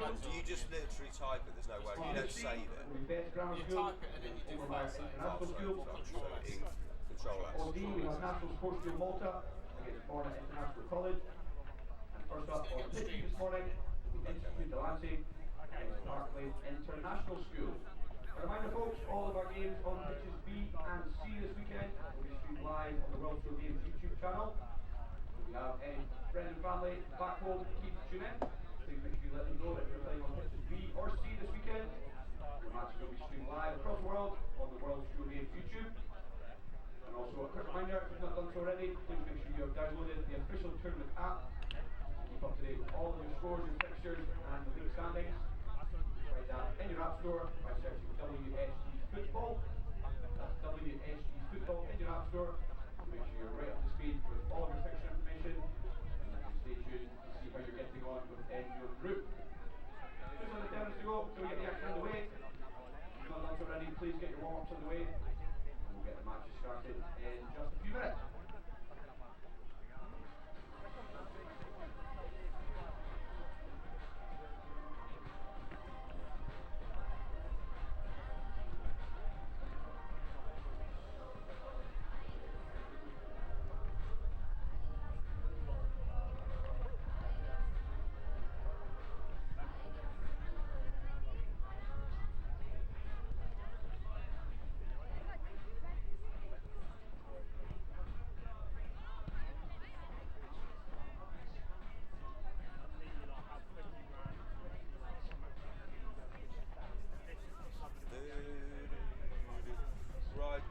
And do you just literally type it? There's no way you don't save it. You type it and then you do file save. So in Control S. OD, we have National Sports School Malta against Florida International College. And first up on the pitch this morning, the Institute of Lansing against Parkland International School. A reminder folks, all of our games on pitches B and C this weekend will be streamed live on the World Tour Games YouTube channel. If you have any friends and family back home keen to tune in, please make sure you let them know that you're playing on pitches B or C this weekend. The match will be streamed live across the world on the World Tour Games YouTube. And also a quick reminder, if you've not done so already, please make sure you have downloaded the official tournament app to keep up to date with all of your scores, your fixtures and the league standings. Write that in your app store by searching WSG Football. That's WSG Football in your app store to make sure you're right up to speed with all of your fixture information, and stay tuned to see how you're getting on within your group. Just under 10 minutes to go, so we get the action underway. If you've not done so already, please get your warm-ups underway. We'll get the matches started in just a few minutes. Right.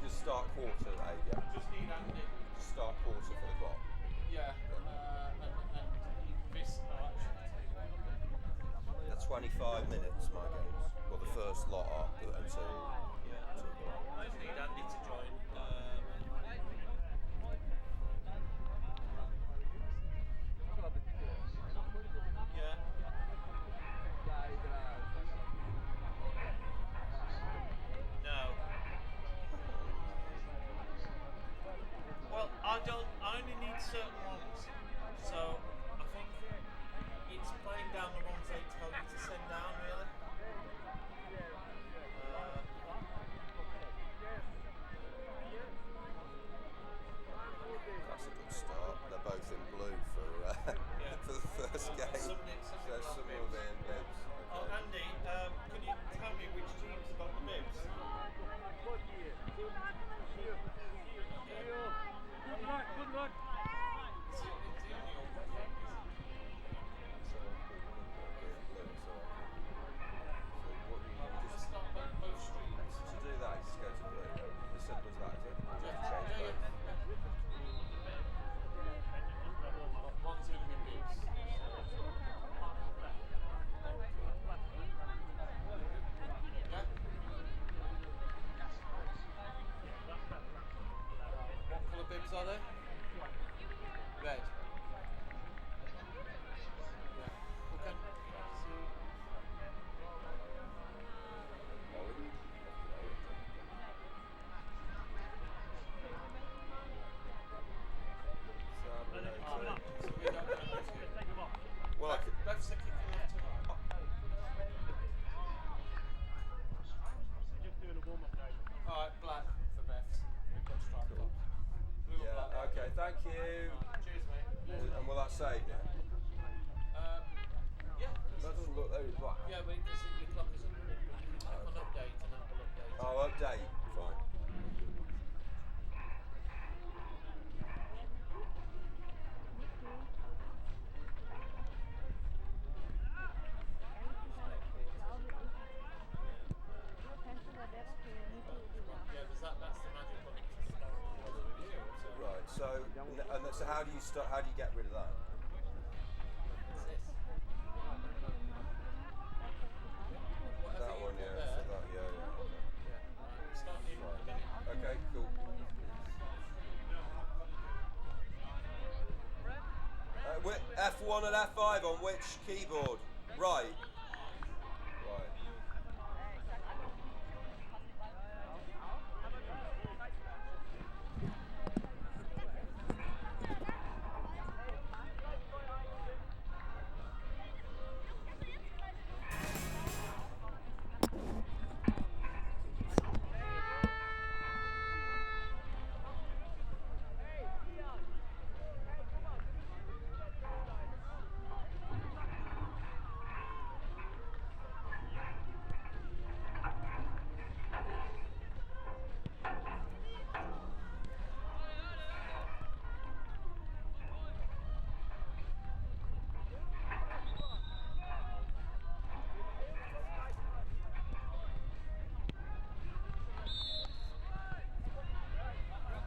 Just start quarter, yeah. Just need Andy. Just start quarter for the clock. Yeah, and this That's 25 minutes, my games. Well, the first lot are until. I just need Andy to join. Yeah. No. Well, I only need certain ones. So I think it's playing down the ones they tell you to send down, really. That's a good start. They're both in blue for for the first game. Some will be in bibs. Oh, Okay. Andy, can you tell me which teams have got the bibs? Good luck. Is are they? Red. Yeah. Okay. So, Orange. so we don't know who's who. Well, I could, Refs are kicking left to right. Alright, black for Beths. We've got striped Cool. tops. Blue and black. yeah, okay, thank you. Alright, cheers, mate. And will that save now? Yeah. That doesn't look very black. Yeah, but because your clock isn't running, but you can click on update and that will update. Oh, update. Fine. Yeah, that's the magic button to start the video. Right. So how do you start? How do you get rid of that? It's this. Whatever That you one, put yeah. there. So that, yeah. Yeah. Right. Start new one in a minute. Okay, cool. F1 and F5 on which keyboard? Right. Right.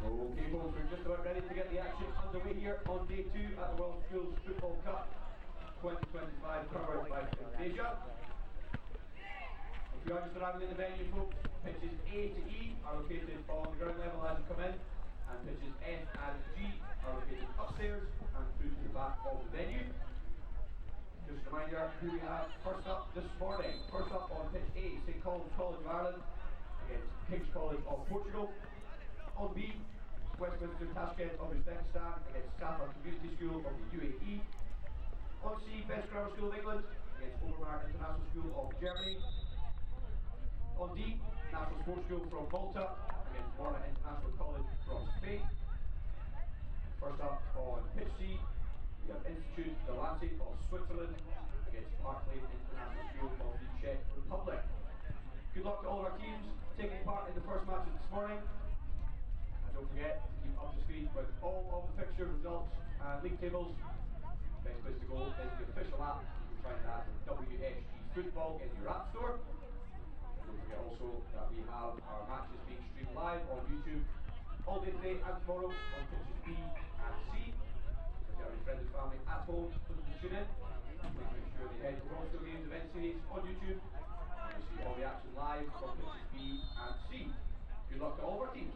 Okay, folks, we're just about ready to get the action underway here on day 2 at the World Schools Football Cup 2025 covered by Asia. If you are just arriving in the venue, folks, pitches A to E are located on the ground level as you come in, and pitches F and G are located upstairs and through to the back of the venue. Just a reminder who we have first up this morning. First up on pitch A, St Colum's College of Ireland against King's College of Portugal. On B, Westminster Tashkent of Uzbekistan against Safa Community School of the UAE. On C, Best Grammar School of England against Overmar International School of Germany. On D, National Sports School from Malta against Morna International College from Spain. First up on pitch C, we have Institute de Latte of Switzerland against Parklane International School of the Czech Republic. Good luck to all of our teams taking part in the first matches this morning. And don't forget to keep up to speed with all of the fixture results and league tables. Best place to go is the official app. You can find that with WSG Football in your app store. Don't forget also that we have our matches being streamed live on YouTube all day today and tomorrow on pitches B and C. If you have any friends and family at home looking to tune in, please make sure they head to World School Games event series on YouTube. You'll see all the action live from pitches B and C. Good luck to all of our teams.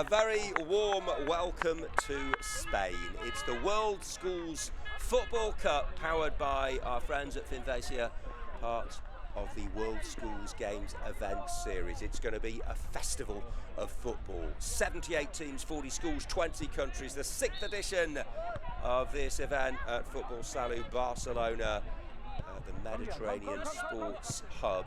A very warm welcome to Spain. It's the World Schools Football Cup, powered by our friends at Finvesia, part of the World Schools Games event series. It's going to be a festival of football. 78 teams, 40 schools, 20 countries. The 6th edition of this event at Football Salou Barcelona, the Mediterranean Sports Hub.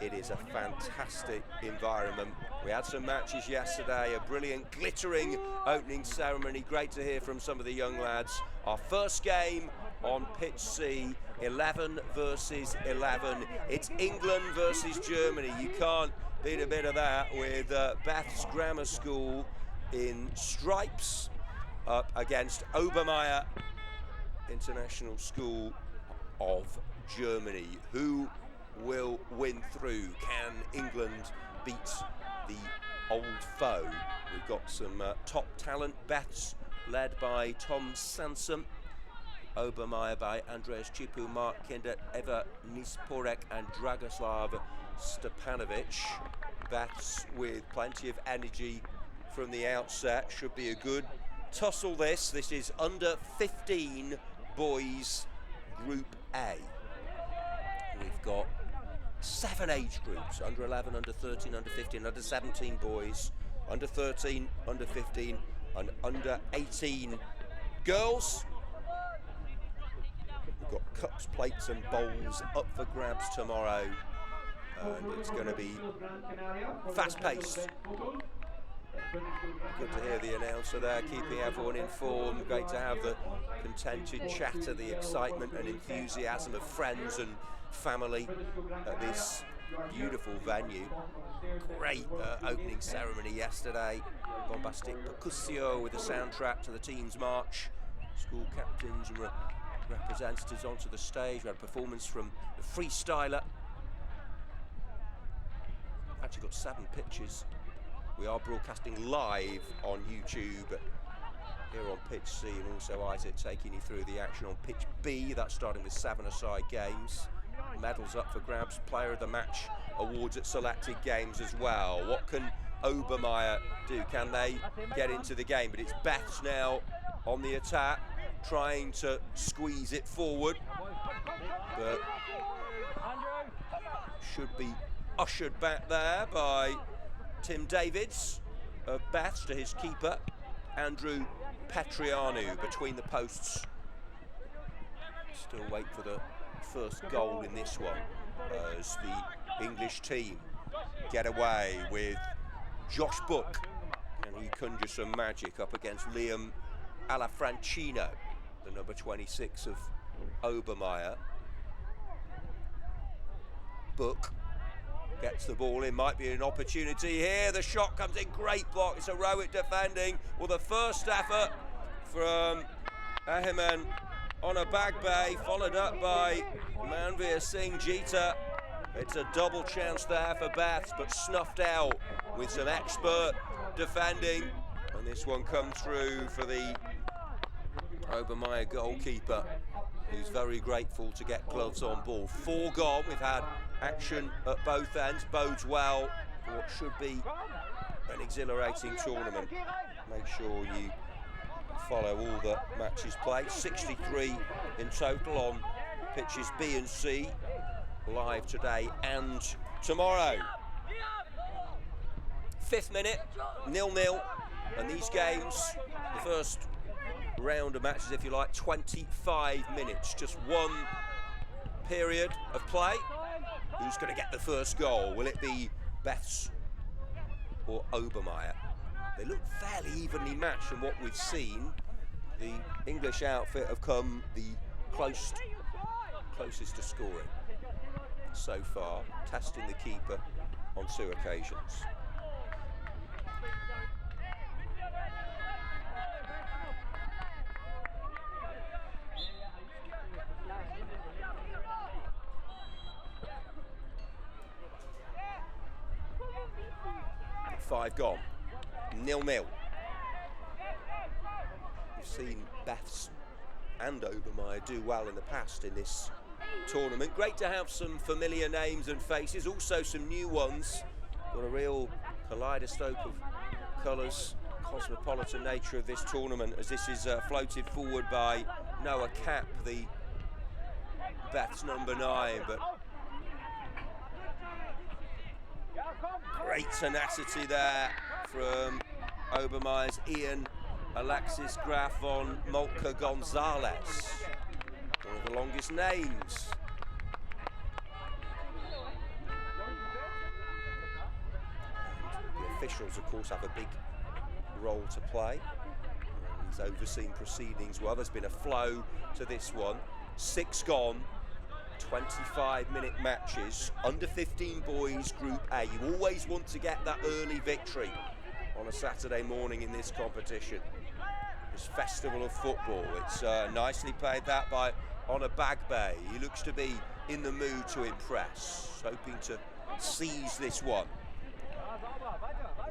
It is a fantastic environment. We had some matches yesterday, a brilliant, glittering opening ceremony. Great to hear from some of the young lads. Our first game on pitch C, 11 versus 11. It's England versus Germany. You can't beat a bit of that with Beth's Grammar School in stripes up against Obermeier International School of Germany. Who will win through? Can England beat the old foe? We've got some top talent. Beth's led by Tom Sansom, Obermeier by Andreas Chipu, Mark Kinder, Eva Nisporek and Dragoslav Stepanovic. Beth's with plenty of energy from the outset. Should be a good tussle this. This is under 15 boys Group A. We've got 7 age groups, under 11, under 13, under 15, under 17 boys, under 13, under 15 and under 18 girls. We've got cups, plates and bowls up for grabs tomorrow, and it's going to be fast-paced. Good to hear the announcer there, keeping everyone informed. Great to have the contented chatter, the excitement and enthusiasm of friends and family at this beautiful venue. Great opening ceremony yesterday. Bombastic percussio with a soundtrack to the team's march. School captains and representatives onto the stage. We had a performance from the freestyler. Actually got 7 pitches. We are broadcasting live on YouTube here on pitch C, and also Isaac taking you through the action on pitch B. That's starting with 7-a-side games. Medals up for grabs, player of the match awards at selected games as well. What can Obermeier do? Can they get into the game? But it's Beth's now on the attack, trying to squeeze it forward, but should be ushered back there by Tim Davids of Beth's to his keeper, Andrew Petrianu, between the posts. Still wait for the first goal in this one as the English team get away with Josh Book. Can he conjure some magic up against Liam Alafrancino, the number 26 of Obermeier? Book gets the ball in, might be an opportunity here. The shot comes in, great block. It's heroic defending. Well, the first effort from Ahiman on a back bay, followed up by Manveer Singh Jeeta. It's a double chance there for Beths, but snuffed out with some expert defending. And this one comes through for the Obermeier goalkeeper, who's very grateful to get gloves on ball. 4 gone. We've had action at both ends. Bodes well for what should be an exhilarating tournament. Make sure you follow all the matches played. 63 in total on pitches B and C, live today and tomorrow. 5th minute, 0-0, and these games, the first round of matches, if you like, 25 minutes, just one period of play. Who's going to get the first goal? Will it be Beth's or Obermeier? They look fairly evenly matched from what we've seen. The English outfit have come the closest to scoring so far, testing the keeper on 2 occasions. Five gone. 0-0. We've seen Beth's and Obermeier do well in the past in this tournament. Great to have some familiar names and faces, also some new ones. Got a real kaleidoscope of colours cosmopolitan nature of this tournament, as this is floated forward by Noah Cap, the Beth's number 9, but great tenacity there from Obermeier's Ian Alexis Graf von Moltke Gonzalez, one of the longest names. And the officials, of course, have a big role to play. He's overseen proceedings well. There's been a flow to this one. 6 gone, 25-minute matches, under 15 boys, Group A. You always want to get that early victory on a Saturday morning in this competition, this festival of football. It's nicely played that by Honor Bagbe. He looks to be in the mood to impress, hoping to seize this one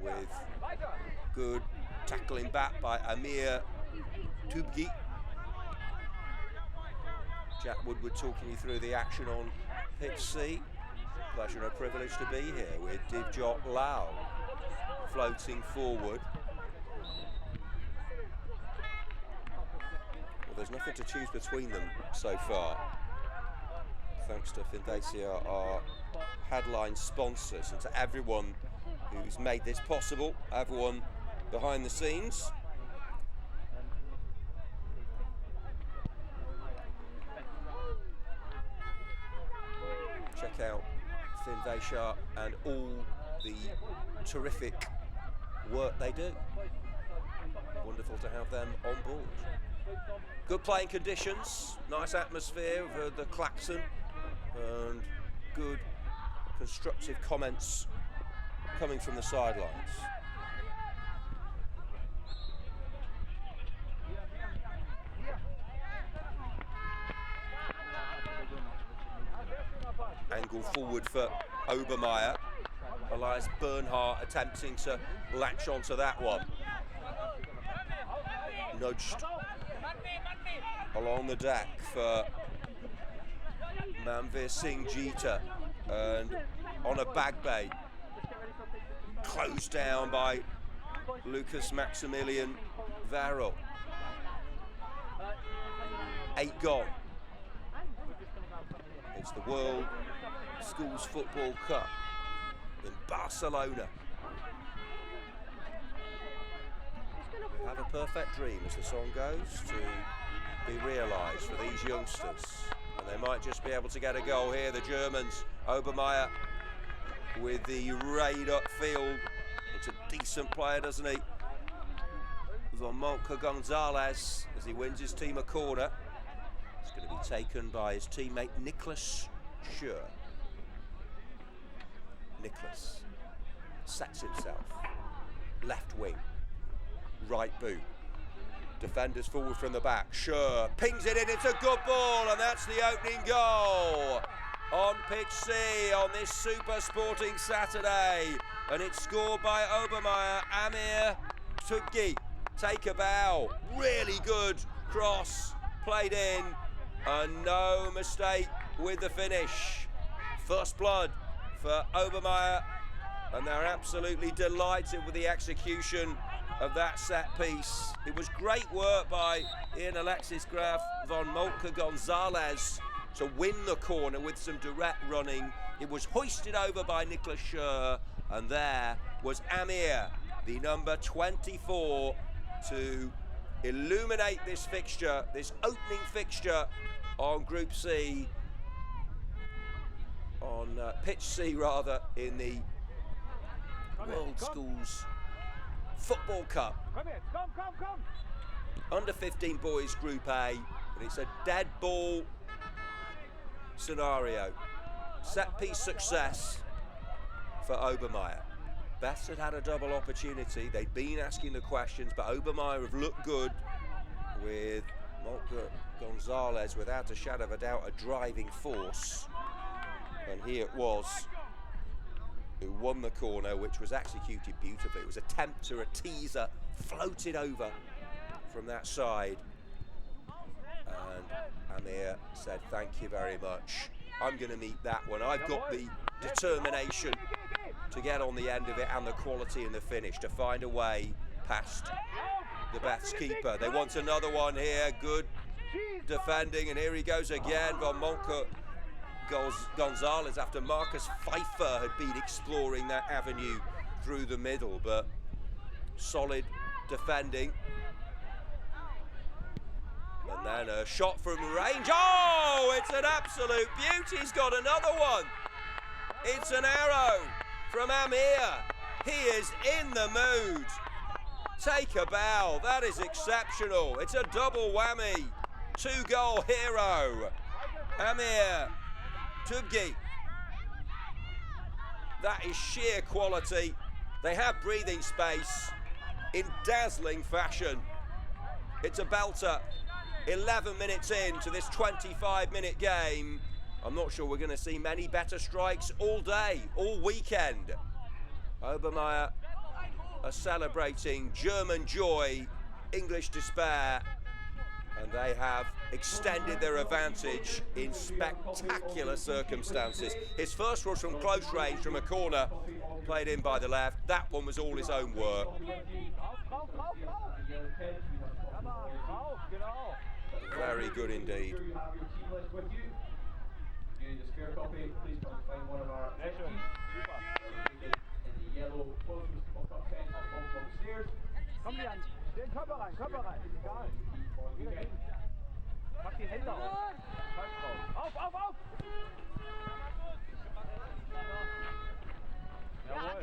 with good tackling back by Amir Tubgi. Jack Woodward talking you through the action on pitch C. Pleasure and a privilege to be here with Divjot Lau floating forward. Well, there's nothing to choose between them so far, thanks to Finvacia, our headline sponsors, and to everyone who's made this possible, everyone behind the scenes. Check out Finvacia and all the terrific work they do. Wonderful to have them on board. Good playing conditions, nice atmosphere for the klaxon, and good constructive comments coming from the sidelines. Angle forward for Obermeier. Elias Bernhardt attempting to latch onto that one. Nudged along the deck for Manveer Singh Jeeta, and Honor Bagbe closed down by Lucas Maximilian Varro. 8 gone. It's the World Schools Football Cup in Barcelona. We have a perfect dream, as the song goes, to be realised for these youngsters, and they might just be able to get a goal here. The Germans, Obermeier with the raid upfield. It's a decent player, doesn't he? Von Moltke Gonzalez, as he wins his team a corner. It's going to be taken by his teammate Nicholas Schur. Nicholas sets himself. Left wing, right boot. Defenders forward from the back. Schur pings it in, it's a good ball, and that's the opening goal on pitch C on this super sporting Saturday. And it's scored by Obermeier. Amir Tubgi, take a bow. Really good cross, played in, and no mistake with the finish. First blood for Obermeier, and they're absolutely delighted with the execution of that set piece. It was great work by Ian Alexis Graf von Moltke Gonzalez to win the corner with some direct running. It was hoisted over by Nicholas Schur, and there was Amir, the number 24, to illuminate this fixture, this opening fixture on Group C, on pitch C rather, in the World Schools Football Cup. Under 15 boys Group A, and it's a dead ball scenario. Set piece success for Obermeier. Beths had a double opportunity. They'd been asking the questions, but Obermeier have looked good with Moltke Gonzalez, without a shadow of a doubt, a driving force. And here it was, who won the corner, which was executed beautifully. It was a tempter, a teaser, floated over from that side. And Amir said, thank you very much. I'm going to meet that one. I've got the determination to get on the end of it, and the quality in the finish, to find a way past the Beth's keeper. They want another one here. Good defending, and here he goes again. Von Monca Gonzalez, after Marcus Pfeiffer had been exploring that avenue through the middle, but solid defending. And then a shot from range. Oh, it's an absolute beauty. He's got another one. It's an arrow from Amir. He is in the mood. Take a bow. That is exceptional. It's a double whammy. 2-goal hero, Amir Tubgi. That is sheer quality. They have breathing space in dazzling fashion. It's a belter. 11 minutes into this 25-minute game. I'm not sure we're going to see many better strikes all day, all weekend. Obermeier are celebrating German joy, English despair, and they have extended their advantage in spectacular circumstances. His first was from close range, from a corner, played in by the left. That one was all his own work. Very good indeed. Mach die Hände auf. Auf, auf, auf! Jawohl.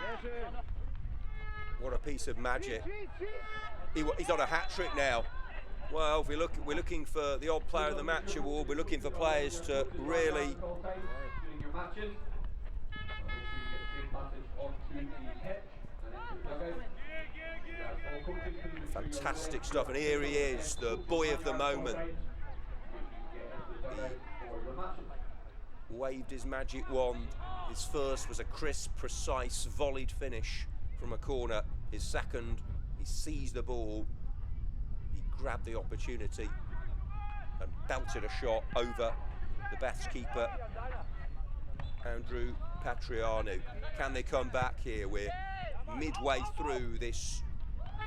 Sehr schön. What a piece of magic. He's on a hat-trick now. Well, if we're looking for the odd player of the match award, we're looking for players to really fantastic stuff, and here he is, the boy of the moment. He waved his magic wand. His first was a crisp, precise, volleyed finish from a corner. His second, he seized the ball, he grabbed the opportunity and belted a shot over the Beth's keeper, Andrew Patrianu. Can they come back here? We're midway through this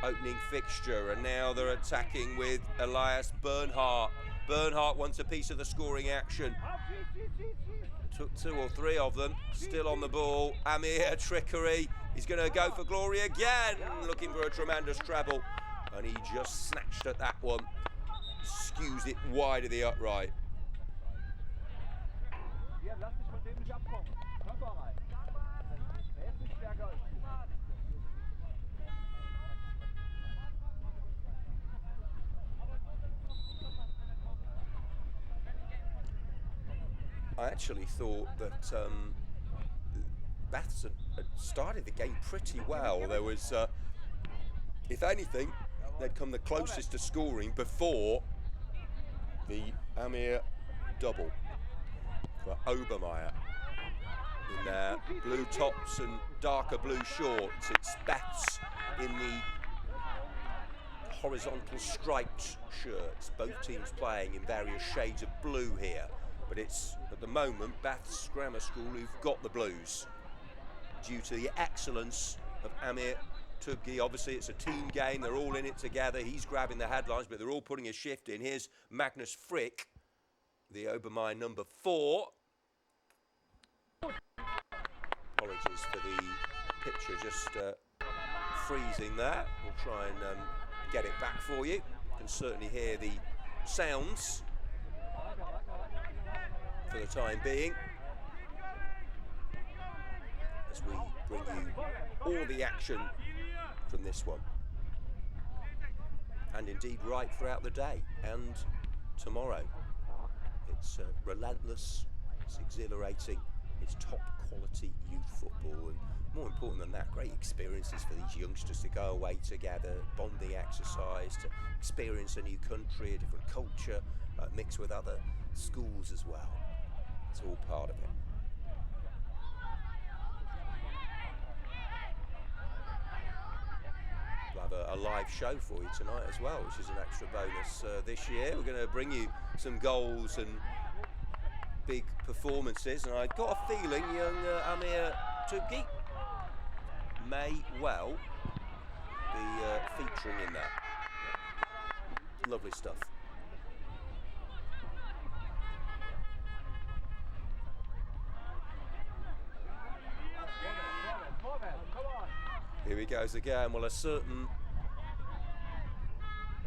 opening fixture, and now they're attacking with Elias Bernhardt. Bernhardt wants a piece of the scoring action. Took 2 or 3 of them, still on the ball. Amir, trickery. He's going to go for glory again, looking for a tremendous treble. And he just snatched at that one, skews it wide of the upright. I actually thought that Baths had started the game pretty well. There was, if anything, they'd come the closest to scoring before the Amir double for Obermeier. In their blue tops and darker blue shorts, it's Baths in the horizontal striped shirts. Both teams playing in various shades of blue here. But it's, at the moment, Bath's Grammar School who've got the blues due to the excellence of Amir Tubgi. Obviously, it's a team game. They're all in it together. He's grabbing the headlines, but they're all putting a shift in. Here's Magnus Frick, the Obermeier number 4. Apologies for the picture just freezing there. We'll try and get it back for you. You can certainly hear the sounds for the time being, as we bring you all the action from this one, and indeed right throughout the day and tomorrow. It's relentless, it's exhilarating, it's top quality youth football, and more important than that, great experiences for these youngsters to go away together, bonding exercise, to experience a new country, a different culture, mixed with other schools as well. It's all part of it. We'll have a live show for you tonight as well, which is an extra bonus this year. We're going to bring you some goals and big performances, and I've got a feeling young Amir Tubgi may well be featuring in that. Lovely stuff. Here he goes again. Well, a certain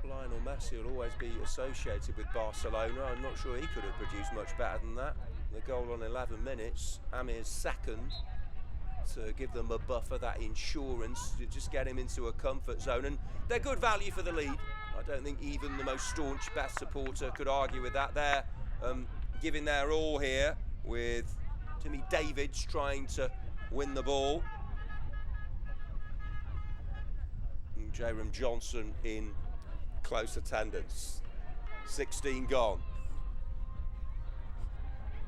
Lionel Messi will always be associated with Barcelona. I'm not sure he could have produced much better than that. The goal on 11 minutes. Amir's second to give them a buffer, that insurance, to just get him into a comfort zone. And they're good value for the lead. I don't think even the most staunch Bath supporter could argue with that. They're giving their all here, with Timmy Davids trying to win the ball. And Jerome Johnson in close attendance. 16 gone.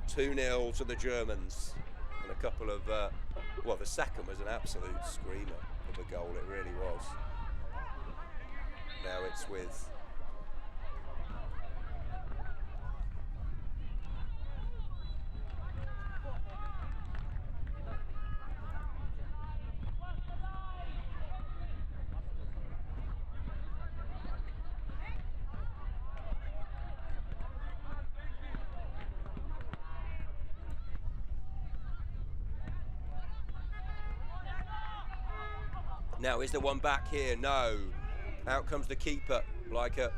2-0 to the Germans. And a couple of, well, the second was an absolute screamer of a goal, it really was. Now it's with now, is there one back here? No. Out comes the keeper, like a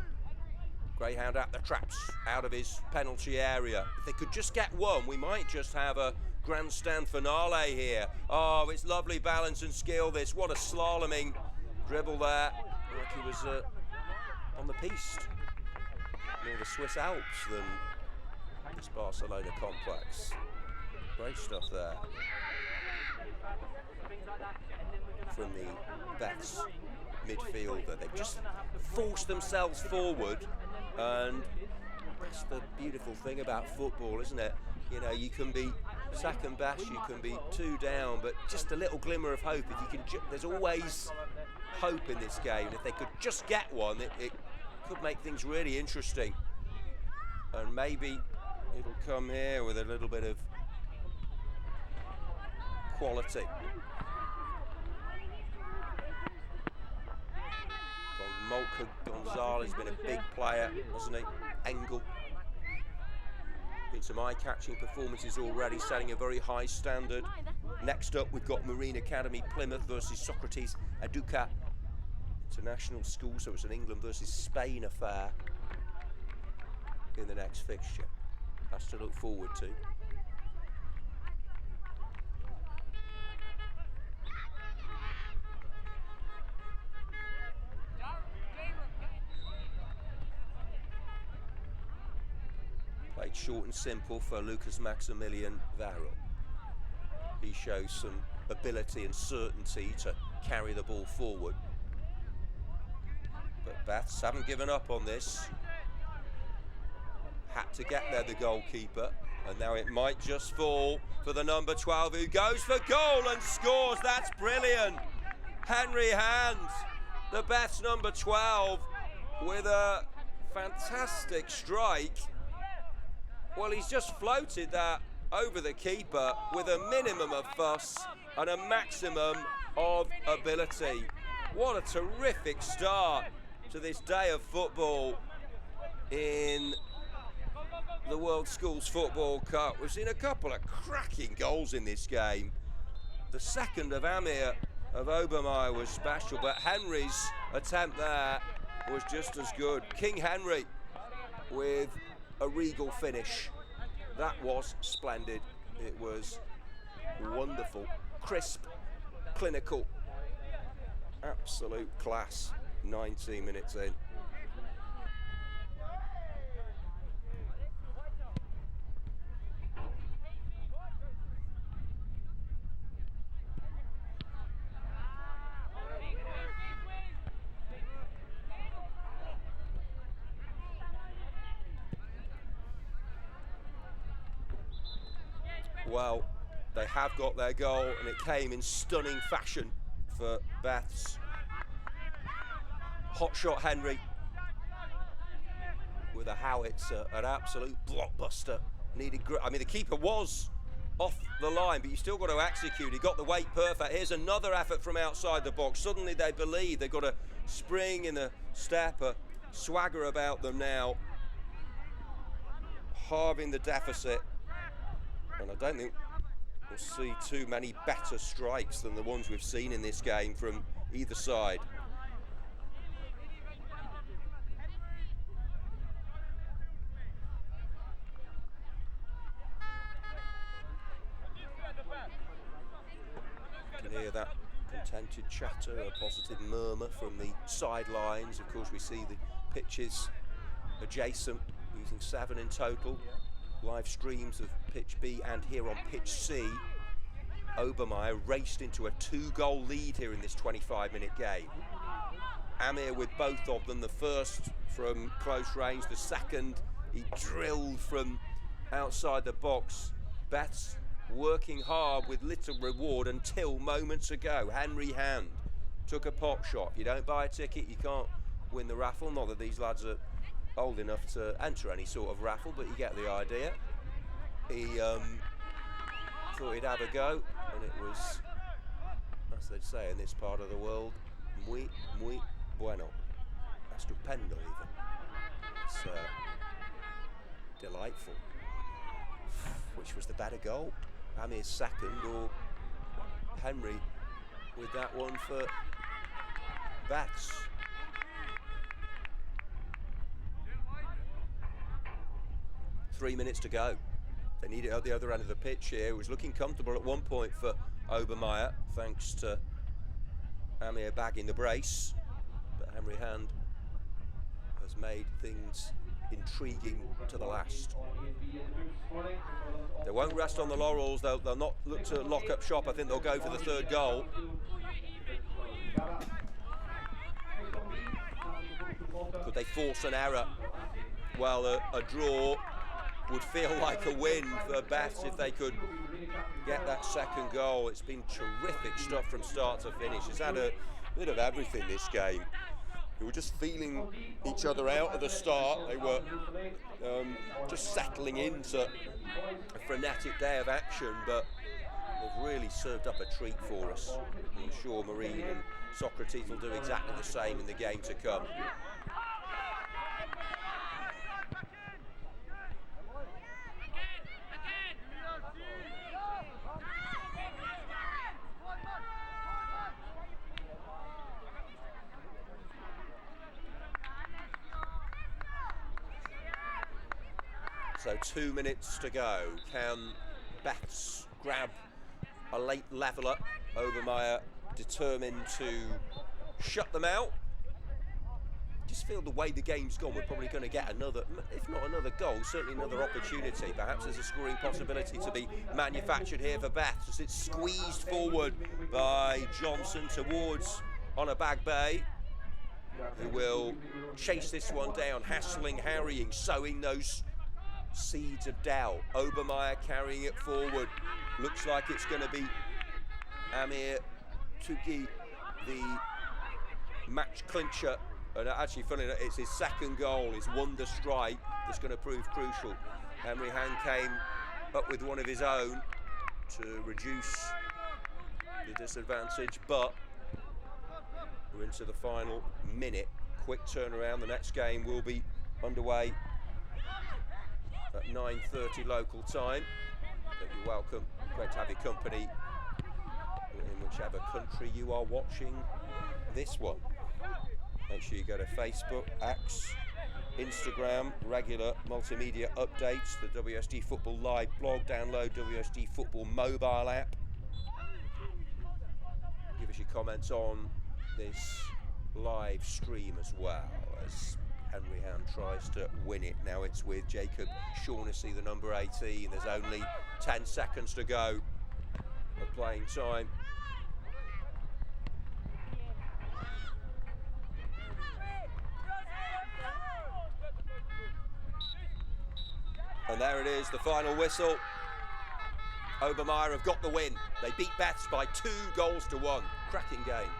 greyhound at the traps, out of his penalty area. If they could just get one, we might just have a grandstand finale here. Oh, it's lovely balance and skill, this. What a slaloming dribble there. Like he was on the piste. More the Swiss Alps than this Barcelona complex. Great stuff there from the Bath's midfielder. They've just forced themselves forward, and that's the beautiful thing about football, isn't it? You know, you can be second best, you can be 2 down, but just a little glimmer of hope. If you can, there's always hope in this game. If they could just get one, it could make things really interesting. And maybe it'll come here with a little bit of quality. Molka Gonzalez has been a big player, hasn't he? Engel. Been some eye-catching performances already, setting a very high standard. Next up, we've got Marine Academy Plymouth versus Socrates Aduca International School, so it's an England versus Spain affair in the next fixture. That's to look forward to. Played short and simple for Lucas Maximilian Varro. He shows some ability and certainty to carry the ball forward. But Baths haven't given up on this. Had to get there, the goalkeeper. And now it might just fall for the number 12, who goes for goal and scores. That's brilliant. Henry Hand, the Baths number 12, with a fantastic strike. Well, he's just floated that over the keeper with a minimum of fuss and a maximum of ability. What a terrific start to this day of football in the World Schools Football Cup. We've seen a couple of cracking goals in this game. The second of Amir of Obermeyer was special, but Henry's attempt there was just as good. King Henry with a regal finish. That was splendid. It was wonderful, crisp, clinical, absolute class. 19 minutes in. Well, they have got their goal, and it came in stunning fashion for Baths. Hot shot Henry with a howitzer, an absolute blockbuster. Needed I mean, the keeper was off the line, but you still got to execute. He got the weight perfect. Here's another effort from outside the box. Suddenly they believe they've got a spring in the step, a swagger about them now, halving the deficit. And I don't think we'll see too many better strikes than the ones we've seen in this game from either side. You can hear that contented chatter, a positive murmur from the sidelines. Of course, we see the pitches adjacent, using 7 in total. Live streams of pitch B and here on pitch C. Obermeier raced into a 2-goal lead here in this 25-minute game. Amir with both of them, the first from close range, the second he drilled from outside the box. Beth's working hard with little reward until moments ago. Henry Hand took a pot shot. If you don't buy a ticket, you can't win the raffle. Not that these lads are old enough to enter any sort of raffle, but you get the idea. He thought he'd have a go, and it was, as they'd say in this part of the world, muy bueno. Estupendo even. It's delightful. Which was the better goal? Amir's second or Henry with that one for Bats? Three minutes to go. They need it at the other end of the pitch here. It was looking comfortable at one point for Obermeier, thanks to Amir bagging the brace. But Henry Hand has made things intriguing to the last. They won't rest on the laurels. They'll not look to lock up shop. I think they'll go for the third goal. Could they force an error? Well, a draw would feel like a win for Beths if they could get that second goal. It's been terrific stuff from start to finish. It's had a bit of everything this game. They were just feeling each other out at the start. They were just settling into a frenetic day of action, but they've really served up a treat for us. I'm sure Marine and Socrates will do exactly the same in the game to come. So 2 minutes to go. Can Beths grab a late leveller? Obermeier determined to shut them out. Just feel the way the game's gone, we're probably going to get another, if not another goal, certainly another opportunity. Perhaps there's a scoring possibility to be manufactured here for Beths as it's squeezed forward by Johnson towards Onabag Bay, who will chase this one down, hassling, harrying, sowing those seeds of doubt. Obermeier carrying it forward. Looks like it's going to be Amir Tugi, the match clincher. And actually, funny enough, it's his second goal, his wonder strike, that's going to prove crucial. Henry Hand came up with one of his own to reduce the disadvantage, but we're into the final minute. Quick turnaround. The next game will be underway at 9:30 local time. But you're welcome. Great to have your company in whichever country you are watching this one. Make sure you go to Facebook, X, Instagram, regular multimedia updates, the WSG Football Live blog, download WSG Football mobile app. Give us your comments on this live stream as well, as Henry Hand tries to win it. Now it's with Jacob Shaughnessy, the number 18. There's only 10 seconds to go of playing time. And there it is, the final whistle. Obermeier have got the win. They beat Beths by 2-1. Cracking game.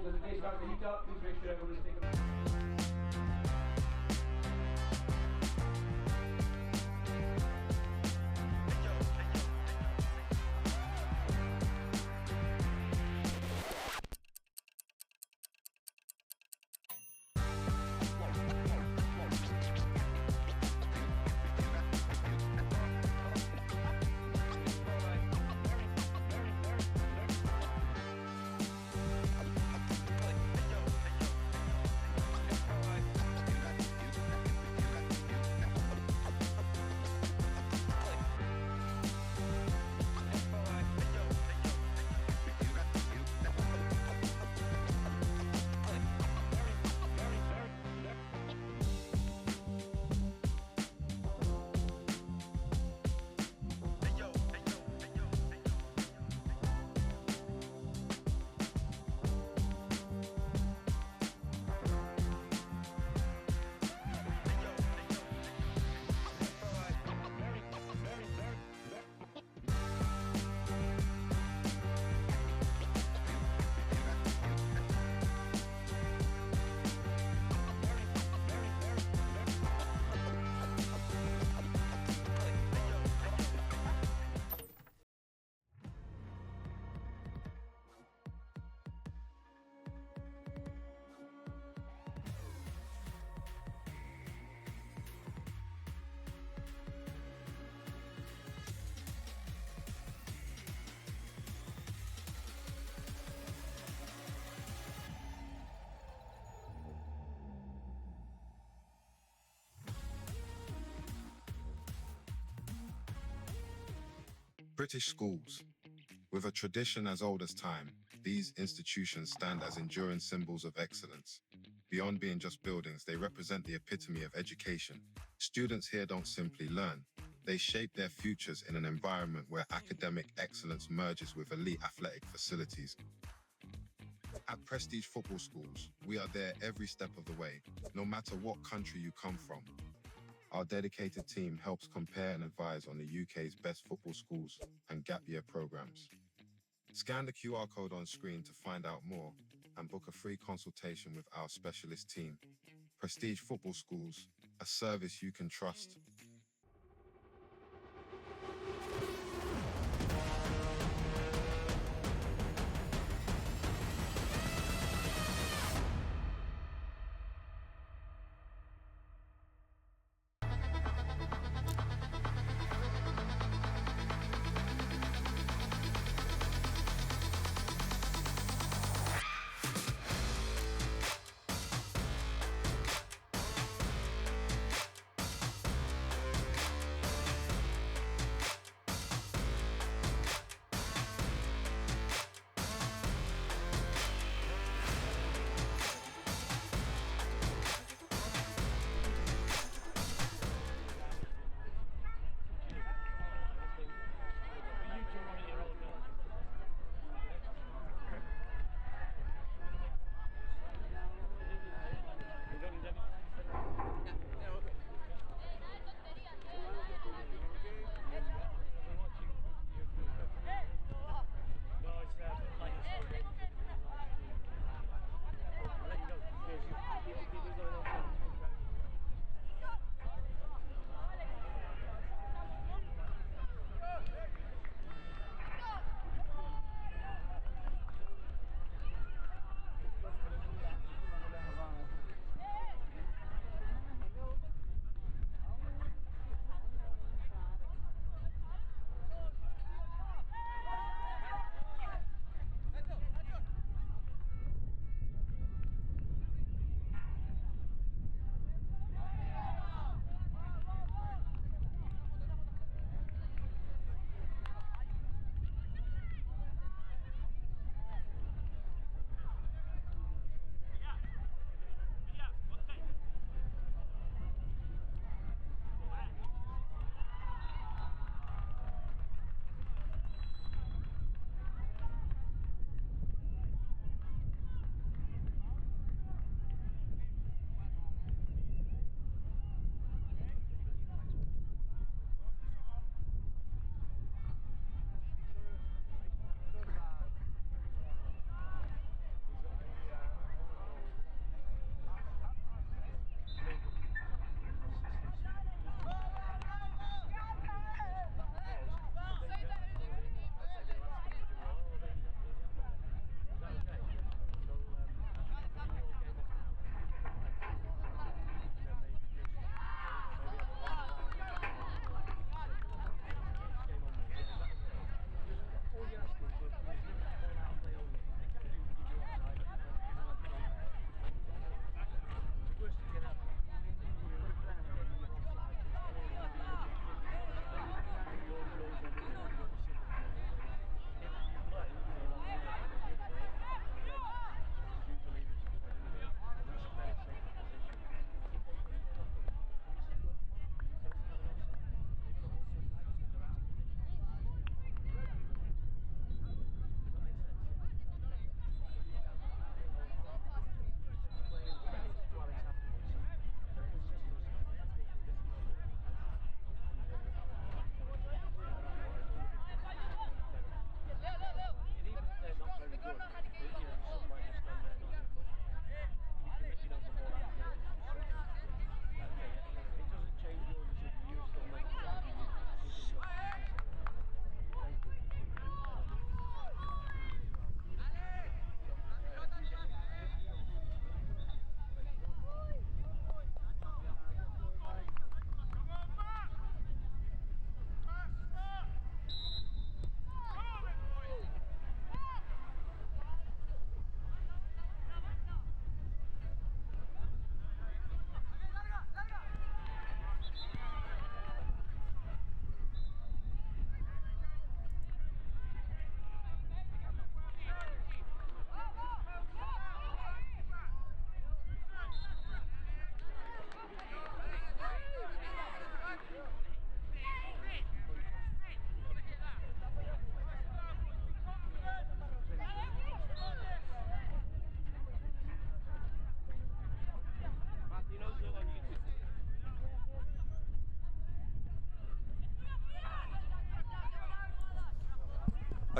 as the day starts to heat up, please make sure everyone is taking... British schools. With a tradition as old as time, these institutions stand as enduring symbols of excellence. Beyond being just buildings, they represent the epitome of education. Students here don't simply learn. They shape their futures in an environment where academic excellence merges with elite athletic facilities. At Prestige Football Schools, we are there every step of the way, no matter what country you come from. Our dedicated team helps compare and advise on the UK's best football schools and gap year programs. Scan the QR code on screen to find out more and book a free consultation with our specialist team. Prestige Football Schools, a service you can trust.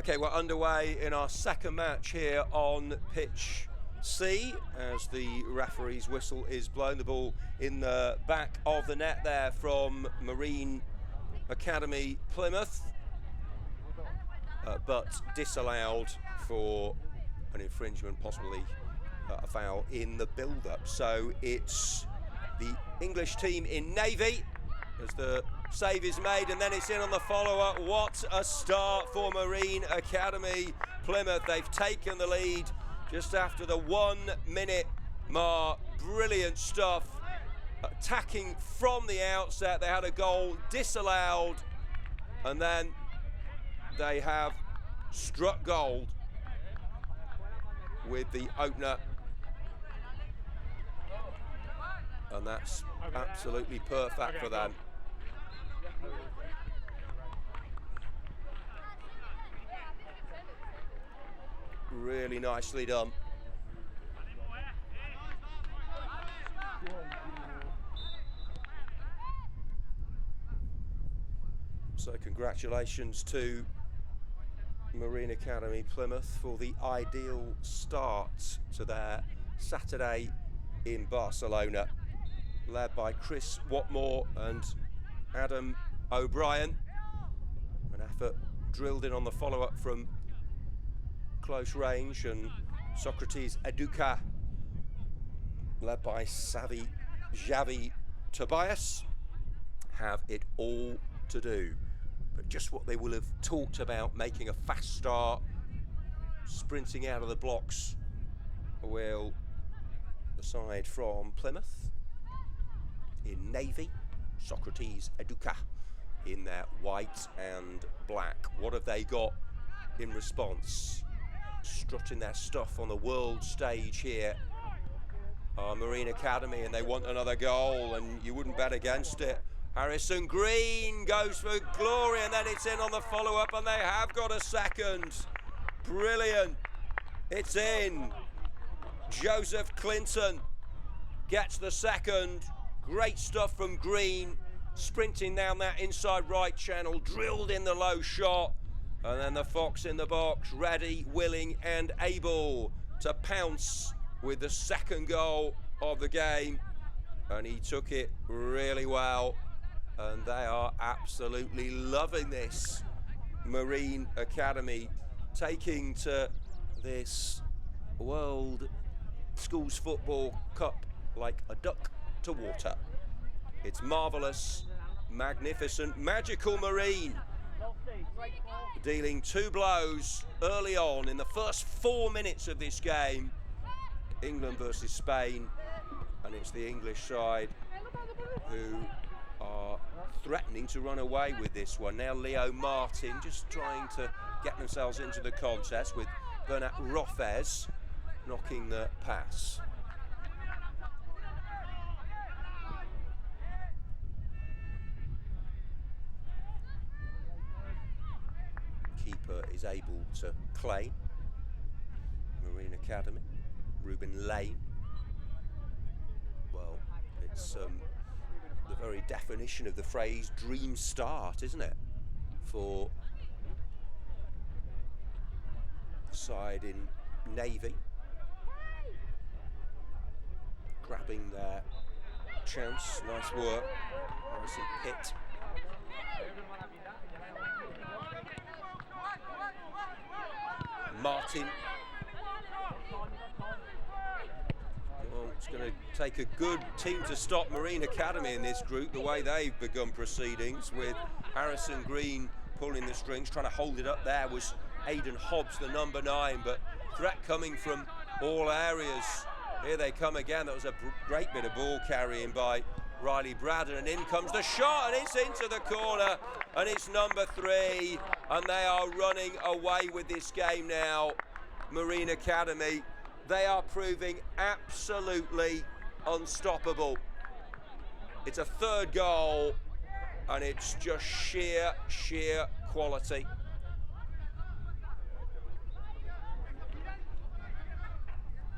Okay, we're underway in our second match here on pitch C as the referee's whistle is blown. The ball in the back of the net there from Marine Academy Plymouth, but disallowed for an infringement, possibly a foul in the build-up. So it's the English team in navy as the save is made, and then it's in on the follow-up. What a start for Marine Academy Plymouth. They've taken the lead just after the 1 minute mark. Brilliant stuff. Attacking from the outset. They had a goal disallowed, and then they have struck gold with the opener. And that's absolutely perfect for them. Really nicely done. So congratulations to Marine Academy Plymouth for the ideal start to their Saturday in Barcelona, led by Chris Watmore and Adam O'Brien. An effort drilled in on the follow-up from close range, and Socrates Eduka, led by Javi Tobias, have it all to do. But just what they will have talked about, making a fast start, sprinting out of the blocks, will the side from Plymouth in navy, Socrates Eduka in their white and black. What have they got in response? Strutting their stuff on the world stage here, Marine Academy, and they want another goal, and you wouldn't bet against it. Harrison Green goes for glory, and then it's in on the follow-up, and they have got a second. Brilliant. It's in. Joseph Clinton gets the second. Great stuff from Green, sprinting down that inside right channel, drilled in the low shot, and then the Fox in the box, ready, willing and able to pounce with the second goal of the game. And he took it really well, and they are absolutely loving this. Marine Academy taking to this World Schools Football Cup like a duck to water. It's marvellous, magnificent, magical Marine, dealing two blows early on in the first 4 minutes of this game. England versus Spain, and it's the English side who are threatening to run away with this one. Now Leo Martin just trying to get themselves into the contest, with Bernat Rofez knocking the pass. Keeper is able to claim. Marine Academy, Ruben Lane. Well, it's the very definition of the phrase dream start, isn't it? For the side in navy. Grabbing their chance, nice work. Harrison Pitt. Martin. Well, it's going to take a good team to stop Marine Academy in this group, the way they've begun proceedings, with Harrison Green pulling the strings. Trying to hold it up there was Aidan Hobbs, the number 9, but threat coming from all areas. Here they come again. That was a great bit of ball carrying by Riley Braddon, and in comes the shot, and it's into the corner, and it's number 3, and they are running away with this game now. Marine Academy, they are proving absolutely unstoppable. It's a third goal, and it's just sheer quality.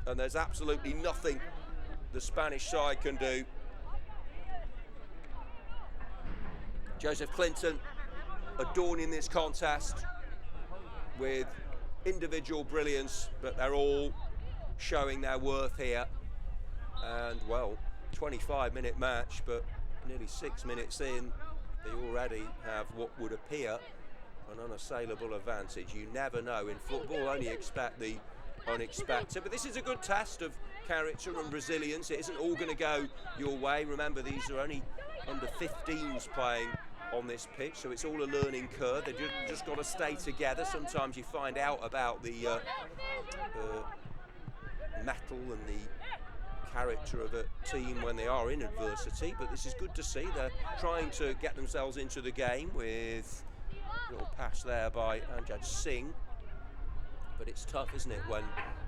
And there's absolutely nothing the Spanish side can do. Joseph Clinton adorning this contest. with individual brilliance, but they're all showing their worth here. And well, 25-minute match, but nearly 6 minutes in, they already have what would appear an unassailable advantage. You never know in football, only expect the unexpected, but this is a good test of character and resilience. It isn't all going to go your way. Remember, these are only under 15s playing on this pitch, so it's all a learning curve. They've just got to stay together. Sometimes you find out about the mettle and the character of a team when they are in adversity, but this is good to see. They're trying to get themselves into the game with a little pass there by Amjad Singh, but it's tough, isn't it, when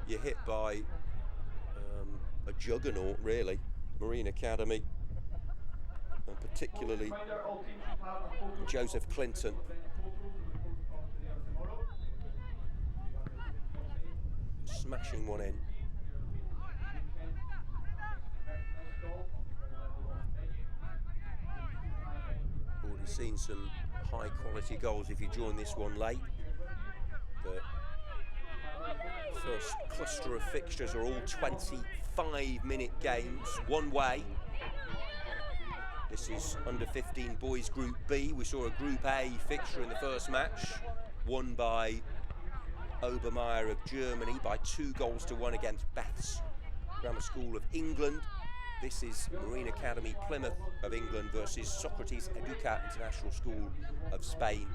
you're hit by a juggernaut, really. Marine Academy, and particularly Joseph Clinton. Smashing one in. Already seen some high quality goals if you join this one late. The first cluster of fixtures are all 25-minute games, one way. This is under 15 boys Group B. We saw a Group A fixture in the first match, won by Obermeier of Germany by 2-1 against Bath's Grammar School of England. This is Marine Academy Plymouth of England versus Socrates Educa International School of Spain.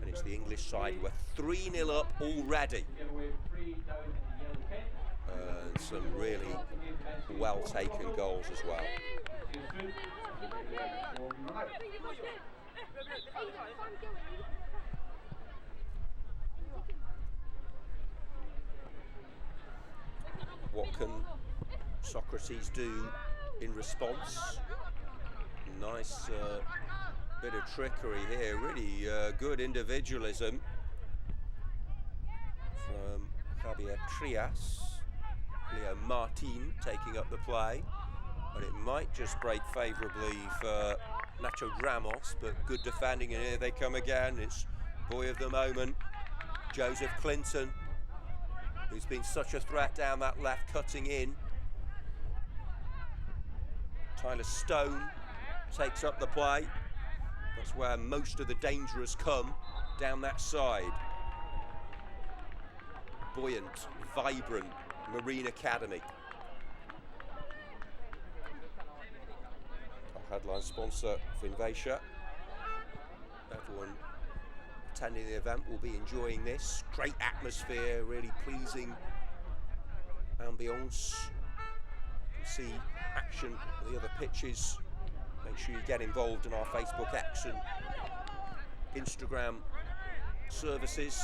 And it's the English side who are 3-0 up already. And some really well-taken goals as well. What can Socrates do in response? Nice bit of trickery here, really good individualism from Javier Trias. Leo Martin taking up the play, but it might just break favourably for Nacho Ramos, but good defending, and here they come again. It's boy of the moment, Joseph Clinton, who's been such a threat down that left, cutting in. Tyler Stone takes up the play. That's where most of the danger has come, down that side. Buoyant, vibrant Marine Academy. Our headline sponsor, Finvacia. Everyone attending the event will be enjoying this. Great atmosphere, really pleasing ambience. You can see action on the other pitches. Make sure you get involved in our Facebook, X and Instagram services.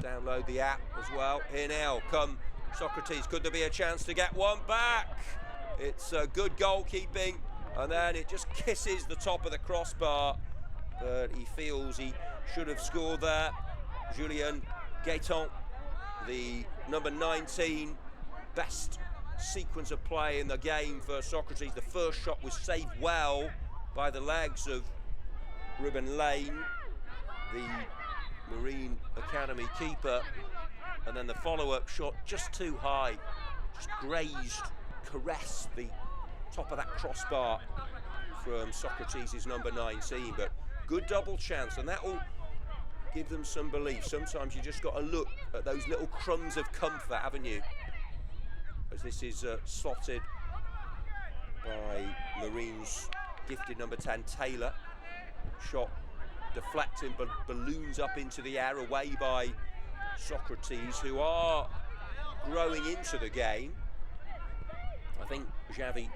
Download the app as well. Here now, come Socrates. Could there be a chance to get one back? It's good goalkeeping, and then it just kisses the top of the crossbar, but he feels he should have scored there. Julien Gaetan, the number 19, best sequence of play in the game for Socrates. The first shot was saved well by the legs of Ruben Lane, the Marine Academy keeper, and then the follow-up shot just too high, just grazed, caressed the top of that crossbar from Socrates' number 19, but good double chance, and that will give them some belief. Sometimes you just got to look at those little crumbs of comfort, haven't you? As this is slotted by Marine's gifted number 10, Taylor. Shot deflecting, but balloons up into the air, away by Socrates, who are growing into the game. I think Javi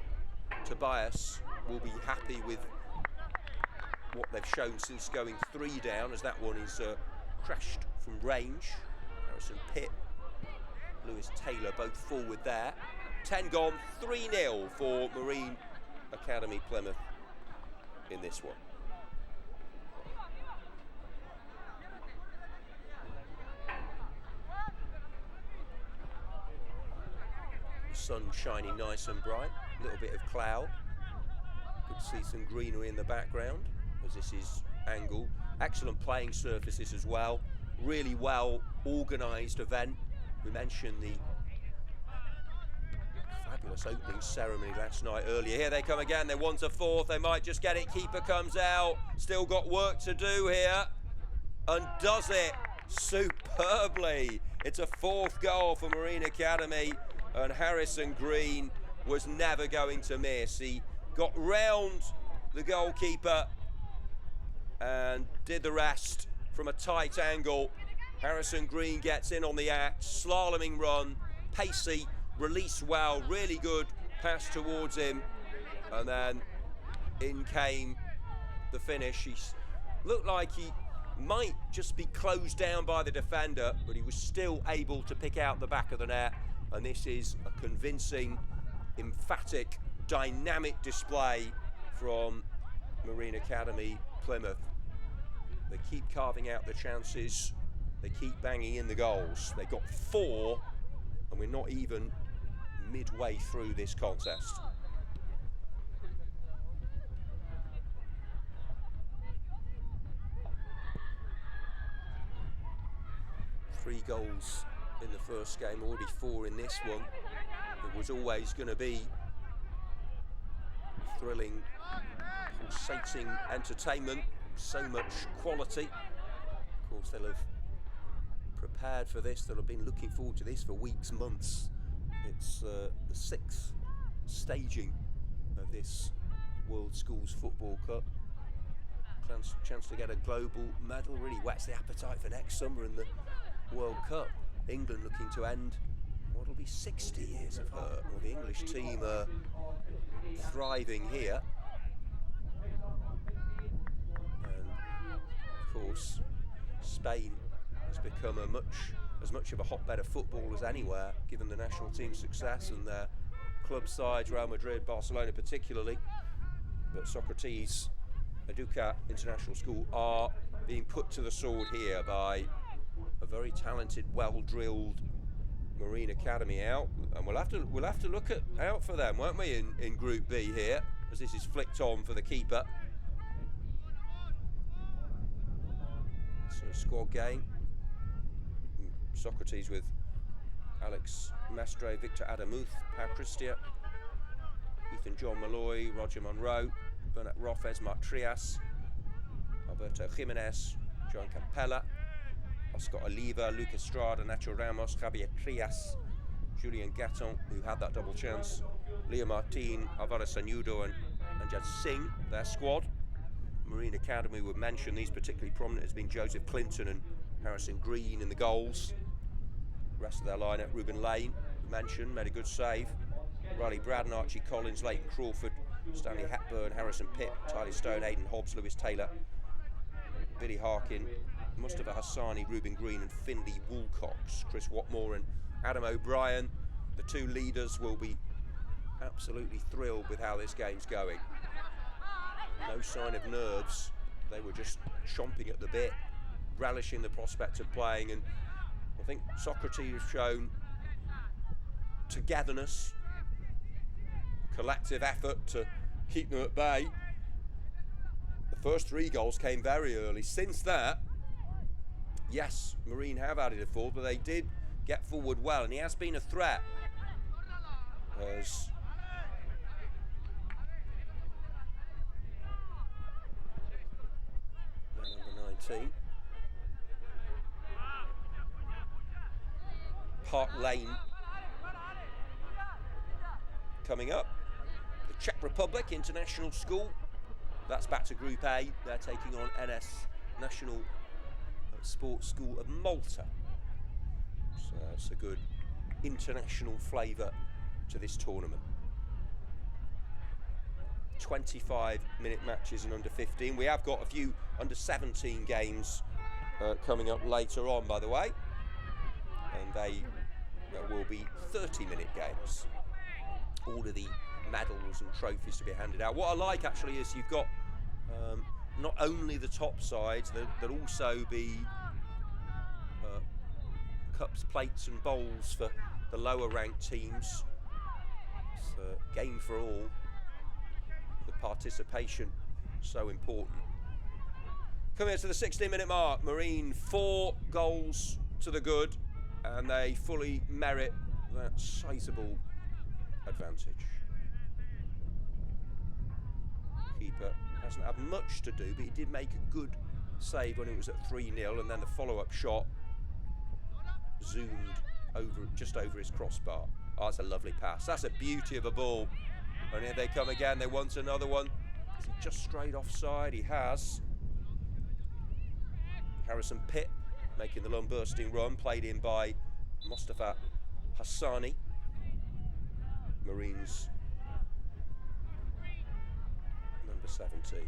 Tobias will be happy with what they've shown since going 3 down, as that one is crashed from range. Harrison Pitt, Lewis Taylor both forward there. 10 gone, 3-0 for Marine Academy Plymouth in this one. Sun shining nice and bright, a little bit of cloud. Good to see some greenery in the background as this is angled. Excellent playing surfaces as well. really well organised event. We mentioned the fabulous opening ceremony last night earlier. Here they come again. They want a fourth. They might just get it. Keeper comes out. Still got work to do here. And does it superbly. It's a fourth goal for Marine Academy. And Harrison Green was never going to miss. He got round the goalkeeper and did the rest from a tight angle. Harrison Green gets in on the act, slaloming run, pacey, release well, really good pass towards him, and then in came the finish. He looked like he might just be closed down by the defender, but he was still able to pick out the back of the net, and this is a convincing, emphatic, dynamic display from Marine Academy Plymouth. They keep carving out the chances. They keep banging in the goals. They got 4, and we're not even midway through this contest. Three goals in the first game, already 4 in this one. It was always going to be thrilling, pulsating entertainment, so much quality. Of course, they'll have prepared for this, they'll have been looking forward to this for weeks, months. It's the 6th staging of this World Schools Football Cup. Chance to get a global medal really whets the appetite for next summer in the World Cup. England looking to end what'll be 60 years of her. Well, the English team are thriving here. And of course, Spain has become as much of a hotbed of football as anywhere, given the national team's success and their club sides, Real Madrid, Barcelona particularly. But Socrates Educa International School are being put to the sword here by a very talented, well-drilled Marine Academy out, and we'll have to look out for them, won't we, in Group B here, as this is flicked on for the keeper. So squad game. Socrates with Alex Mestre, Victor Adamuth, Pau Christia, Ethan John Malloy, Roger Monroe, Bernat Roffes, Mark Trias, Alberto Jimenez, Joan Capella, Oscar Oliva, Lucas Estrada, Nacho Ramos, Javier Trias, Julian Gatton, who had that double chance, Leo Martin, Alvaro Sanudo and Jad Singh, their squad. Marine Academy would mention these particularly prominent has been Joseph Clinton and Harrison Green in the goals. The rest of their lineup, Ruben Lane, mentioned, made a good save. Riley Braddon, Archie Collins, Leighton Crawford, Stanley Hepburn, Harrison Pitt, Tyler Stone, Aidan Hobbs, Lewis Taylor, Billy Harkin, Mustafa Hassani, Ruben Green and Finley Woolcox, Chris Watmore and Adam O'Brien. The two leaders will be absolutely thrilled with how this game's going. No sign of nerves. They were just chomping at the bit, relishing the prospect of playing, and I think Socrates has shown togetherness, collective effort to keep them at bay. The first 3 goals came very early. Since that, yes, Marine have added a fourth, but they did get forward well, and he has been a threat. As number 19, Park Lane coming up. The Czech Republic International School. That's back to Group A. They're taking on NS National Sports School of Malta. So it's a good international flavour to this tournament. 25-minute matches and under 15. We have got a few under 17 games coming up later on, by the way, and they will be 30-minute games. All of the medals and trophies to be handed out. What I like actually is you've got not only the top sides, there'll also be cups, plates and bowls for the lower ranked teams. It's a game for all. The participation so important. Coming to the 16-minute mark, Marine 4 goals to the good, and they fully merit that sizable advantage. Keeper hasn't had much to do, but he did make a good save when it was at 3-0, and then the follow-up shot zoomed over, just over his crossbar. Oh, that's a lovely pass. That's a beauty of a ball. And here they come again. They want another one. Is he just straight offside? He has. Harrison Pitt making the long bursting run, played in by Mustafa Hassani. Marines number 17.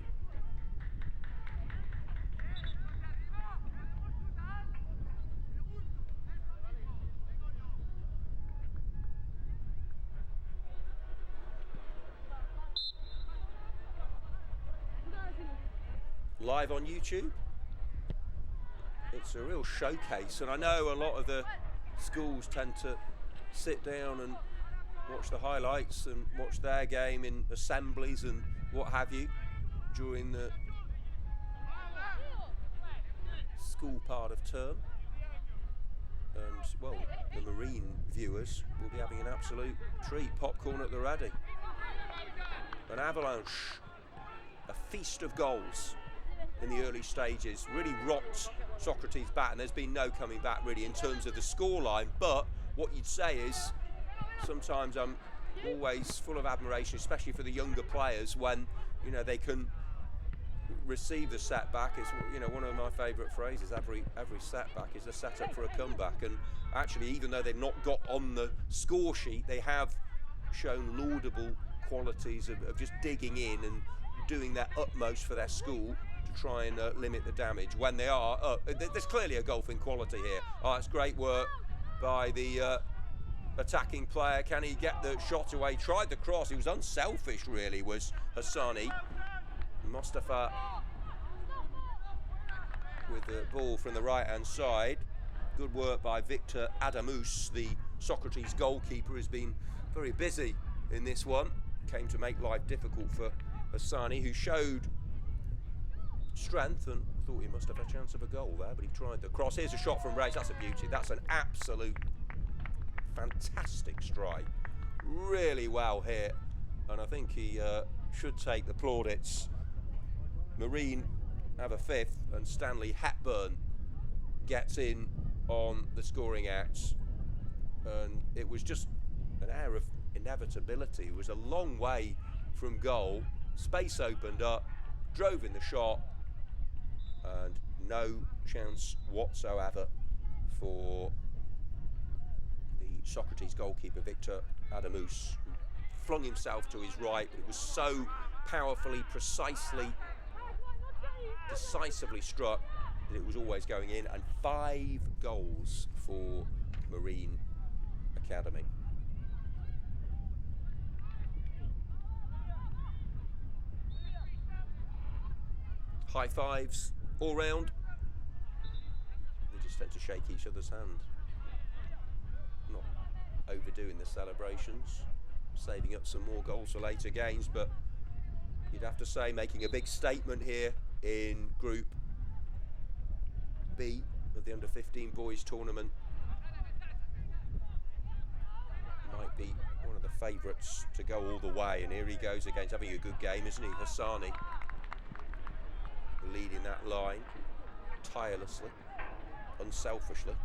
Live on YouTube. It's a real showcase, and I know a lot of the schools tend to sit down and watch the highlights and watch their game in assemblies and what have you during the school part of term. And, well, the Marine viewers will be having an absolute treat. Popcorn at the ready. An avalanche, a feast of goals in the early stages, really rocked Socrates back, and there's been no coming back really in terms of the scoreline. But what you'd say is, sometimes I'm always full of admiration, especially for the younger players, when, you know, they can receive the setback. It's, you know, one of my favourite phrases, every setback is a setup for a comeback. And actually, even though they've not got on the score sheet, they have shown laudable qualities of just digging in and doing their utmost for their school to try and limit the damage when they are up. There's clearly a golfing quality here. Oh, it's great work by the attacking player. Can he get the shot away? Tried the cross. He was unselfish, really, was Hassani. Mustafa with the ball from the right-hand side. Good work by Victor Adamus, the Socrates goalkeeper, has been very busy in this one. Came to make life difficult for Hassani, who showed strength and thought he must have a chance of a goal there, but he tried the cross. Here's a shot from Race. That's a beauty. That's an absolute fantastic strike. Really well hit, and I think he should take the plaudits. Marine have a fifth, and Stanley Hepburn gets in on the scoring act, and it was just an air of inevitability. It was a long way from goal. Space opened up, drove in the shot, and no chance whatsoever for the Socrates goalkeeper, Victor Adamus, who flung himself to his right, but it was so powerfully, precisely, decisively struck that it was always going in. And 5 goals for Marine Academy. High fives all round. They just tend to shake each other's hand. Not overdoing the celebrations, saving up some more goals for later games, but you'd have to say making a big statement here in Group B of the Under-15 boys tournament. Might be one of the favourites to go all the way, and here he goes again. He's having a good game, isn't he? Hassani leading that line tirelessly, unselfishly.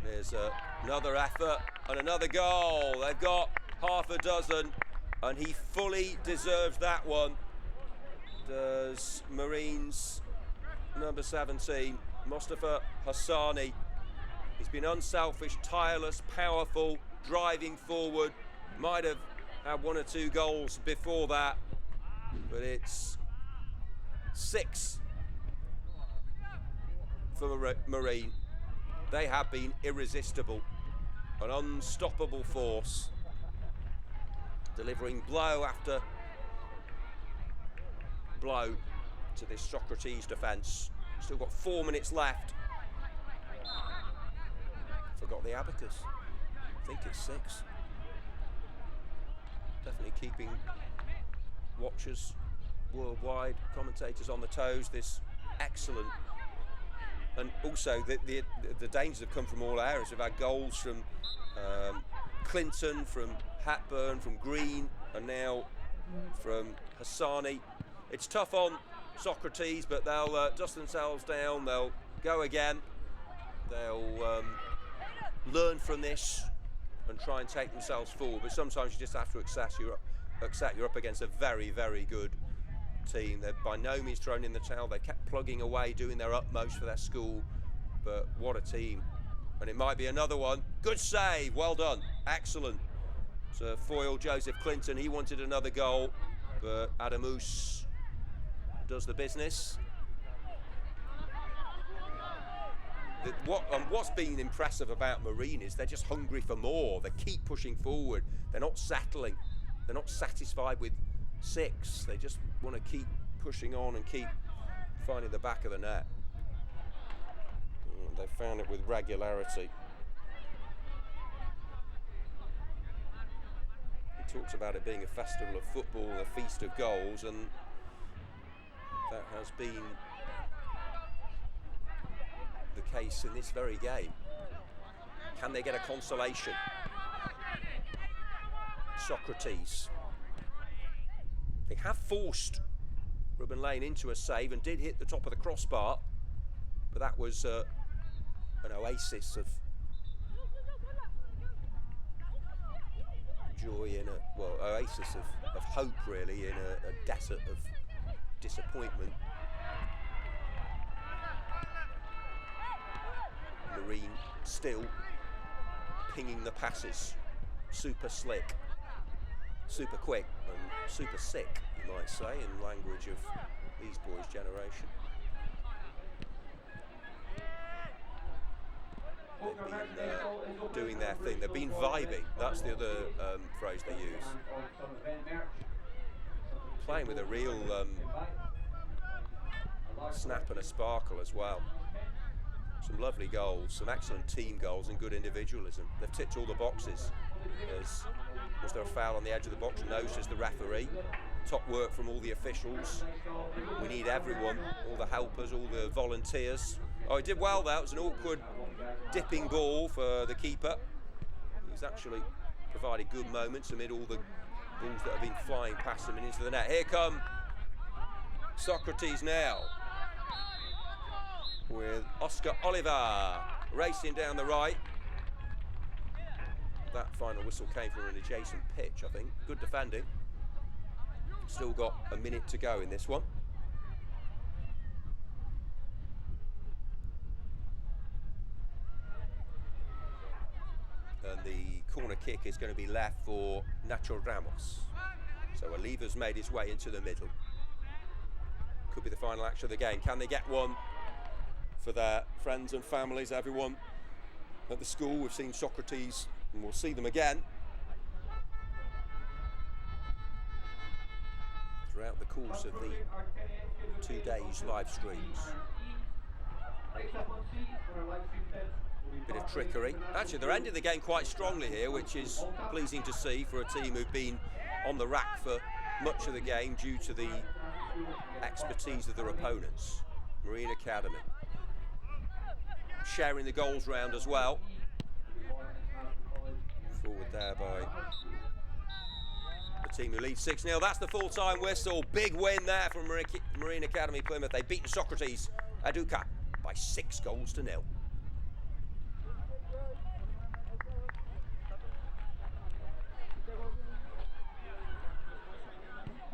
There's another effort and another goal. They've got half a dozen, and he fully deserves that one. Does Marines number 17, Mustafa Hassani. He's been unselfish, tireless, powerful, driving forward. Might have had 1 or 2 goals before that, but it's 6 for Marine. They have been irresistible, an unstoppable force, delivering blow after blow to this Socrates defence. Still got 4 minutes left. Forgot the abacus. I think it's 6. Definitely keeping watchers worldwide, commentators on the toes. This excellent, and also the dangers have come from all areas. We've had goals from Clinton, from Hatburn, from Green, and now from Hassani. It's tough on Socrates, but they'll dust themselves down. They'll go again. They'll learn from this and try and take themselves forward. But sometimes you just have to accept you're up against a very, very good team. They're by no means thrown in the towel. They kept plugging away, doing their utmost for their school. But what a team. And it might be another one. Good save. Well done. Excellent. So foil Joseph Clinton. He wanted another goal, but Adamus does the business. What's been impressive about Marine is they're just hungry for more. They keep pushing forward. They're not settling. They're not satisfied with 6. They just want to keep pushing on and keep finding the back of the net. They found it with regularity. He talks about it being a festival of football, a feast of goals, and that has been the case in this very game. Can they get a consolation? Socrates. They have forced Ruben Lane into a save and did hit the top of the crossbar, but that was an oasis of joy in oasis of hope really in a desert of disappointment. Marine still pinging the passes, super slick, super quick and super sick, you might say, in language of these boys' generation. They've been doing their thing. They've been vibing. That's the other phrase they use. Playing with a real snap and a sparkle as well. Some lovely goals, some excellent team goals and good individualism. They've ticked all the boxes. Was there a foul on the edge of the box? No, says the referee. Top work from all the officials. We need everyone, all the helpers, all the volunteers. Oh, he did well there. It was an awkward dipping ball for the keeper. He's actually provided good moments amid all the balls that have been flying past him and into the net. Here come Socrates now, with Oscar Oliver racing down the right. That final whistle came from an adjacent pitch, I think. Good defending. Still got a minute to go in this one. And the corner kick is going to be left for Nacho Ramos. So Oliva's made his way into the middle. Could be the final action of the game. Can they get one for their friends and families, everyone at the school? We've seen Socrates and we'll see them again throughout the course of the 2 days live streams. Bit of trickery. Actually, they're ending the game quite strongly here, which is pleasing to see for a team who've been on the rack for much of the game due to the expertise of their opponents. Marine Academy sharing the goals round as well. Forward there by the team who leads 6-0. That's the full-time whistle. Big win there from Marine Academy Plymouth. They've beaten Socrates Aduka by 6 goals to 0.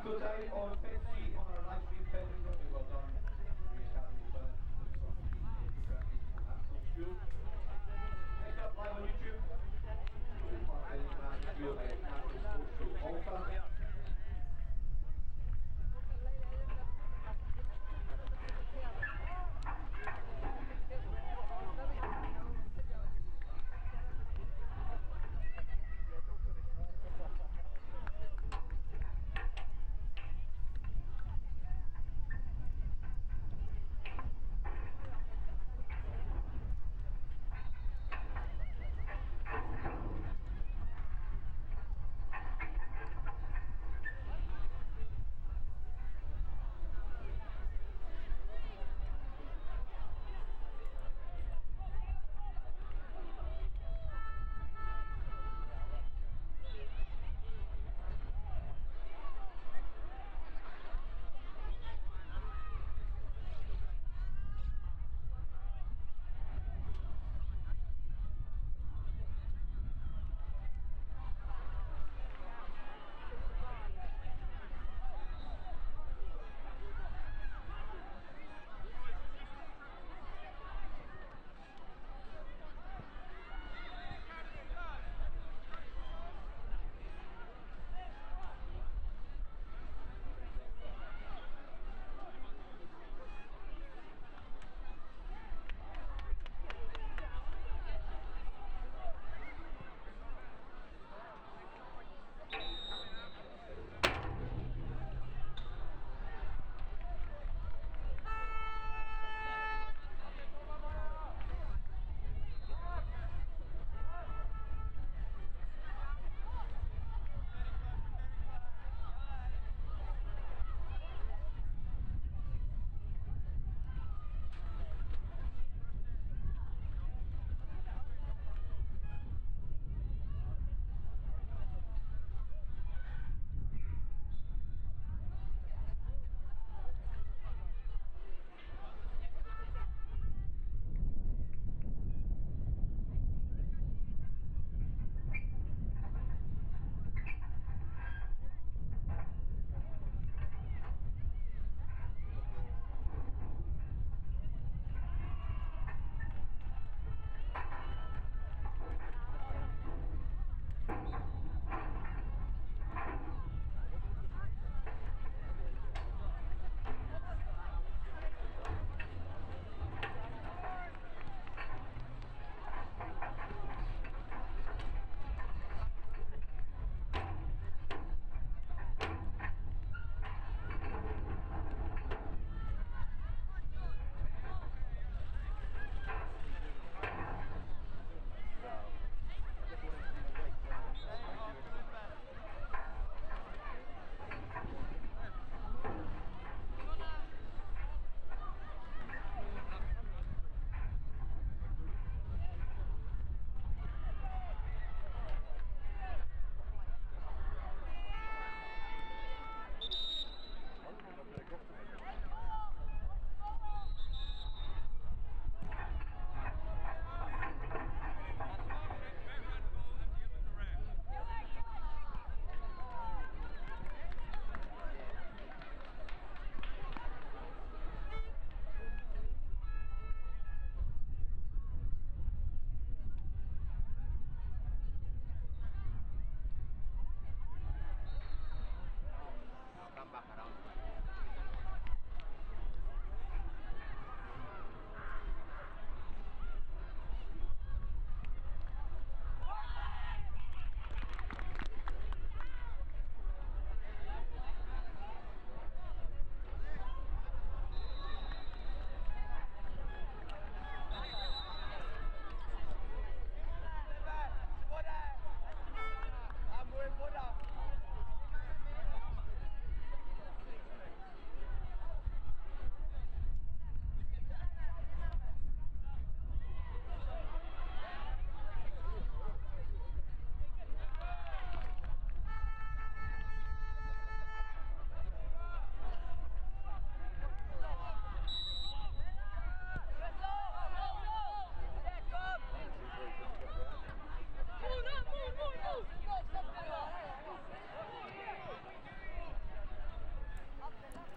Good day on Pepsi on our live stream page. Well done. National School. Next up live on YouTube. International School by National Sports School Malta.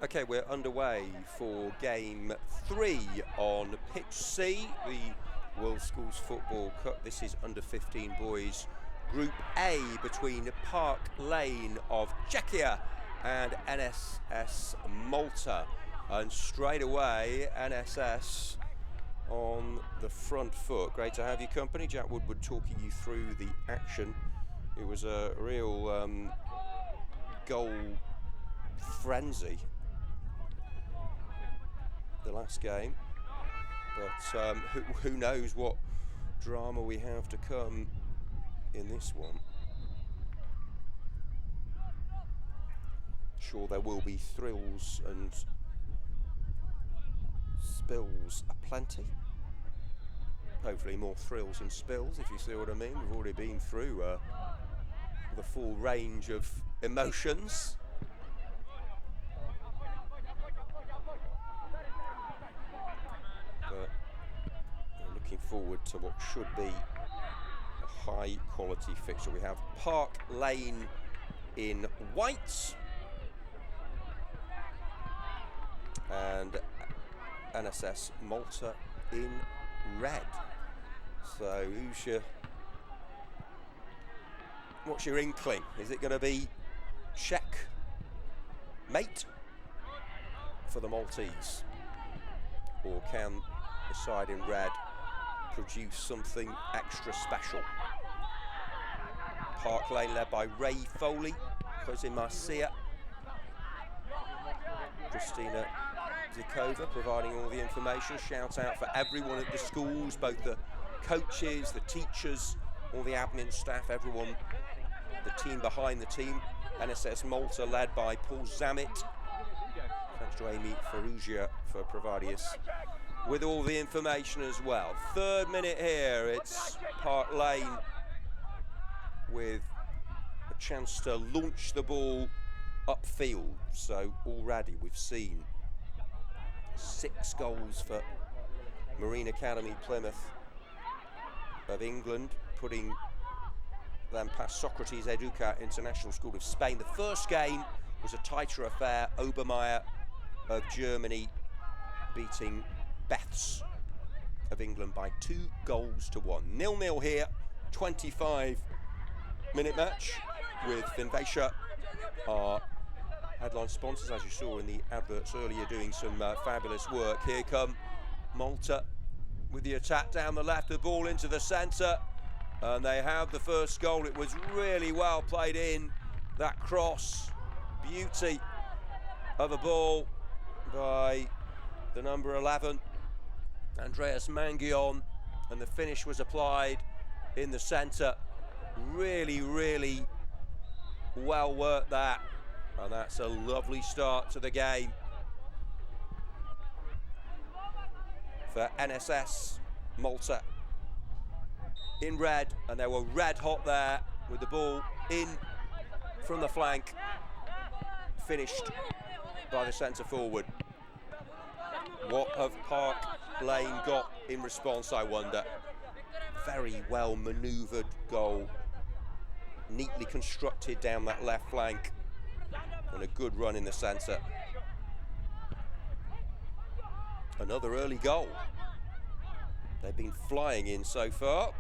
Okay, we're underway for game 3 on pitch C, the World Schools Football Cup. This is under 15 boys Group A between Park Lane of Czechia and NSS Malta. And straight away, NSS on the front foot. Great to have you company. Jack Woodward talking you through the action. It was a real goal frenzy the last game, but who knows what drama we have to come in this one. Sure, there will be thrills and spills aplenty. Hopefully more thrills and spills, if you see what I mean. We've already been through the full range of emotions. But we're looking forward to what should be a high quality fixture. We have Park Lane in white and NSS Malta in red. So what's your inkling? Is it going to be check mate for the Maltese, or can the side in red produce something extra special? Park Lane led by Ray Foley, Jose Marcia, Christina Zikova providing all the information. Shout out for everyone at the schools, both the coaches, the teachers, all the admin staff, everyone, the team behind the team. NSS Malta led by Paul Zammit. Thanks to Amy Ferrugia for providing us with all the information as well. 3rd minute here, it's Park Lane with a chance to launch the ball upfield. So already we've seen 6 goals for Marine Academy Plymouth of England, putting them past Socrates Educa International School of Spain. The first game was a tighter affair. Obermeier of Germany beating Beths of England by 2 goals to 1. 0-0 here, 25-minute match with Finvacia, our headline sponsors, as you saw in the adverts earlier, doing some fabulous work. Here come Malta with the attack down the left, the ball into the centre, and they have the first goal. It was really well played in, that cross, beauty of a ball by the number 11, Andreas Mangion, and the finish was applied in the centre. Really, really well worked that, and that's a lovely start to the game for NSS Malta in red, and they were red hot there with the ball in from the flank, finished by the centre forward. What have Park Lane got in response, I wonder? Very well manoeuvred goal, neatly constructed down that left flank, and a good run in the centre. Another early goal. They've been flying in so far.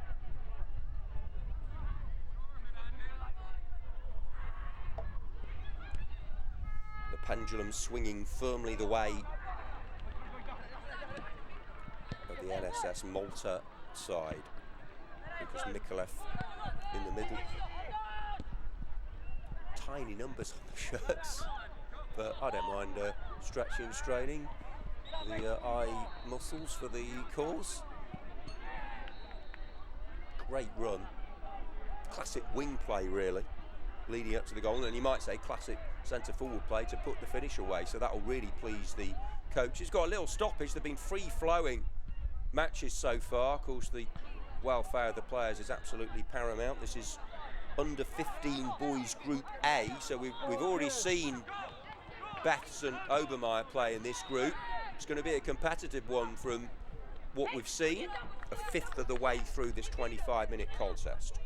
The pendulum swinging firmly the way of the NSS Malta side. Because Mikolev in the middle. Tiny numbers on the shirts, but I don't mind stretching and straining the eye muscles for the cause. Great run. Classic wing play, really, leading up to the goal, and you might say classic centre forward play to put the finish away, so that'll really please the coach. He's got a little stoppage. They've been free flowing matches so far. Of course, the welfare of the players is absolutely paramount. This is under 15 boys Group A, so we've already seen Beths and Obermeier play in this group. It's going to be a competitive one from what we've seen, a 1/5 of the way through this 25-minute contest.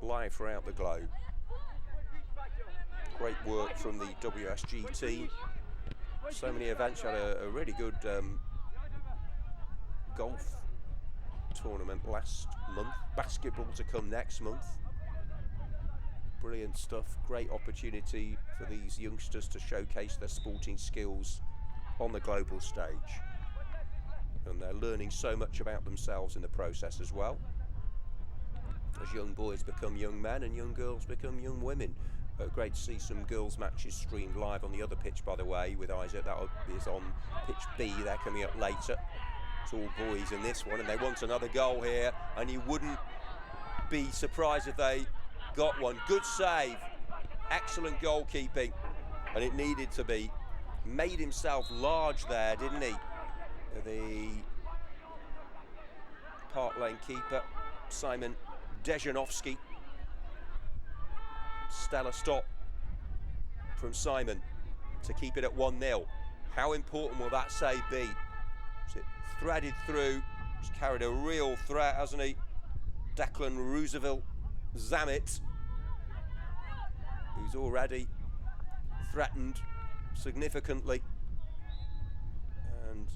Live throughout the globe. Great work from the WSG team. So many events. Had a really good golf tournament last month. Basketball to come next month. Brilliant stuff. Great opportunity for these youngsters to showcase their sporting skills on the global stage. And they're learning so much about themselves in the process as well. As young boys become young men and young girls become young women. Great to see some girls' matches streamed live on the other pitch, by the way, with Isaac. That is on pitch B. They're coming up later. It's all boys in this one, and they want another goal here, and you wouldn't be surprised if they got one. Good save. Excellent goalkeeping, and it needed to be. Made himself large there, didn't he? The Park Lane keeper, Simon Dejanovsky. Stellar stop from Simon to keep it at 1-0. How important will that save be? Is it threaded through? He's carried a real threat, hasn't he? Declan Roosevelt Zammit, who's already threatened significantly. And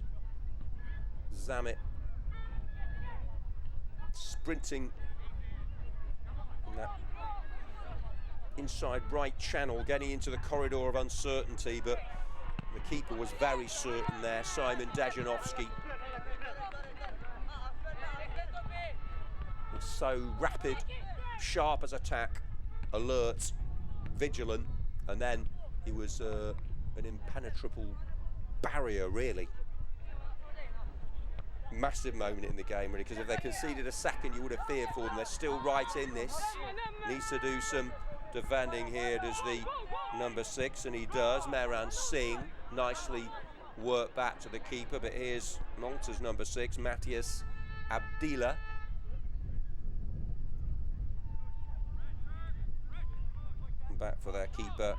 Zammit sprinting in that inside right channel, getting into the corridor of uncertainty, but the keeper was very certain there, Simon Dejanovsky. Was so rapid, sharp as attack, alert, vigilant, and then he was an impenetrable barrier, really. Massive moment in the game, really, because if they conceded a second, you would have feared for them. They're still right in this. Needs to do some defending here, does the number 6, and he does. Mehran Singh nicely worked back to the keeper, but here's Malta's number 6, Matthias Abdila. Back for their keeper,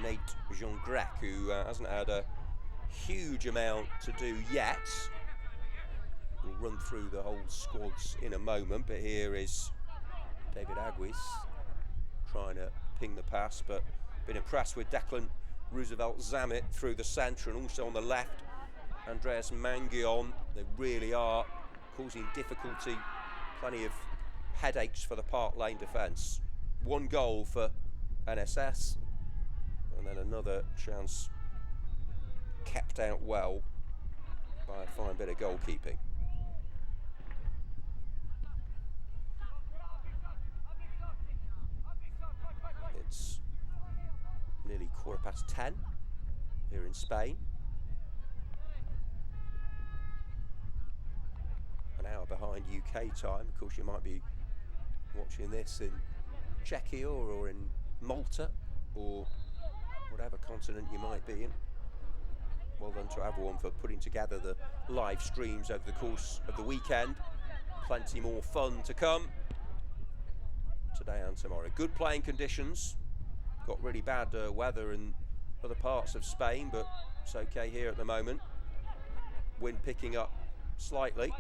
Nate Jean-Grec, who hasn't had a huge amount to do yet. We'll run through the whole squads in a moment, but here is David Aguis trying to ping the pass, but been impressed with Declan Roosevelt Zammit through the centre, and also on the left, Andreas Mangion. They really are causing difficulty, plenty of headaches for the Park Lane defence. One goal for NSS, and then another chance kept out well by a fine bit of goalkeeping. It's nearly 10:15 here in Spain. An hour behind UK time. Of course, you might be watching this in Czechia or in Malta or whatever continent you might be in. Well done to everyone for putting together the live streams over the course of the weekend. Plenty more fun to come today and tomorrow. Good playing conditions. Got really bad weather in other parts of Spain, but it's okay here at the moment. Wind picking up slightly,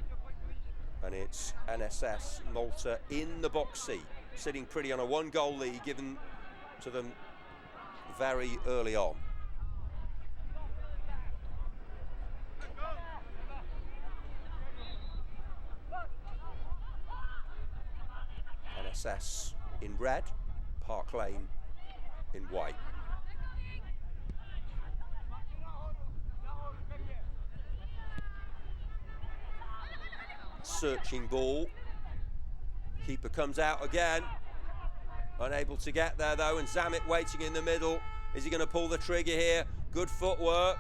and it's NSS Malta in the box seat, sitting pretty on a 1-goal lead given to them very early on. NSS in red, Park Lane in white. Searching ball. Keeper comes out again. Unable to get there though, and Zammit waiting in the middle. Is he going to pull the trigger here? Good footwork.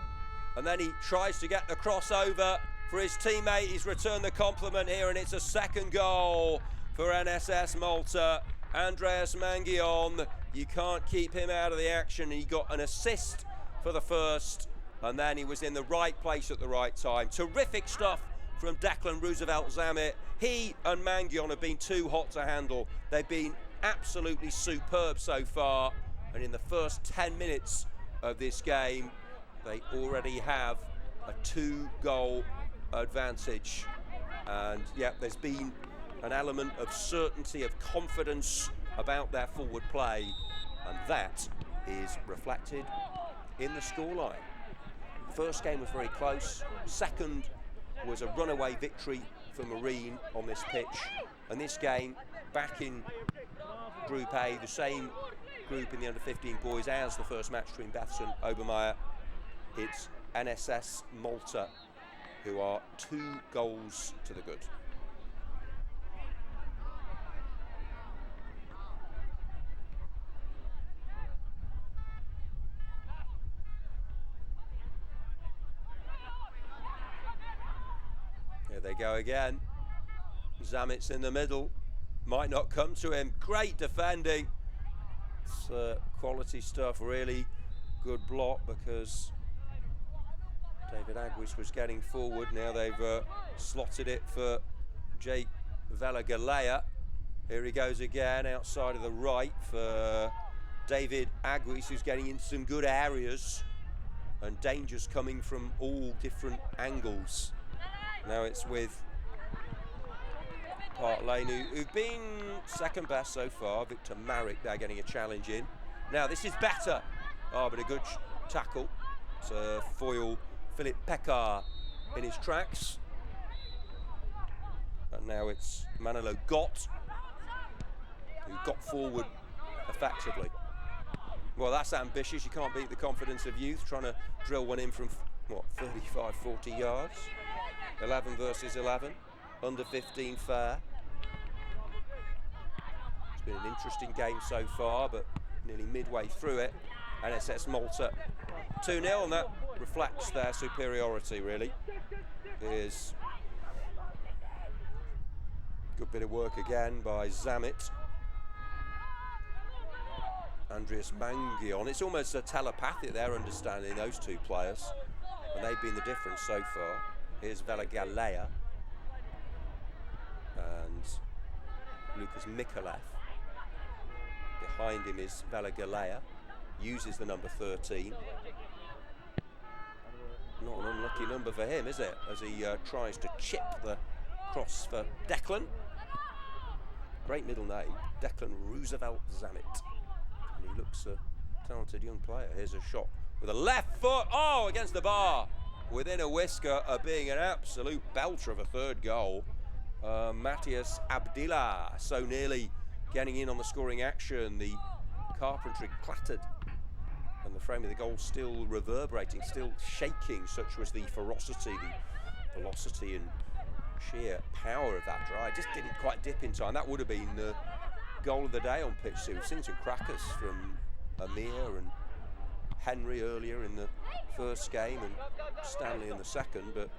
And then he tries to get the crossover for his teammate. He's returned the compliment here, and it's a second goal for NSS Malta. Andreas Mangion, you can't keep him out of the action. He got an assist for the first, and then he was in the right place at the right time. Terrific stuff from Declan Roosevelt Zammit. He and Mangion have been too hot to handle. They've been absolutely superb so far, and in the first 10 minutes of this game, they already have a 2-goal advantage. And yeah, there's been an element of certainty, of confidence about their forward play, And that is reflected in the scoreline. First game was very close. Second was a runaway victory for Marine on this pitch. And this game, back in Group A, the same group in the under-15 boys as the first match between Beths and Obermeier. It's NSS Malta, who are 2 goals to the good. Here they go again. Zamit's in the middle. Might not come to him. Great defending. It's quality stuff, really. Good block because David Aguis was getting forward. Now they've slotted it for Jake Velagalea. Here he goes again, outside of the right for David Aguis, who's getting into some good areas. And dangers coming from all different angles. Now it's with Park Lane, who've been second best so far. Victor Marek, they're getting a challenge in. Now this is better. Oh, but a good tackle to foil Philip Pekar in his tracks. And now it's Manolo Gott, who got forward effectively. Well, that's ambitious. You can't beat the confidence of youth, trying to drill one in from, what, 35, 40 yards. 11 versus 11. Under 15 fair. It's been an interesting game so far, but nearly midway through it, NSS Malta 2-0, and that reflects their superiority, really. Here's a good bit of work again by Zamit. Andreas Mangion. It's almost a telepathic, their understanding, those two players, and they've been the difference so far. Here's Velagalea and Lucas Mikolev. Behind him is Velagalea, uses the number 13. Not an unlucky number for him, is it? As he tries to chip the cross for Declan. Great middle name, Declan Roosevelt Zammit. And he looks a talented young player. Here's a shot with a left foot. Oh, against the bar. Within a whisker of being an absolute belter of a third goal. Matthias Abdillah so nearly getting in on the scoring action. The carpentry clattered and the frame of the goal still reverberating, still shaking. Such was the ferocity, the velocity and sheer power of that try. Just didn't quite dip in time. That would have been the goal of the day on pitch too. We've seen some crackers from Amir and Henry earlier in the first game and Stanley in the second, but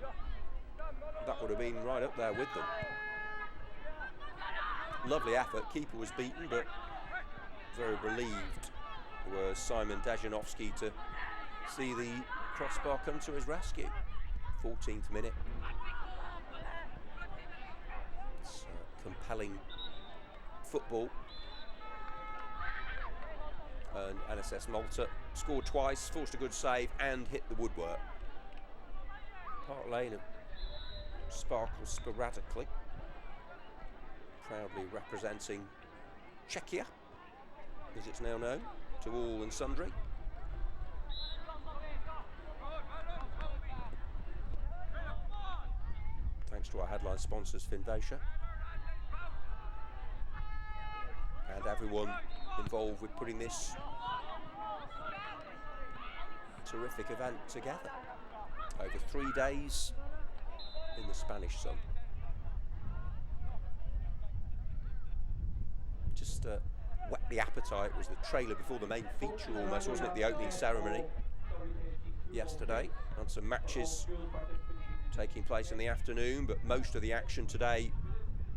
that would have been right up there with them. Lovely effort. Keeper was beaten, but very relieved was Simon Dejanovsky to see the crossbar come to his rescue. 14th minute. It's compelling football. And NSS Malta scored twice, forced a good save and hit the woodwork. Park Lane sparkles sporadically, proudly representing Czechia, as it's now known to all and sundry. Thanks to our headline sponsors, Finvacia, and everyone involved with putting this terrific event together over 3 days in the Spanish sun. Just whet the appetite was the trailer before the main feature almost, wasn't it? The opening ceremony yesterday, and some matches taking place in the afternoon, but most of the action today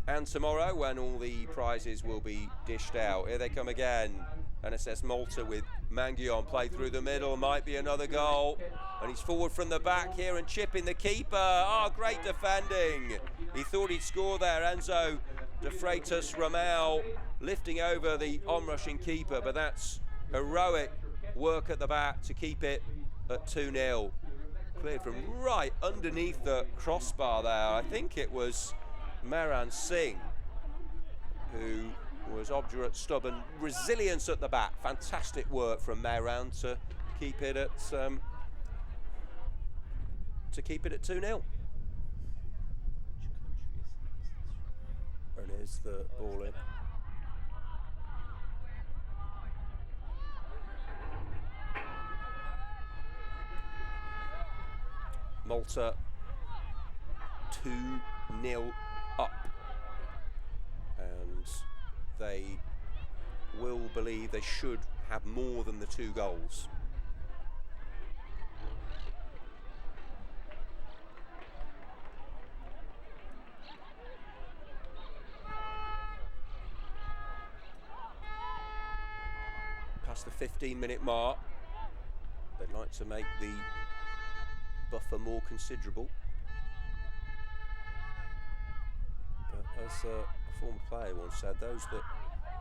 and tomorrow when all the prizes will be dished out. Here they come again. NSS Malta with Mangion, play through the middle, might be another goal. And he's forward from the back here and chipping the keeper. Oh, great defending. He thought he'd score there. Enzo de Freitas Ramel lifting over the onrushing keeper, but that's heroic work at the back to keep it at 2-0. Cleared from right underneath the crossbar there. I think it was Maran Singh who was obdurate, stubborn, resilience at the back. Fantastic work from Mehran to keep it at 2-0. And here's the ball in. Malta 2-0 up, and they will believe they should have more than the 2 goals. Past the 15-minute mark, they'd like to make the buffer more considerable. But as a former player once said, those that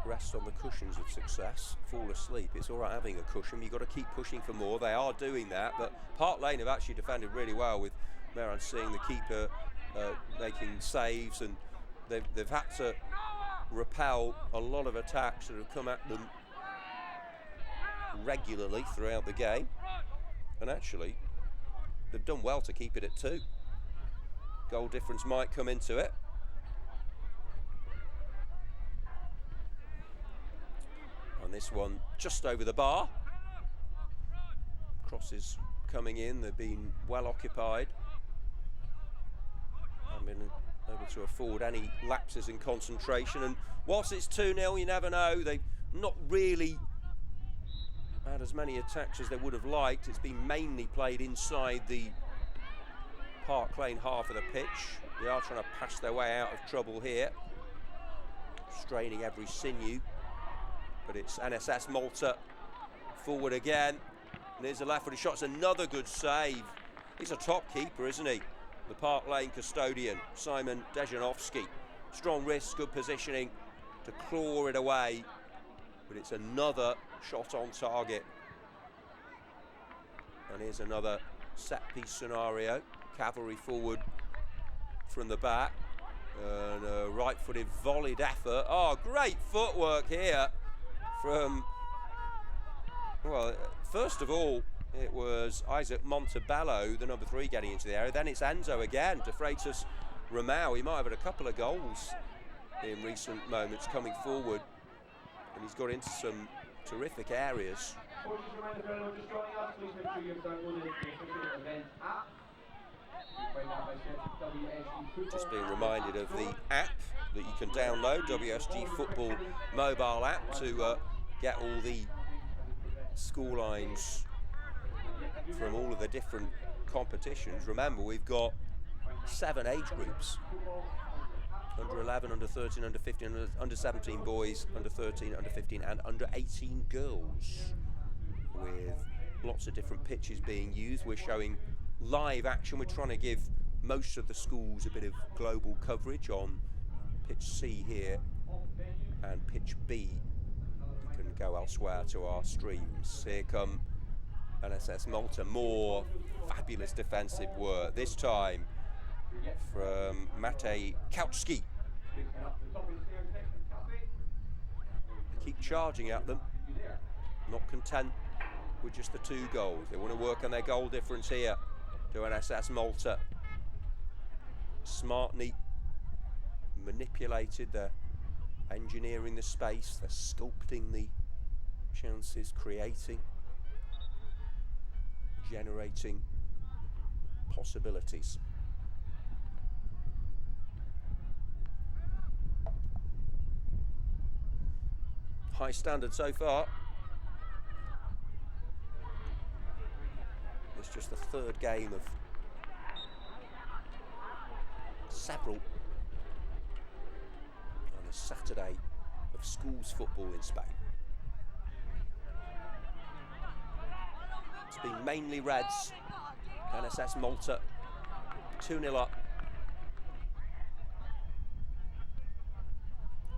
rest on the cushions of success fall asleep. It's all right having a cushion, you've got to keep pushing for more. They are doing that, but Park Lane have actually defended really well, with Mehran seeing the keeper making saves, and they've had to repel a lot of attacks that have come at them regularly throughout the game, and actually they've done well to keep it at 2. Goal difference might come into it. And this one just over the bar. Crosses coming in, they've been well occupied. Haven't been able to afford any lapses in concentration, and whilst it's 2-0, you never know. They've not really had as many attacks as they would have liked. It's been mainly played inside the Park Lane half of the pitch. They are trying to pass their way out of trouble here, straining every sinew. But it's NSS Malta forward again. And here's a left-footed shot. It's another good save. He's a top keeper, isn't he? The Park Lane custodian, Simon Dejanovsky. Strong wrist, good positioning to claw it away. But it's another shot on target. And here's another set-piece scenario. Cavalry forward from the back. And a right-footed volleyed effort. Oh, great footwork here from, well, first of all, it was Isaac Montebello, the number 3, getting into the area. Then it's Enzo again, De Freitas Ramau. He might have had a couple of goals in recent moments coming forward, and he's got into some terrific areas. Just being reminded of the app that you can download, WSG Football mobile app, to get all the scorelines from all of the different competitions. Remember, we've got 7 age groups: under 11, under 13, under 15, under 17 boys, under 13, under 15 and under 18 girls, with lots of different pitches being used. We're showing live action. We're trying to give most of the schools a bit of global coverage on pitch C here, and pitch B can go elsewhere to our streams. Here come NSS Malta. More fabulous defensive work, this time from Matej Kautsky. They keep charging at them, not content with just the 2 goals. They want to work on their goal difference here to NSS Malta. Smart, neat, manipulated. They're engineering the space, they're sculpting the chances, creating, generating possibilities. High standard so far. It's just the 3rd game of several on a Saturday of schools football in Spain. It's been mainly Reds. NSS Malta 2-0 up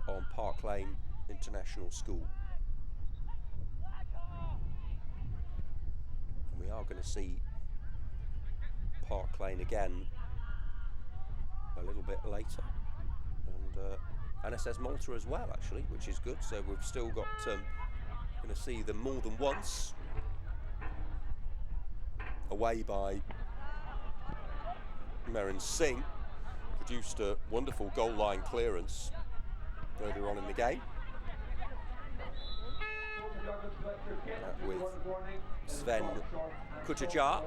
on Park Lane International School. And we are going to see Park Lane again a little bit later, and NSS Malta as well, actually, which is good. So we've still got going to see them more than once. Away by Merin Singh, produced a wonderful goal line clearance earlier on in the game. With Sven Kutajar.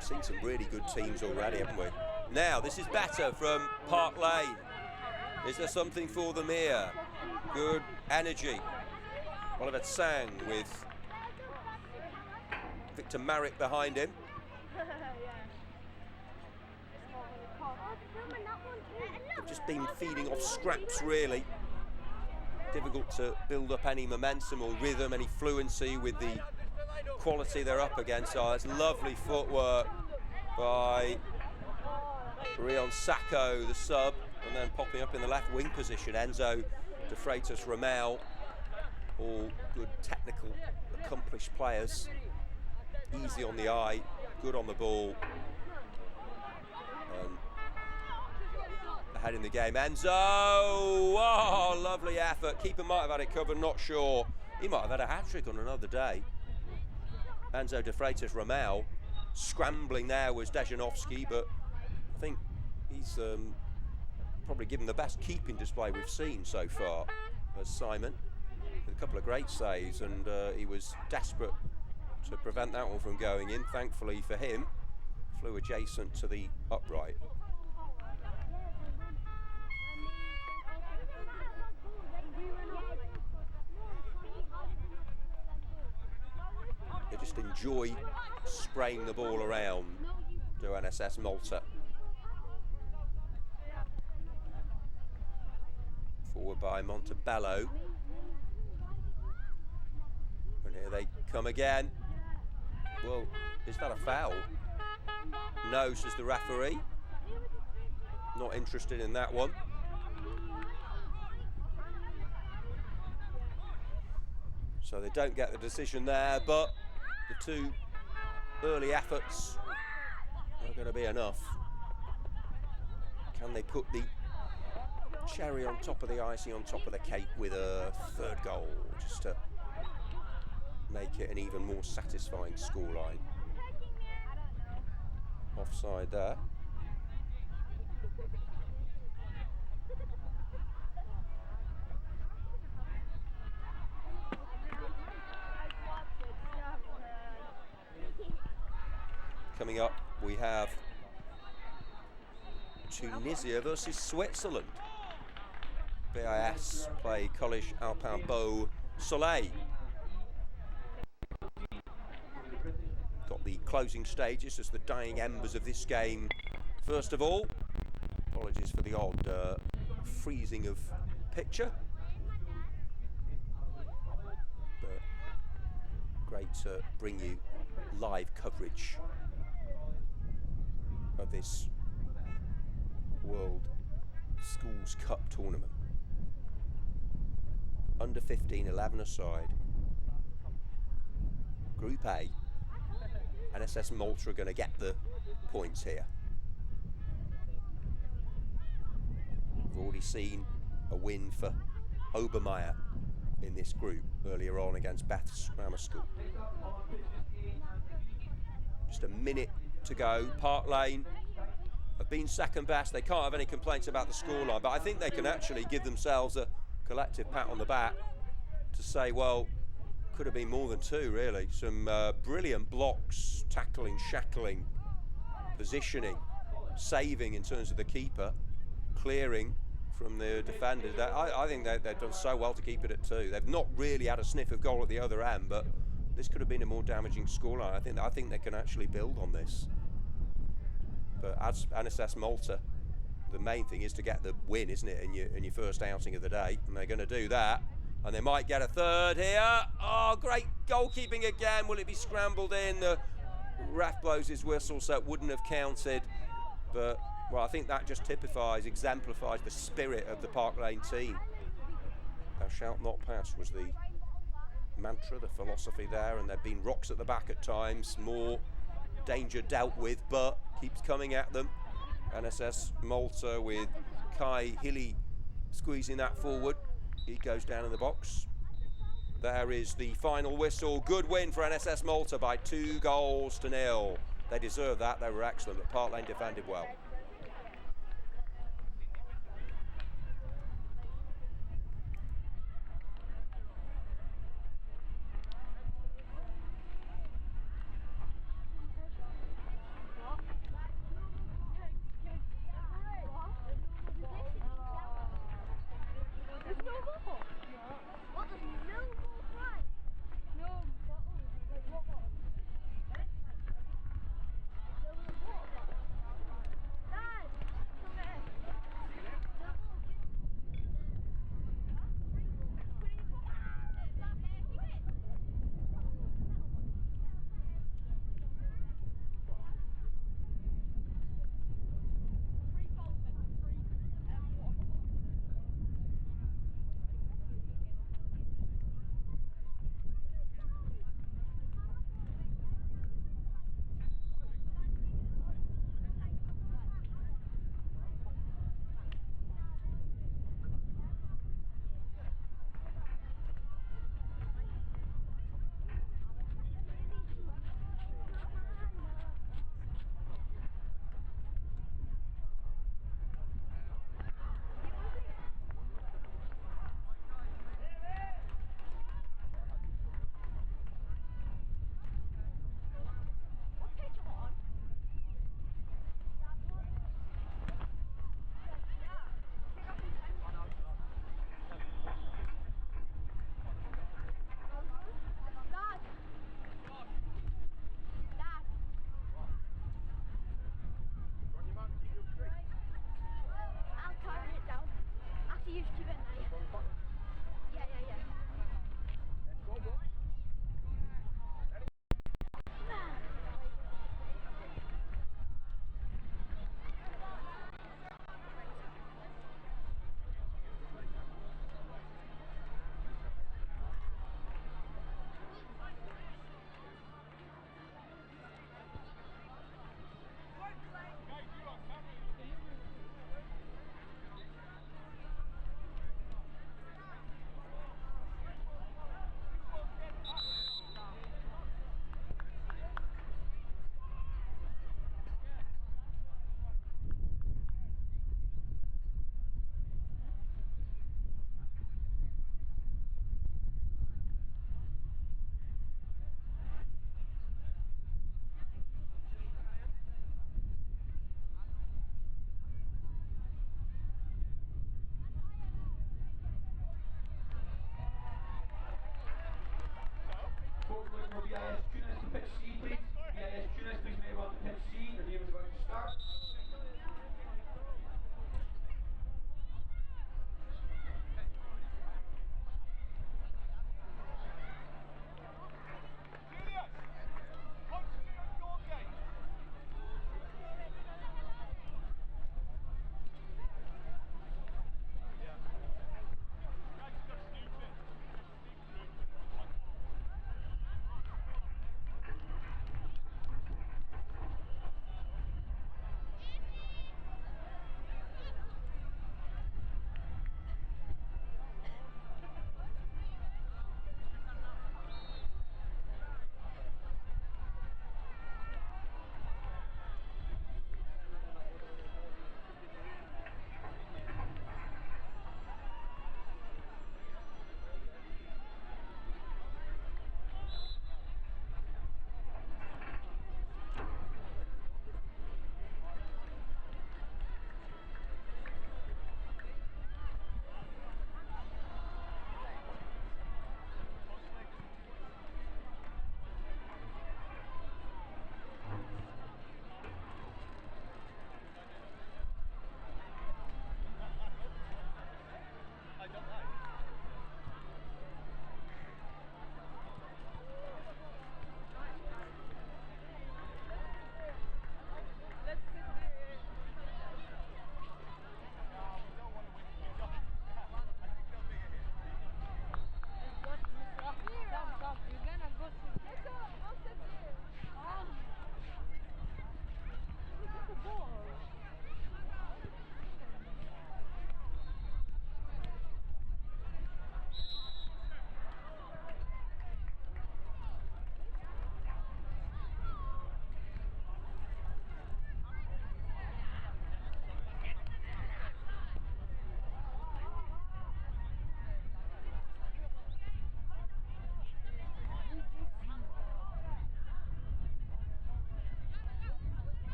Seen some really good teams already, haven't we? Now, this is better from Park Lane. Is there something for them here? Good energy. Oliver Tsang with Victor Marek behind him. They've just been feeding off scraps, really. Difficult to build up any momentum or rhythm, any fluency with the quality they're up against. Oh, it's lovely footwork by Rion Sacco, the sub, and then popping up in the left wing position. Enzo de Freitas Ramel, all good technical, accomplished players. Easy on the eye, good on the ball. Ahead in the game, Enzo! Oh, lovely effort. Keeper might have had it covered, not sure. He might have had a hat-trick on another day. Enzo de Freitas Ramel. Scrambling there was Dejanovsky, but I think he's probably given the best keeping display we've seen so far as Simon, with a couple of great saves, and he was desperate to prevent that one from going in. Thankfully for him, flew adjacent to the upright. They just enjoy spraying the ball around to NSS Malta. Forward by Montebello. And here they come again. Well, is that a foul? No, says the referee. Not interested in that one. So they don't get the decision there, but the two early efforts are going to be enough. Can they put the cherry on top of the icing, on top of the cake, with a third goal, just to make it an even more satisfying scoreline? Offside there. Coming up, we have Tunisia versus Switzerland. BIS play Collège Alpin Beau Soleil. Got the closing stages as the dying embers of this game. First of all, apologies for the odd freezing of picture. But great to bring you live coverage of this World Schools Cup tournament. Under 15, 11 aside. Group A, NSS Malta are going to get the points here. We've already seen a win for Obermeier in this group earlier on against Bath Grammar School. Just a minute to go. Park Lane have been second best. They can't have any complaints about the scoreline, but I think they can actually give themselves a collective pat on the back to say, well, could have been more than two, really. Some brilliant blocks, tackling, shackling, positioning, saving in terms of the keeper, clearing from the defenders. I think they've done so well to keep it at two. They've not really had a sniff of goal at the other end, but this could have been a more damaging scoreline. I think they can actually build on this. But as NSS Malta, the main thing is to get the win, isn't it, in your first outing of the day, and they're going to do that. And they might get a third here. Oh, great goalkeeping again. Will it be scrambled in? The ref blows his whistle, so it wouldn't have counted. But, well, I think that just exemplifies the spirit of the Park Lane team. Thou shalt not pass was the mantra, the philosophy there, and there've been rocks at the back at times, more danger dealt with, but keeps coming at them. NSS Malta with Kai Hilly squeezing that forward. He goes down in the box. There is the final whistle. Good win for NSS Malta by 2-0. They deserve that. They were excellent, but Park Lane defended well.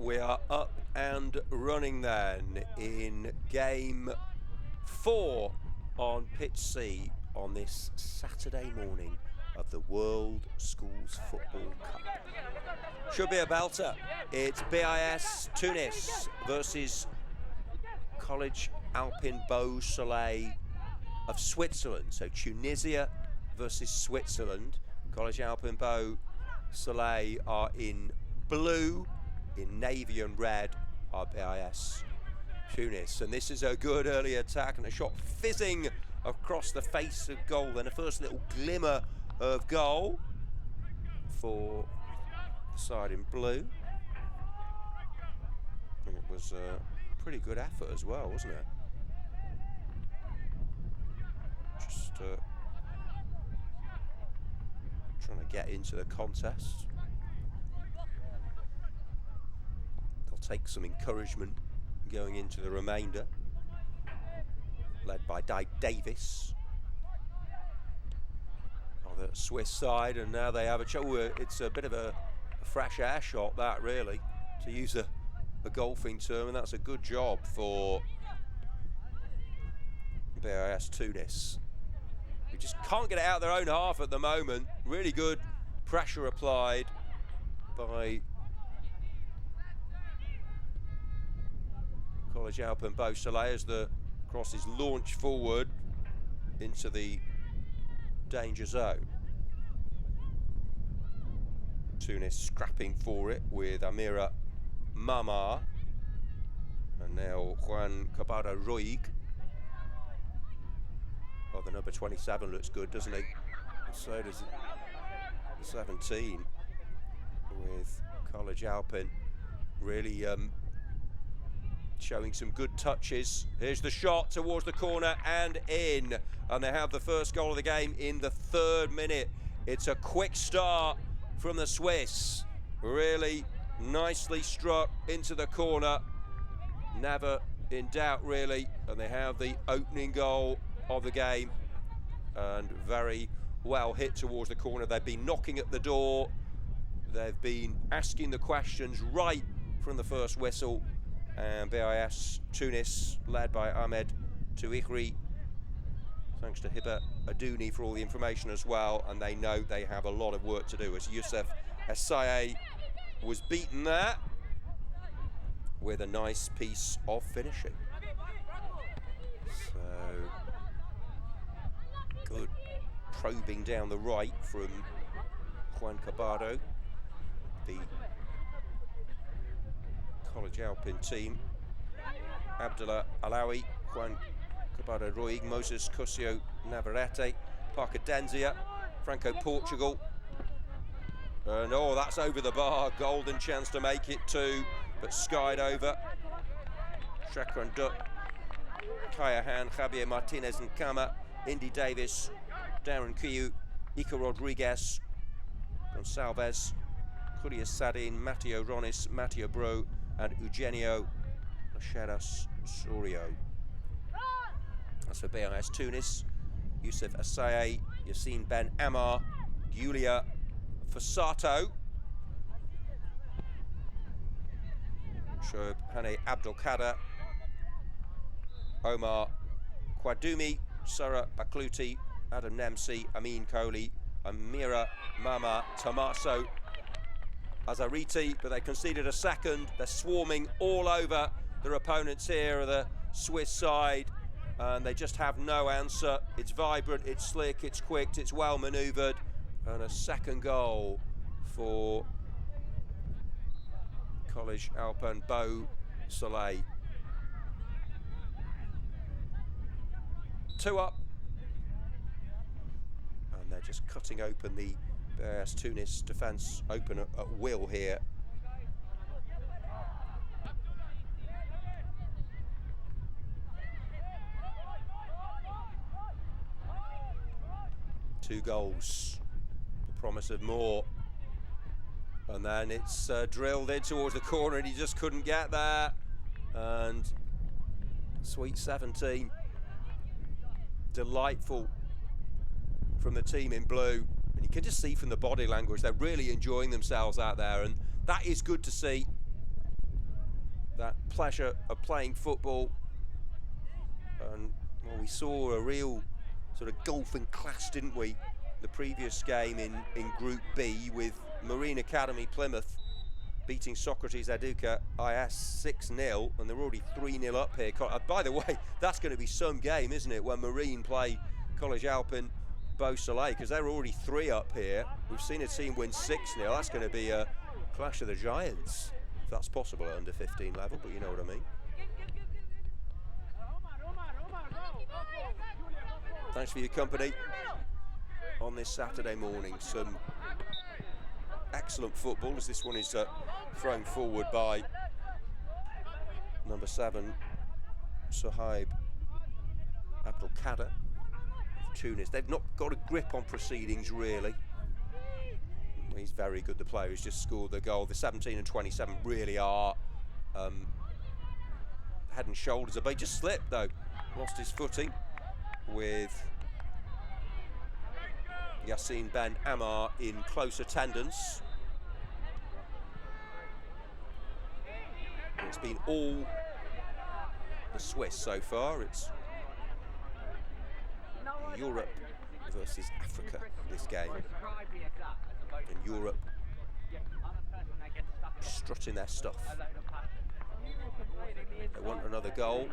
We are up and running then in game 4 on pitch C on this Saturday morning of the World Schools Football Cup. Should be a belter. It's BIS Tunis versus College Alpin Beau Soleil of Switzerland. So Tunisia versus Switzerland. College Alpin Beau Soleil are in blue, in navy and red are BIS Tunis. And this is a good early attack and a shot fizzing across the face of goal. Then a first little glimmer of goal for the side in blue. And it was a pretty good effort as well, wasn't it? Just trying to get into the contest. They'll take some encouragement going into the remainder. Led by Di Davis on the Swiss side, and now they have it's a bit of a fresh air shot, that, really, to use a golfing term, and that's a good job for BIS Tunis. We just can't get it out of their own half at the moment. Really good pressure applied by College Alpin Beau Soleil as the cross is launched forward into the danger zone. Tunis scrapping for it with Amira Mama, and now Juan Cabada Roig. Oh, the number 27 looks good, doesn't he? So does the 17 with College Alpin. Really showing some good touches. Here's the shot towards the corner and in. And they have the first goal of the game in the 3rd minute. It's a quick start from the Swiss. Really nicely struck into the corner. Never in doubt, really. And they have the opening goal of the game. And very well hit towards the corner. They've been knocking at the door. They've been asking the questions right from the first whistle. And BIS Tunis, led by Ahmed Touihri. Thanks to Hiba Adouni for all the information as well. And they know they have a lot of work to do, as Youssef Essaye was beaten there with a nice piece of finishing. So good probing down the right from Juan Cabado, the College Alpin team. Abdullah Alawi, Juan Cabado Roig, Moses Cusio Navarrete, Parker Denzia, Franco Portugal. And oh, that's over the bar. Golden chance to make it too, but skied over. Shakran Dutt, Kaya Han, Javier Martinez and Kama, Indy Davis, Darren Kiyu, Ika Rodriguez, Gonsalves, Julius Sadin, Matteo Ronis, Matteo Bro, and Eugenio Lacheras Sorio. That's for BIS Tunis. Youssef Essaye, Yassine Ben Ammar, Giulia Fassato, Shoaib Hane Abdelkader, Omar Kwadumi, Sarah Bakluti, Adam Nemsi, Amin Kohli, Amira Mama Tommaso Azariti, but they conceded a second. They're swarming all over their opponents here are the Swiss side, and they just have no answer. It's vibrant, it's slick, it's quick, it's well manoeuvred, and a second goal for College Alpin Beau Soleil. 2 up, and they're just cutting open the BIS Tunis defence open at will here. Two goals, the promise of more. And then it's drilled in towards the corner and he just couldn't get there. And sweet 17. Delightful from the team in blue. And you can just see from the body language, they're really enjoying themselves out there. And that is good to see. that pleasure of playing football. And well, we saw a real sort of golfing clash, didn't we? The previous game in Group B with Marine Academy Plymouth beating Socrates Educa IS 6-0, and they're already 3-0 up here. By the way, that's going to be some game, isn't it, when Marine play College Alpin Beausoleil, because they're already 3 up here. We've seen a team win 6-0. That's going to be a clash of the giants, if that's possible at under 15 level, but you know what I mean. Thanks for your company on this Saturday morning. Some excellent football, as this one is thrown forward by number 7, Sohaib Abdul Kader of Tunis. They've not got a grip on proceedings, really. He's very good, the player who's just scored the goal. The 17 and 27 really are head and shoulders above. He just slipped, though. Lost his footing with Yassine Ben Ammar in close attendance. It's been all the Swiss so far. It's Europe versus Africa, this game. And Europe strutting their stuff. They want another goal.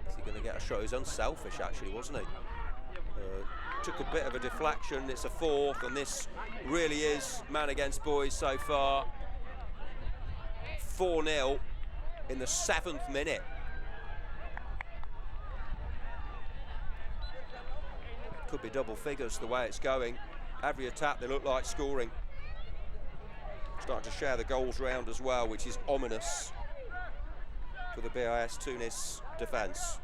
Is he going to get a shot? He was unselfish, actually, wasn't he? Took a bit of a deflection. It's a 4th, and this really is man against boys so far. 4-0 in the 7th minute. Could be double figures the way it's going. Every attack they look like scoring. Starting to share the goals round as well, which is ominous for the BIS Tunis defence.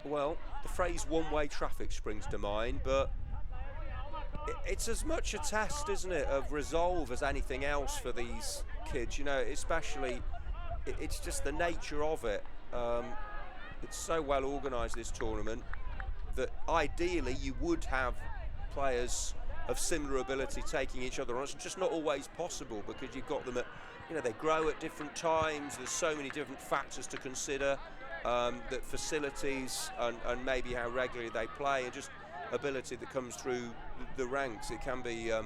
Well, the phrase one-way traffic springs to mind, but it's as much a test, isn't it, of resolve as anything else for these kids, you know, especially, it's just the nature of it. It's so well organised, this tournament, that ideally you would have players of similar ability taking each other on. It's just not always possible, because you've got them at, you know, they grow at different times, there's so many different factors to consider. That facilities and maybe how regularly they play, and just ability that comes through the ranks. It can be a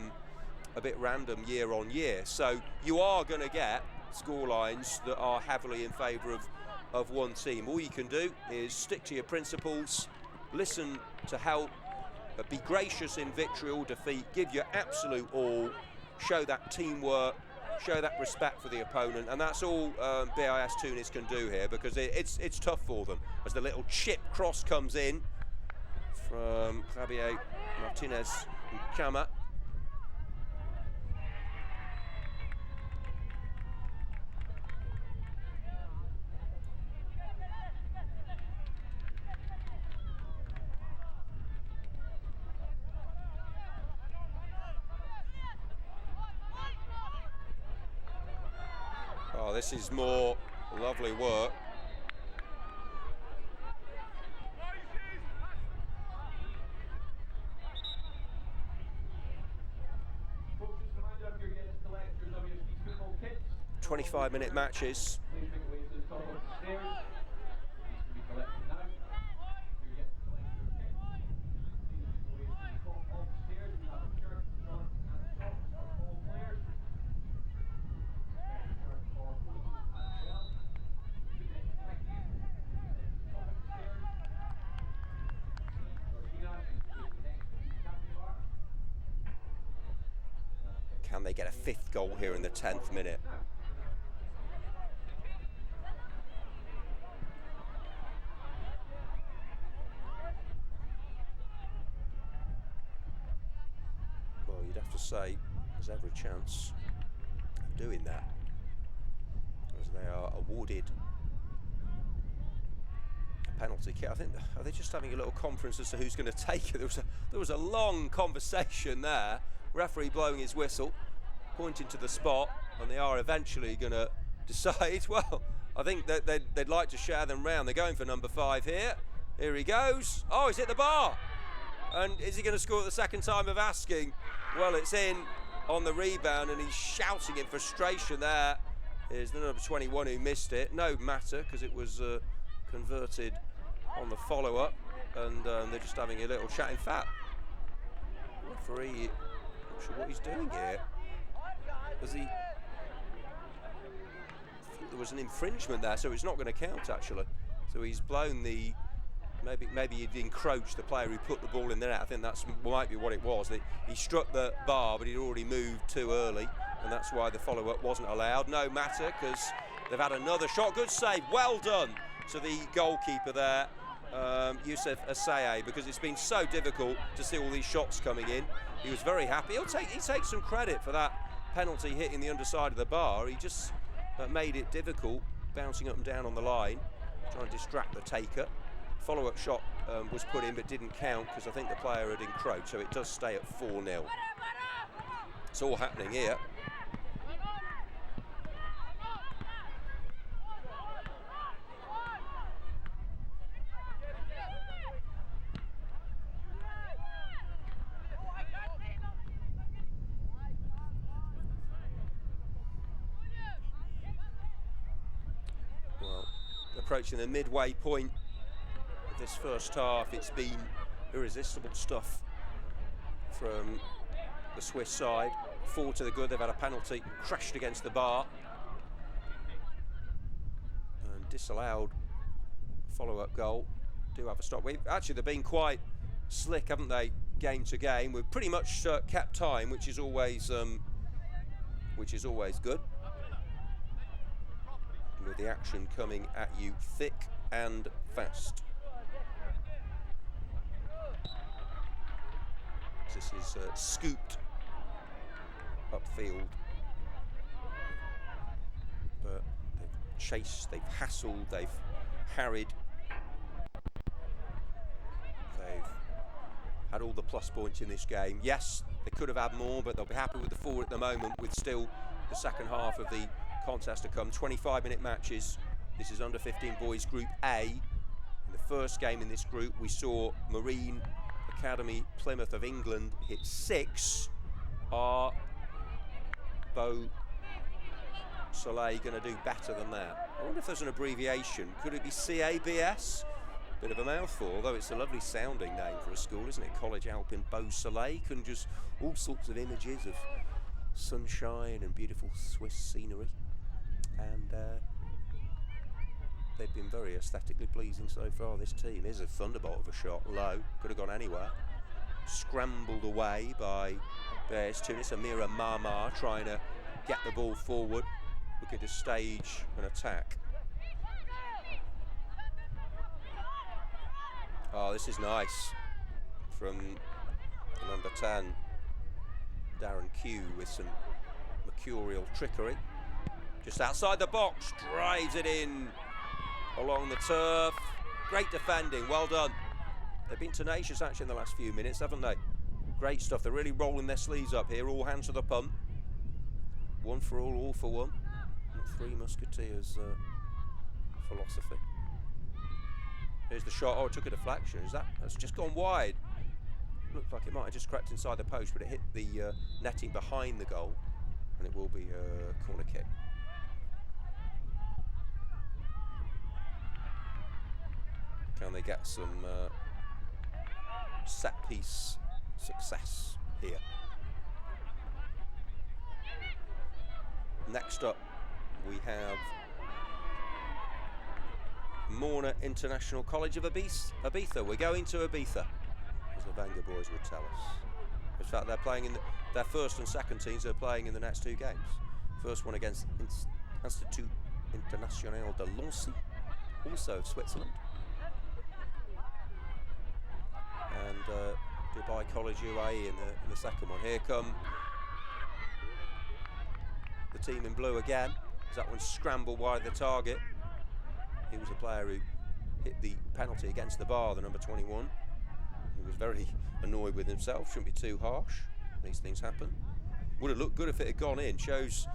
bit random year on year. So you are going to get scorelines that are heavily in favour of one team. All you can do is stick to your principles, listen to help, be gracious in victory or defeat, give your absolute all, show that teamwork, show that respect for the opponent, and that's all BIS Tunis can do here, because it's tough for them. As the little chip cross comes in from Javier Martinez Chama. Oh, this is more lovely work. Folks, just a reminder, if you're yet to collect your WSG Football kits, 25-minute matches. please make your way to the top of the stairs. These can be collected now. If you're yet to collect your kit, please make your way to the top of the stairs. We have a shirt, shorts, and socks for all players. Special shirt for coaches as well. You can then collect these at the top of the stairs. See Georgina is next to the candy bar. Can they get a 5th goal here in the 10th minute? Well, you'd have to say there's every chance of doing that, as they are awarded a penalty kick. I think, are they just having a little conference as to who's going to take it? There was a long conversation there. Referee blowing his whistle, pointing to the spot. and they are eventually going to decide, well, I think that they'd like to share them round. They're going for number 5 here. Here he goes. Oh, he's hit the bar. And is he going to score at the second time of asking? Well, it's in on the rebound, and he's shouting in frustration there. Is the number 21 who missed it. No matter, because it was converted on the follow-up, and they're just having a little chat. In fact, referee, not sure what he's doing here. I think there was an infringement there, so it's not going to count actually. So he's blown the, maybe he'd encroached the player who put the ball in the net. I think that's might be what it was. He struck the bar, but he'd already moved too early, and that's why the follow-up wasn't allowed. No matter, because they've had another shot. Good save, well done to the goalkeeper there, Youssef Assaye, because it's been so difficult to see all these shots coming in. He was very happy. He takes some credit for that penalty hitting the underside of the bar. He just made it difficult, bouncing up and down on the line, trying to distract the taker. Follow-up shot was put in but didn't count because I think the player had encroached, so it does stay at 4-0. It's all happening here. Well, approaching the midway point of this first half, it's been irresistible stuff from the Swiss side. 4 to the good. They've had a penalty, crashed against the bar, and disallowed follow-up goal. Do have a stop. Actually, they've been quite slick, haven't they, game to game? We've pretty much kept time, which is always good. With the action coming at you thick and fast. This is scooped upfield, but they've chased, they've hassled, they've harried, they've had all the plus points in this game. Yes, they could have had more, but they'll be happy with the 4 at the moment, with still the second half of the contest to come. 25-minute matches. This is under 15 boys Group A. In the first game in this group, we saw Marine Academy Plymouth of England hit 6. Are Beau Soleil going to do better than that? I wonder if there's an abbreviation. Could it be CABS? Bit of a mouthful, although it's a lovely sounding name for a school, isn't it? College Alpin Beau Soleil. Conjures all sorts of images of sunshine and beautiful Swiss scenery, and they've been very aesthetically pleasing so far, this team. Here's a thunderbolt of a shot, low, could have gone anywhere. Scrambled away by Bears Tunis. Amira Mama trying to get the ball forward, looking to stage an attack. Oh, this is nice from the number 10, Darren Q, with some mercurial trickery. Just outside the box, drives it in along the turf. Great defending, well done. They've been tenacious actually in the last few minutes, haven't they? Great stuff. They're really rolling their sleeves up here. All hands to the pump. One for all for one. And 3 Musketeers philosophy. Here's the shot. Oh, it took a deflection. That's just gone wide. Looked like it might have just crept inside the post, but it hit the netting behind the goal, and it will be a corner kick. Can they get some set piece success here? Next up, we have Morna International College of Ibiza. We're going to Ibiza, as the Wenger boys would tell us. In fact, they're playing in their first and second teams. They're playing in the next 2 games. First one against Institut International de Lancy, also of Switzerland, and Dubai College UAE in the second one. Here come the team in blue again. As that one scrambled wide of the target. He was the player who hit the penalty against the bar, the number 21. He was very annoyed with himself. Shouldn't be too harsh. These things happen. Would have looked good if it had gone in. Shows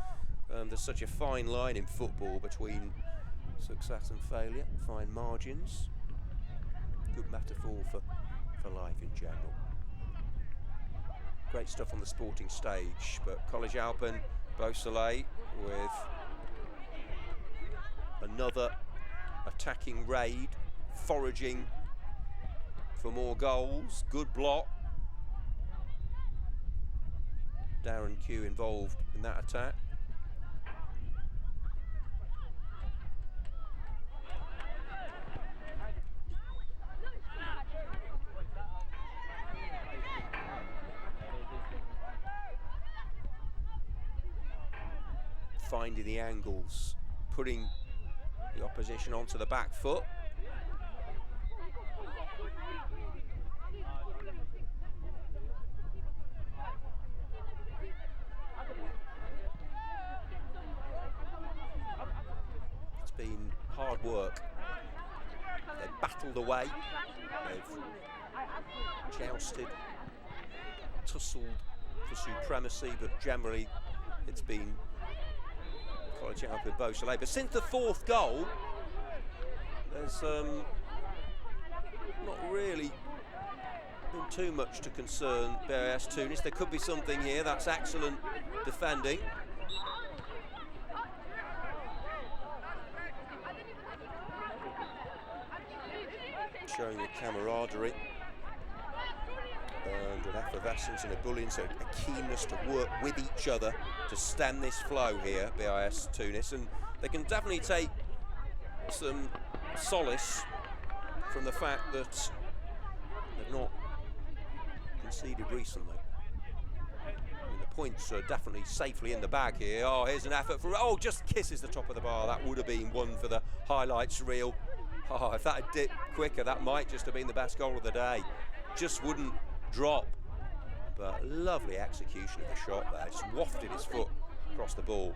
There's such a fine line in football between success and failure, fine margins. Good metaphor for life in general. Great stuff on the sporting stage, but College Alpen Beausoleil with another attacking raid, foraging for more goals. Good block. Darren Q involved in that attack. Finding the angles, putting the opposition onto the back foot. It's been hard work. They've battled away, they've jousted, tussled for supremacy, but generally it's been College Alpen Beausoleil. But since the fourth goal, there's not really been too much to concern BIS Tunis. There could be something here. That's excellent defending. Showing the camaraderie and an effervescence and a bullying, so a keenness to work with each other to stem this flow here, BIS Tunis, and they can definitely take some solace from the fact that they've not conceded recently. I mean, the points are definitely safely in the bag here. Oh, here's an effort for, oh, just kisses the top of the bar. That would have been one for the highlights reel. Oh, if that had dipped quicker, that might just have been the best goal of the day. Just wouldn't drop, but lovely execution of the shot there. Just wafted his foot across the ball.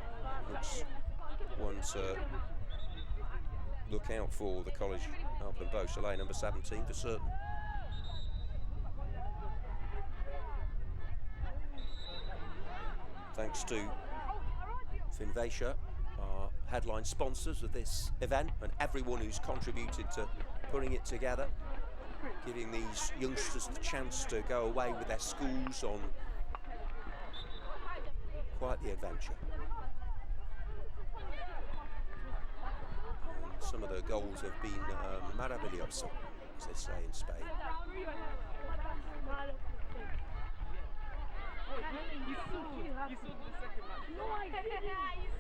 Looks one to look out for, the College Alpen Beausoleil, number 17 for certain. Thanks to Finvacia, our headline sponsors of this event, and everyone who's contributed to putting it together, giving these youngsters the chance to go away with their schools on quite the adventure. And some of the goals have been maravilloso, as they say in Spain. You saw the second match. No, I didn't.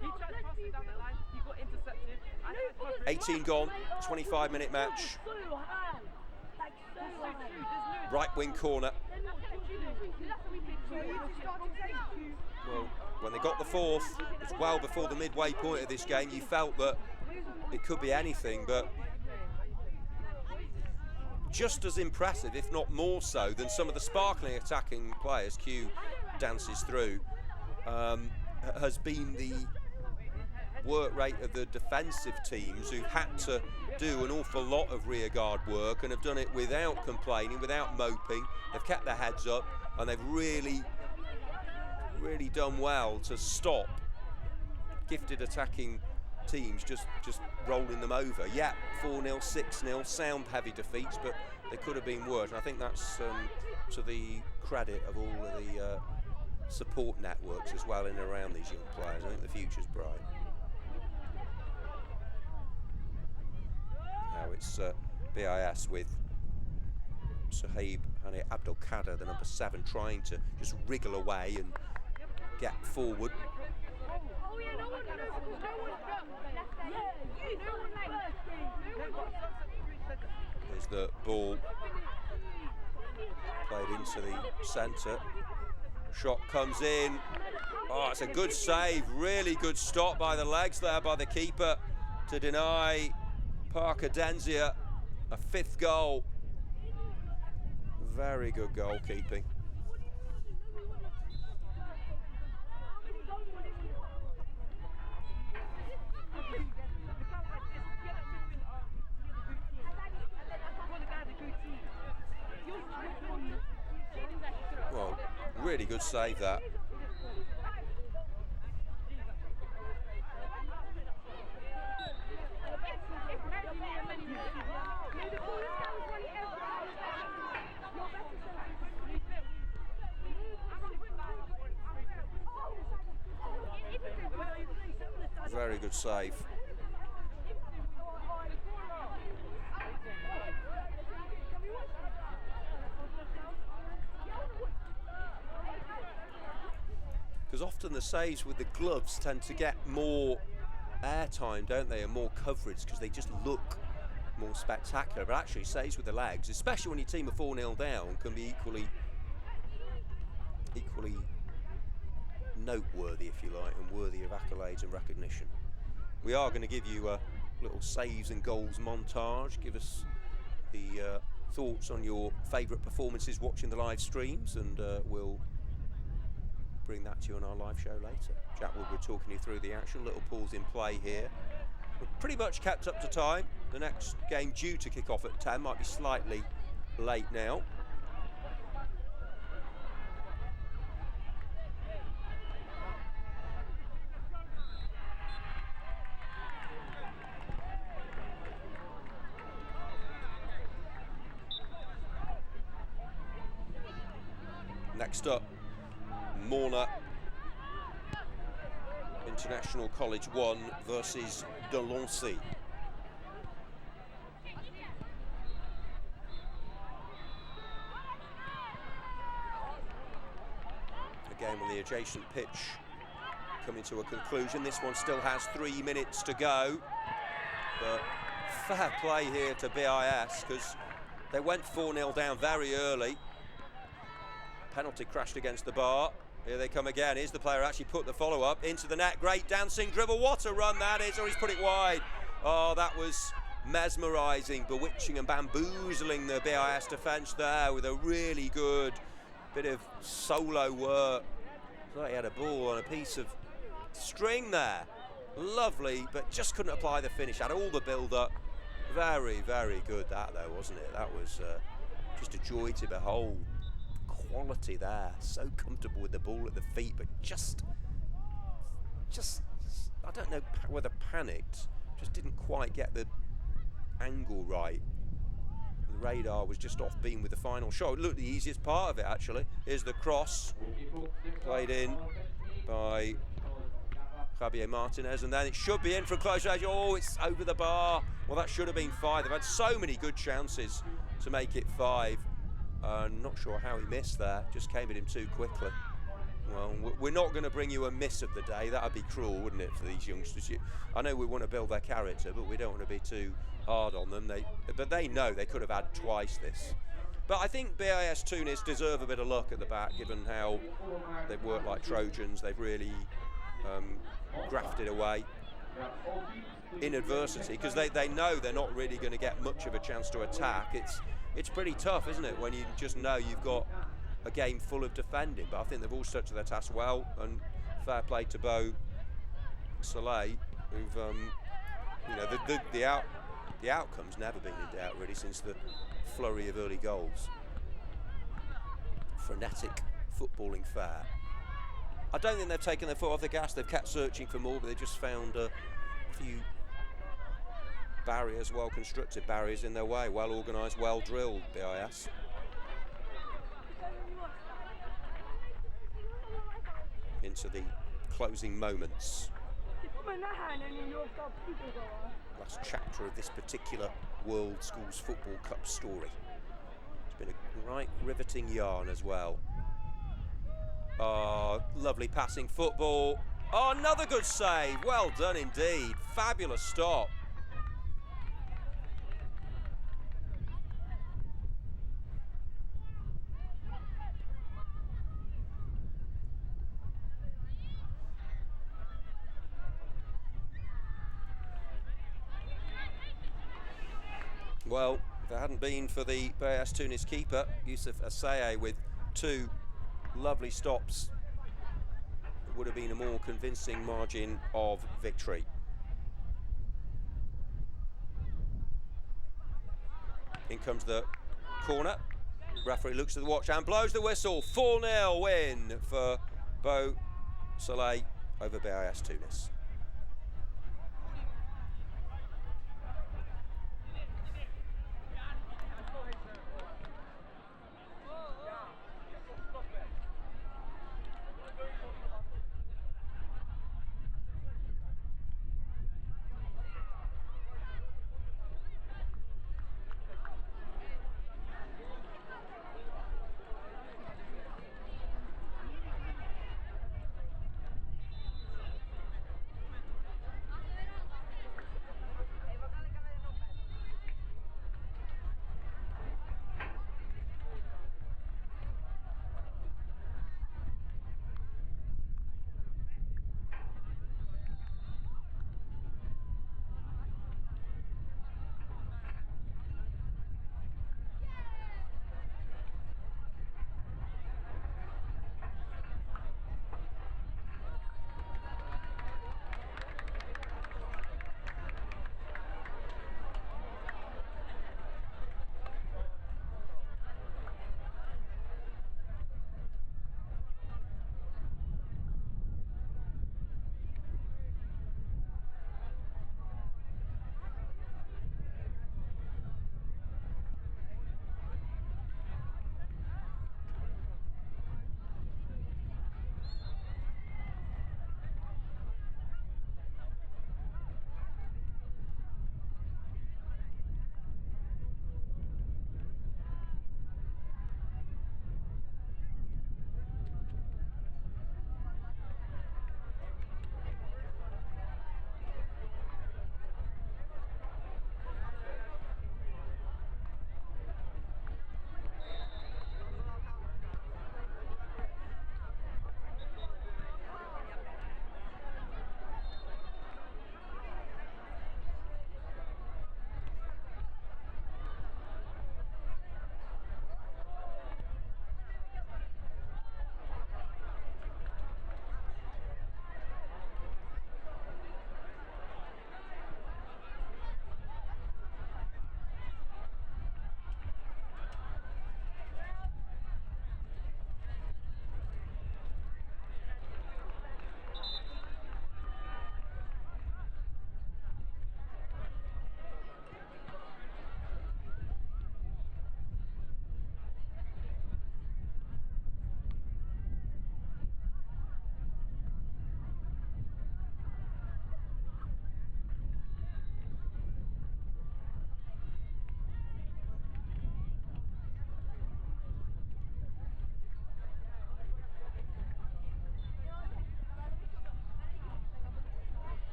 He tried to pass it down the line, he got intercepted. 18 gone, 25-minute match. Right wing corner. Well, when they got the fourth, it was well before the midway point of this game. You felt that it could be anything, but just as impressive, if not more so, than some of the sparkling attacking players Q dances through, has been the work rate of the defensive teams, who've had to do an awful lot of rearguard work and have done it without complaining, without moping. They've kept their heads up and they've really done well to stop gifted attacking teams just rolling them over. Yeah, 4-0, 6-0, sound heavy defeats, but they could have been worse. And I think that's to the credit of all of the support networks as well in and around these young players. I think the future's bright. Now it's BIS with Sahib Hani Abdul Kader, the number 7, trying to just wriggle away and get forward. There's the ball played into the centre. Shot comes in. Oh, it's a good save. Really good stop by the legs there by the keeper to deny Parker Denzia a 5th goal. Very good goalkeeping. Well, really good save that. good save. Because often the saves with the gloves tend to get more airtime, don't they, and more coverage because they just look more spectacular. But actually, saves with the legs, especially when your team are 4-0 down, can be equally noteworthy, if you like, and worthy of accolades and recognition. We are going to give you a little saves and goals montage. Give us the thoughts on your favourite performances watching the live streams, and we'll bring that to you on our live show later. Jack Woodward talking you through the action. Little pause in play here. We're pretty much kept up to time. The next game due to kick off at 10 might be slightly late now. Next up, Morna International College 1 versus Delancey. A game on the adjacent pitch coming to a conclusion. This one still has 3 minutes to go, but fair play here to BIS because they went 4-0 down very early. Penalty crashed against the bar. Here they come again. Here's the player who actually put the follow-up into the net. Great dancing dribble. What a run that is. Oh, he's put it wide. Oh, that was mesmerising, bewitching and bamboozling the BIS defence there with a really good bit of solo work. So he had a ball on a piece of string there. Lovely, but just couldn't apply the finish. Had all the build-up. Very, very good that, though, wasn't it? That was just a joy to behold. Quality there, so comfortable with the ball at the feet, but just I don't know whether panicked, just didn't quite get the angle right. The radar was just off beam with the final shot. It looked the easiest part of it, actually. Here's the cross, played in by Javier Martinez, and then it should be in from close range. Oh, it's over the bar. Well, that should have been 5. They've had so many good chances to make it 5. Not sure how he missed there, just came at him too quickly. Well, we're not going to bring you a miss of the day. That would be cruel, wouldn't it, for these youngsters? I know we want to build their character, but we don't want to be too hard on them. But they know they could have had twice this. But I think BIS Tunis deserve a bit of luck at the back, given how they've worked like Trojans. They've really grafted away in adversity, because they know they're not really going to get much of a chance to attack. It's pretty tough, isn't it, when you just know you've got a game full of defending. But I think they've all stuck to their task well, and fair play to Beau Soleil, who've the outcome's never been in doubt really since the flurry of early goals. Frenetic footballing fair. I don't think they've taken their foot off the gas. They've kept searching for more, but they just found a few barriers, well constructed barriers in their way, well organised, well drilled, BIS. Into the closing moments. Last chapter of this particular World Schools Football Cup story. It's been a right riveting yarn as well. Oh, lovely passing football. Oh, another good save. Well done indeed. Fabulous stop. Well, if it hadn't been for the BIS Tunis keeper, Youssef Assaye, with 2 lovely stops, it would have been a more convincing margin of victory. In comes the corner. Referee looks at the watch and blows the whistle. 4-0 win for Beau Soleil over BIS Tunis.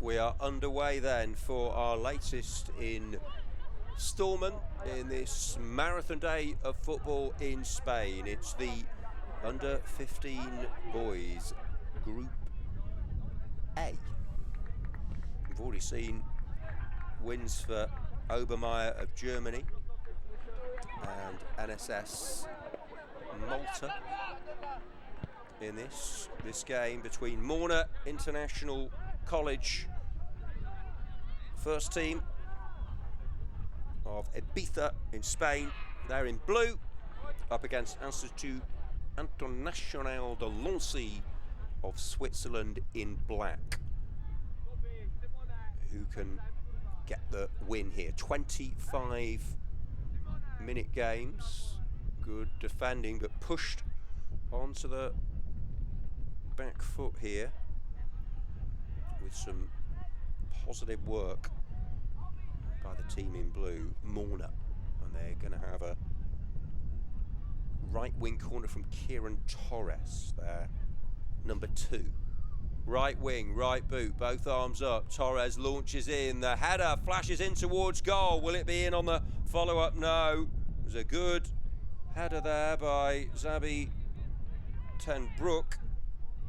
we are underway then for our latest instalment in this marathon day of football in Spain. It's the under 15 boys Group A. We've already seen wins for Obermeier of Germany and NSS Malta in this game between Morna International College first team of Ibiza in Spain, they're in blue, up against Institut International de Lancy of Switzerland in black. Who can get the win here? 25-minute games, good defending, but pushed onto the back foot here with some positive work by the team in blue, Morna, and they're going to have a right wing corner from Kieran Torres there, number 2. Right wing, right boot, both arms up. Torres launches in. The header flashes in towards goal. Will it be in on the follow-up? No. It was a good header there by Xabi ten Broek.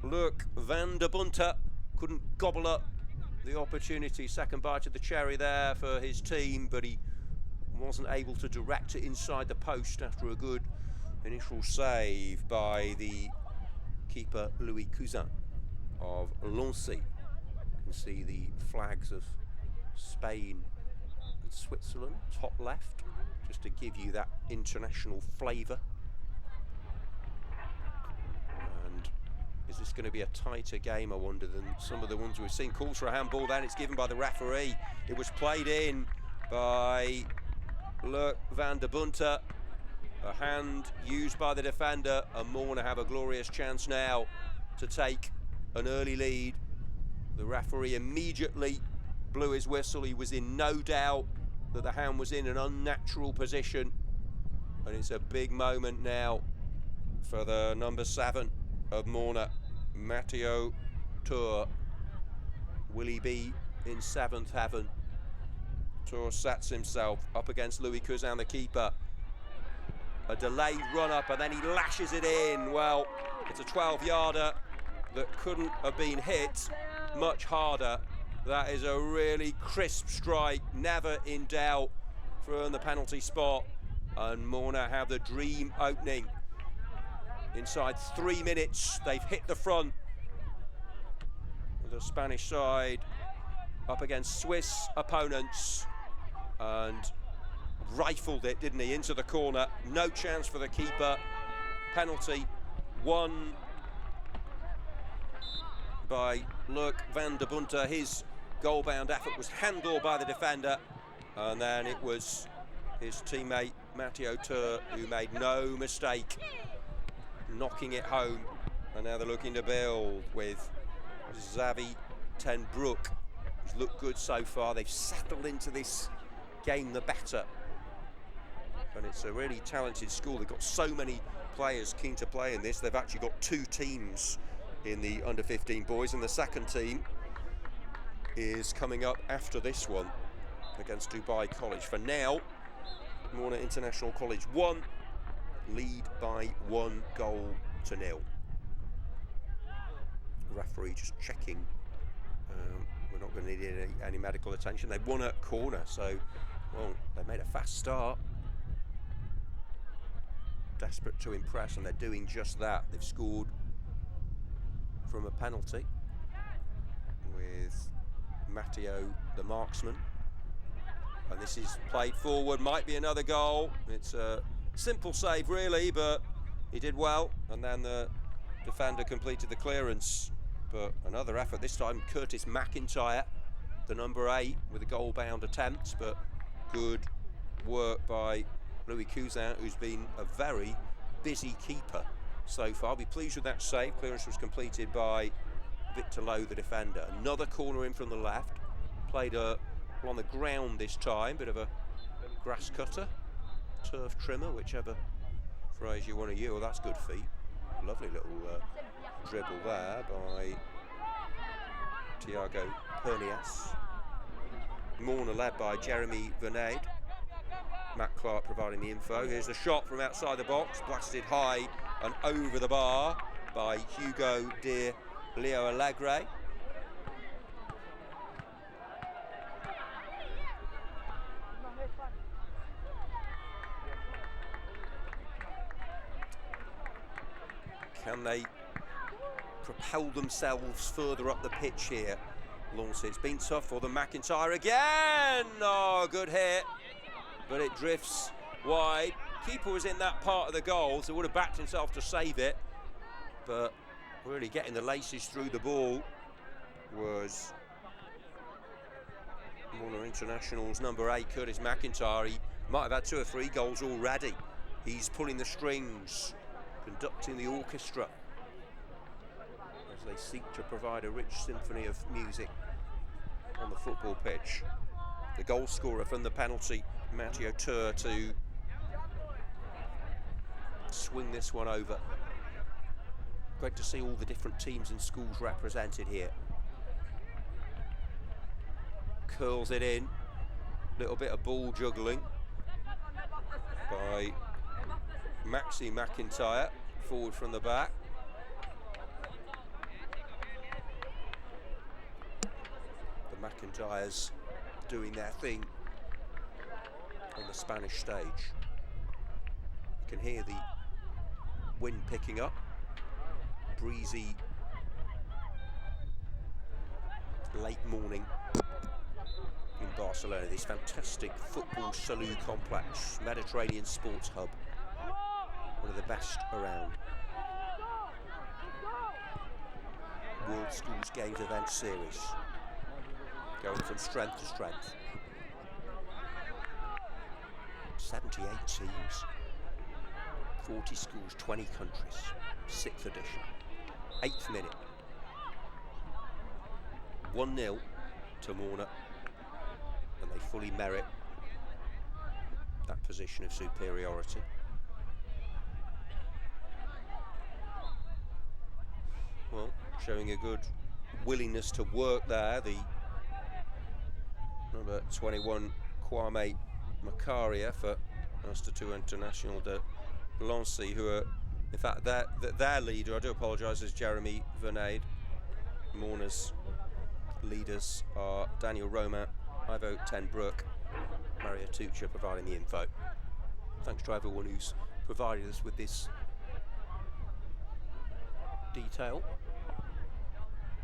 Look, Van der Bunter couldn't gobble up the opportunity. Second bite of the cherry there for his team, but he wasn't able to direct it inside the post after a good initial save by the keeper Louis Cousin of Lancy. You can see the flags of Spain and Switzerland top left, just to give you that international flavour. And is this going to be a tighter game, I wonder, than some of the ones we've seen? Calls for a handball, then it's given by the referee. It was played in by Van der Bunter. A hand used by the defender, and Morna have a glorious chance now to take an early lead. The referee immediately blew his whistle. He was in no doubt that the hand was in an unnatural position, and it's a big moment now for the number 7 of Morna, Matteo Tour. Will he be in 7th heaven? Tour sets himself up against Louis Cousin, the keeper. A delayed run-up, and then he lashes it in. Well, it's a 12-yarder that couldn't have been hit much harder. That is a really crisp strike, never in doubt from the penalty spot. And Morna have the dream opening. Inside 3 minutes, they've hit the front. The Spanish side up against Swiss opponents and rifled it, didn't he, into the corner. No chance for the keeper. Penalty won by Van der Bunter. His goal-bound effort was handled by the defender, and then it was his teammate Matteo Tour who made no mistake knocking it home. And now they're looking to build with Xavi ten Broek, who's looked good so far. They've settled into this game the better, and it's a really talented school. They've got so many players keen to play in this. They've actually got 2 teams in the under 15 boys, and the second team is coming up after this one against Dubai College. For now, Morna International College 1, lead by 1 goal to 0. Referee just checking. We're not going to need any medical attention. They've won a corner, so, well, they made a fast start. Desperate to impress, and they're doing just that. They've scored from a penalty with Matteo, the marksman. And this is played forward, might be another goal. It's a simple save, really, but he did well. And then the defender completed the clearance. But another effort, this time Curtis McIntyre, the number 8, with a goal-bound attempt. But good work by Louis Cousin, who's been a very busy keeper so far. I'll be pleased with that save. Clearance was completed by Victor Lowe, the defender. Another corner in from the left. Played on the ground this time. Bit of a grass cutter, turf trimmer, whichever phrase you want to use. Oh, that's good feet. Lovely little dribble there by Thiago Pernias. Morna led by Jeremy Vernade. Matt Clark providing the info. Here's the shot from outside the box, blasted high and over the bar by Hugo de Leo Alegre. Can they propel themselves further up the pitch here? Lawrence, it's been tough for them. McIntyre again! Oh, good hit, but it drifts wide. Keeper was in that part of the goal, so would have backed himself to save it, but really getting the laces through the ball was Warner International's number 8, Curtis McIntyre. He might have had 2 or 3 goals already. He's pulling the strings, conducting the orchestra as they seek to provide a rich symphony of music on the football pitch. The goal scorer from the penalty, Matteo Tur, to swing this one over. Great to see all the different teams and schools represented here. Curls it in, little bit of ball juggling by Maxi McIntyre, forward from the back. The McIntyres doing their thing on the Spanish stage. You can hear the wind picking up, breezy late morning in Barcelona, this fantastic football salute complex, Mediterranean sports hub, one of the best around. World Schools Games event series, going from strength to strength. 78 teams, 40 schools, 20 countries, 6th edition, 8th minute. 1-0 to Morna, and they fully merit that position of superiority. Well, showing a good willingness to work there, the number 21 Kwame Makaria for Institut International de Lancy, who are, in fact, their leader, I do apologise, is Jeremy Vernade. Morna's leaders are Daniel Roma, Ivo Ten Broek, Mario Tuccia providing the info. Thanks to everyone who's provided us with this detail.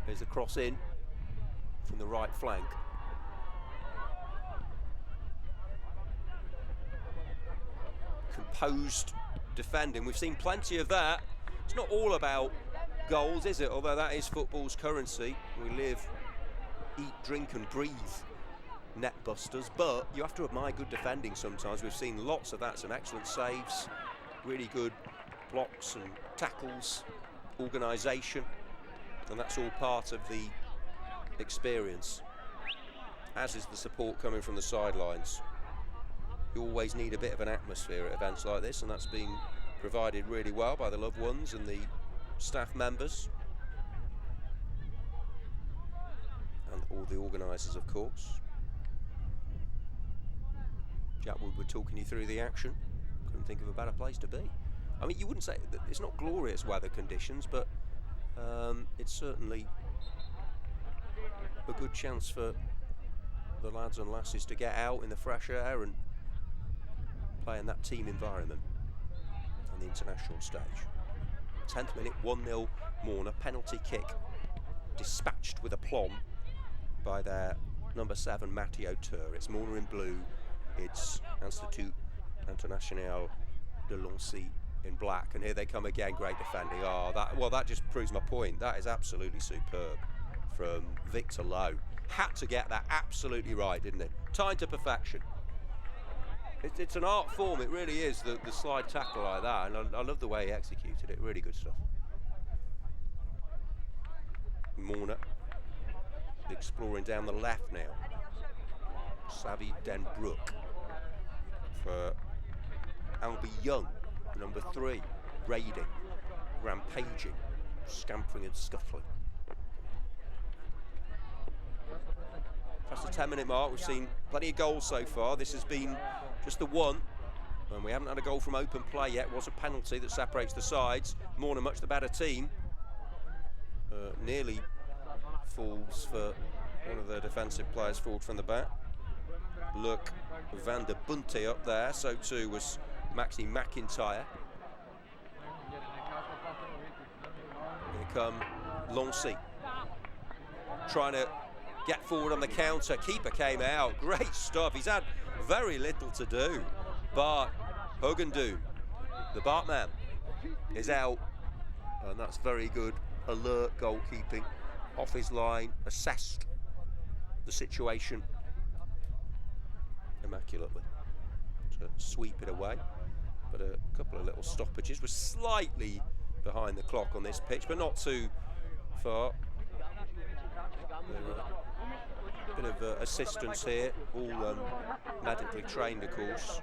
There's a cross in from the right flank. Composed defending, we've seen plenty of that. It's not all about goals, is it? Although that is football's currency. We live, eat, drink and breathe net busters, but you have to admire good defending sometimes. We've seen lots of that, some excellent saves, really good blocks and tackles, organisation, and that's all part of the experience, as is the support coming from the sidelines. You always need a bit of an atmosphere at events like this, and that's been provided really well by the loved ones and the staff members and all the organisers, of course. Jack Wood, we're talking you through the action. Couldn't think of a better place to be. I mean, you wouldn't say that it's not glorious weather conditions, but it's certainly a good chance for the lads and lasses to get out in the fresh air and play in that team environment on the international stage. 10th minute, 1-0 Morna, penalty kick dispatched with aplomb by their number 7 Matteo Tur. It's Morna in blue, it's Institut International de Lancy in black, and here they come again. Great defending. Oh, that just proves my point. That is absolutely superb from Victor Lowe. Had to get that absolutely right, didn't it? Timed to perfection. It's an art form, it really is, the slide tackle like that, and I love the way he executed it. Really good stuff. Morna exploring down the left now. Savi Den Broek for Albie Young, number 3, raiding, rampaging, scampering and scuffling. Past the 10-minute mark, we've seen plenty of goals so far. This has been just the one, and we haven't had a goal from open play yet. It was a penalty that separates the sides. Morna much the better team. Nearly falls for one of the defensive players forward from the back. Look, Van der Bunte up there, so too was Maxi McIntyre. Here come Lancy, trying to get forward on the counter. Keeper came out, great stuff. He's had very little to do. Bart Hogendoen, the Bartman, is out, and that's very good, alert goalkeeping. Off his line, assessed the situation immaculately to sweep it away. But a couple of little stoppages. We're slightly behind the clock on this pitch, but not too far. A bit of assistance here, all medically trained, of course.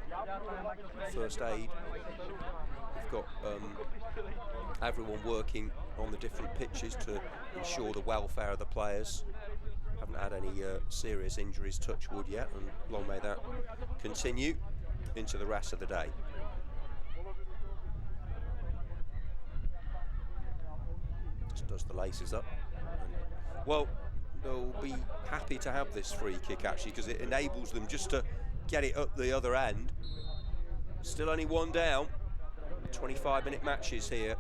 First aid. We've got everyone working on the different pitches to ensure the welfare of the players. Haven't had any serious injuries, touch wood, yet, and long may that continue into the rest of the day. Just does the laces up. And, well, they'll be happy to have this free kick, actually, because it enables them just to get it up the other end. Still only one down. 25-minute matches here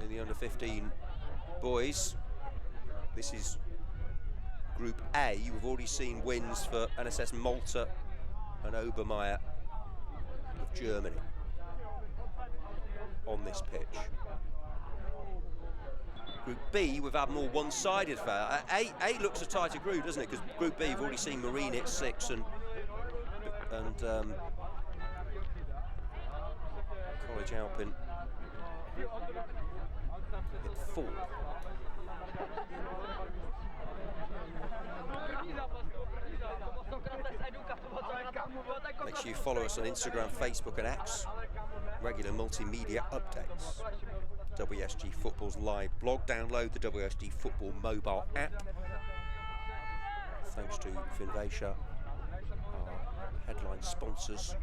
in the under-15 boys. This is Group A. We've already seen wins for NSS Malta and Obermeier of Germany on this pitch. Group B, we've had more one-sided affair. A looks a tighter group, doesn't it? Because Group B, we've already seen Marine at 6 and College Alpin at 4. Make sure you follow us on Instagram, Facebook and X. Regular multimedia updates. WSG Football's live blog. Download the WSG Football mobile app. Thanks to Finvacia, our headline sponsors,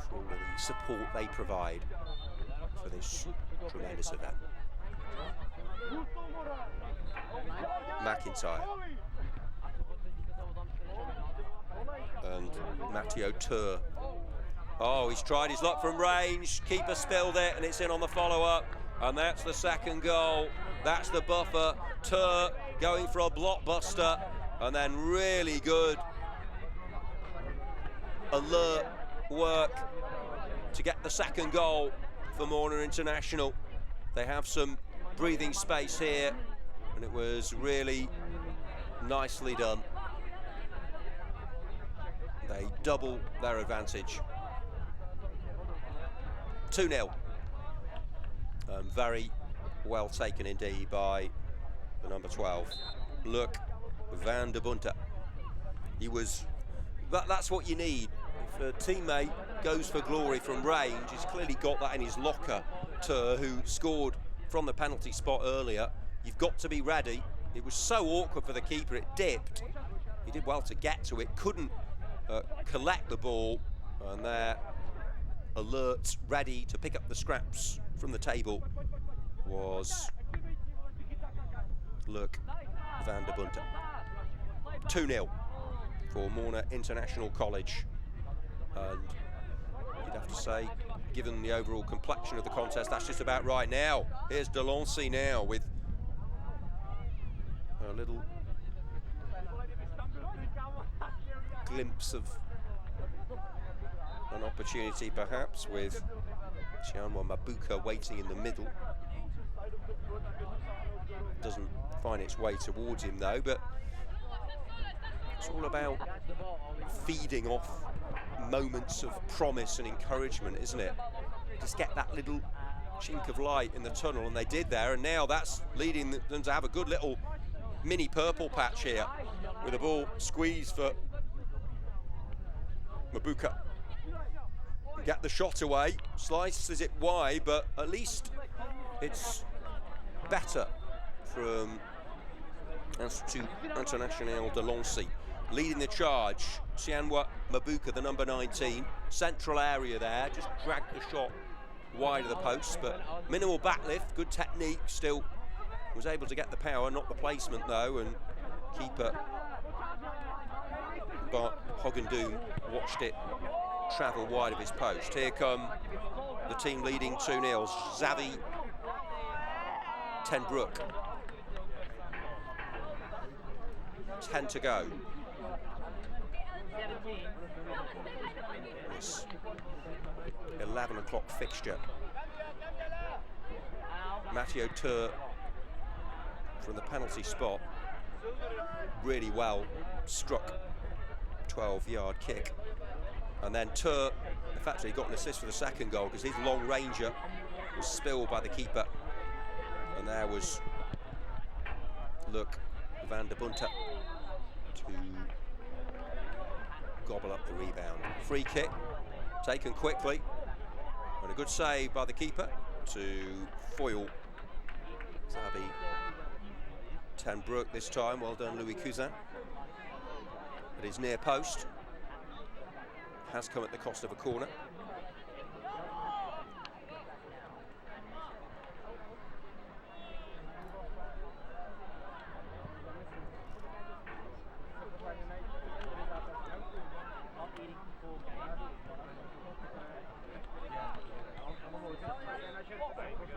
for all of the support they provide for this tremendous event. McIntyre and Matteo Tur. Oh, he's tried his luck from range. Keeper spilled it, and it's in on the follow-up. And that's the second goal. That's the buffer. Tur going for a blockbuster, and then really good alert work to get the second goal for Morna International. They have some breathing space here, and it was really nicely done. They double their advantage. 2-0. Very well taken indeed by the number 12. Look, Van der Bunte. He was, that's what you need. If a teammate goes for glory from range, he's clearly got that in his locker. Tur, who scored from the penalty spot earlier, you've got to be ready. It was so awkward for the keeper, it dipped. He did well to get to it, couldn't collect the ball, and there, alert, ready to pick up the scraps from the table was, look, Van der Bunte. 2-0 for Morna International College, and you'd have to say, given the overall complexion of the contest, that's just about right now. Here's Delancey now with a little glimpse of an opportunity perhaps, with Chianwa Mabuka waiting in the middle. Doesn't find its way towards him though, but it's all about feeding off moments of promise and encouragement, isn't it? Just get that little chink of light in the tunnel, and they did there, and now that's leading them to have a good little mini purple patch here with the ball squeezed for Mabuka. Get the shot away, slices it wide, but at least it's better from Institut International Delancey. leading the charge. Sianwa Mabuka, the number 19. Central area there, just dragged the shot wide of the post, but minimal backlift, good technique, still was able to get the power, not the placement though, and keeper but Hoggendoon watched it travel wide of his post. Here come the team leading 2-0, Xavi Ten Broek. 10 to go. This 11 o'clock fixture. Matteo Tur from the penalty spot, really well struck 12-yard kick. And then Tur, in fact, he got an assist for the second goal because his long ranger was spilled by the keeper. And there was Van der Bunte to gobble up the rebound. Free kick taken quickly, and a good save by the keeper to foil Xavi Ten Broek this time. Well done, Louis Cousin. But his near post has come at the cost of a corner.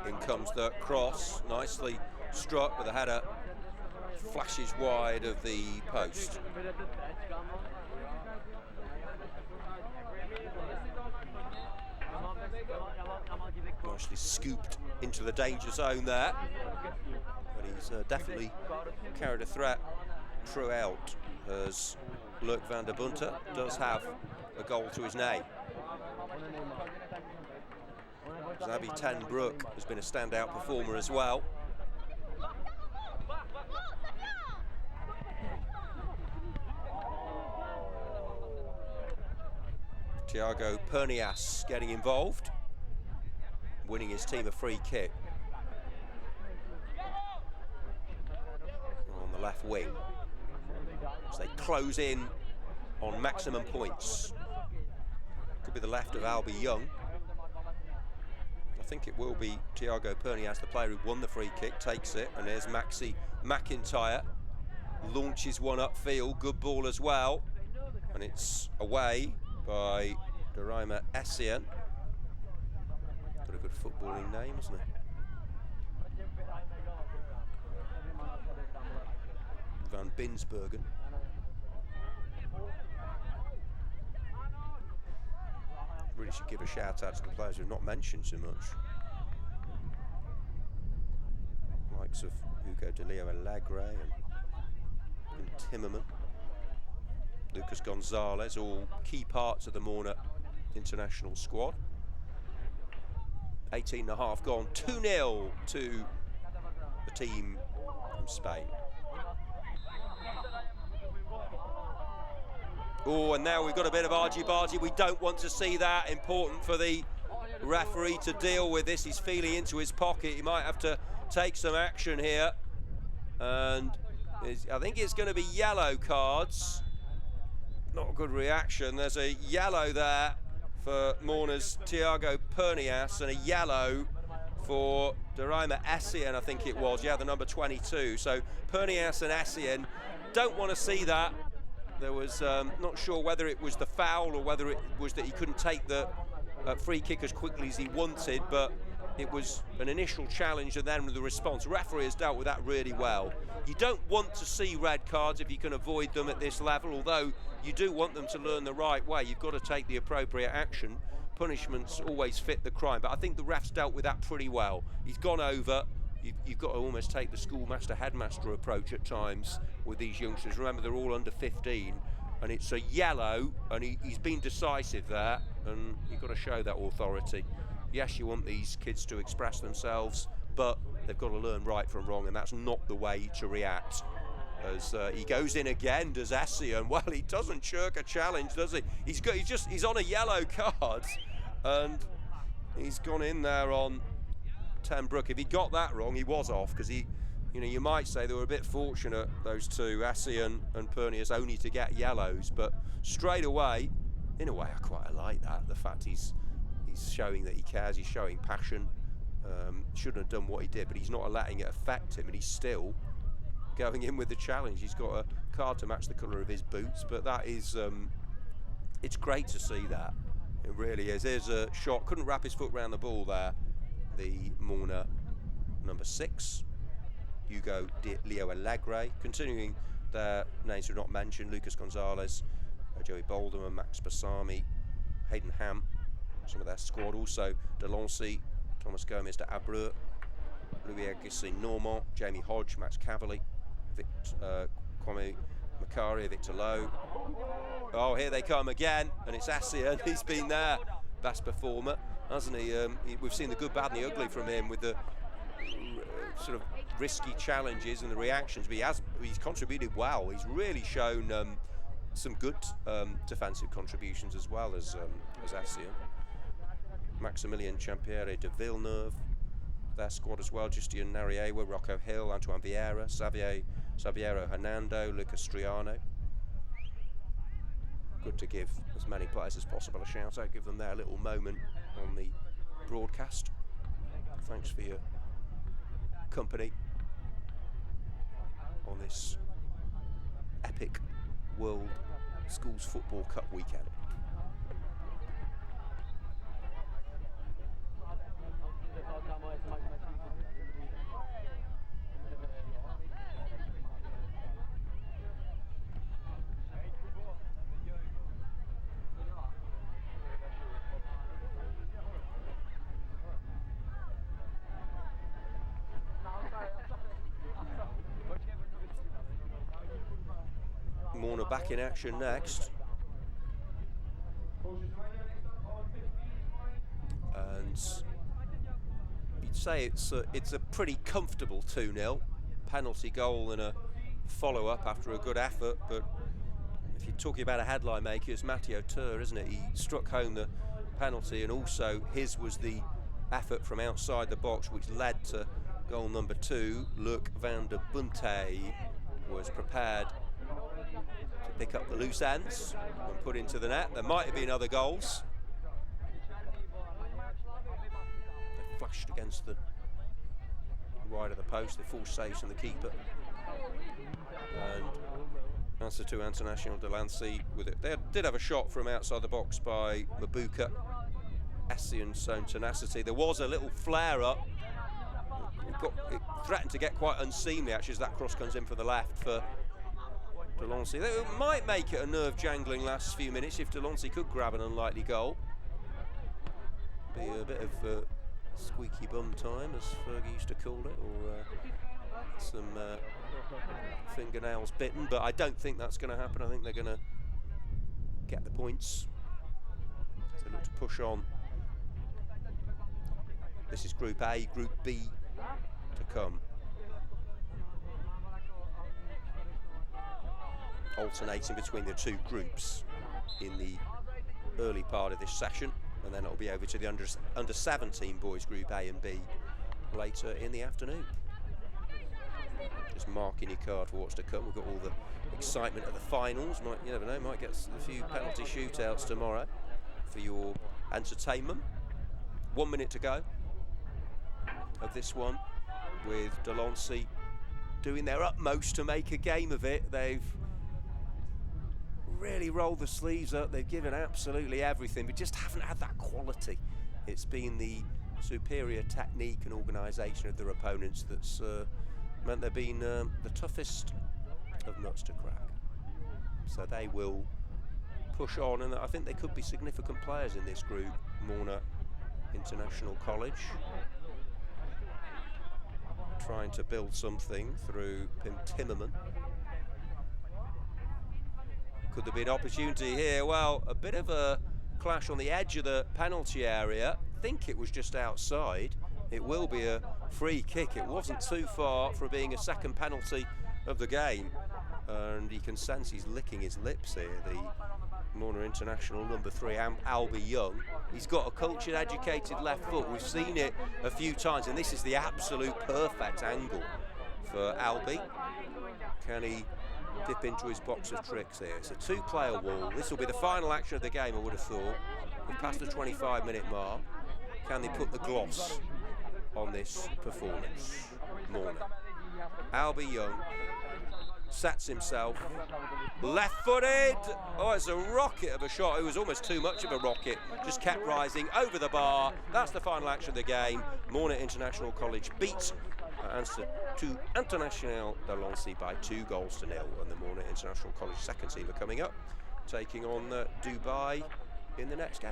In comes the cross, nicely struck with a header, flashes wide of the post. Nicely scooped into the danger zone there, but he's definitely carried a threat throughout, as Luc Van der Bunte does have a goal to his name. Xavi Ten Broek has been a standout performer as well. Thiago Pernias getting involved, winning his team a free kick on the left wing as they close in on maximum points. Could be the left of Albie Young. I think it will be Thiago Pernias, the player who won the free kick, takes it, and there's Maxi McIntyre, launches one upfield, good ball as well, and it's away by Deraima Essien. Got a good footballing name, isn't it? Van Binsbergen. Really should give a shout out to the players who've not mentioned so much. Likes of Hugo de Leo Alegre and Timmerman. Lucas Gonzalez, all key parts of the Morna international squad. 18.5 gone, 2-0 to the team from Spain. Oh, and now we've got a bit of argy-bargy. We don't want to see that. Important for the referee to deal with this. He's feeling into his pocket. He might have to take some action here. And I think it's going to be yellow cards. Not a good reaction. There's a yellow there for Morna's Thiago Pernias and a yellow for Deraima Essien, I think it was. Yeah, the number 22. So Pernias and Essien don't want to see that. There was not sure whether it was the foul or whether it was that he couldn't take the free kick as quickly as he wanted, but it was an initial challenge and then the response. The referee has dealt with that really well. You don't want to see red cards if you can avoid them at this level, although you do want them to learn the right way. You've got to take the appropriate action. Punishments always fit the crime, but I think the ref's dealt with that pretty well. He's gone over. You've got to almost take the schoolmaster headmaster approach at times with these youngsters. Remember, they're all under 15, and it's a yellow, and he's been decisive there, and you've got to show that authority. Yes, you want these kids to express themselves, but they've got to learn right from wrong, and that's not the way to react. As he goes in again, does Essien. Well, he doesn't shirk a challenge, does he? He's on a yellow card, and he's gone in there on Ten Broek. If he got that wrong, he was off, because he You know, you might say they were a bit fortunate, those two, Assi and Pernius, only to get yellows, but straight away, in a way, I quite like that. The fact he's showing that he cares, he's showing passion. Shouldn't have done what he did, but he's not letting it affect him, and he's still going in with the challenge. He's got a card to match the colour of his boots, but that is, it's great to see that. It really is. There's a shot, couldn't wrap his foot around the ball there. The Morna number 6, Hugo Di Leo Allegre. Continuing their names we've not mentioned, Lucas Gonzalez, Joey Bolderman, Max Bassami, Hayden Ham, some of their squad. Also Delancey, Thomas Gomez de Abreu, Louis Aguissi Normand, Jamie Hodge, Max Cavalli, Kwame Makari, Victor Lowe. Oh, here they come again, and it's Asian. He's been their best performer, hasn't he? We've seen the good, bad and the ugly from him with the sort of risky challenges and the reactions, but he's contributed well. He's really shown some good defensive contributions as well as Asian. Maximilien Champiere de Villeneuve, their squad as well, Justian Nariewa, Rocco Hill, Antoine Vieira, Xaviero Hernando, Lucas Striano. Good to give as many players as possible a shout out, give them their little moment on the broadcast. Thanks for your company on this epic World Schools Football Cup weekend. Morna back in action next. And you'd say it's a pretty comfortable 2-0. Penalty goal and a follow-up after a good effort, but if you're talking about a headline maker, it's Matteo Tur, isn't it? He struck home the penalty, and also his was the effort from outside the box which led to goal number 2. Luc van der Bunte was prepared to pick up the loose ends and put into the net. There might have been other goals. They flashed against the wide of the post, the full saves from the keeper. And answer to International Delancey with it. They did have a shot from outside the box by Mabuka. Essien shown tenacity. There was a little flare up. It threatened to get quite unseemly actually as that cross comes in from the left for Delancey. They might make it a nerve-jangling last few minutes if Delancey could grab an unlikely goal. Be a bit of squeaky bum time, as Fergie used to call it, or some fingernails bitten, but I don't think that's going to happen. I think they're going to get the points to look to push on. This is Group A, Group B to come. Alternating between the two groups in the early part of this session, and then it'll be over to the under 17 boys Group A and B later in the afternoon. Just marking your card for what's to come. We've got all the excitement of the finals. You never know, might get a few penalty shootouts tomorrow for your entertainment. 1 minute to go of this one, with Delancey doing their utmost to make a game of it. They've really rolled the sleeves up. They've given absolutely everything, but just haven't had that quality. It's been the superior technique and organisation of their opponents that's meant they've been the toughest of nuts to crack. So they will push on, and I think they could be significant players in this group. Morna International College trying to build something through Pim Timmerman. Could there be an opportunity here? Well, a bit of a clash on the edge of the penalty area. I think it was just outside. It will be a free kick. It wasn't too far from being a second penalty of the game. And you can sense he's licking his lips here, the Morna International number 3, Albie Young. He's got a cultured, educated left foot. We've seen it a few times, and this is the absolute perfect angle for Albi. Can he dip into his box of tricks here? It's a two-player wall. This will be the final action of the game, I would have thought. We've passed the 25-minute mark. Can they put the gloss on this performance? Morning. Albi Young sets himself, left-footed. Oh, it's a rocket of a shot. It was almost too much of a rocket. Just kept rising over the bar. That's the final action of the game. Morna International College beats to International de Lancy by 2-0. And the Morna International College second team are coming up, taking on Dubai in the next game.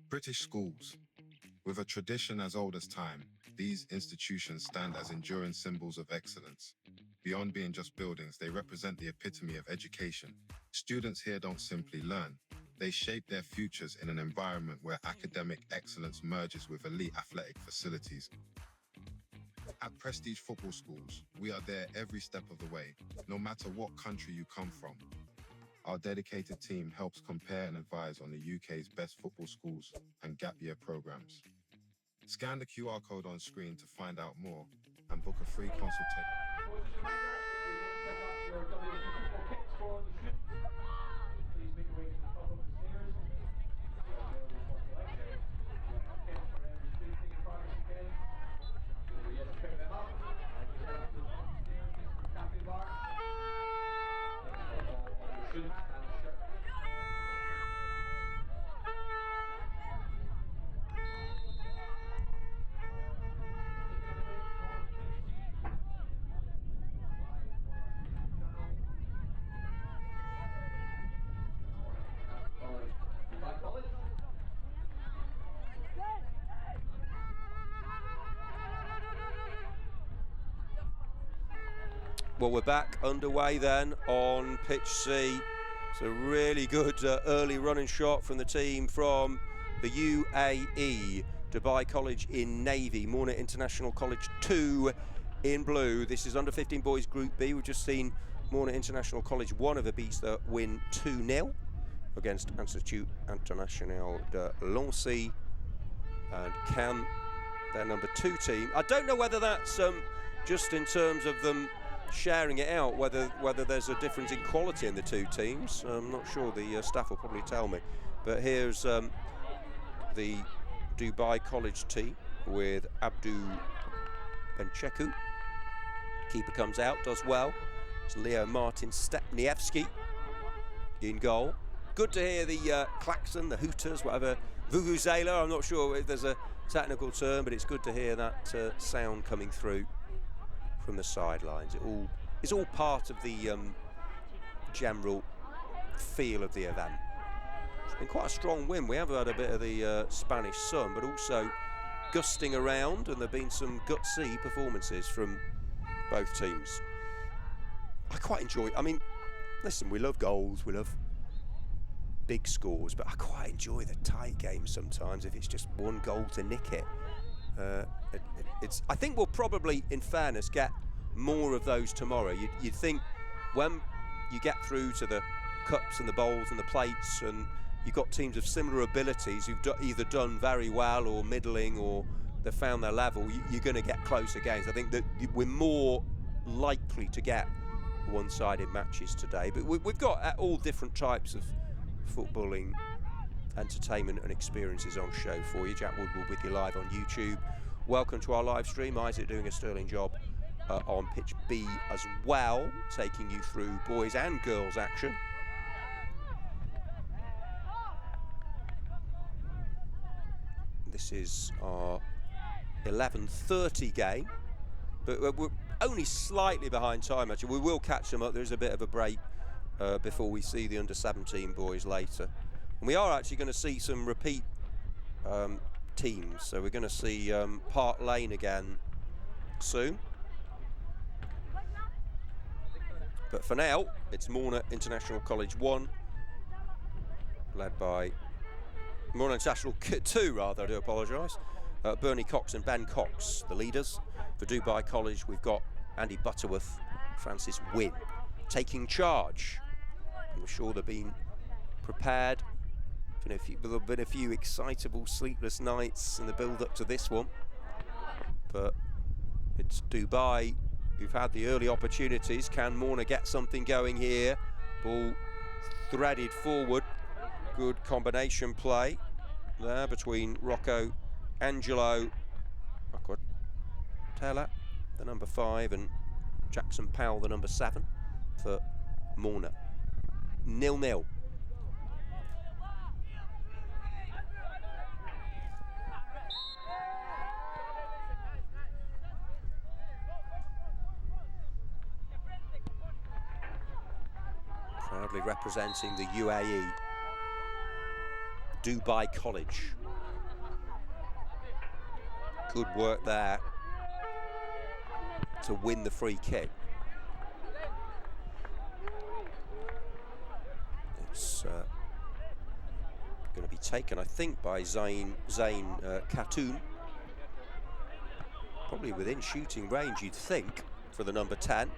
British schools. With a tradition as old as time, these institutions stand as enduring symbols of excellence. Beyond being just buildings, they represent the epitome of education. Students here don't simply learn. They shape their futures in an environment where academic excellence merges with elite athletic facilities. At Prestige Football Schools, we are there every step of the way, no matter what country you come from. Our dedicated team helps compare and advise on the UK's best football schools and gap year programs. Scan the QR code on screen to find out more and book a free consultation. Well, we're back underway then on pitch C. It's a really good early running shot from the team from the UAE. Dubai College in navy, Morna International College 2 in blue. This is under 15 boys Group B. We've just seen Morna International College, one of the beats that win 2-0 against Institut International de Lancy. And can their number 2 team, I don't know whether that's just in terms of them sharing it out, whether there's a difference in quality in the two teams. I'm not sure, the staff will probably tell me. But here's the Dubai College team with Abdu Bencheku. Keeper comes out, does well. It's Leo Martin Stepniewski in goal. Good to hear the klaxon, the hooters, whatever, vuvuzela. I'm not sure if there's a technical term, but it's good to hear that sound coming through from the sidelines. It's all part of the general feel of the event. It's been quite a strong win. We have had a bit of the Spanish sun, but also gusting around, and there have been some gutsy performances from both teams. I quite enjoy, I mean, listen, we love goals, we love big scores, but I quite enjoy the tight games sometimes if it's just one goal to nick it. I think we'll probably, in fairness, get more of those tomorrow. You'd think when you get through to the cups and the bowls and the plates, and you've got teams of similar abilities who've either done very well or middling, or they've found their level, you're going to get closer games. I think that we're more likely to get one-sided matches today, but we've got all different types of footballing entertainment and experiences on show for you. Jack Woodward with you live on YouTube. Welcome to our live stream. Isaac doing a sterling job on pitch B as well, taking you through boys and girls action. This is our 11:30 game, but we're only slightly behind time actually. We will catch them up. There's a bit of a break before we see the under-17 boys later. And we are actually going to see some repeat teams. So we're going to see Park Lane again soon. But for now, it's Morna International College 1, led by Morna International 2, rather, I do apologise. Bernie Cox and Ben Cox, the leaders. For Dubai College, we've got Andy Butterworth, Francis Wynn, taking charge. I'm sure they've been prepared. There have been a few excitable, sleepless nights in the build-up to this one. But it's Dubai who've had the early opportunities. Can Morna get something going here? Ball threaded forward. Good combination play there between Rocco Angelo Taylor, the number 5, and Jackson Powell, the number 7, for Morna. 0-0. Proudly representing the UAE, Dubai College. Good work there to win the free kick. It's going to be taken, I think, by Zain Khatun. Probably within shooting range, you'd think, for the number 10.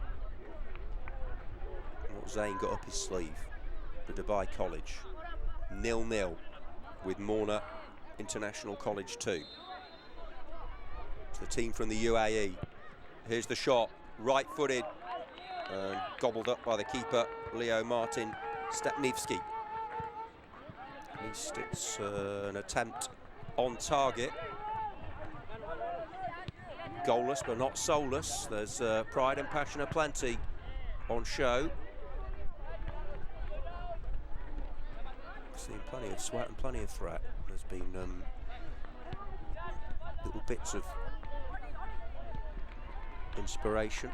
What Zain got up his sleeve for Dubai College. 0-0 with Morna International College 2. It's the team from the UAE. Here's the shot, right-footed, and gobbled up by the keeper, Leo Martin Stepniewski. At least it's an attempt on target. Goalless, but not soulless. There's pride and passion aplenty on show. Seen plenty of sweat and plenty of threat. There's been little bits of inspiration,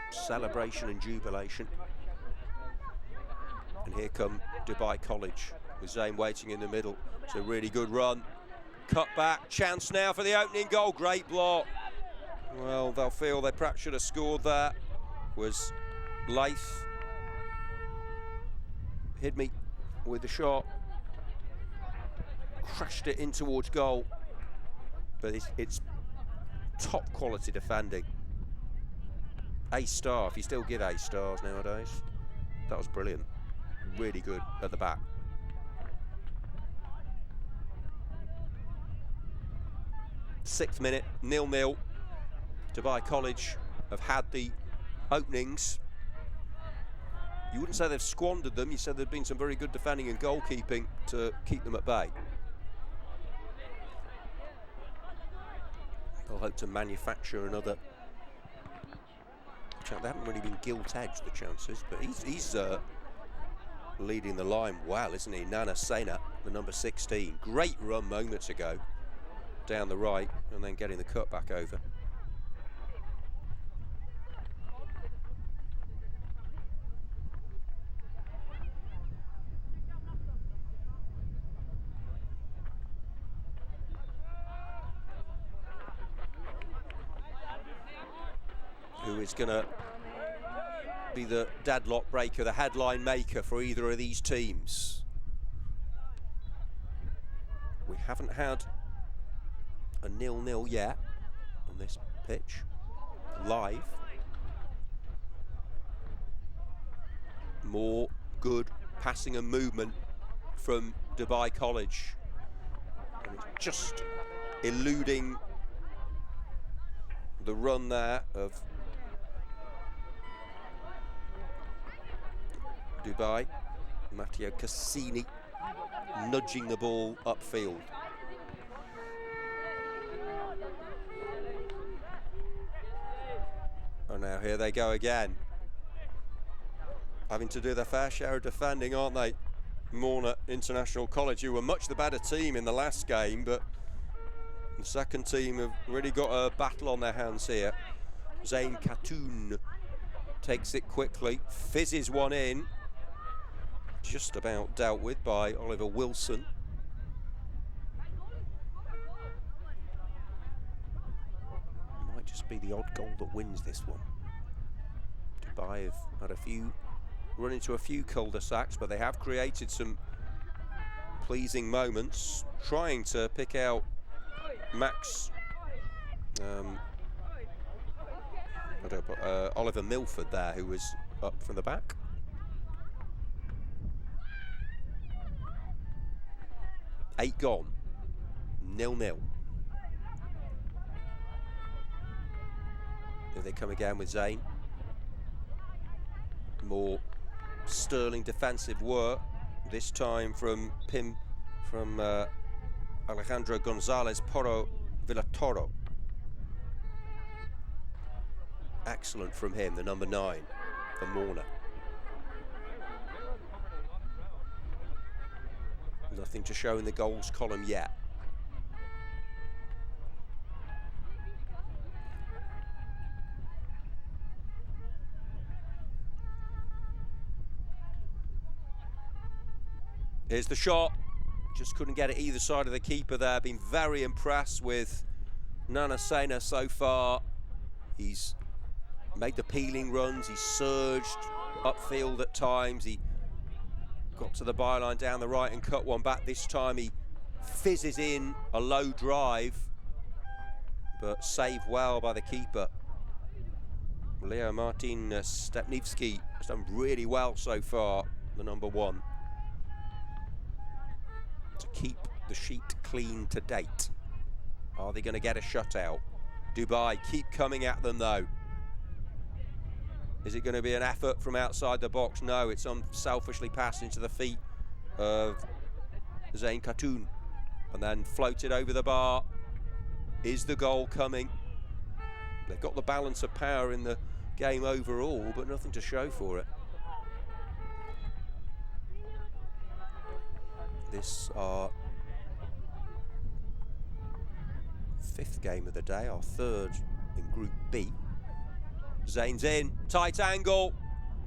celebration and jubilation. And here come Dubai College with Zain waiting in the middle. It's a really good run. Cut back, chance now for the opening goal. Great block. Well, they'll feel they perhaps should have scored that. Was Laith. Hit me with the shot. Crashed it in towards goal. But it's top quality defending. A-star, if you still give A-stars nowadays. That was brilliant. Really good at the back. Sixth minute, 0-0. Dubai College have had the openings. You wouldn't say they've squandered them. You said there'd been some very good defending and goalkeeping to keep them at bay. They'll hope to manufacture another They haven't really been gilt-edged, the chances, but he's leading the line well, isn't he? Nana Sena, the number 16. Great run moments ago down the right and then getting the cut back over. Who is going to be the deadlock breaker, the headline maker for either of these teams? We haven't had a 0-0 yet on this pitch, live. More good passing and movement from Dubai College. And it's just eluding the run there of Dubai. Matteo Cassini nudging the ball upfield. And now here they go again. Having to do their fair share of defending, aren't they? Morna International College, who were much the better team in the last game, but the second team have really got a battle on their hands here. Zain Khatoon takes it quickly, fizzes one in. Just about dealt with by Oliver Wilson. Might just be the odd goal that wins this one. Dubai have had run into a few cul-de-sacs, but they have created some pleasing moments, trying to pick out Max Oliver Milford there, who was up from the back. Eight gone, 0-0. Here they come again with Zain. More sterling defensive work, this time from Alejandro Gonzalez Porro Villatoro. Excellent from him, the number 9 for Morna. Nothing to show in the goals column yet. Here's the shot. Just couldn't get it either side of the keeper there. Been very impressed with Nana Sena so far. He's made the peeling runs. He's surged upfield at times. He got to the byline down the right and cut one back. This time he fizzes in a low drive, but saved well by the keeper. Leo Martin Stepnivski has done really well so far, the number 1. To keep the sheet clean to date. Are they going to get a shutout? Dubai keep coming at them though. Is it going to be an effort from outside the box? No, it's unselfishly passed into the feet of Zain Khatoon and then floated over the bar. Is the goal coming? They've got the balance of power in the game overall, but nothing to show for it. This our 5th game of the day, our 3rd in Group B. Zane's in, tight angle,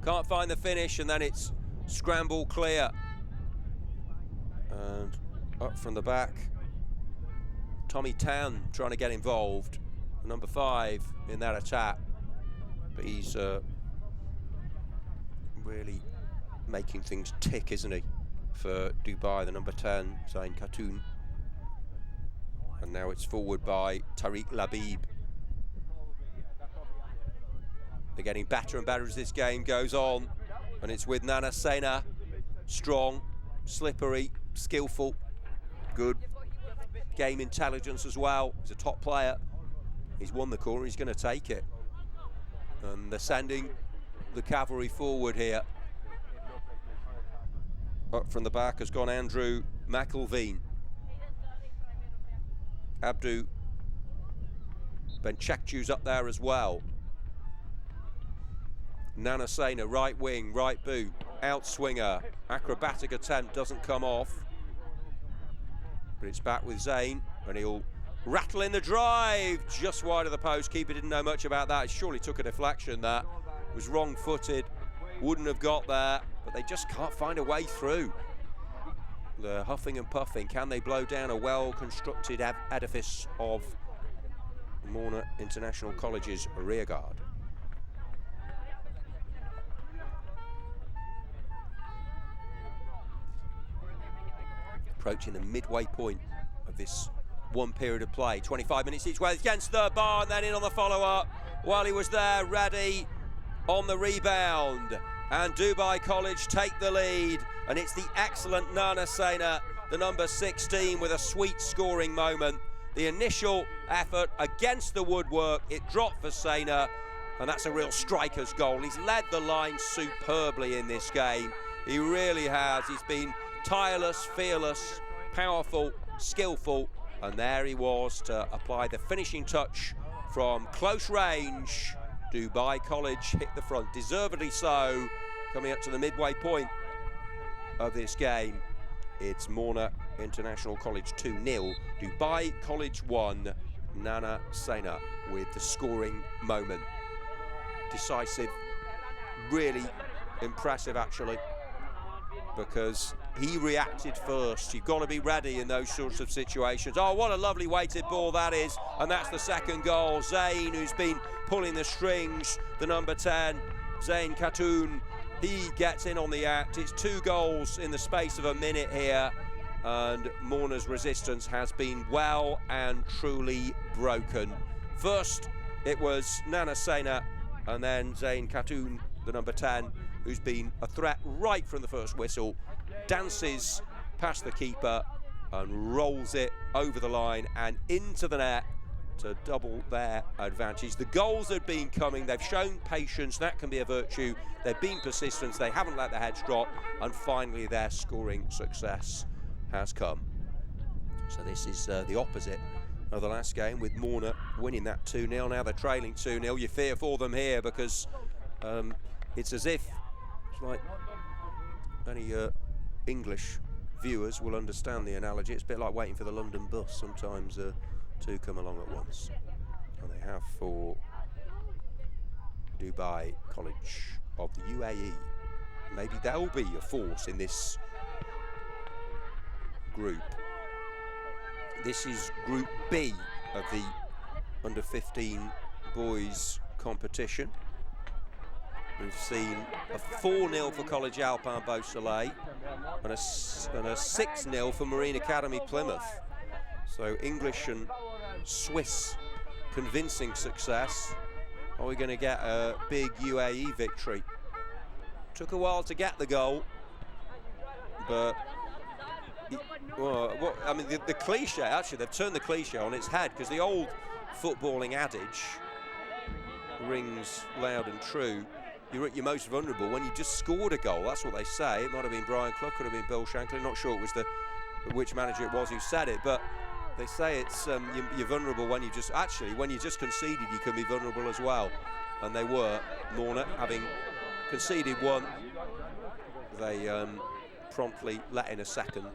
can't find the finish, and then it's scramble clear. And up from the back, Tommy Tan trying to get involved, number 5 in that attack. But he's really making things tick, isn't he, for Dubai, the number 10, Zain Khatoon. And now it's forward by Tariq Labib. They're getting better and better as this game goes on. And it's with Nana Sena. Strong, slippery, skillful, good game intelligence as well. He's a top player. He's won the corner, he's going to take it. And they're sending the cavalry forward here. Up from the back has gone Andrew McElveen. Abdu Benchakchu's up there as well. Nana Sena, right wing, right boot, out swinger, acrobatic attempt, doesn't come off. But it's back with Zayn, and he'll rattle in the drive, just wide of the post. Keeper didn't know much about that. He surely took a deflection that was wrong-footed, wouldn't have got there, but they just can't find a way through. The huffing and puffing, can they blow down a well-constructed edifice of Morna International College's rearguard? Approaching the midway point of this one period of play. 25 minutes each way against the bar, and then in on the follow-up. While he was there, ready on the rebound. And Dubai College take the lead. And it's the excellent Nana Sena, the number 16, with a sweet scoring moment. The initial effort against the woodwork, it dropped for Sena, and that's a real striker's goal. He's led the line superbly in this game. He really has. He's been tireless, fearless, powerful, skillful, and there he was to apply the finishing touch from close range. Dubai College hit the front, deservedly so, coming up to the midway point of this game. It's Morna International College 2-0, Dubai College 1, Nana Sena with the scoring moment. Decisive, really impressive actually, because he reacted first. You've got to be ready in those sorts of situations. Oh, what a lovely weighted ball that is, and that's the second goal. Zayn, who's been pulling the strings, the number 10, Zayn Khatoon, he gets in on the act. It's 2 goals in the space of a minute here, and Morna's resistance has been well and truly broken. First, it was Nana Sena, and then Zayn Khatoon, the number 10, who's been a threat right from the first whistle, dances past the keeper and rolls it over the line and into the net to double their advantage. The goals have been coming, they've shown patience, that can be a virtue. They've been persistent, they haven't let the heads drop, and finally their scoring success has come. So this is the opposite of the last game, with Morna winning that 2-0. Now they're trailing 2-0. You fear for them here because it's as if, it's like any English viewers will understand the analogy. It's a bit like waiting for the London bus. Sometimes two come along at once, and they have for Dubai College of the UAE. Maybe they'll be a force in this group. This is Group B of the under-15 boys competition. We've seen a 4-0 for College Alpin Beausoleil and a 6-0 for Marine Academy Plymouth. So English and Swiss convincing success. Are we going to get a big UAE victory? Took a while to get the goal, but well, I mean, the cliche, actually, they've turned the cliche on its head, because the old footballing adage rings loud and true. You're at your most vulnerable when you just scored a goal. That's what they say. It might have been Brian Clough, could have been Bill Shankly. Not sure it was which manager it was who said it, but they say it's you're vulnerable when you just, actually, when you just conceded, you can be vulnerable as well. And they were. Morna, having conceded one, they promptly let in a second.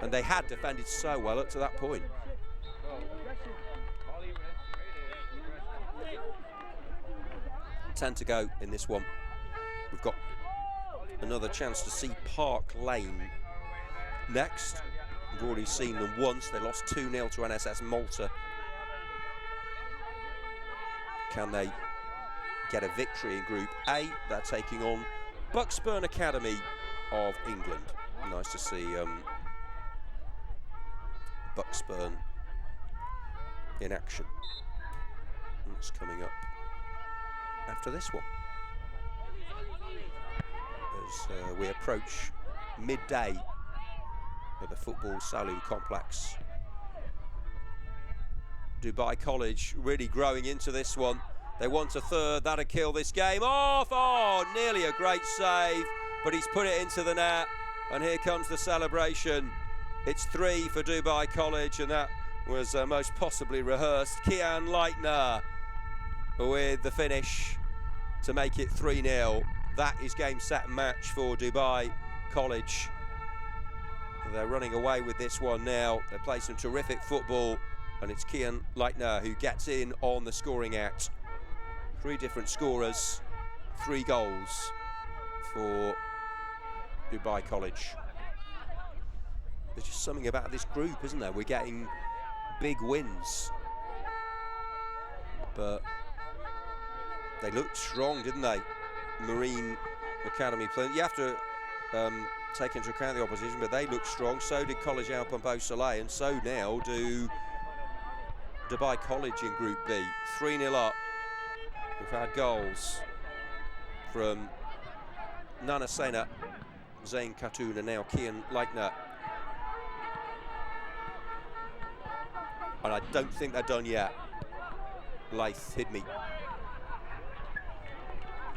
And they had defended so well up to that point. 10 to go in this one. We've got another chance to see Park Lane next. We've already seen them once. They lost 2-0 to NSS Malta. Can they get a victory in Group A? They're taking on Bucksburn Academy of England. Nice to see Bucksburn in action. That's coming up after this one, as we approach midday at the Football Salou complex. Dubai College really growing into this one. They want a third, that'll kill this game off. Oh, nearly a great save, but he's put it into the net, and here comes the celebration. It's 3 for Dubai College, and that was most possibly rehearsed. Kian Leitner with the finish, to make it 3-0. That is game, set and match for Dubai College. They're running away with this one now. They play some terrific football, and it's Kian Leitner who gets in on the scoring act. 3 different scorers, 3 goals for Dubai College. There's just something about this group, isn't there? We're getting big wins, but they looked strong, didn't they? Marine Academy playing. You have to take into account the opposition, but they looked strong. So did College Al Pombo Soleil, and so now do Dubai College in Group B. 3-0 up. We've had goals from Nana Sena, Zain Khatun, and now Kian Leitner. And I don't think they're done yet. Laith Hidme.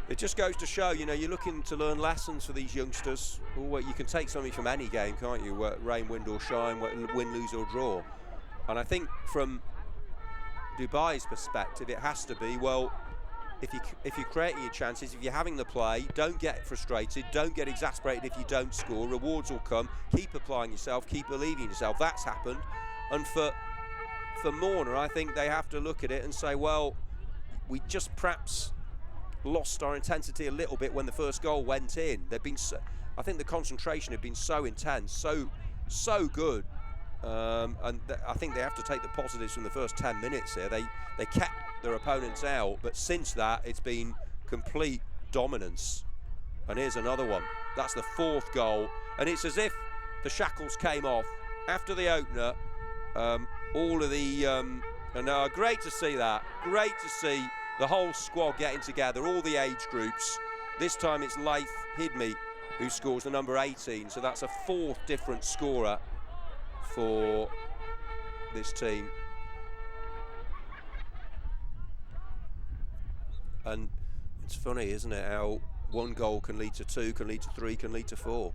It just goes to show, you know, you're looking to learn lessons for these youngsters. Well, you can take something from any game, can't you? Rain, wind or shine, win, lose or draw. And I think from Dubai's perspective, it has to be, well, if you're creating your chances, if you're having the play, don't get frustrated, don't get exasperated if you don't score. Rewards will come. Keep applying yourself, keep believing in yourself. That's happened. And for Morna, I think they have to look at it and say, well, we just perhaps lost our intensity a little bit when the first goal went in. I think the concentration had been so intense, so good, and I think they have to take the positives from the first 10 minutes here. They kept their opponents out, but since that it's been complete dominance. And here's another one. That's the 4th goal, and it's as if the shackles came off after the opener. All of the and great to see that. Great to see the whole squad getting together, all the age groups. This time it's Laith Hidme who scores the number 18, so that's a 4th different scorer for this team. And it's funny, isn't it, how 1 goal can lead to 2, can lead to 3, can lead to 4.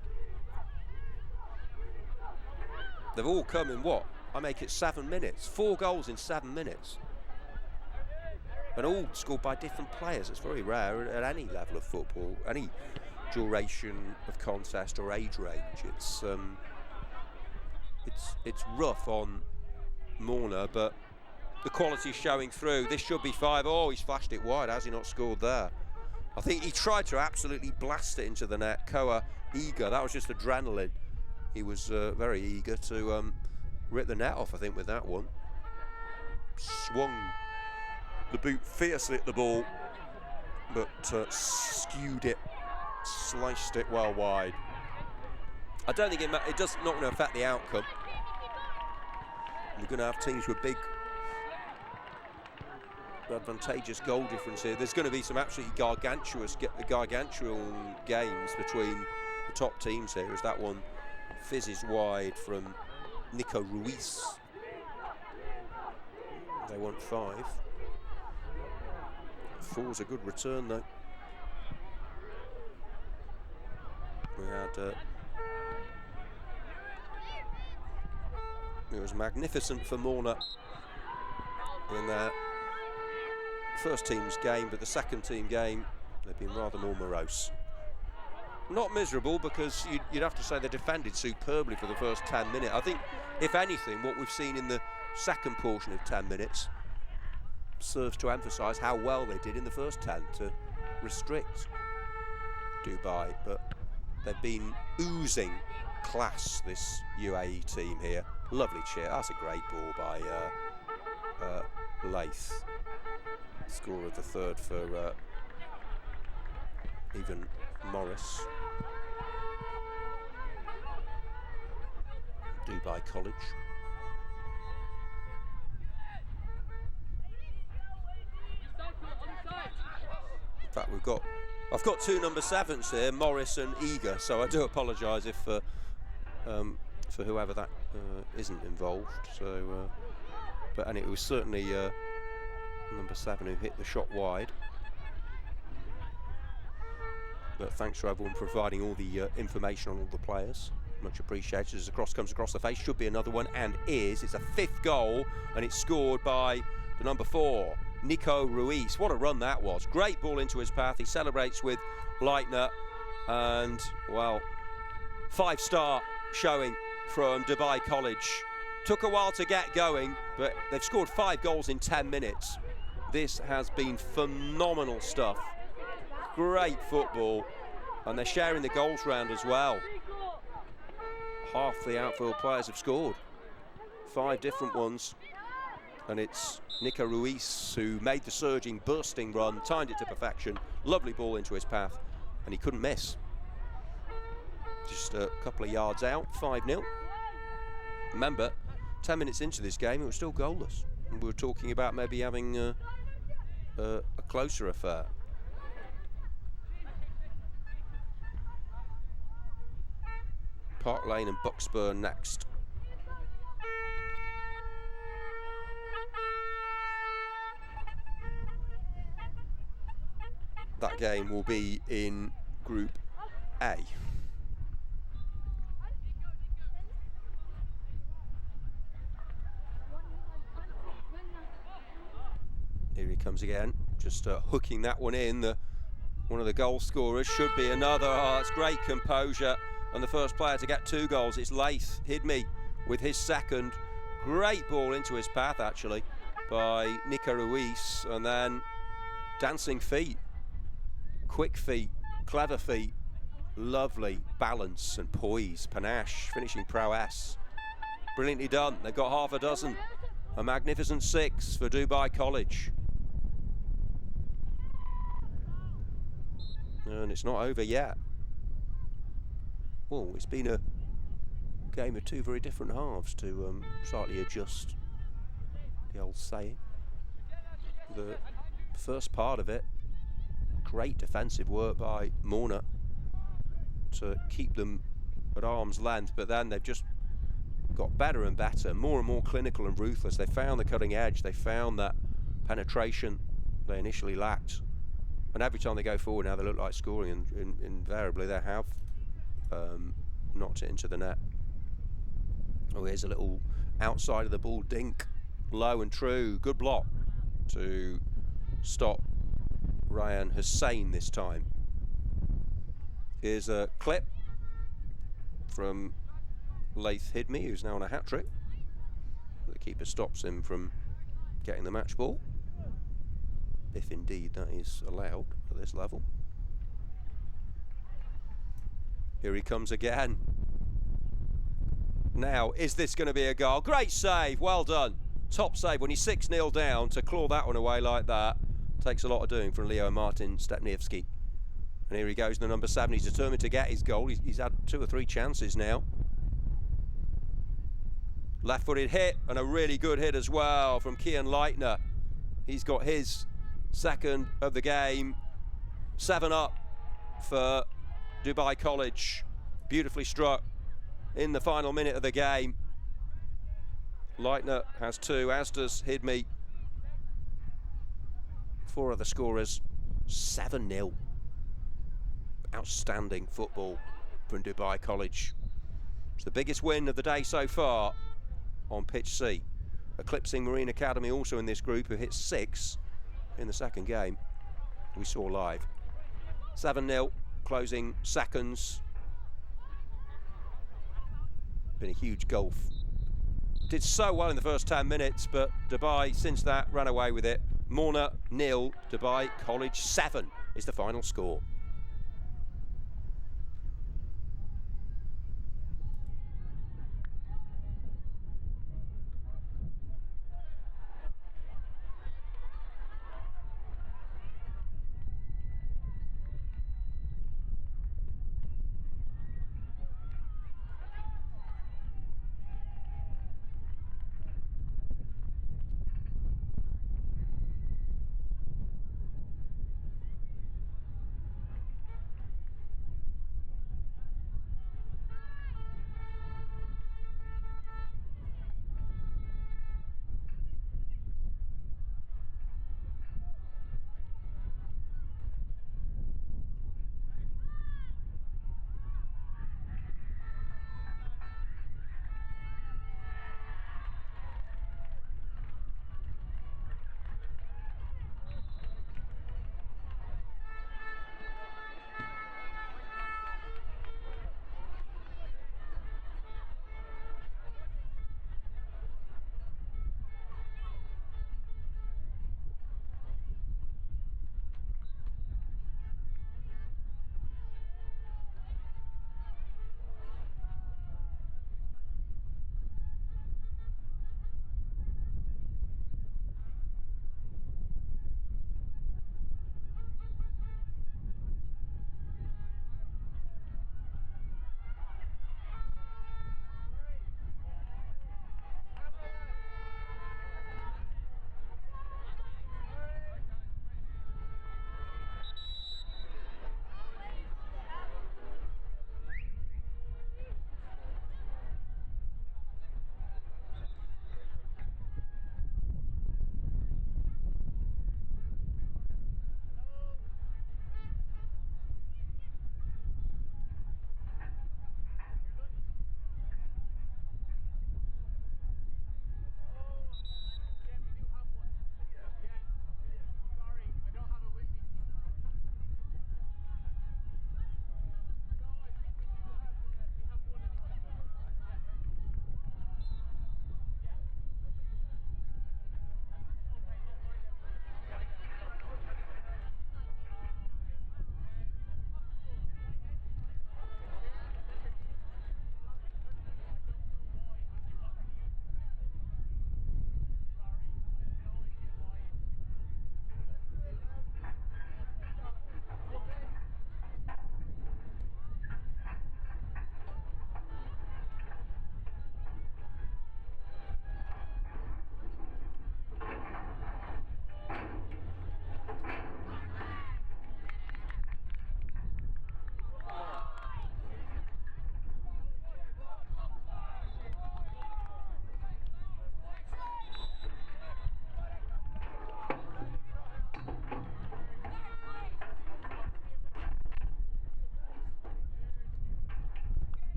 They've all come in what? I make it 7 minutes. 4 goals in 7 minutes. And all scored by different players. It's very rare at any level of football, any duration of contest or age range. It's rough on Morna, but the quality's showing through. This should be 5. Oh, he's flashed it wide. Has he not scored there? I think he tried to absolutely blast it into the net. Koa eager. That was just adrenaline. He was very eager to rip the net off, I think, with that one. Swung the boot fiercely at the ball, but skewed it, sliced it well wide. I don't think it does not going to affect the outcome. We're going to have teams with big, advantageous goal difference here. There's going to be some absolutely gargantuan games between the top teams here, as that one fizzes wide from Nico Ruiz. They want 5. 4's a good return though. We had it was magnificent for Morna in their first team's game, but the second team game they've been rather more morose. Not miserable, because you'd have to say they defended superbly for the first 10 minutes. I think, if anything, what we've seen in the second portion of 10 minutes serves to emphasise how well they did in the first 10 to restrict Dubai. But they've been oozing class, this UAE team here. Lovely cheer. That's a great ball by Laith. Score of the 3rd for even Morris. Dubai College. In fact, I've got 2 number 7s here, Morris and Eager, so I do apologise if for whoever that isn't involved. So, and it was certainly number 7 who hit the shot wide. But thanks to everyone providing all the information on all the players. Much appreciated. As the cross comes across the face, should be another one, and is. It's a 5th goal, and it's scored by the number 4, Nico Ruiz. What a run that was. Great ball into his path. He celebrates with Leitner. And, well, 5-star showing from Dubai College. Took a while to get going, but they've scored 5 goals in 10 minutes. This has been phenomenal stuff. Great football. And they're sharing the goals round as well. Half the outfield players have scored. 5 different ones. And it's Nico Ruiz who made the surging, bursting run, timed it to perfection. Lovely ball into his path, and he couldn't miss. Just a couple of yards out, 5-0. Remember, 10 minutes into this game, it was still goalless. And we were talking about maybe having a closer affair. Park Lane and Bucksburn next. That game will be in Group A. Here he comes again, just hooking that one in. One of the goal scorers should be another. Oh, it's great composure. And the first player to get 2 goals, it's Laith Hidmi with his second. Great ball into his path, actually, by Nico Ruiz. And then dancing feet, quick feet, clever feet, lovely balance and poise, panache, finishing prowess. Brilliantly done. They've got half a dozen. A magnificent 6 for Dubai College. And it's not over yet. Well, it's been a game of 2 very different halves to slightly adjust the old saying. The first part of it, great defensive work by Morna to keep them at arm's length, but then they've just got better and better, more and more clinical and ruthless. They found the cutting edge, they found that penetration they initially lacked. And every time they go forward now they look like scoring, and invariably they have knocked it into the net. Oh, here's a little outside of the ball dink, low and true. Good block to stop Ryan Hussein this time. Here's a clip from Laith Hidmi, who's now on a hat-trick. The keeper stops him from getting the match ball, if indeed that is allowed at this level. Here he comes again. Now, is this going to be a goal? Great save, well done. Top save when he's 6-0 down, to claw that one away like that. Takes a lot of doing from Leo Martin Stepniewski. And here he goes, the number 7. He's determined to get his goal. He's had 2 or 3 chances now. Left-footed hit, and a really good hit as well from Kian Leitner. He's got his second of the game. 7 up for Dubai College. Beautifully struck in the final minute of the game. Leitner has 2, as does Hidmi. 4 other scorers. 7-0. Outstanding football from Dubai College. It's the biggest win of the day so far on pitch C. Eclipsing Marine Academy also in this group, who hit 6 in the second game we saw live. 7-0, closing seconds. Been a huge gulf. Did so well in the first 10 minutes, but Dubai since that ran away with it. Morna 0, Dubai College 7 is the final score.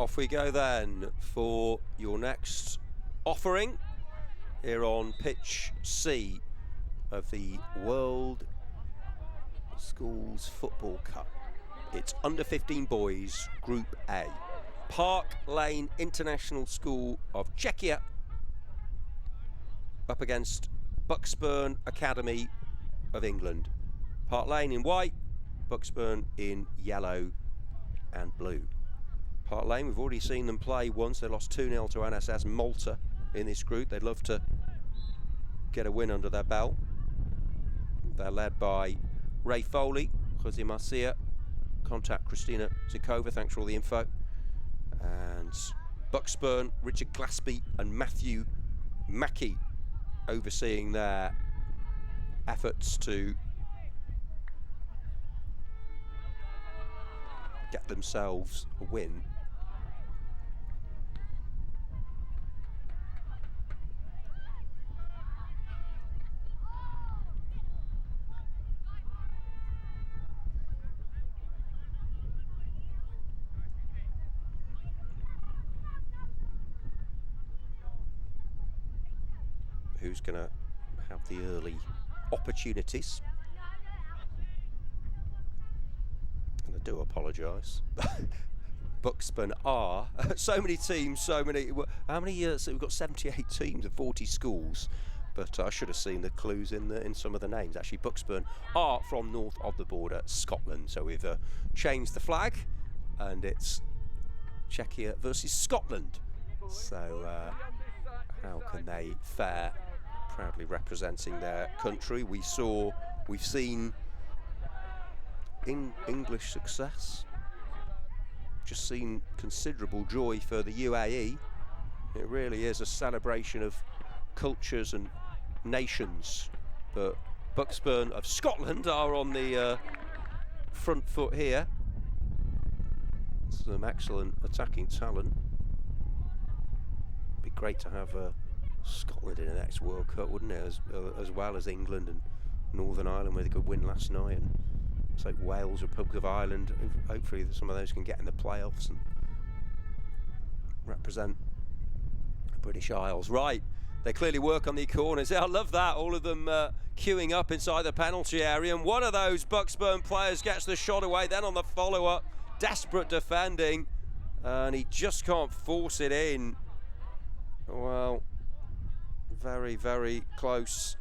Off we go then for your next offering here on pitch C of the World Schools Football Cup. It's under 15 boys, Group A. Park Lane International School of Czechia up against Bucksburn Academy of England. Park Lane in white, Bucksburn in yellow and blue. Park Lane, we've already seen them play once. They lost 2-0 to NSS Malta in this group. They'd love to get a win under their belt. They're led by Ray Foley, Jose Marcia, contact Christina Zikova, thanks for all the info. And Bucksburn, Richard Glaspie and Matthew Mackey overseeing their efforts to get themselves a win. Who's going to have the early opportunities? And I do apologise. Bucksburn are so many teams, so many. How many years? So we've got 78 teams and 40 schools. But I should have seen the clues in some of the names. Actually, Bucksburn are from north of the border, Scotland. So we've changed the flag, and it's Czechia versus Scotland. So how can they fare? Proudly representing their country. We've seen English success. Just seen considerable joy for the UAE. It really is a celebration of cultures and nations. But Bucksburn of Scotland are on the front foot here. Some excellent attacking talent. Be great to have Scotland in the next World Cup, wouldn't it? As well as England and Northern Ireland with a good win last night, and it's like Wales, Republic of Ireland. Hopefully some of those can get in the playoffs and represent the British Isles. Right, they clearly work on the corners. I love that, all of them queuing up inside the penalty area, and one of those Bucksburn players gets the shot away. Then on the follow-up, desperate defending, and he just can't force it in. Well, very, very close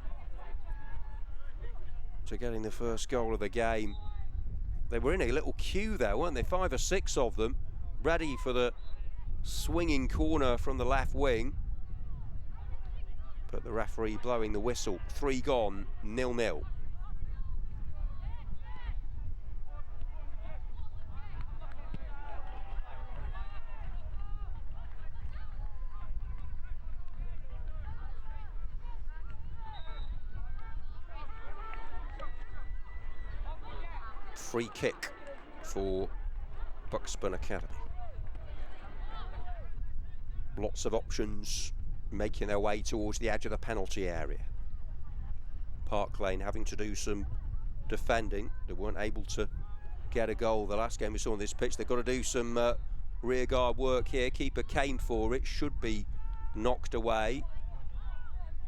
to getting the first goal of the game. They were in a little queue there, weren't they? 5 or 6 of them, ready for the swinging corner from the left wing. But the referee blowing the whistle. 3 gone, 0-0. Free kick for Bucksburn Academy. Lots of options making their way towards the edge of the penalty area. Park Lane having to do some defending. They weren't able to get a goal the last game we saw on this pitch. They've got to do some rearguard work here. Keeper came for it, should be knocked away,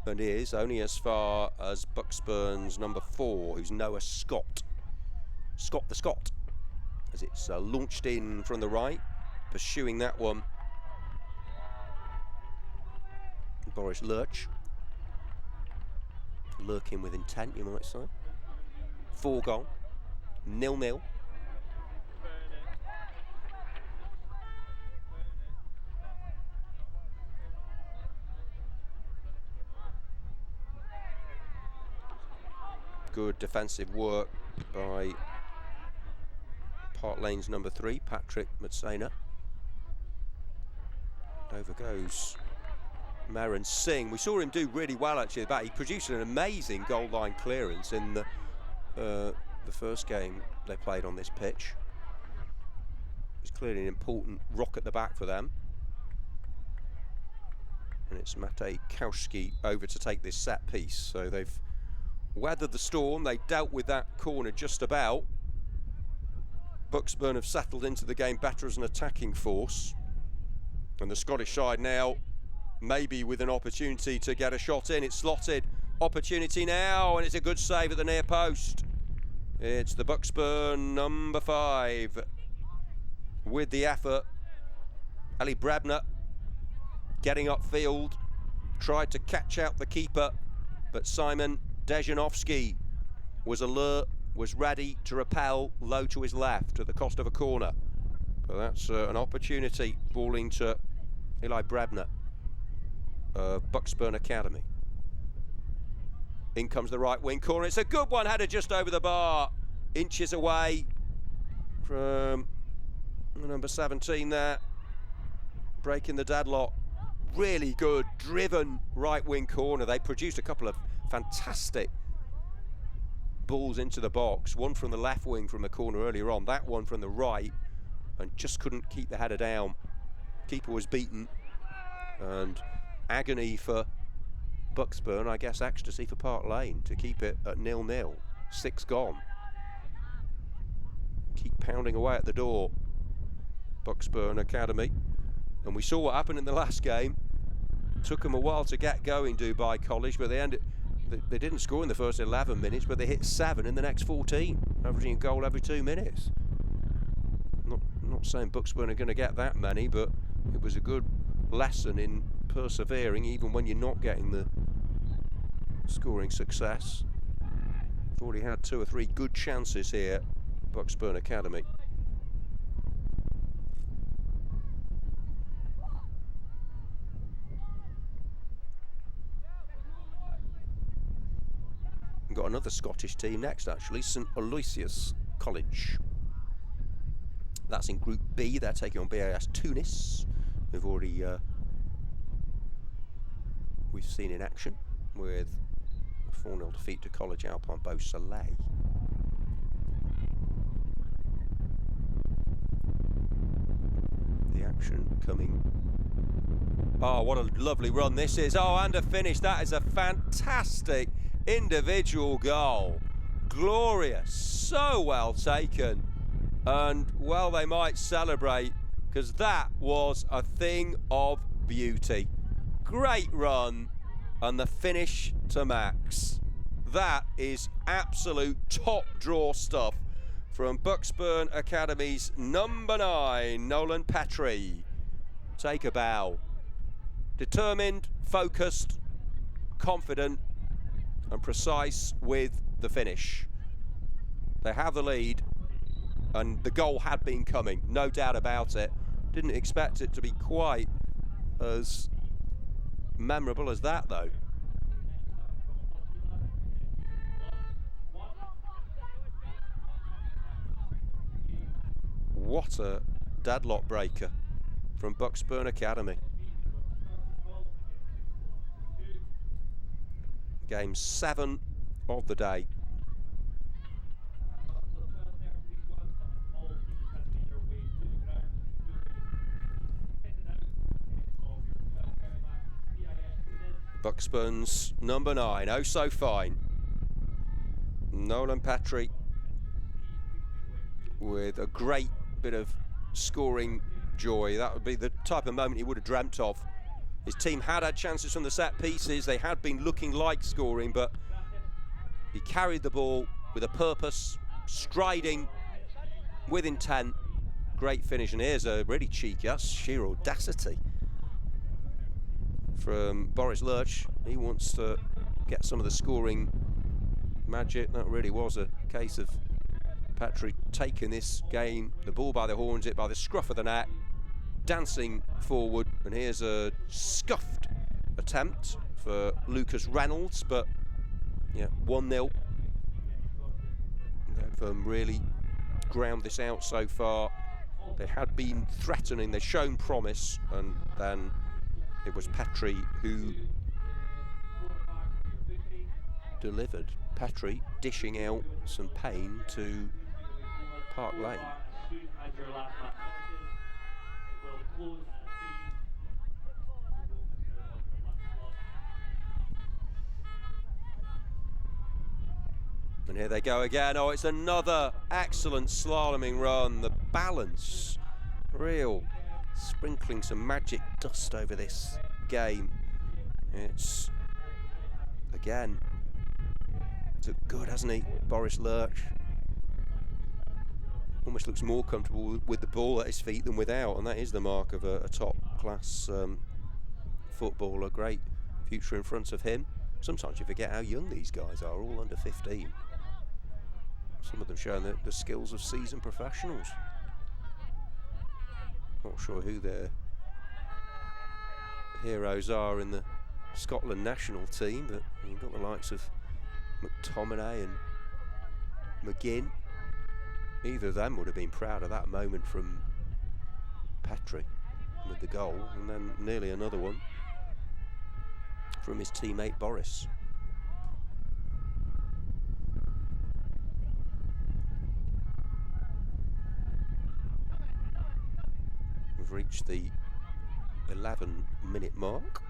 and is only as far as Bucksburn's number 4, who's Noah Scott. Scott the Scot, as it's launched in from the right, pursuing that one. Boris Lurch, lurking with intent, you might say. 4 goal, 0-0. Good defensive work by Park Lane's number 3, Patrick Matsena. Over goes Maran Singh. We saw him do really well actually at the back. He produced an amazing goal line clearance in the first game they played on this pitch. It's clearly an important rock at the back for them. And it's Matej Kauski over to take this set piece. So they've weathered the storm. They dealt with that corner just about. Bucksburn have settled into the game better as an attacking force. And the Scottish side now, maybe with an opportunity to get a shot in. It's slotted. Opportunity now, and it's a good save at the near post. It's the Bucksburn number 5 with the effort. Ali Brebner getting upfield, tried to catch out the keeper, but Simon Dejanovsky was alert, was ready to repel low to his left at the cost of a corner. But that's an opportunity falling to Eli Brebner of Bucksburn Academy. In comes the right wing corner. It's a good one, headed just over the bar. Inches away from number 17 there. Breaking the deadlock. Really good, driven right wing corner. They produced a couple of fantastic balls into the box. One from the left wing from the corner earlier on. That one from the right. And just couldn't keep the header down. Keeper was beaten. And agony for Bucksburn, I guess ecstasy for Park Lane to keep it at 0-0. 6 gone. Keep pounding away at the door, Bucksburn Academy. And we saw what happened in the last game. Took them a while to get going, Dubai College, but they didn't score in the first 11 minutes, but they hit 7 in the next 14, averaging a goal every 2 minutes. Not saying Bucksburn are going to get that many, but it was a good lesson in persevering even when you're not getting the scoring success. We've already had 2 or 3 good chances here, Bucksburn Academy. We've got another Scottish team next, actually, St Aloysius College. That's in Group B. They're taking on BAS Tunis, who've already we've seen in action with a 4-0 defeat to College Alpine Beau Soleil. The action coming. Oh, what a lovely run this is. Oh, and a finish. That is a fantastic individual goal. Glorious. So well taken. And, well, they might celebrate, because that was a thing of beauty. Great run, and the finish to Max. That is absolute top draw stuff from Bucksburn Academy's number 9, Nolan Petrie. Take a bow. Determined, focused, confident, and precise with the finish. They have the lead. And the goal had been coming, no doubt about it. Didn't expect it to be quite as memorable as that, though. What a deadlock breaker from Bucksburn Academy. Game 7 of the day. Buckspurn's number 9, oh so fine. Nolan Petrie with a great bit of scoring joy. That would be the type of moment he would have dreamt of. His team had chances from the set pieces. They had been looking like scoring, but he carried the ball with a purpose, striding with intent. Great finish, and here's a really cheeky, that's sheer audacity from Boris Lurch. He wants to get some of the scoring magic. That really was a case of Petrie taking this game, the ball by the horns, it by the scruff of the neck, dancing forward, and here's a scuffed attempt for Lucas Reynolds, but yeah, 1-0. They've really ground this out so far. They had been threatening, they've shown promise, and then it was Petrie who delivered. Petrie dishing out some pain to Park Lane. And here they go again. Oh, it's another excellent slaloming run. The balance, real sprinkling some magic dust over this game. It's, again, looked good, hasn't he? Boris Lurch almost looks more comfortable with the ball at his feet than without, and that is the mark of a top-class footballer. Great future in front of him. Sometimes you forget how young these guys are, all under 15. Some of them showing the skills of seasoned professionals. Not sure who their heroes are in the Scotland national team, but you've got the likes of McTominay and McGinn. Either of them would have been proud of that moment from Petrie with the goal, and then nearly another one from his teammate Boris. We've reached the 11-minute mark.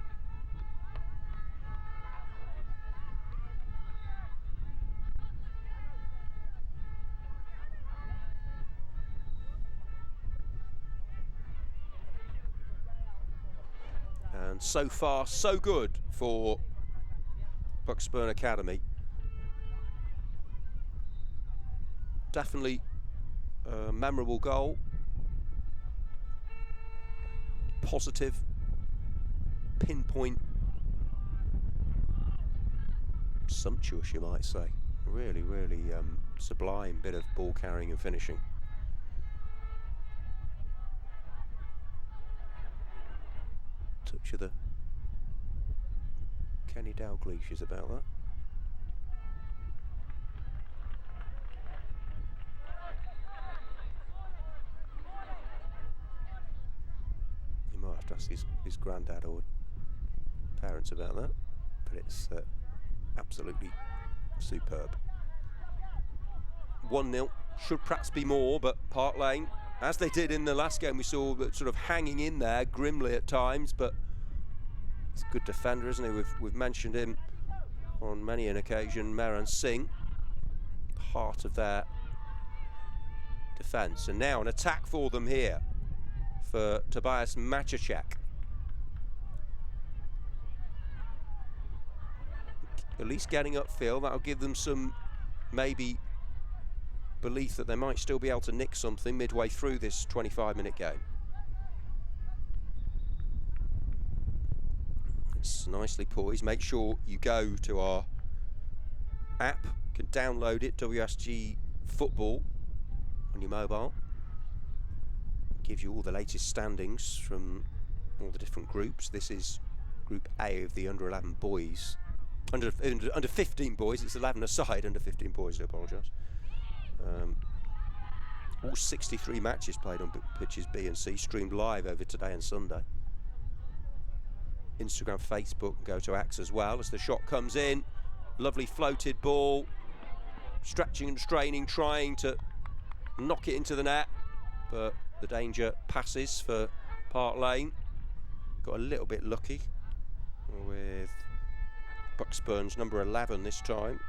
And so far, so good for Bucksburn Academy. Definitely a memorable goal. Positive, pinpoint, sumptuous, you might say. Really, really sublime bit of ball carrying and finishing. Touch of the Kenny Dalgleish about that. He might have to ask his granddad or parents about that, but it's absolutely superb. 1-0, should perhaps be more, but Park Lane, as they did in the last game, we saw that sort of hanging in there grimly at times, but he's a good defender, isn't he? We've mentioned him on many an occasion. Meran Singh, heart of their defence. And now an attack for them here for Tobias Machacek. At least getting upfield, that'll give them some maybe belief that they might still be able to nick something midway through this 25-minute game. It's nicely poised. Make sure you go to our app. You can download it, WSG Football, on your mobile. It gives you all the latest standings from all the different groups. This is Group A of the under 11 boys. Under 15 boys, it's 11 aside, under 15 boys, I apologise. All 63 matches played on pitches B and C, streamed live over today and Sunday. Instagram, Facebook, go to Axe as well as the shot comes in. Lovely floated ball, stretching and straining, trying to knock it into the net, but the danger passes for Park Lane. Got a little bit lucky with Buckspurn's number 11 this time,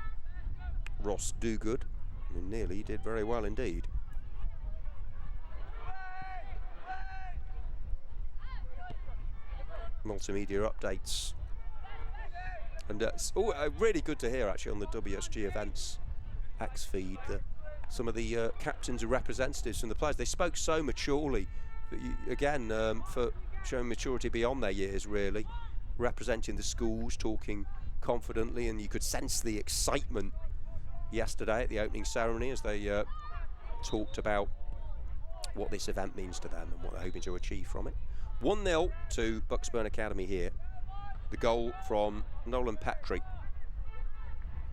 Ross Dogood. I mean, nearly did very well indeed. Multimedia updates, and it's really good to hear actually on the WSG Events Axe feed that some of the captains and representatives from the players, they spoke so maturely, again for showing maturity beyond their years, really representing the schools, talking confidently, and you could sense the excitement yesterday at the opening ceremony as they talked about what this event means to them and what they're hoping to achieve from it. 1-0 to Bucksburn Academy here. The goal from Nolan Petrie.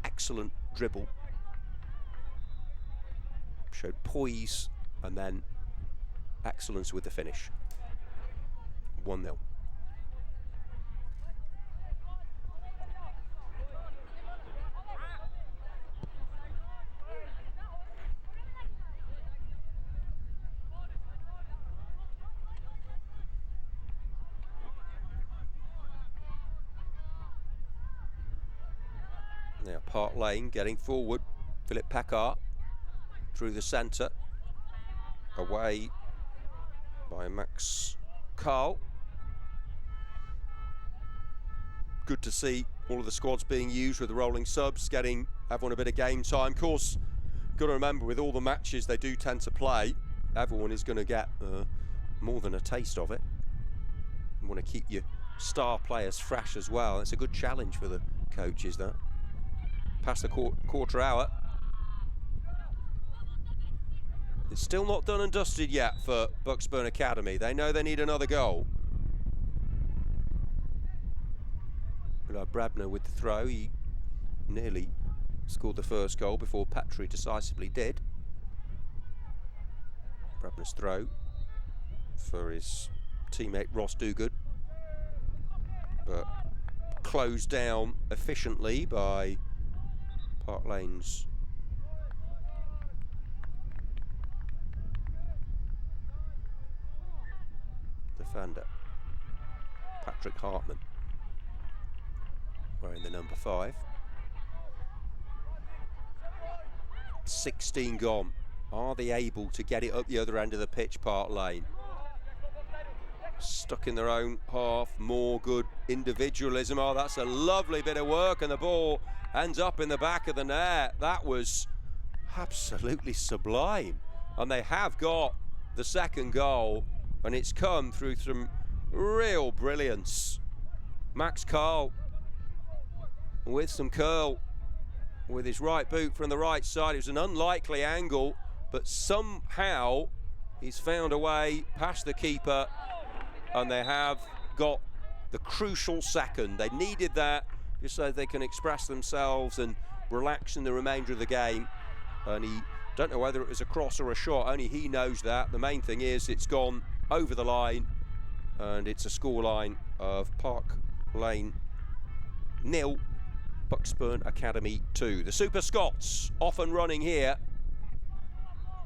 Excellent dribble. Showed poise and then excellence with the finish. 1-0. Now Park Lane getting forward. Philip Packard through the centre. Away by Max Carl. Good to see all of the squads being used with the rolling subs, getting everyone a bit of game time. Of course, got to remember, with all the matches they do tend to play, everyone is going to get more than a taste of it. You want to keep your star players fresh as well. It's a good challenge for the coaches, that. Past the quarter hour. It's still not done and dusted yet for Bucksburn Academy. They know they need another goal. Brabner with the throw. He nearly scored the first goal before Petrie decisively did. Brabner's throw for his teammate Ross Dogood, but closed down efficiently by Park Lane's defender, Patrick Hartman, wearing the number 5. 16 gone. Are they able to get it up the other end of the pitch, Park Lane? Stuck in their own half, more good individualism. Oh, that's a lovely bit of work, and the ball ends up in the back of the net. That was absolutely sublime. And they have got the second goal, and it's come through some real brilliance. Max Carl with some curl with his right boot from the right side. It was an unlikely angle, but somehow he's found a way past the keeper, and they have got the crucial second. They needed that just so they can express themselves and relax in the remainder of the game. And he, don't know whether it was a cross or a shot, only he knows that. The main thing is it's gone over the line, and it's a scoreline of Park Lane 0, Bucksburn Academy 2. The Super Scots off and running here.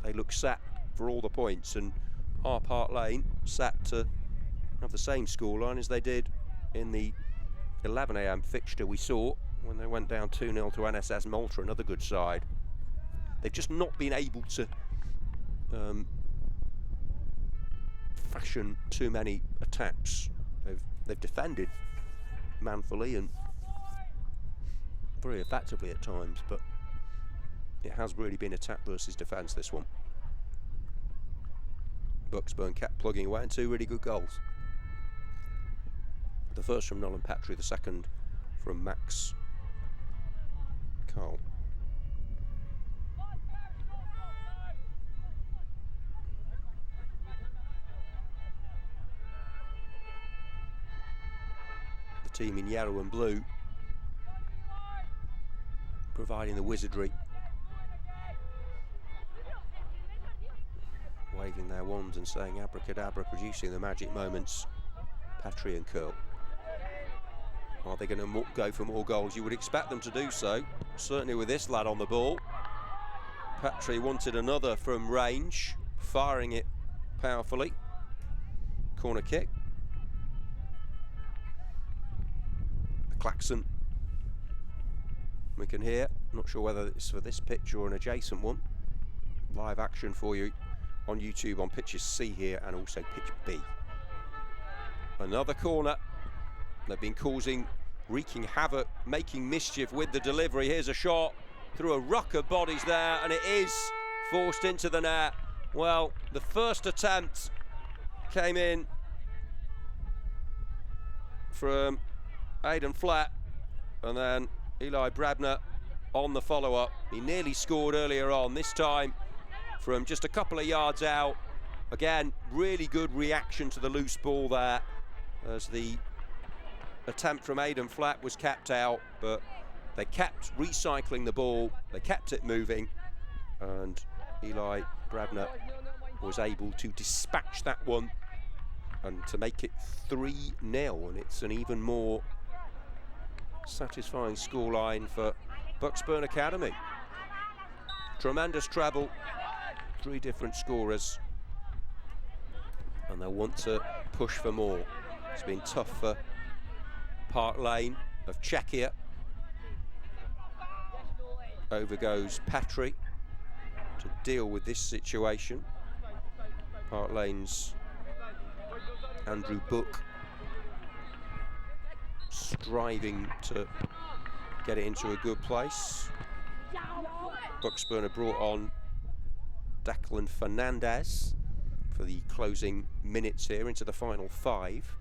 They look set for all the points, and our Park Lane set to have the same scoreline as they did in the 11 AM fixture we saw when they went down 2-0 to NSS Malta, another good side. They've just not been able to fashion too many attacks. They've defended manfully and very effectively at times, but it has really been attack versus defence, this one. Bucksburn kept plugging away, and 2 really good goals. The first from Nolan Petrie, the second from Max Carl. The team in yellow and blue providing the wizardry, waving their wands and saying abracadabra, producing the magic moments. Petrie and Curl. Are they going to go for more goals? You would expect them to do so, certainly with this lad on the ball. Petrie wanted another from range, firing it powerfully. Corner kick. The klaxon we can hear. Not sure whether it's for this pitch or an adjacent one. Live action for you on YouTube on pitches C here and also pitch B. Another corner. They've been wreaking havoc, making mischief with the delivery. Here's a shot through a ruck of bodies there, and it is forced into the net. Well, the first attempt came in from Aidan Flatt, and then Eli Brabner on the follow-up. He nearly scored earlier on, this time from just a couple of yards out. Again, really good reaction to the loose ball there, as the attempt from Aidan Flatt was kept out, but they kept recycling the ball, they kept it moving, and Eli Brabner was able to dispatch that one and to make it 3-0, and it's an even more satisfying scoreline for Bucksburn Academy. Tremendous treble, 3 different scorers, and they want to push for more. It's been tough for Park Lane of Czechia. Over goes Petrie to deal with this situation. Park Lane's Andrew Book striving to get it into a good place. Bucksburn have brought on Declan Fernandez for the closing minutes here into the final 5.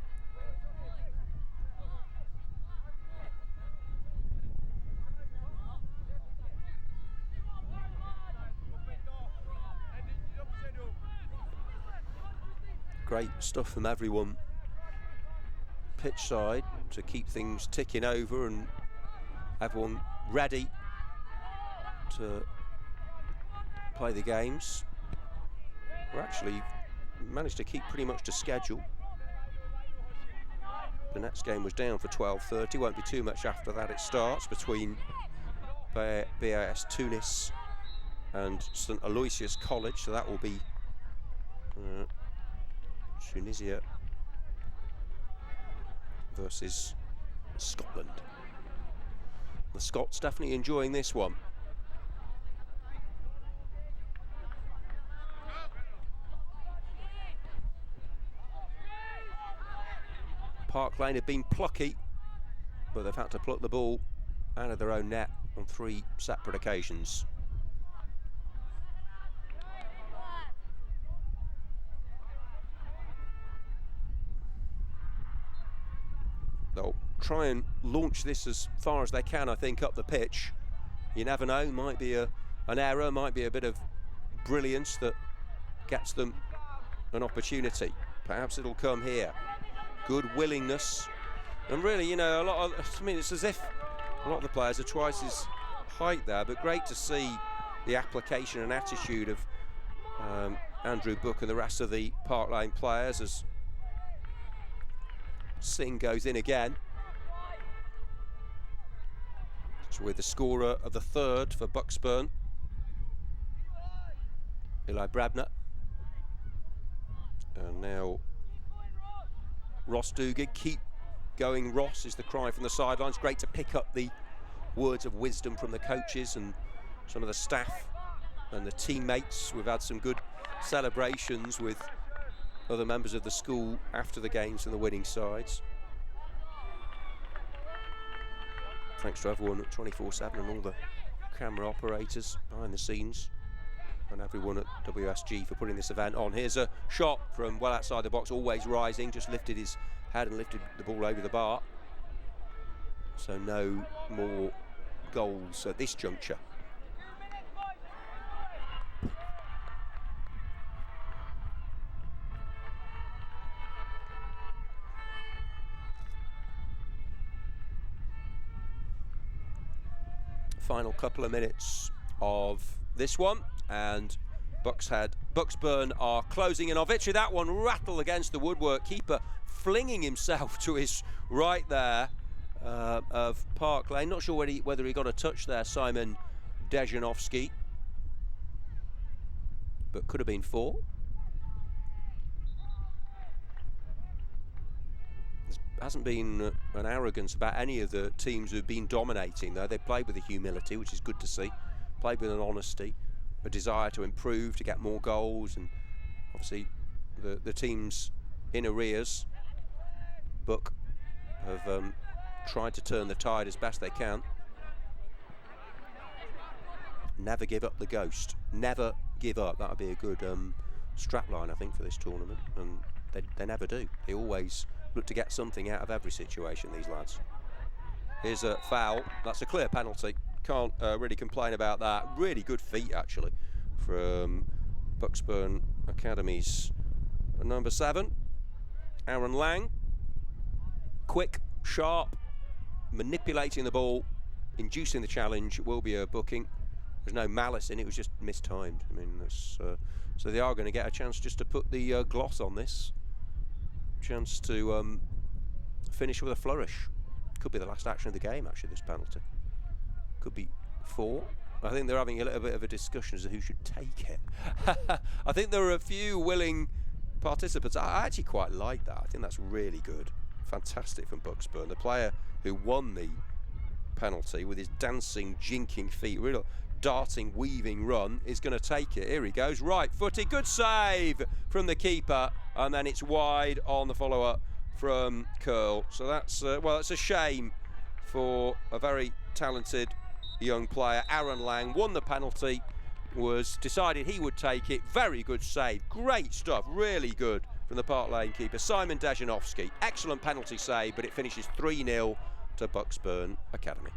Great stuff from everyone pitch side to keep things ticking over and everyone ready to play the games. We're actually managed to keep pretty much to schedule. The next game was down for 12:30. Won't be too much after that. It starts between BAS Tunis and St Aloysius College, so that will be Tunisia versus Scotland. The Scots definitely enjoying this one. Park Lane have been plucky, but they've had to pluck the ball out of their own net on 3 separate occasions. They'll try and launch this as far as they can, I think, up the pitch. You never know, might be an error, might be a bit of brilliance that gets them an opportunity. Perhaps it'll come here. Good willingness. And really, you know, it's as if a lot of the players are twice his height there, but great to see the application and attitude of Andrew Book and the rest of the Park Lane players as Singh goes in again. So with the scorer of the 3rd for Bucksburn, Eli Brabner. And now Ross Dugan. Keep going, Ross, is the cry from the sidelines. Great to pick up the words of wisdom from the coaches and some of the staff and the teammates. We've had some good celebrations with other members of the school after the games from the winning sides. Thanks to everyone at 24/7 and all the camera operators behind the scenes and everyone at WSG for putting this event on. Here's a shot from well outside the box, always rising, just lifted his head and lifted the ball over the bar. So no more goals at this juncture. Final couple of minutes of this one, and Bucksburn are closing in on victory. That one rattled against the woodwork. Keeper flinging himself to his right there of Park Lane. Not sure whether he got a touch there, Simon Dejanovsky, but could have been 4. Hasn't been an arrogance about any of the teams who've been dominating, though. They've played with a humility, which is good to see. Played with an honesty, a desire to improve, to get more goals, and obviously the teams in arrears, Buck, have tried to turn the tide as best they can. Never give up the ghost. Never give up. That would be a good strapline, I think, for this tournament, and they never do. They always look to get something out of every situation, these lads. Here's a foul. That's a clear penalty. Can't really complain about that. Really good feet, actually, from Bucksburn Academy's number 7, Aaron Lang. Quick, sharp, manipulating the ball, inducing the challenge. It will be a booking. There's no malice in it. It was just mistimed. I mean, that's, so they are going to get a chance just to put the gloss on this. Chance to finish with a flourish. Could be the last action of the game, actually, this penalty. Could be 4. I think they're having a little bit of a discussion as to who should take it. I think there are a few willing participants. I actually quite like that. I think that's really good. Fantastic from Bucksburn. The player who won the penalty with his dancing, jinking feet, real darting, weaving run, is going to take it. Here he goes, right footed, good save from the keeper. and then it's wide on the follow-up from Curl. So that's, well, it's a shame for a very talented young player. Aaron Lang won the penalty, was decided he would take it. Very good save, great stuff, really good from the Park Lane keeper, Simon Dejanovsky. Excellent penalty save, but it finishes 3-0 to Bucksburn Academy.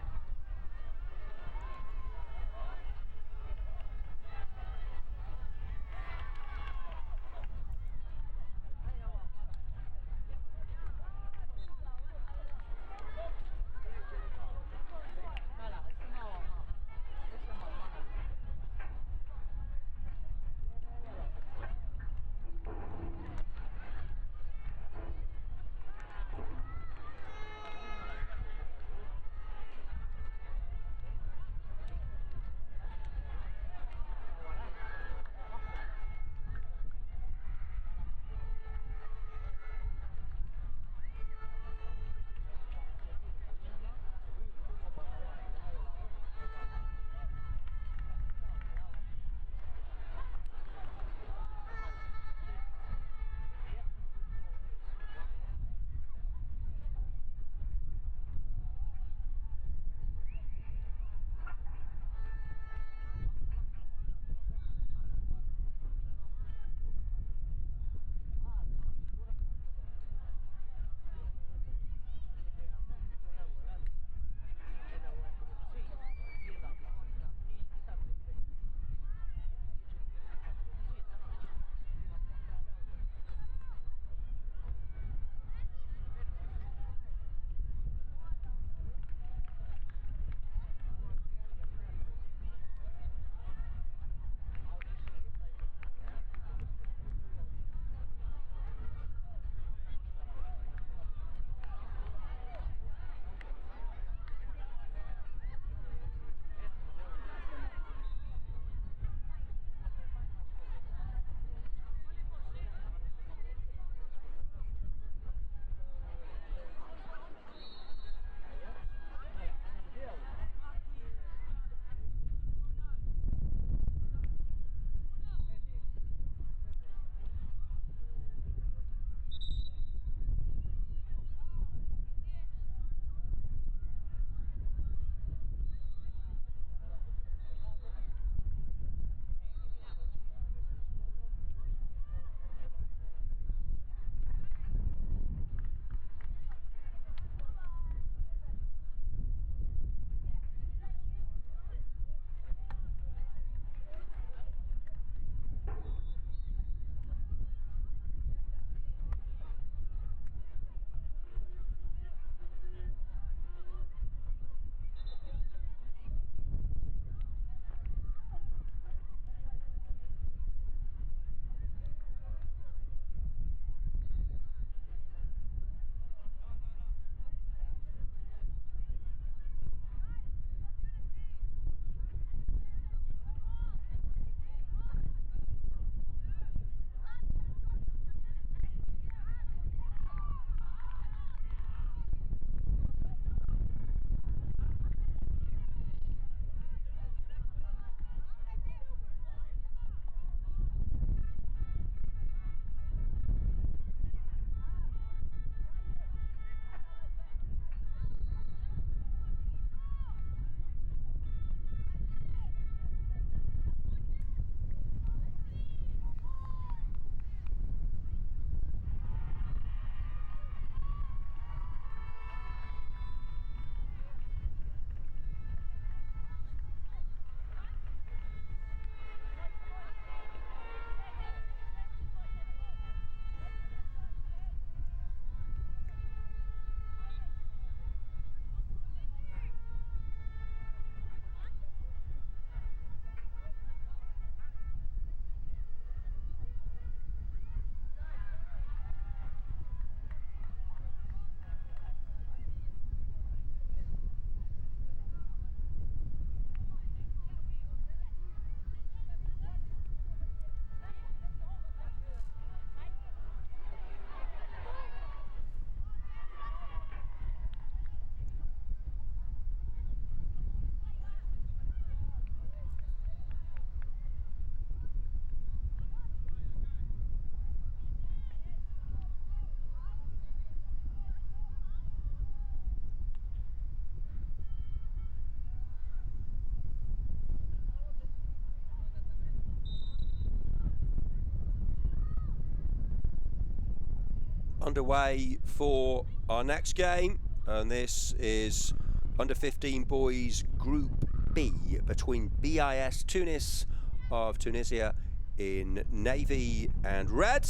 underway for our next game, and this is under-15 boys Group B between BIS Tunis of Tunisia in navy and red,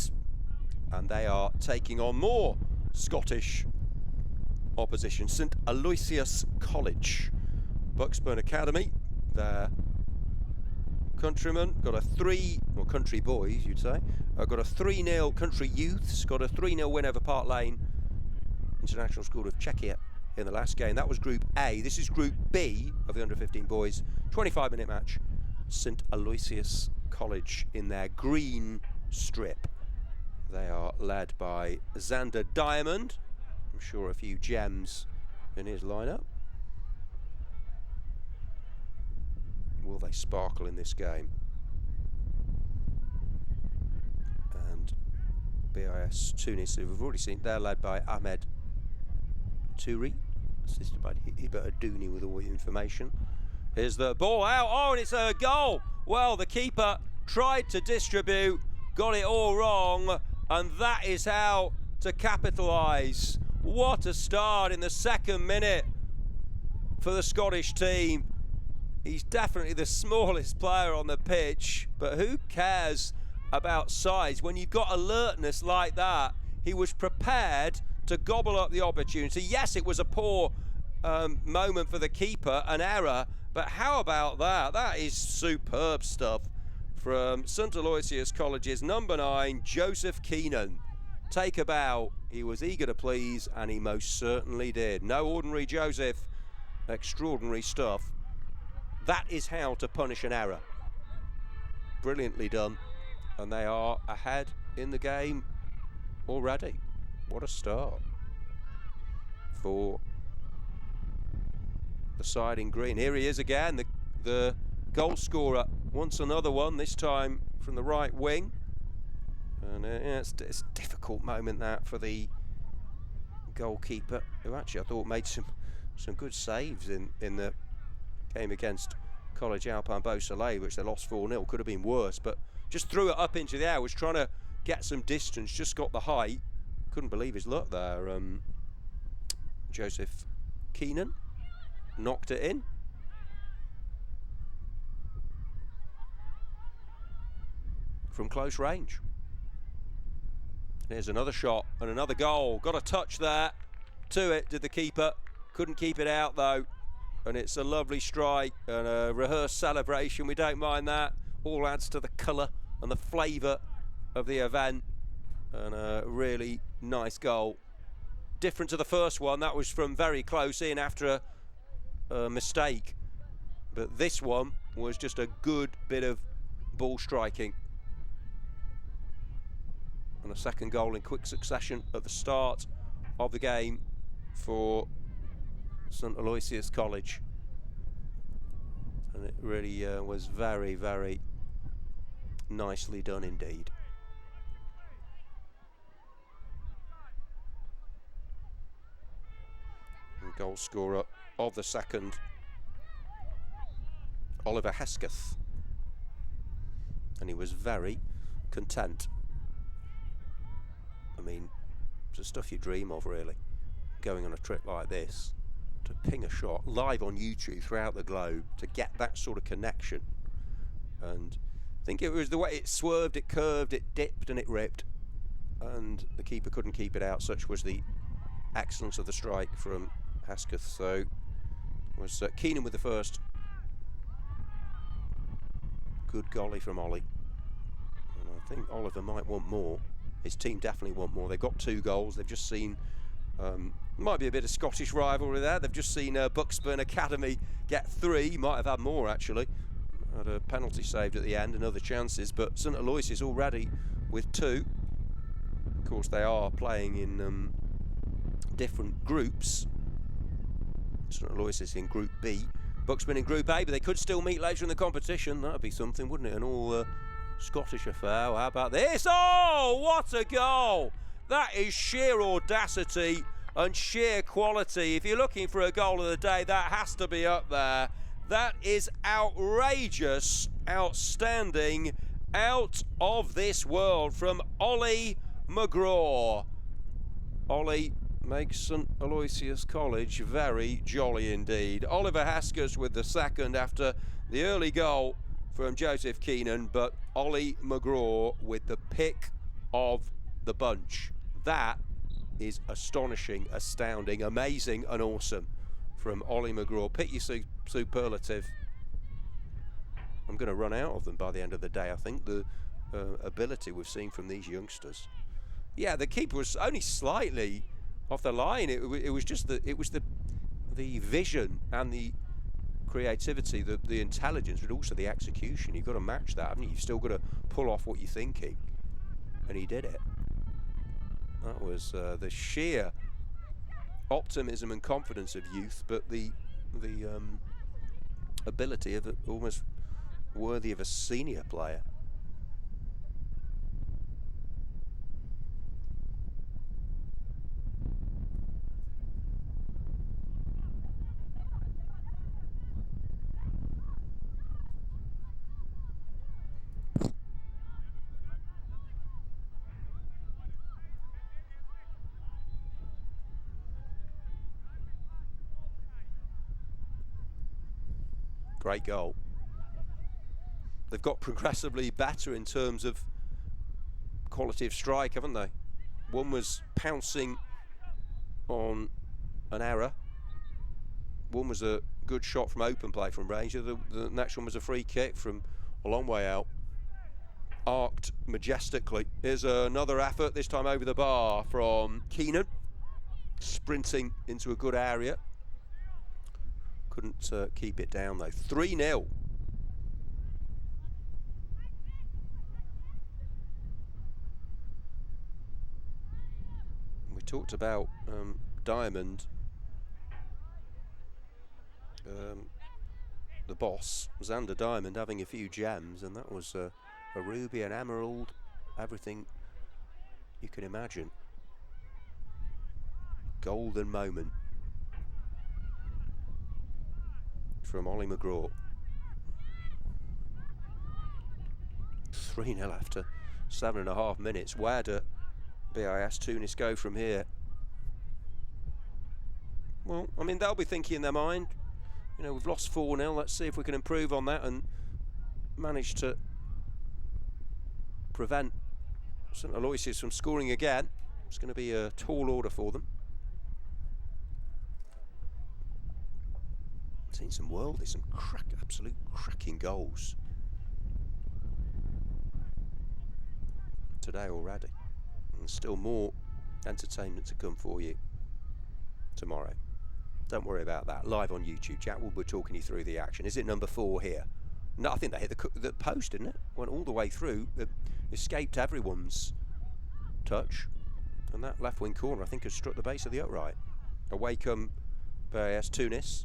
and they are taking on more Scottish opposition. St Aloysius College, Bucksburn Academy, their countrymen got a country boys you'd say, got a 3-0, country youths got a 3-0 win over Park Lane International School of Czechia in the last game. That was Group A. This is Group B of the under-15 boys, 25-minute match. St Aloysius College in their green strip. They are led by Xander Diamond. I'm sure a few gems in his lineup. Will they sparkle in this game? And BIS Tunis, who we've already seen, they're led by Ahmed Touri, assisted by Hibert Adouni with all the information. Here's the ball out. Oh, and it's a goal. Well, the keeper tried to distribute, got it all wrong, and that is how to capitalise. What a start in the second minute for the Scottish team. He's definitely the smallest player on the pitch, but who cares about size? When you've got alertness like that, he was prepared to gobble up the opportunity. Yes, it was a poor moment for the keeper, an error, but how about that? That is superb stuff from St Aloysius College's number 9, Joseph Keenan. Take a bow. He was eager to please, and he most certainly did. No ordinary Joseph, extraordinary stuff. That is how to punish an error. Brilliantly done. And they are ahead in the game already. What a start for the side in green. Here he is again, the goal scorer. Wants another one, this time from the right wing. And it's a difficult moment that for the goalkeeper, who actually I thought made some good saves in the game against College Alpin Beausoleil, which they lost 4-0. Could have been worse, but just threw it up into the air. Was trying to get some distance, just got the height. Couldn't believe his luck there. Joseph Keenan knocked it in. From close range. Here's another shot and another goal. Got a touch there to it, did the keeper. Couldn't keep it out though. And it's a lovely strike and a rehearsed celebration. We don't mind that. All adds to the colour and the flavour of the event. And a really nice goal. Different to the first one. That was from very close in after a mistake. But this one was just a good bit of ball striking. And a second goal in quick succession at the start of the game for St Aloysius College. And it really was very, very nicely done indeed. And goal scorer of the second, Oliver Hesketh. And he was very content. I mean, it's the stuff you dream of, really. Going on a trip like this, to ping a shot live on YouTube throughout the globe, to get that sort of connection. And I think it was the way it swerved, it curved, it dipped and it ripped. And the keeper couldn't keep it out. Such was the excellence of the strike from Hesketh. So it was Keenan with the first. Good golly from Ollie. And I think Oliver might want more. His team definitely want more. They've got 2 goals. They've just seen, might be a bit of Scottish rivalry there. They've just seen Bucksburn Academy get 3. Might have had more, actually. Had a penalty saved at the end and other chances. But St Aloysius already with 2. Of course, they are playing in different groups. St Aloysius in Group B. Bucksburn in Group A, but they could still meet later in the competition. That would be something, wouldn't it? An all Scottish affair. Well, how about this? Oh, what a goal! That is sheer audacity and sheer quality. If you're looking for a goal of the day, that has to be up there. That is outrageous, outstanding, out of this world from Ollie McGraw. Ollie makes St Aloysius College very jolly indeed. Oliver Haskus with the second after the early goal from Joseph Keenan, but Ollie McGraw with the pick of the bunch. That is astonishing, astounding, amazing and awesome from Ollie McGraw. Pick your superlative. I'm going to run out of them by the end of the day. I think the ability we've seen from these youngsters. Yeah, the keeper was only slightly off the line. It was just the vision and the creativity, the intelligence, but also the execution. You've got to match that, haven't you? You've still got to pull off what you're thinking, and he did it. That was the sheer optimism and confidence of youth, but the ability of almost worthy of a senior player. Great goal. They've got progressively better in terms of quality of strike, haven't they? One was pouncing on an error. One was a good shot from open play from range. The next one was a free kick from a long way out. Arced majestically. Here's another effort, this time over the bar from Keenan. Sprinting into a good area. Couldn't keep it down though. 3-0. We talked about Diamond, the boss, Xander Diamond, having a few gems, and that was a ruby, an emerald, everything you can imagine. Golden moment from Ollie McGraw. 3-0 after 7.5 minutes. Where do BIS Tunis go from here? Well, I mean, they'll be thinking in their mind, you know, we've lost 4-0. Let's see if we can improve on that and manage to prevent St Aloysius from scoring again. It's going to be a tall order for them. Seen some worldly, some absolute cracking goals today already, and still more entertainment to come for you tomorrow. Don't worry about that. Live on YouTube, Jack will be talking you through the action. Is it number 4 here? No, I think they hit the post, didn't it? Went all the way through, escaped everyone's touch, and that left wing corner I think has struck the base of the upright. Away come BIS Tunis.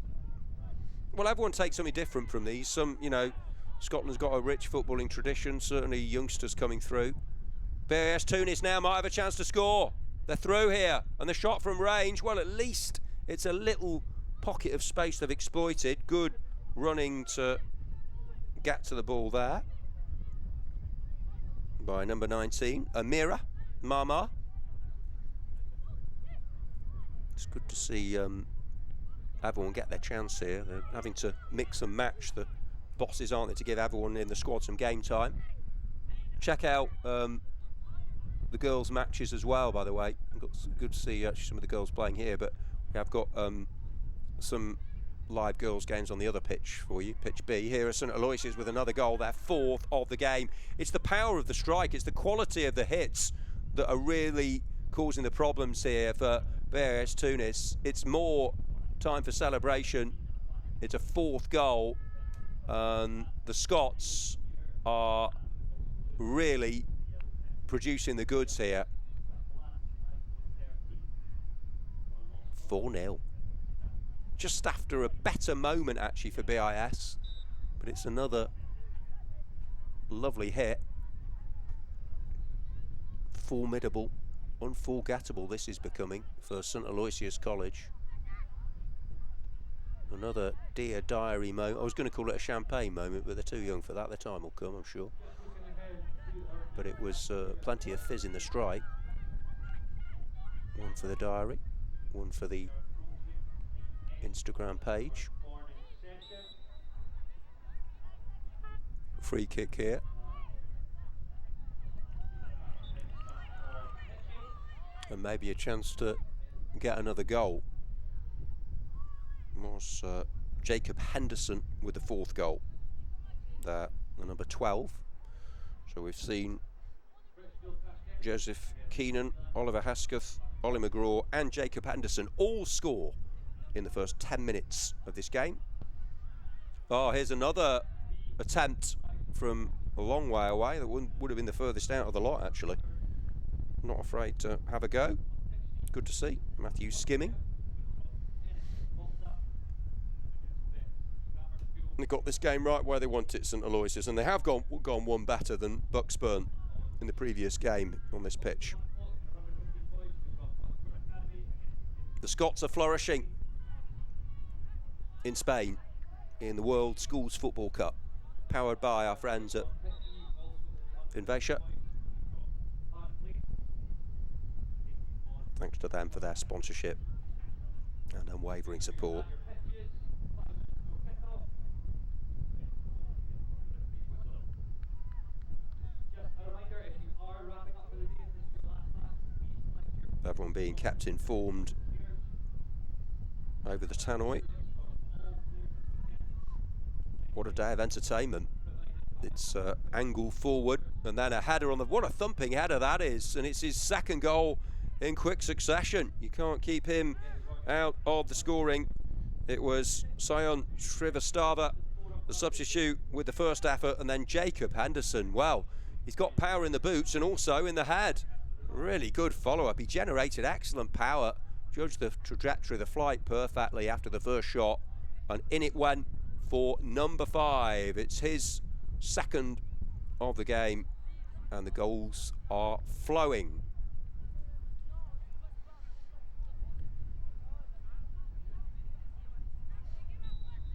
Well, everyone takes something different from these. Some, you know, Scotland's got a rich footballing tradition, certainly youngsters coming through. BIS Tunis now might have a chance to score. They're through here, and the shot from range, well, at least it's a little pocket of space they've exploited. Good running to get to the ball there by number 19, Amira Mama. It's good to see everyone get their chance here. They're having to mix and match. The bosses, aren't they, to give everyone in the squad some game time. Check out the girls' matches as well, by the way. Good to see some of the girls playing here, but we have got some live girls' games on the other pitch for you, pitch B. Here are St Aloysius with another goal, their 4th of the game. It's the power of the strike, it's the quality of the hits that are really causing the problems here for BIS Tunis. It's more time for celebration. It's a 4th goal, and the Scots are really producing the goods here. 4-0. Just after a better moment actually for BIS, but it's another lovely hit. Formidable, unforgettable this is becoming for St Aloysius College. Another dear diary moment. I was going to call it a champagne moment, but they're too young for that. Their time will come, I'm sure. But it was plenty of fizz in the strike. One for the diary, one for the Instagram page. Free kick here. And maybe a chance to get another goal. Was Jacob Henderson with the 4th goal. There, the number 12. So we've seen Joseph Keenan, Oliver Hesketh, Ollie McGraw and Jacob Henderson all score in the first 10 minutes of this game. Oh, here's another attempt from a long way away. That would have been the furthest out of the lot, actually. Not afraid to have a go. Good to see. Matthew skimming. They got this game right where they want it, St Aloysius, and they have gone one better than Bucksburn in the previous game on this pitch. The Scots are flourishing in Spain in the World Schools Football Cup, powered by our friends at Finvesia. Thanks to them for their sponsorship and unwavering support. Everyone being kept informed over the tannoy. What a day of entertainment. It's angle forward and then a header on the... What a thumping header that is. And it's his 2nd goal in quick succession. You can't keep him out of the scoring. It was Sion Shrivastava, the substitute, with the first effort, and then Jacob Henderson. Well, he's got power in the boots and also in the head. Really good follow-up. He generated excellent power, judged the trajectory of the flight perfectly after the first shot, and in it went for number 5. It's his 2nd of the game, and the goals are flowing.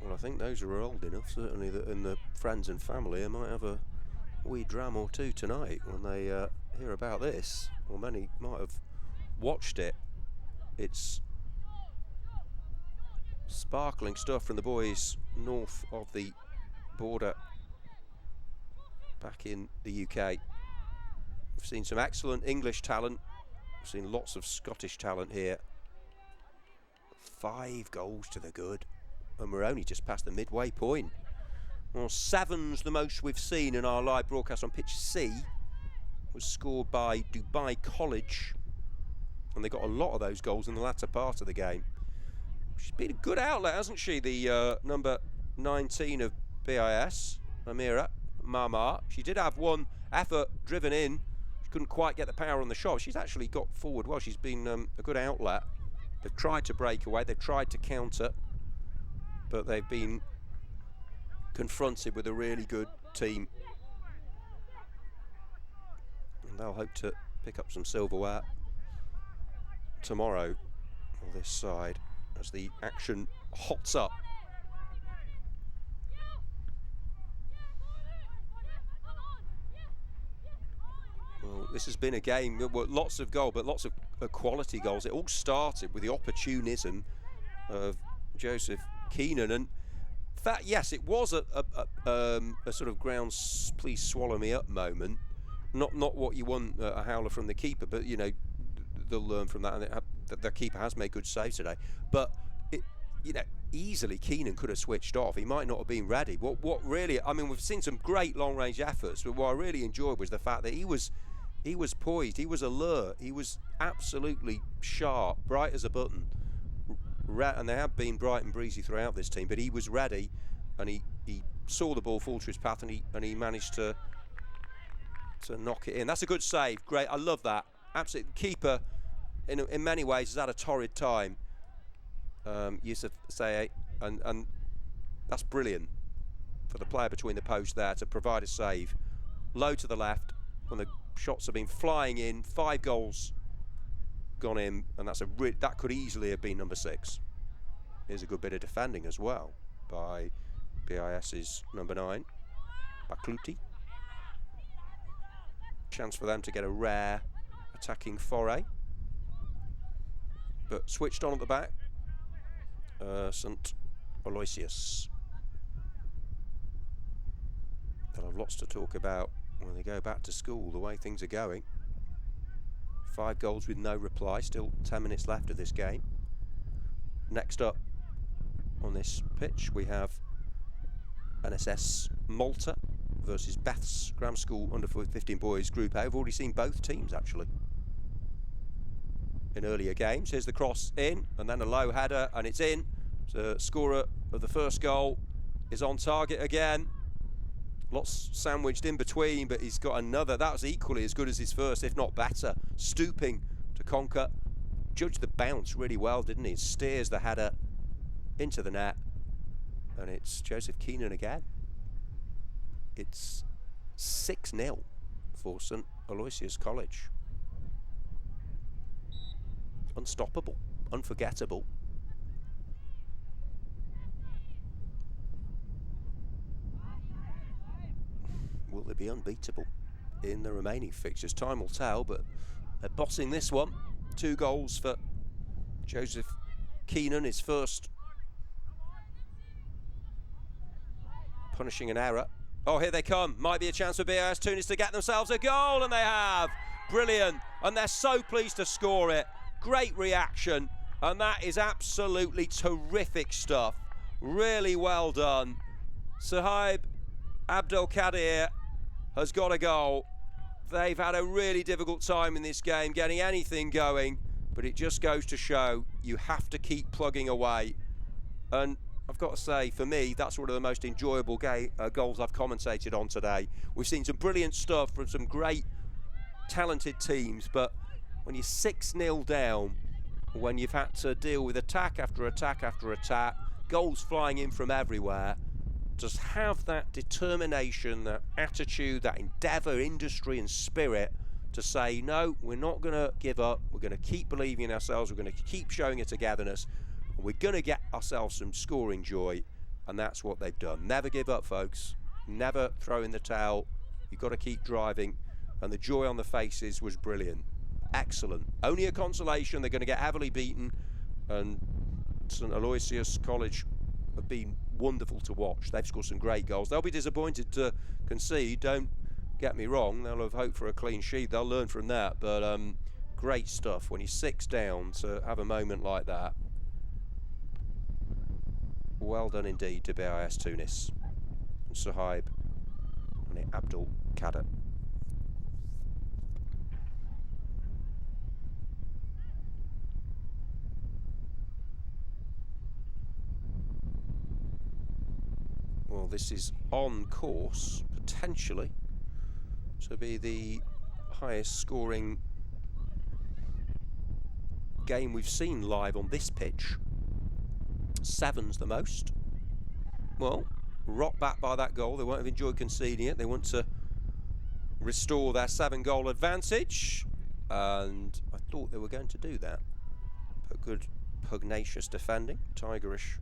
Well, I think those are old enough, certainly, that in the friends and family, I might have a wee dram or two tonight when they hear about this. Or many might have watched it. It's sparkling stuff from the boys north of the border back in the UK. We've seen some excellent English talent. We've seen lots of Scottish talent here. 5 goals to the good. And we're only just past the midway point. Well, 7's the most we've seen in our live broadcast on pitch C. Was scored by Dubai College, and they got a lot of those goals in the latter part of the game. She's been a good outlet, hasn't she, the number 19 of BIS, Amira Mama. She did have one effort driven in. She couldn't quite get the power on the shot. She's actually got forward well. She's been a good outlet. They've tried to break away, they've tried to counter, but they've been confronted with a really good team. They'll hope to pick up some silverware tomorrow on this side as the action hots up. Well, this has been a game with lots of goals, but lots of quality goals. It all started with the opportunism of Joseph Keenan, and that, yes, it was a sort of ground please swallow me up moment. Not what you want a howler from the keeper, but you know they'll learn from that, and the keeper has made good saves today. But easily Keenan could have switched off. He might not have been ready. What really? I mean, we've seen some great long range efforts, but what I really enjoyed was the fact that he was poised, he was alert, he was absolutely sharp, bright as a button. And they have been bright and breezy throughout this team, but he was ready, and he saw the ball fall through his path, and he managed to knock it in. That's a good save. Great. I love that. Absolutely. Keeper, in many ways, has had a torrid time. Yusuf Saye, and that's brilliant for the player between the posts there to provide a save. Low to the left, when the shots have been flying in. 5 goals gone in, and that could easily have been number 6. Here's a good bit of defending as well by BIS's number 9, Bakluti. Chance for them to get a rare attacking foray. but switched on at the back. St. Aloysius. They'll have lots to talk about when they go back to school, the way things are going. 5 goals with no reply, still 10 minutes left of this game. Next up on this pitch, we have NSS Malta versus Beth's Grammar School under 15 boys Group A. I've already seen both teams actually in earlier games. Here's the cross in, and then a low header, and it's in. So scorer of the first goal is on target again. Lots sandwiched in between, but he's got another. That was equally as good as his first, if not better. Stooping to conquer. Judged the bounce really well, didn't he? Steers the header into the net. And it's Joseph Keenan again. It's 6-0 for St. Aloysius College. Unstoppable, unforgettable. Will they be unbeatable in the remaining fixtures? Time will tell, but they're bossing this one. 2 goals for Joseph Keenan, his first punishing an error. Oh, here they come. Might be a chance for BIS Tunis to get themselves a goal, and they have. Brilliant. And they're so pleased to score it. Great reaction, and that is absolutely terrific stuff. Really well done. Sahib Abdelkadir has got a goal. They've had a really difficult time in this game getting anything going, but it just goes to show you have to keep plugging away. And I've got to say, for me, that's one of the most enjoyable goals I've commentated on today. We've seen some brilliant stuff from some great, talented teams, but when you're 6-0 down, when you've had to deal with attack after attack after attack, goals flying in from everywhere, just have that determination, that attitude, that endeavour, industry and spirit to say, no, we're not going to give up. We're going to keep believing in ourselves. We're going to keep showing a togetherness. And we're going to get ourselves some scoring joy. And that's what they've done. Never give up, folks. Never throw in the towel. You've got to keep driving. And the joy on the faces was brilliant. Excellent. Only a consolation. They're going to get heavily beaten. And St. Aloysius College have been wonderful to watch. They've scored some great goals. They'll be disappointed to concede, don't get me wrong. They'll have hoped for a clean sheet. They'll learn from that, but great stuff. When you're 6 down, to have a moment like that, well done indeed to BIS Tunis and Sahib and Abdul Kader. Well, this is on course, potentially, to be the highest scoring game we've seen live on this pitch. 7's the most. Well, rocked back by that goal. They won't have enjoyed conceding it. They want to restore their 7-goal advantage, and I thought they were going to do that. But good pugnacious defending, tigerish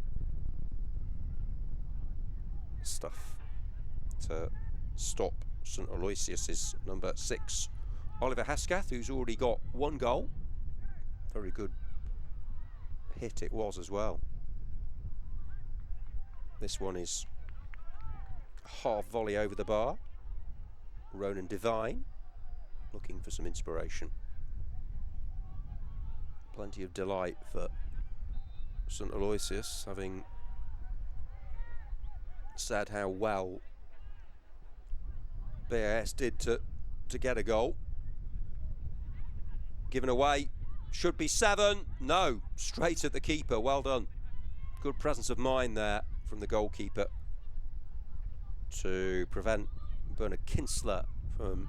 stuff to stop St. Aloysius's number 6, Oliver Hesketh, who's already got 1 goal. Very good hit it was as well. This one is a half volley over the bar. Ronan Devine looking for some inspiration. Plenty of delight for St. Aloysius, having said how well BAS did to get a goal. Given away, should be 7. No, straight at the keeper. Well done. Good presence of mind there from the goalkeeper to prevent Bernard Kinsler from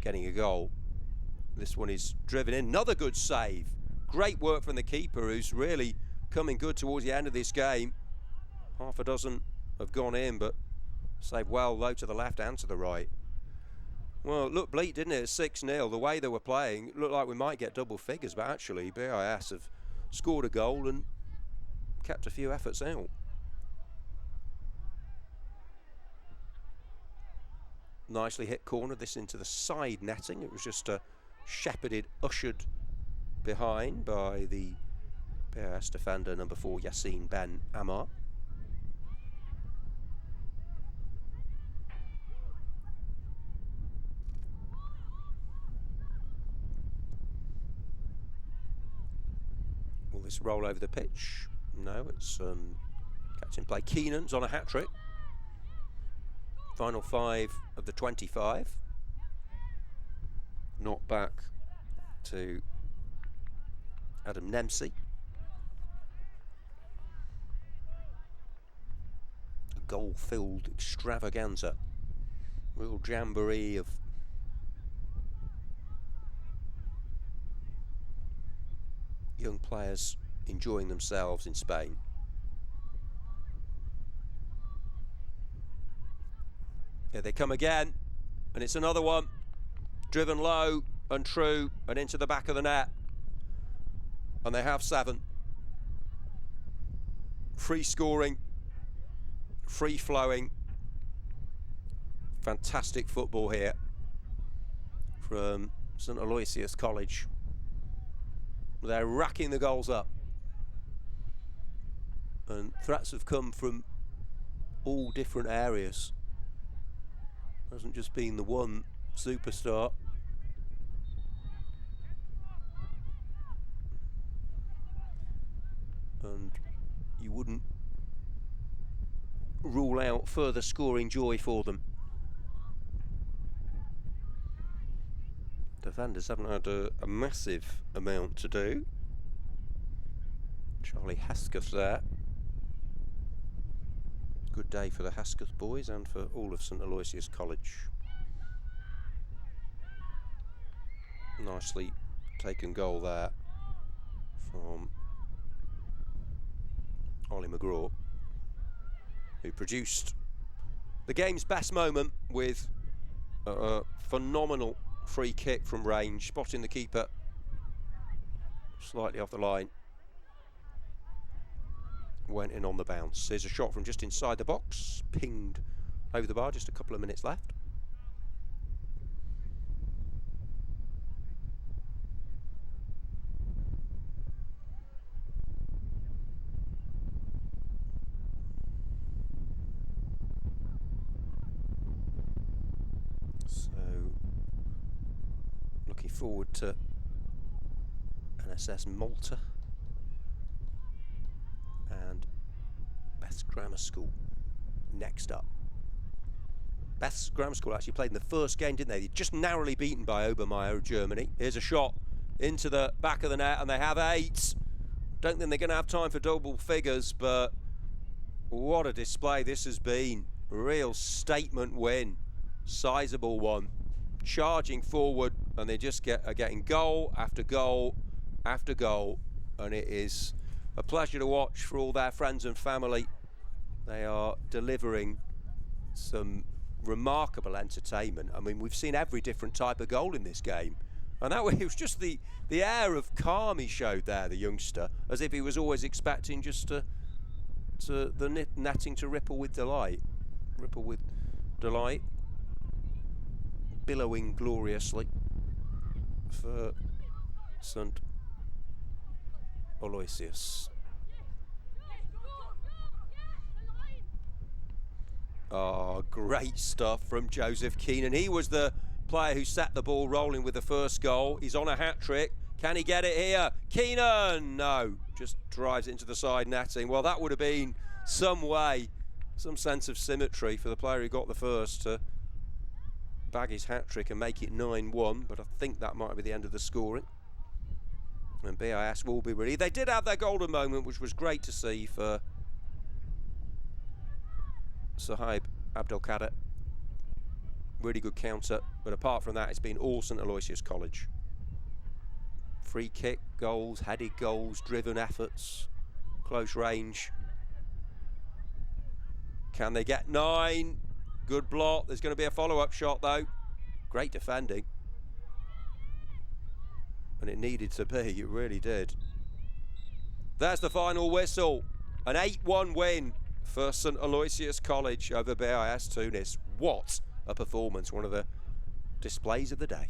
getting a goal. This one is driven in. Another good save. Great work from the keeper, who's really coming good towards the end of this game. Half a dozen have gone in, but saved well low to the left and to the right. Well, it looked bleak, didn't it? 6-0. The way they were playing, it looked like we might get double figures, but actually BIS have scored a goal and kept a few efforts out. Nicely hit corner, this into the side netting. It was just a shepherded, ushered behind by the BAS defender, number 4, Yassine Ben Ammar. Will this roll over the pitch? No, it's catching play. Keenan's on a hat-trick. Final 5 of the 25. Not back to Adam Nemsi. A goal-filled extravaganza. Real jamboree of young players enjoying themselves in Spain. Here they come again, and it's another one. Driven low and true and into the back of the net. And they have 7. Free scoring, free flowing. Fantastic football here from St Aloysius College. They're racking the goals up. And threats have come from all different areas. Hasn't just been the one superstar. And you wouldn't rule out further scoring joy for them. Defenders haven't had a massive amount to do. Charlie Hesketh there. Good day for the Hesketh boys and for all of St Aloysius College. Nicely taken goal there from Ollie McGraw, who produced the game's best moment with a phenomenal free kick from range, spotting the keeper slightly off the line. Went in on the bounce. Here's a shot from just inside the box, pinged over the bar, just a couple of minutes left. So, looking forward to NSS Malta and Beth's Grammar School next up. Beth's Grammar School actually played in the first game, didn't they? They're just narrowly beaten by Obermeier of Germany. Here's a shot into the back of the net, and they have 8. Don't think they're going to have time for double figures, but what a display this has been. Real statement win. Sizable one. Charging forward, and they just are getting goal after goal after goal, and it is a pleasure to watch for all their friends and family. They are delivering some remarkable entertainment. I mean, we've seen every different type of goal in this game, and that way it was just the air of calm he showed there, the youngster, as if he was always expecting just to the netting to ripple with delight, billowing gloriously for St Aloysius. Oh, great stuff from Joseph Keenan. He was the player who set the ball rolling with the first goal. He's on a hat-trick. Can he get it here? Keenan! No, just drives it into the side netting. Well, that would have been some sense of symmetry for the player who got the first to bag his hat-trick and make it 9-1, but I think that might be the end of the scoring. And BIS will be ready. They did have their golden moment, which was great to see for Sahib Abdelkader. Really good counter, but apart from that, it's been all St Aloysius College. Free kick, goals, headed goals, driven efforts, close range. Can they get 9? Good block. There's going to be a follow-up shot, though. Great defending. And it needed to be. It really did. There's the final whistle. An 8-1 win for St Aloysius College over BIS Tunis. What a performance. One of the displays of the day.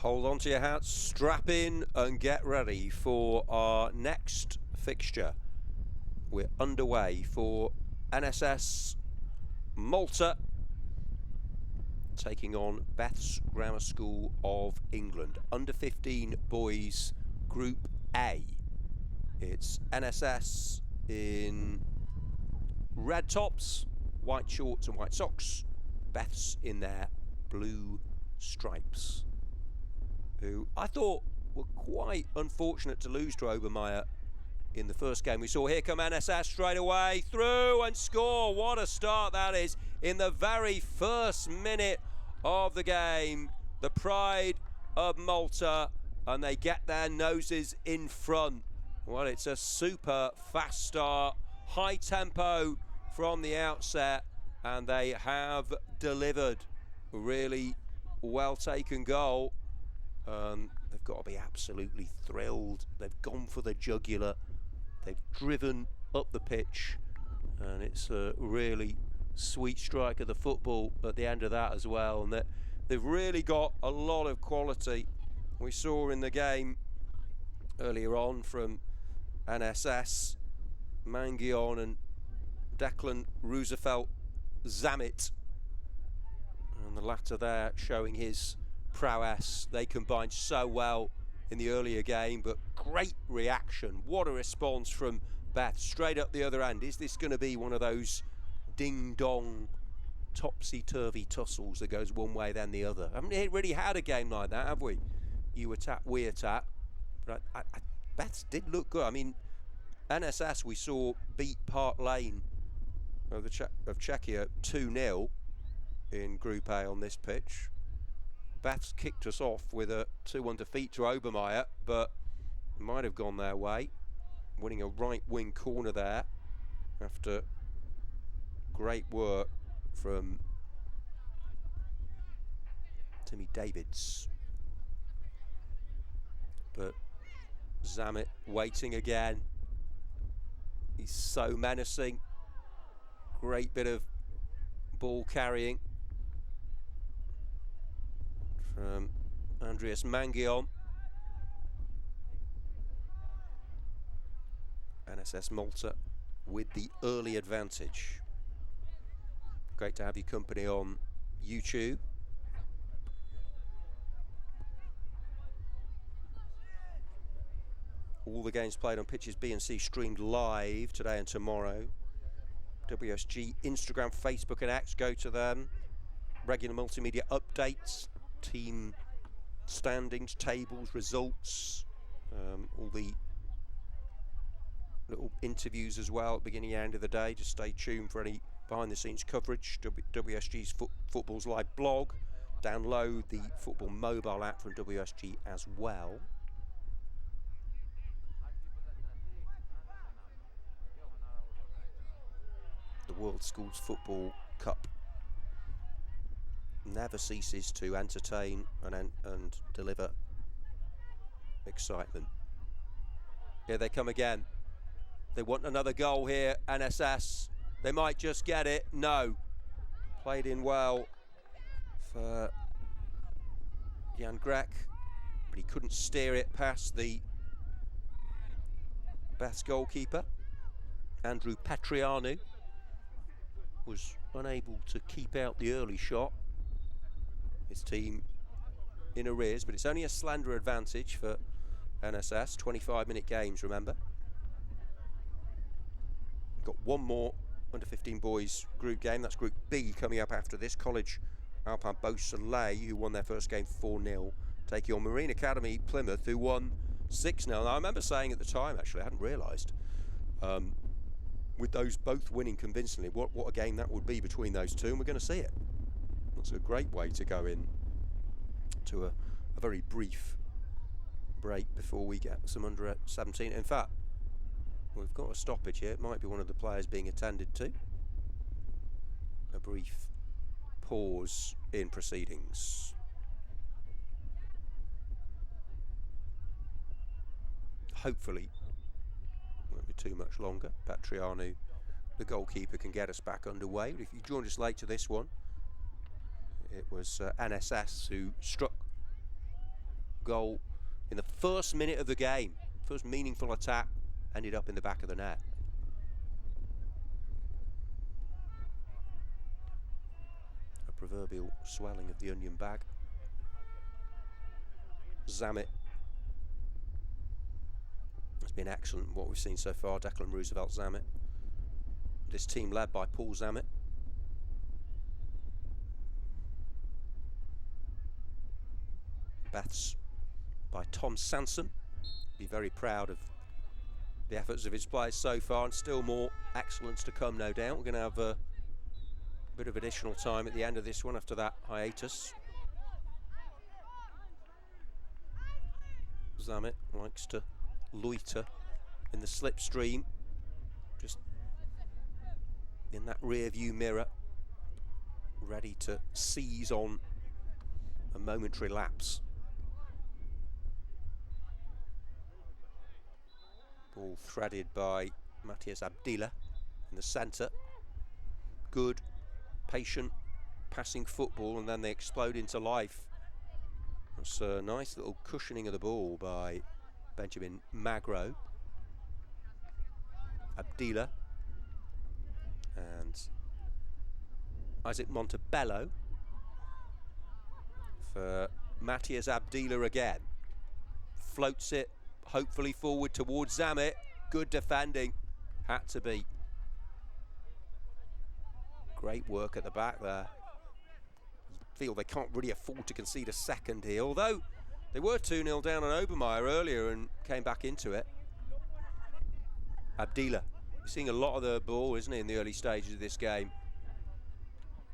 Hold on to your hats, strap in and get ready for our next fixture. We're underway for NSS Malta, taking on Beth's Grammar School of England. Under 15 boys, Group A. It's NSS in red tops, white shorts and white socks. Beth's in their blue stripes, who I thought were quite unfortunate to lose to Obermeier in the first game we saw. Here come NSS straight away, through and score. What a start that is in the very first minute of the game. The pride of Malta, and they get their noses in front. Well, it's a super fast start, high tempo from the outset, and they have delivered. Really well taken goal. They've got to be absolutely thrilled. They've gone for the jugular. They've driven up the pitch, and it's a really sweet strike of the football at the end of that as well. And they've really got a lot of quality. We saw in the game earlier on from NSS, Mangion and Declan Roosevelt Zammit, and the latter there showing his prowess. They combined so well in the earlier game, but great reaction. What a response from Beth, straight up the other end. Is this going to be one of those ding-dong, topsy-turvy tussles that goes one way then the other? I haven't really had a game like that, have we? You attack, we attack. But Beth's did look good. I mean, NSS we saw beat Park Lane of Czechia 2-0 in Group A on this pitch. Beth's kicked us off with a 2-1 defeat to Obermeier, but might have gone their way, winning a right wing corner there after great work from Timmy Davids. But Zammit waiting again. He's so menacing. Great bit of ball carrying from Andreas Mangion. NSS Malta with the early advantage. Great to have your company on YouTube. All the games played on pitches B and C streamed live today and tomorrow. WSG, Instagram, Facebook and X, go to them. Regular multimedia updates, team standings, tables, results, all the little interviews as well at the beginning and end of the day. Just stay tuned for any behind the scenes coverage. WSG's Football's live blog. Download the Football mobile app from WSG as well. The World Schools Football Cup never ceases to entertain and deliver excitement. Here they come again. They want another goal here, NSS. They might just get it. No. Played in well for Jan Grek, but he couldn't steer it past the best goalkeeper. Andrew Petrianu was unable to keep out the early shot. His team in arrears, but it's only a slender advantage for NSS. 25-minute games, remember. Got one more under 15 boys group game. That's Group B coming up after this. College Alpin Beausoleil, who won their first game 4-0, taking on Marine Academy Plymouth, who won 6-0. Now, I remember saying at the time, actually, I hadn't realised, with those both winning convincingly, what a game that would be between those two, and we're going to see it. That's a great way to go in to a very brief break before we get some under 17. In fact, we've got a stoppage here. It might be one of the players being attended to. A brief pause in proceedings. Hopefully won't be too much longer. Petrianu, the goalkeeper, can get us back underway. But if you joined us late to this one, it was NSS who struck goal in the first minute of the game. First meaningful attack ended up in the back of the net. A proverbial swelling of the onion bag. Zammit has been excellent what we've seen so far. Declan Roosevelt Zammit. This team led by Paul Zammit. Beth's by Tom Sanson. Be very proud of the efforts of his players so far, and still more excellence to come, no doubt. We're going to have a bit of additional time at the end of this one after that hiatus. Zammit likes to loiter in the slipstream, just in that rear view mirror, ready to seize on a momentary lapse. Ball threaded by Matthias Abdila in the centre. Good, patient, passing football, and then they explode into life. It's a nice little cushioning of the ball by Benjamin Magro. Abdila and Isaac Montebello for Matthias Abdila again. Floats it hopefully forward towards Zammit. Good defending, had to be. Great work at the back there. Feel they can't really afford to concede a second here, although they were 2-0 down on Obermeyer earlier and came back into it. Abdila, we're seeing a lot of the ball, isn't he, in the early stages of this game.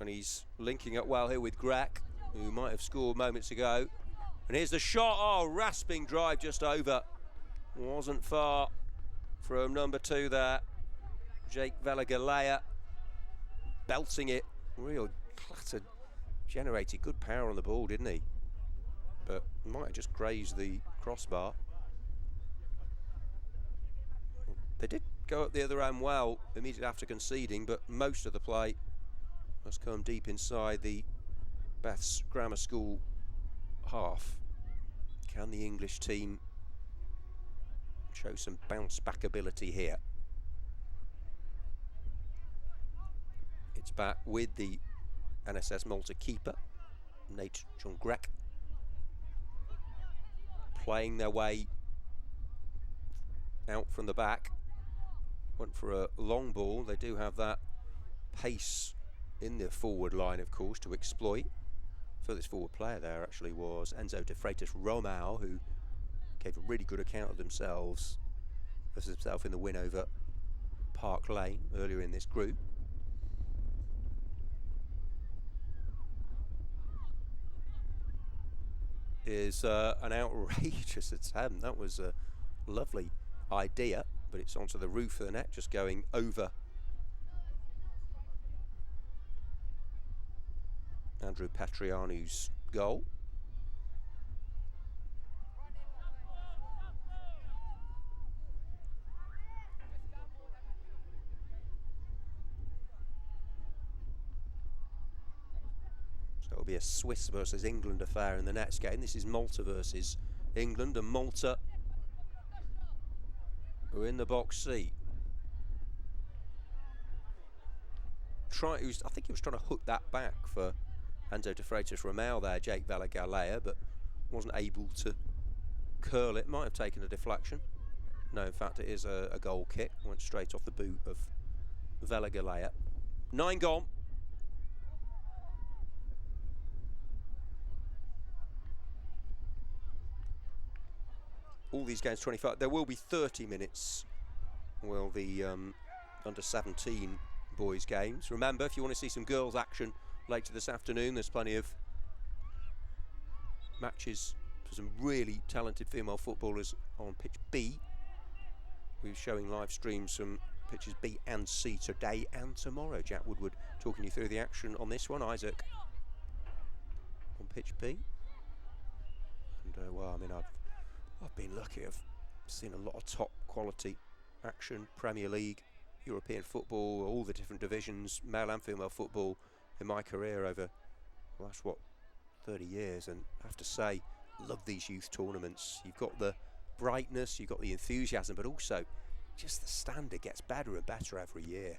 And he's linking up well here with Grek, who might have scored moments ago. And here's the shot. Oh, rasping drive just over. Wasn't far from number 2 there. Jake Velagalea belting it. Real clatter. Generated good power on the ball, didn't he? But might have just grazed the crossbar. They did go up the other end well immediately after conceding, but most of the play has come deep inside the Beth's Grammar School half. Can the English team show some bounce back ability here? It's back with the NSS Malta keeper, Nate John Grek, playing their way out from the back. Went for a long ball. They do have that pace in the forward line, of course, to exploit. Furthest forward player there actually was Enzo de Freitas Romao, who gave a really good account of themselves in the win over Park Lane earlier in this group. Is an outrageous attempt. That was a lovely idea, but it's onto the roof of the net, just going over Andrew Petrianu's goal. So it'll be a Swiss versus England affair in the next game. This is Malta versus England, and Malta are in the box seat. I think he was trying to hook that back for Enzo de Freitas Romao there, Jake Velagalea, but wasn't able to curl it. Might have taken a deflection. No, in fact, it is a goal kick. Went straight off the boot of Velagalea. 9 gone. All these games 25. There will be 30 minutes. Well, the under 17 boys games. Remember, if you want to see some girls action later this afternoon, there's plenty of matches for some really talented female footballers on pitch B. We're showing live streams from pitches B and C today and tomorrow. Jack Woodward talking you through the action on this one. Isaac on pitch B. And well, I mean, I've been lucky. I've seen a lot of top quality action, Premier League, European football, all the different divisions, male and female football in my career over the last, 30 years. And I have to say, love these youth tournaments. You've got the brightness, you've got the enthusiasm, but also just the standard gets better and better every year.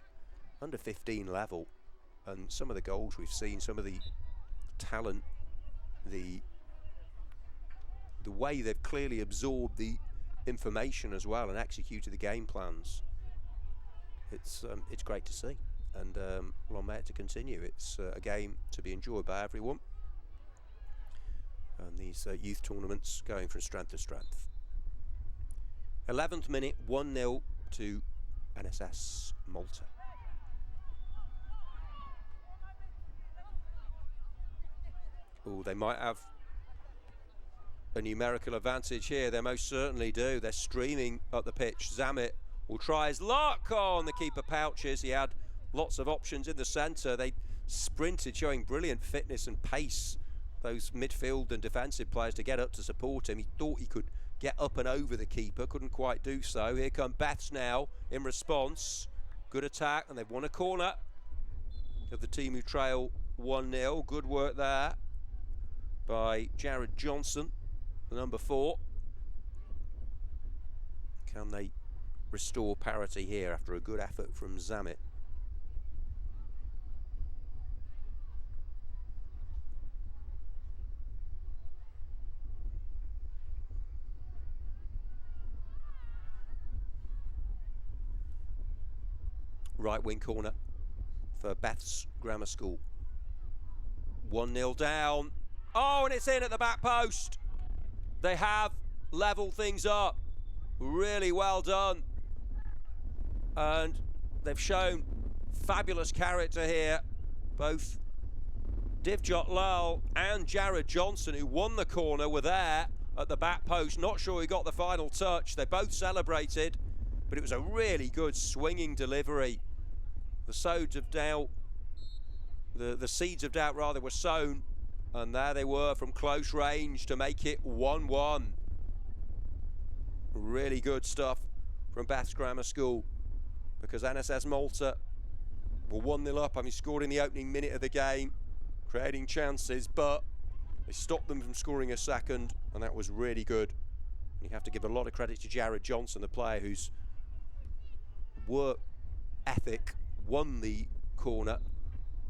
Under 15 level, and some of the goals we've seen, some of the talent, the way they've clearly absorbed the information as well and executed the game plans. It's great to see, and long may it to continue. It's a game to be enjoyed by everyone, and these youth tournaments going from strength to strength. 11th minute, 1-0 to NSS Malta. Oh, they might have a numerical advantage here. They most certainly do. They're streaming up the pitch. Zamet will try his luck. Oh, and the keeper pouches. He had lots of options in the centre. They sprinted, showing brilliant fitness and pace, those midfield and defensive players, to get up to support him. He thought he could get up and over the keeper, couldn't quite do so. Here come Beths now in response. Good attack, and they've won a corner of the team who trail 1-0. Good work there by Jared Johnson, the number 4. Can they restore parity here after a good effort from Zamet? Right wing corner for Beth's Grammar School. 1-0 down. Oh, and it's in at the back post. They have levelled things up. Really well done. And they've shown fabulous character here. Both Divjot Lal and Jared Johnson, who won the corner, were there at the back post. Not sure he got the final touch. They both celebrated, but it was a really good swinging delivery. The seeds of doubt, the seeds of doubt rather, were sown, and there they were from close range to make it 1-1. Really good stuff from Beth's Grammar School, because NSS Malta were 1-0 up, having scored in the opening minute of the game, creating chances, but they stopped them from scoring a second, and that was really good. And you have to give a lot of credit to Jared Johnson, the player whose work ethic won the corner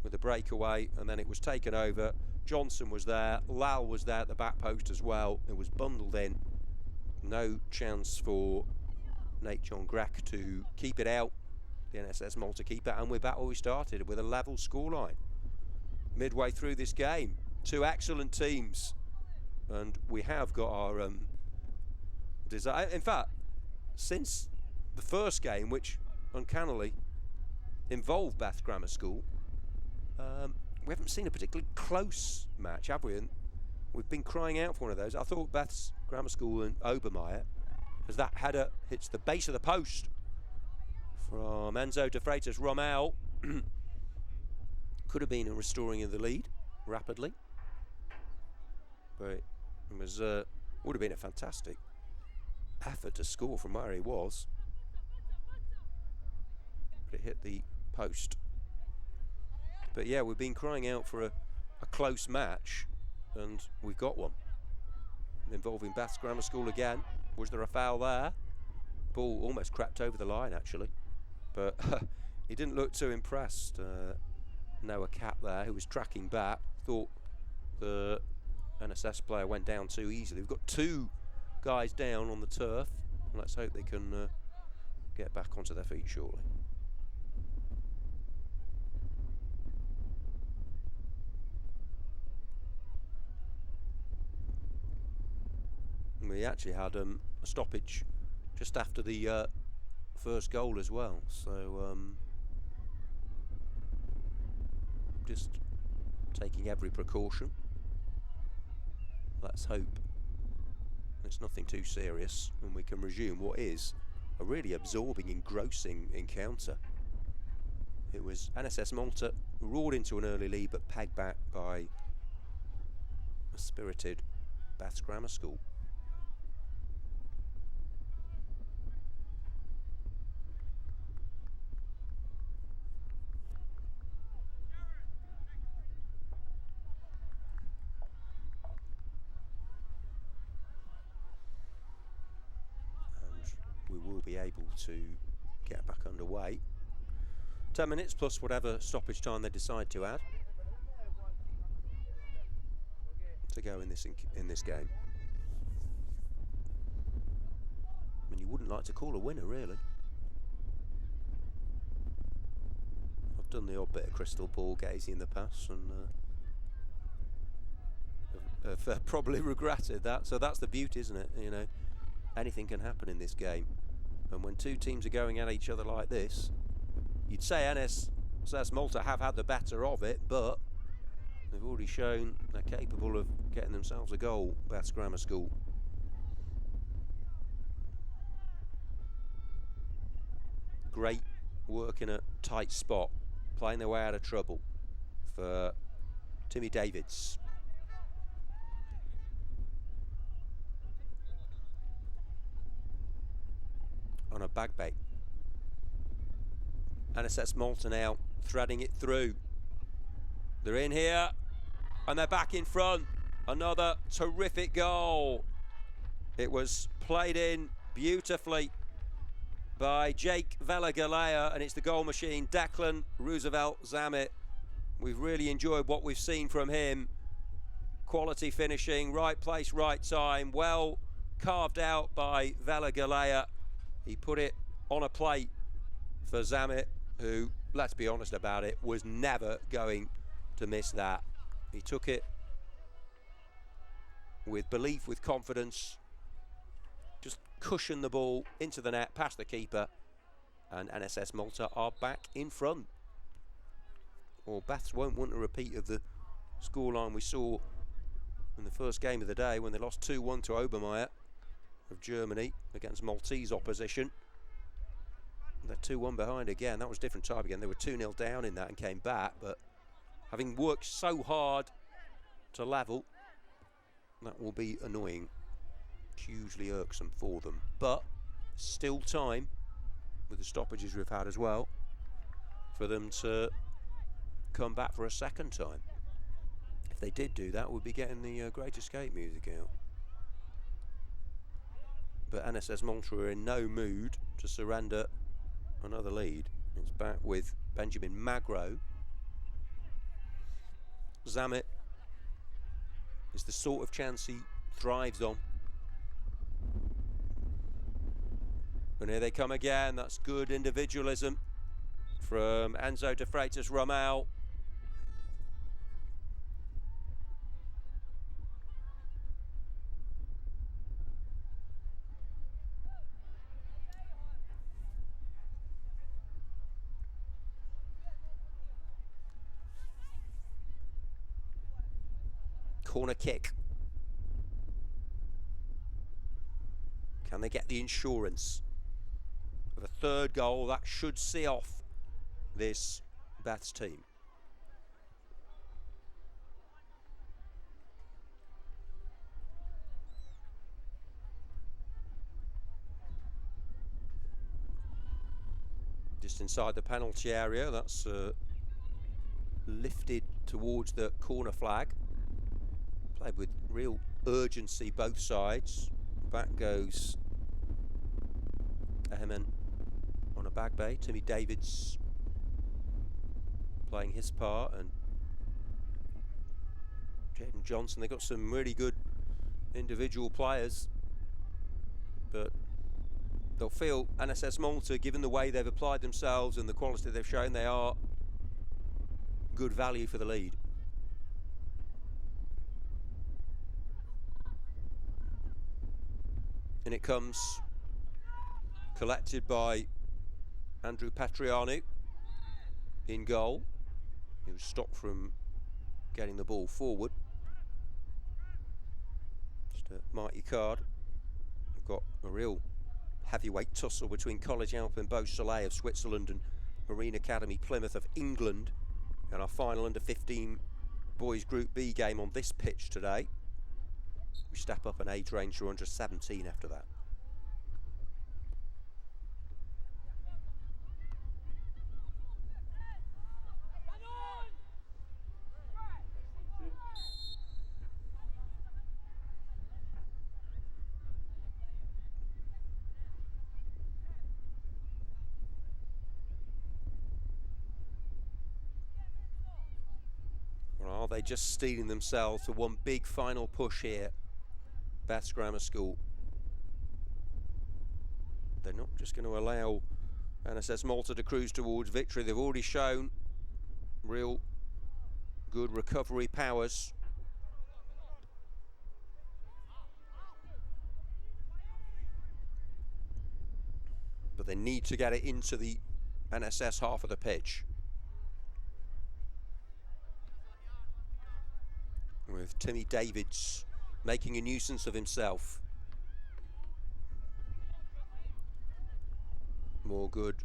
with a breakaway, and then it was taken over. Johnson was there, Lal was there at the back post as well. It was bundled in. No chance for Nate John Grech to keep it out, the NSS Malta keeper, and we're back where we started, with a level scoreline. Midway through this game, two excellent teams, and we have got our desire. In fact, since the first game, which uncannily involved Beth Grammar School, we haven't seen a particularly close match, have we? And we've been crying out for one of those. I thought Beth's Grammar School and Obermeyer, as that header hits the base of the post from Enzo de Freitas Romel, could have been a restoring of the lead rapidly, but it was would have been a fantastic effort to score from where he was, but it hit the post. But yeah, we've been crying out for a close match, and we've got one involving Beth's Grammar School again. Was there a foul there? Ball almost crept over the line actually, but he didn't look too impressed. Noah Cap there, who was tracking back, thought the NSS player went down too easily. We've got two guys down on the turf. Let's hope they can get back onto their feet shortly. We actually had a stoppage just after the first goal as well, so just taking every precaution. Let's hope it's nothing too serious and we can resume what is a really absorbing, engrossing encounter. It was NSS Malta roared into an early lead but pegged back by a spirited Beth's Grammar School. will be able to get back underway. 10 minutes plus whatever stoppage time they decide to add to go in this game. I mean, you wouldn't like to call a winner, really. I've done the odd bit of crystal ball gazing in the past and have probably regretted that. So that's the beauty, isn't it? You know, anything can happen in this game. And when two teams are going at each other like this, you'd say NSS Malta have had the better of it, but they've already shown they're capable of getting themselves a goal, Baths Grammar School. Great work in a tight spot, playing their way out of trouble for Timmy Davids. On a bag bait. NSS Malta now threading it through. They're in here and they're back in front. Another terrific goal. It was played in beautifully by Jake Vela-Galea, and it's the goal machine, Declan Roosevelt Zammit. We've really enjoyed what we've seen from him. Quality finishing, right place, right time, well carved out by Vela-Galea. He put it on a plate for Zammit, who, let's be honest about it, was never going to miss that. He took it with belief, with confidence, just cushioned the ball into the net, past the keeper, and NSS Malta are back in front. Well, Baths won't want a repeat of the scoreline we saw in the first game of the day when they lost 2-1 to Obermeier of Germany against Maltese opposition. They're 2-1 behind again. That was a different time again. They were 2-0 down in that and came back, but having worked so hard to level, that will be annoying. Hugely irksome for them, but still time with the stoppages we've had as well for them to come back for a second time. If they did do that, we'd be getting the Great Escape music out. But NSS Malta are in no mood to surrender another lead. It's back with Benjamin Magro. Zammit is the sort of chance he thrives on. And here they come again. That's good individualism from Enzo de Freitas Romel. Corner kick. Can they get the insurance of a third goal? That should see off this Baths team. Just inside the penalty area, that's lifted towards the corner flag. Played with real urgency both sides. Back goes Ehemen on a bag bay. Timmy Davids playing his part, and Jaden Johnson. They've got some really good individual players, but they'll feel NSS Malta, given the way they've applied themselves and the quality they've shown, they are good value for the lead. And it comes collected by Andrew Petrianu in goal. He was stopped from getting the ball forward. Just a mighty card. We've got a real heavyweight tussle between College Alpin Beausoleil of Switzerland and Marine Academy Plymouth of England in our final under 15 boys Group B game on this pitch today. We step up an age range to under 17 after that. Or are they just steeling themselves for one big final push here? Beth's Grammar School. They're not just going to allow NSS Malta to cruise towards victory. They've already shown real good recovery powers. But they need to get it into the NSS half of the pitch. With Timmy Davids making a nuisance of himself. More good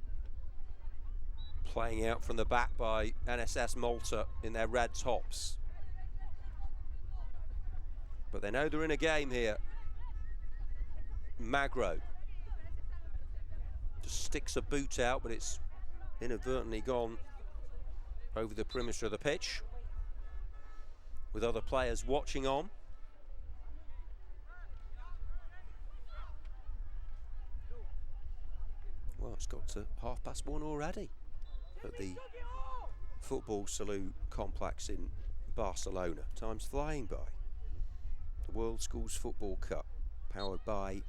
playing out from the back by NSS Malta in their red tops. But they know they're in a game here. Magro just sticks a boot out, but it's inadvertently gone over the perimeter of the pitch, with other players watching on. Well, it's got to 1:30 already at the Football Salute complex in Barcelona. Time's flying by. The World Schools Football Cup, powered by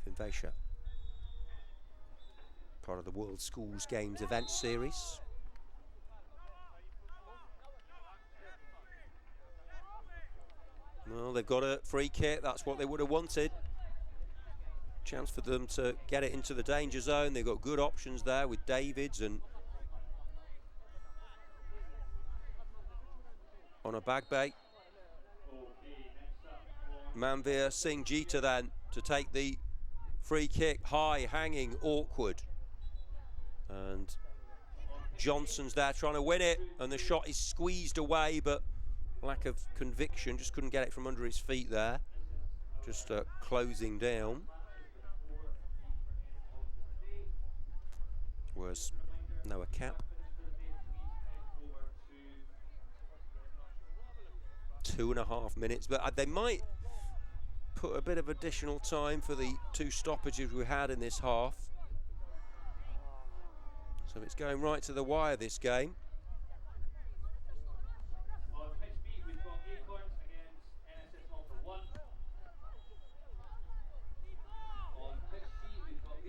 Finvesia. Part of the World Schools Games event series. Well, they've got a free kick. That's what they would have wanted. Chance for them to get it into the danger zone. They've got good options there with Davids and on a Bagbe. Manveer Singh Jeeta then to take the free kick. High, hanging, awkward. And Johnson's there trying to win it, and the shot is squeezed away, but lack of conviction, just couldn't get it from under his feet there. Just closing down. Was Noah Cap. 2.5 minutes, but they might put a bit of additional time for the 2 stoppages we had in this half. So it's going right to the wire, this game.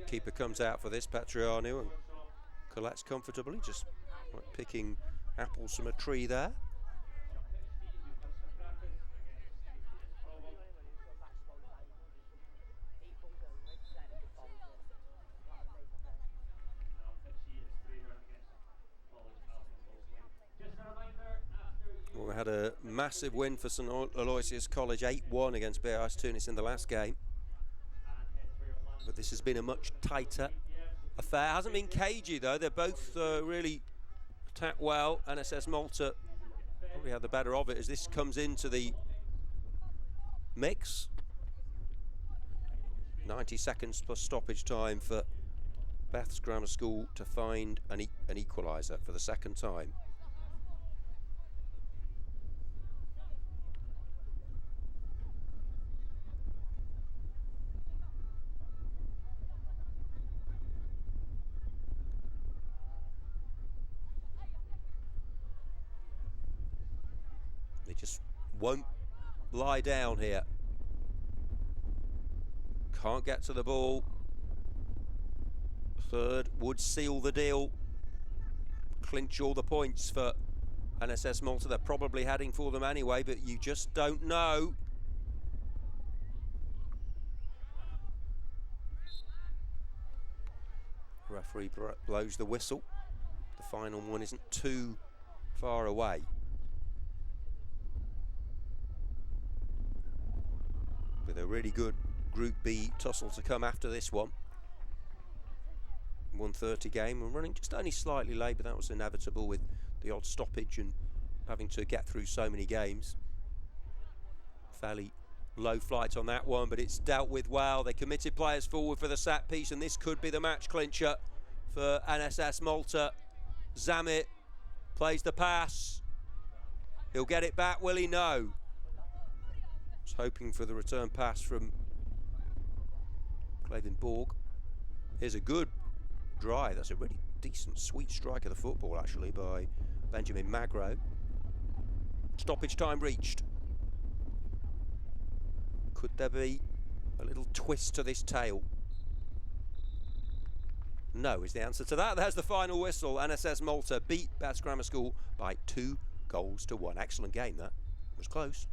Keeper comes out for this, Petrianu, and collects comfortably, just like picking apples from a tree there. Well, we had a massive win for St Aloysius College, 8-1 against BIS Tunis in the last game. But this has been a much tighter affair. Hasn't been cagey though. They're both really attacked well. NSS Malta probably had the better of it as this comes into the mix. 90 seconds plus stoppage time for Beth's Grammar School to find an equaliser for the second time. They just won't lie down here. Can't get to the ball. Third would seal the deal. Clinch all the points for NSS Malta. They're probably heading for them anyway, but you just don't know. Referee blows the whistle. The final one isn't too far away. With a really good Group B tussle to come after this one. 1:30 game. We're running just only slightly late, but that was inevitable with the odd stoppage and having to get through so many games. Fairly low flight on that one, but it's dealt with well. They committed players forward for the set piece, and this could be the match clincher for NSS Malta. Zamit plays the pass. He'll get it back, will he? No. Was hoping for the return pass from Clavin Borg. Here's a good drive. That's a really decent, sweet strike of the football, actually, by Benjamin Magro. Stoppage time reached. Could there be a little twist to this tale? No is the answer to that. There's the final whistle. NSS Malta beat Bath Grammar School by 2-1. Excellent game, that. Was close.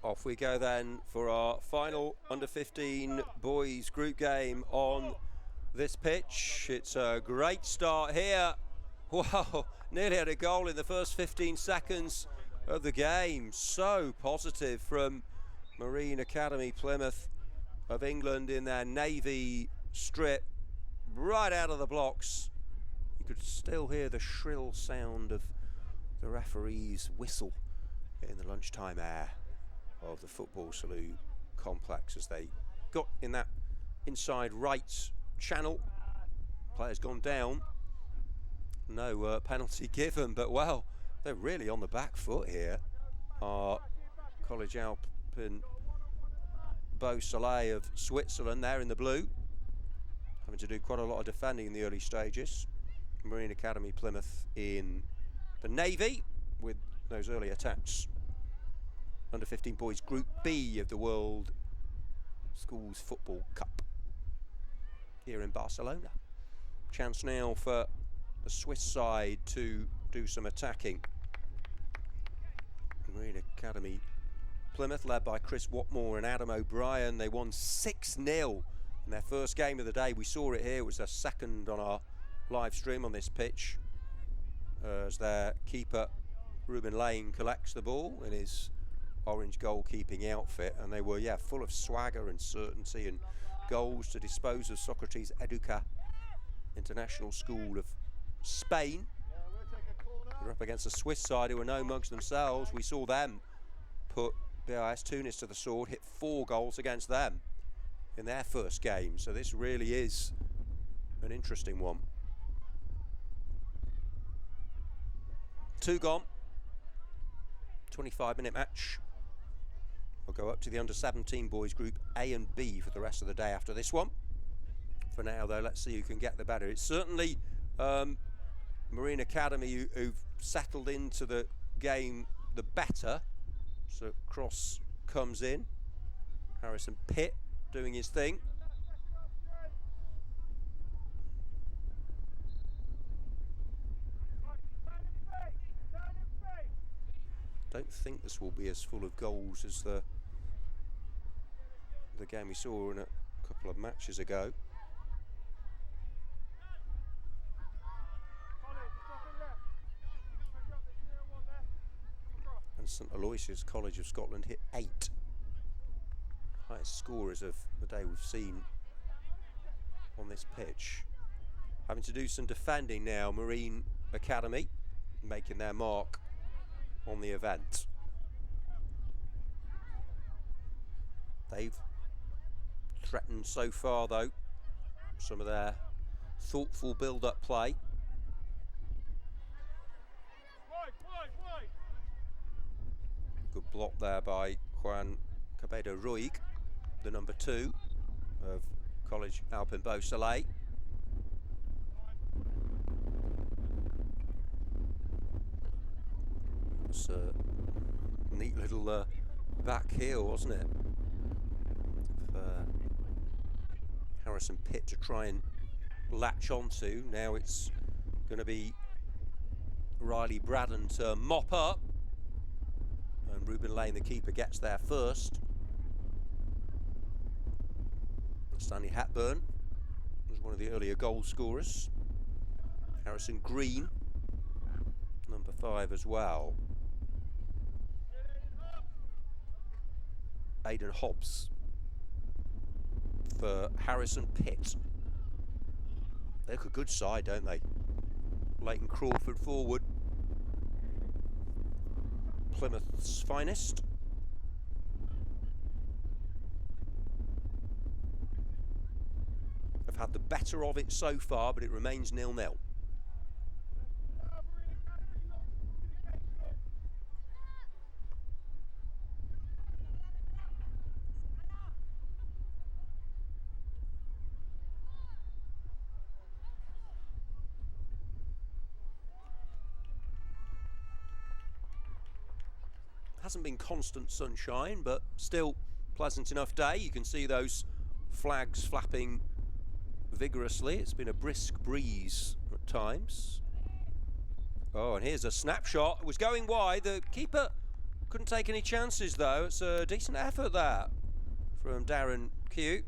Off we go then for our final under-15 boys group game on this pitch. It's a great start here. Wow, nearly had a goal in the first 15 seconds of the game. So positive from Marine Academy Plymouth of England in their navy strip, right out of the blocks. You could still hear the shrill sound of the referee's whistle in the lunchtime air of the football salute complex as they got in that inside right channel. Players gone down. No penalty given, but well, they're really on the back foot here. Our College Alpine Beausoleil of Switzerland there in the blue, having to do quite a lot of defending in the early stages. Marine Academy Plymouth in the navy with those early attacks. Under 15 boys Group B of the World Schools Football Cup here in Barcelona. Chance now for the Swiss side to do some attacking. Marine Academy Plymouth, led by Chris Watmore and Adam O'Brien, they won 6-0 in their first game of the day. We saw it here, it was their second on our live stream on this pitch, as their keeper Ruben Lane collects the ball in his orange goalkeeping outfit, and they were, yeah, full of swagger and certainty, and goals to dispose of Socrates Educa International School of Spain. They're up against the Swiss side, who are no mugs themselves. We saw them put BIS Tunis to the sword, hit 4 goals against them in their first game. So this really is an interesting one. 2 gone. 25-minute match. We'll go up to the under-17 boys Group A and B for the rest of the day after this one. For now, though, let's see who can get the better. It's certainly Marine Academy who've settled into the game the better. So cross comes in. Harrison Pitt doing his thing. Don't think this will be as full of goals as the game we saw in a couple of matches ago. And St Aloysius College of Scotland hit 8. Highest scorers of the day we've seen on this pitch. Having to do some defending now, Marine Academy making their mark on the event. They've threatened so far, though, some of their thoughtful build-up play. Good block there by Juan Cabello Ruig, the number 2 of College Alpin Beausoleil. It's a neat little back heel, wasn't it? For Harrison Pitt to try and latch onto. Now it's going to be Riley Braddon to mop up. And Ruben Lane, the keeper, gets there first. Stanley Hepburn was one of the earlier goal scorers. Harrison Green, number 5 as well. Aidan Hobbs for Harrison Pitt. They look a good side, don't they? Leighton Crawford forward. Plymouth's finest. Have had the better of it so far, but it remains 0-0. Hasn't been constant sunshine, but still pleasant enough day. You can see those flags flapping vigorously. It's been a brisk breeze at times. Oh, and here's a snapshot. It was going wide. The keeper couldn't take any chances, though. It's a decent effort there from Darren Cute,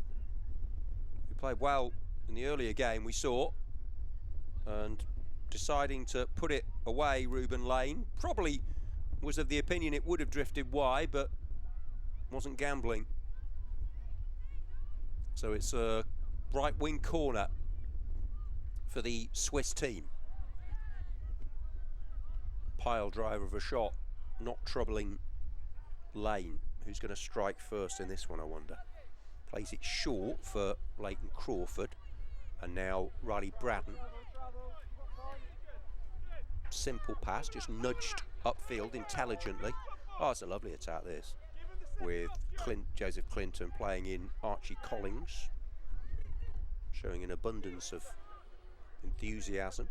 who played well in the earlier game we saw, and deciding to put it away. Ruben Lane probably was of the opinion it would have drifted wide, but wasn't gambling. So it's a right wing corner for the Swiss team. Pile driver of a shot, not troubling Lane, who's going to strike first in this one, I wonder. Plays it short for Leighton Crawford, and now Riley Braddon. Simple pass, just nudged upfield intelligently. Oh, it's a lovely attack, this. with Joseph Clinton playing in Archie Collings, showing an abundance of enthusiasm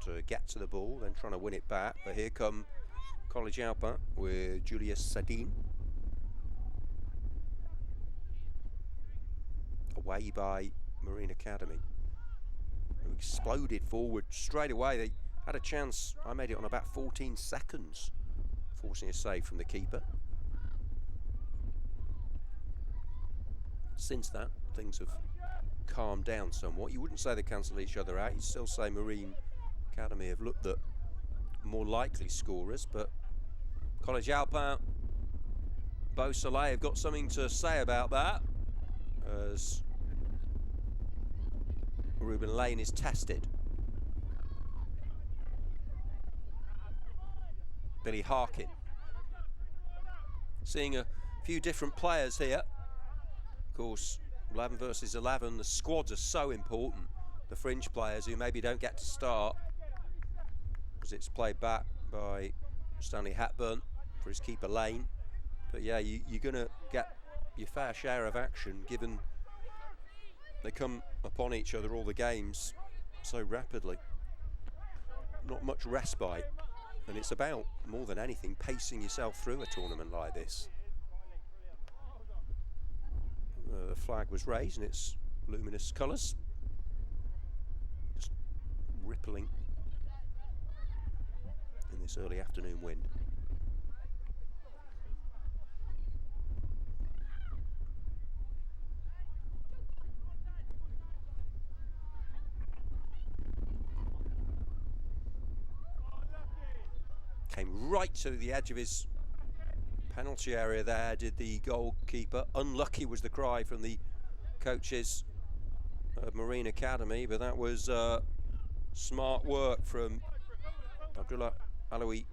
to get to the ball, then trying to win it back. But here come College Alpin with Julius Sadine. Away by Marine Academy, who exploded forward straight away. They had a chance. I made it on about 14 seconds, forcing a save from the keeper. Since that, things have calmed down somewhat. You wouldn't say they cancel each other out. You'd still say Marine Academy have looked at more likely scorers, but College Alpin, Beau Soleil have got something to say about that, as Ruben Lane is tested. Billy Harkin. Seeing a few different players here. Of course, 11 versus 11, the squads are so important. The fringe players who maybe don't get to start, as it's played back by Stanley Hepburn for his keeper Lane. But yeah, you're going to get your fair share of action, given they come upon each other all the games so rapidly. Not much respite, and it's about, more than anything, pacing yourself through a tournament like this. The flag was raised in its luminous colours, just rippling in this early afternoon wind. Came right to the edge of his penalty area there, did the goalkeeper. Unlucky was the cry from the coaches of Marine Academy, but that was smart work from Abdullah Alaoui,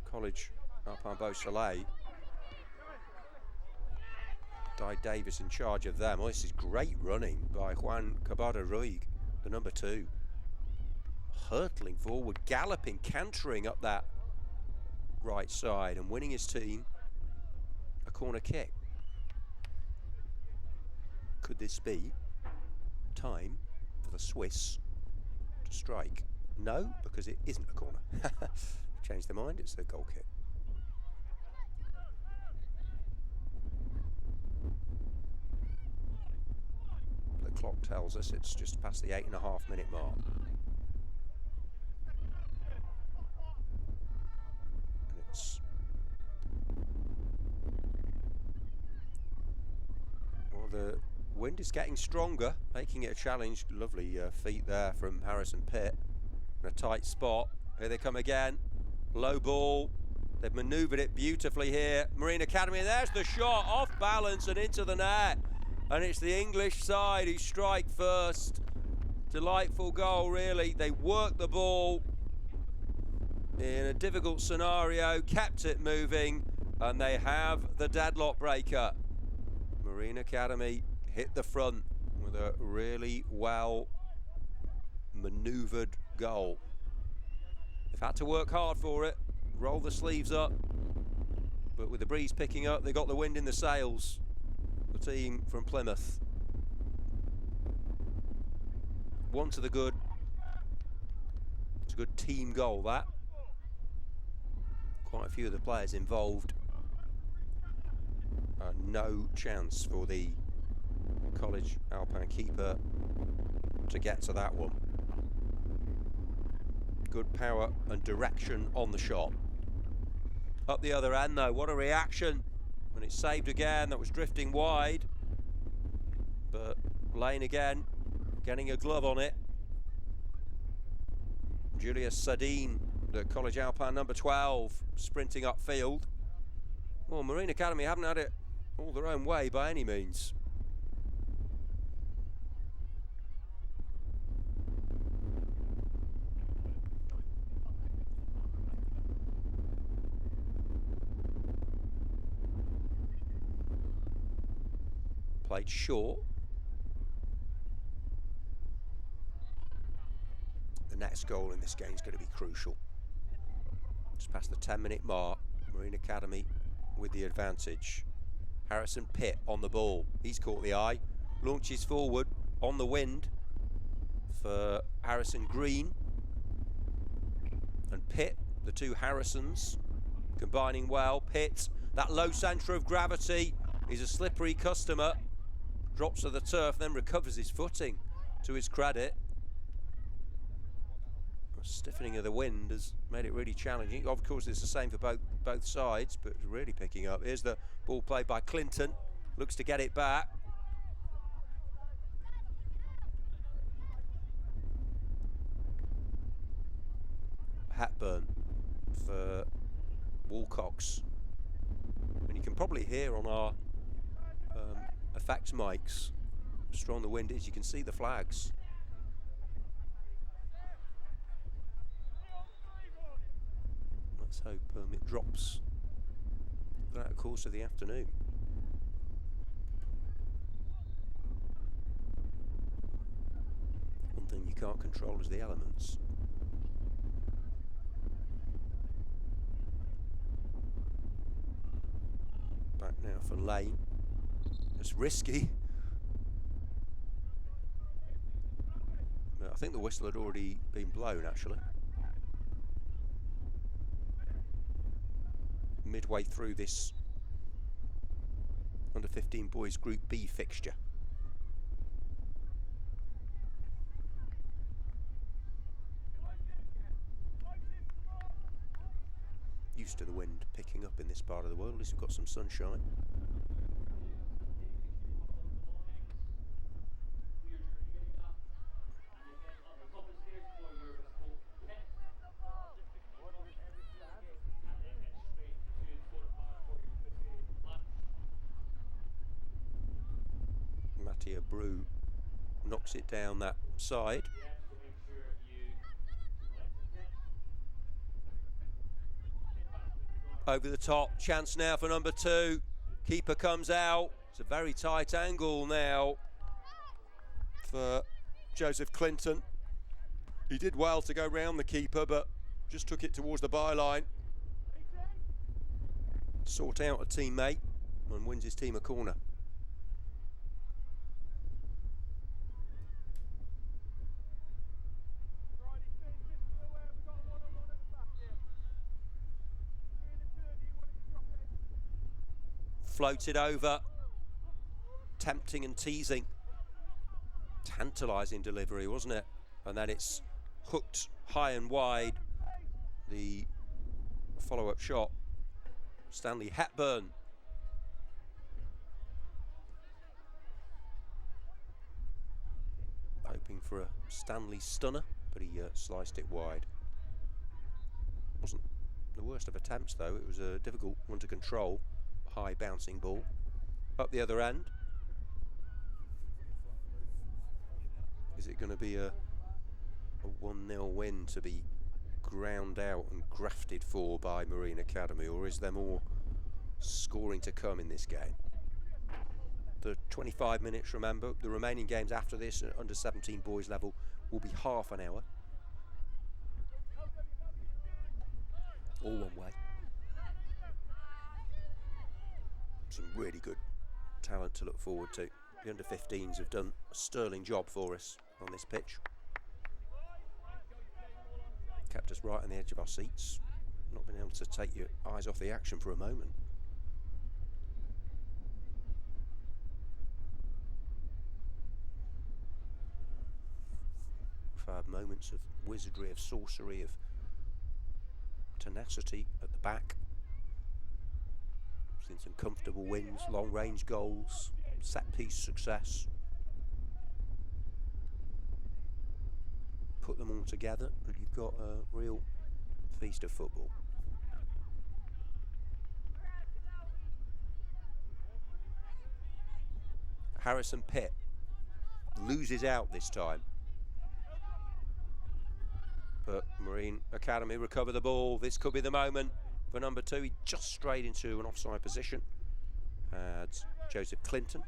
College Alpin Beau Soleil. Di Davis in charge of them. Oh, this is great running by Juan Cabada Ruig, the number 2. Hurtling forward, galloping, cantering up that right side and winning his team a corner kick. Could this be time for the Swiss to strike? No, because it isn't a corner. Changed their mind, it's a goal kick. The clock tells us it's just past the 8.5-minute mark. Well, the wind is getting stronger, making it a challenge. Lovely feet there from Harrison Pitt in a tight spot. Here they come again. Low ball. They've manoeuvred it beautifully here. Marine Academy, and there's the shot, off balance and into the net. And it's the English side who strike first. Delightful goal, really. They worked the ball in a difficult scenario, kept it moving, and they have the deadlock breaker. Marine Academy hit the front with a really well manoeuvred goal. They've had to work hard for it, roll the sleeves up, but with the breeze picking up, they got the wind in the sails. The team from Plymouth. One to the good. It's a good team goal, that. Quite a few of the players involved. No chance for the College Alpin keeper to get to that one. Good power and direction on the shot. Up the other end though, what a reaction when it's saved again. That was drifting wide, but Lane again getting a glove on it. Julius Sadine, the College Alpin number 12, sprinting upfield. Well, Marine Academy haven't had it all their own way by any means. Played short. The next goal in this game is going to be crucial. Just past the 10-minute mark, Marine Academy with the advantage. Harrison Pitt on the ball. He's caught the eye. Launches forward on the wind for Harrison Green. And Pitt, the two Harrisons, combining well. Pitt, that low centre of gravity. He's a slippery customer. Drops to the turf, then recovers his footing, to his credit. A stiffening of the wind has made it really challenging. Of course, it's the same for both sides, but it's really picking up. Here's the ball played by Clinton. Looks to get it back. Hepburn for Wilcox. And you can probably hear on our effects mics how strong the wind is. You can see the flags. Let's hope it drops throughout the course of the afternoon. One thing you can't control is the elements. Back now for Lane. It's risky. I think the whistle had already been blown, actually. Midway through this under 15 boys Group B fixture. Used to the wind picking up in this part of the world. At least we've got some sunshine. Mattia Brew knocks it down that side. Over the top, chance now for number 2. Keeper comes out. It's a very tight angle now for Joseph Clinton. He did well to go round the keeper, but just took it towards the byline. Sort out a teammate and wins his team a corner. Floated over, tempting and teasing. Tantalising delivery, wasn't it? And then it's hooked high and wide. The follow-up shot. Stanley Hepburn. Hoping for a Stanley stunner, but he sliced it wide. Wasn't the worst of attempts, though. It was a difficult one to control. High bouncing ball up the other end. Is it going to be a 1-0 win to be ground out and grafted for by Marine Academy, or is there more scoring to come in this game? The 25 minutes, remember, the remaining games after this at under 17 boys level will be half an hour. All one way. Some really good talent to look forward to. The under-15s have done a sterling job for us on this pitch. Kept us right on the edge of our seats. Not been able to take your eyes off the action for a moment. We've had moments of wizardry, of sorcery, of tenacity at the back. Seen some comfortable wins, long-range goals, set-piece success. Put them all together and you've got a real feast of football. Harrison Pitt loses out this time. But Marine Academy recover the ball. This could be the moment for number 2. He just strayed into an offside position. Adds Joseph Clinton.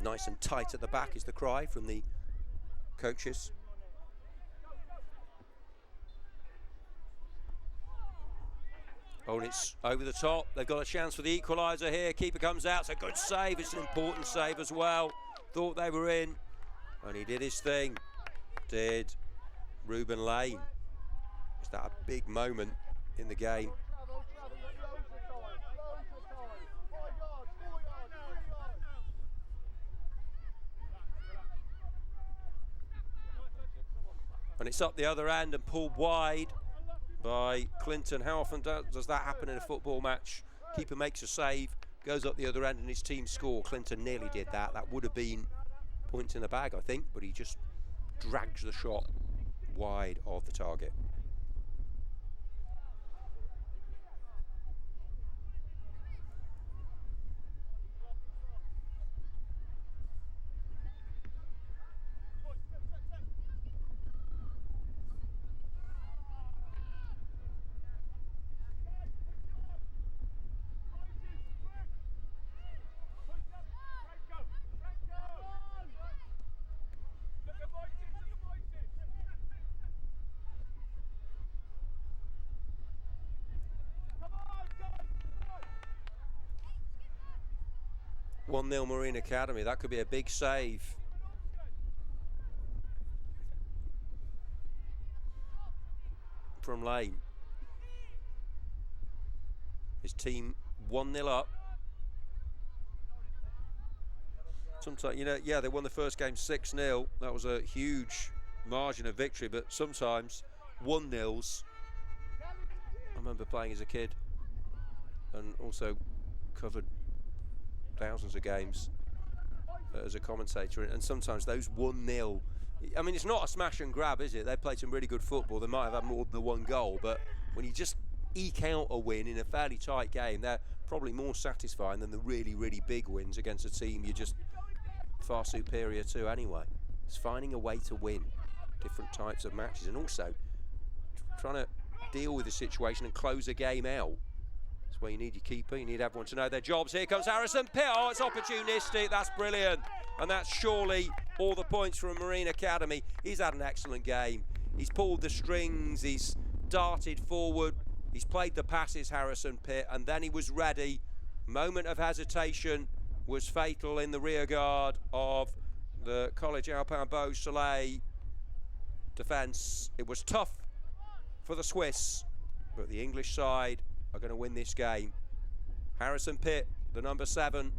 Nice and tight at the back is the cry from the coaches. Oh, and it's over the top. They've got a chance for the equaliser here. Keeper comes out. It's a good save. It's an important save as well. Thought they were in. And he did his thing. Did Ruben Lane. Is that a big moment in the game? And it's up the other end and pulled wide by Clinton. How often does that happen in a football match? Keeper makes a save, goes up the other end and his team score. Clinton nearly did that. That would have been points in the bag, I think, but he just drags the shot wide of the target. One 0 Marine Academy. That could be a big save. From Lane. His team 1-0 up. Sometimes, you know, yeah, they won the first game 6-0. That was a huge margin of victory, but sometimes 1-0s. I remember playing as a kid and also covered thousands of games as a commentator, and sometimes those 1-0, I mean, it's not a smash and grab, is it? They played some really good football. They might have had more than the one goal, but when you just eke out a win in a fairly tight game, they're probably more satisfying than the really, really big wins against a team you're just far superior to anyway. It's finding a way to win different types of matches and also trying to deal with the situation and close a game out. That's where you need your keeper, you need everyone to know their jobs. Here comes Harrison Pitt. Oh, it's opportunistic. That's brilliant. And that's surely all the points from Marine Academy. He's had an excellent game. He's pulled the strings, he's darted forward, he's played the passes, Harrison Pitt, and then he was ready. Moment of hesitation was fatal in the rear guard of the College Alpin Beausoleil defence. It was tough for the Swiss, but the English side are going to win this game. Harrison Pitt, the number 7,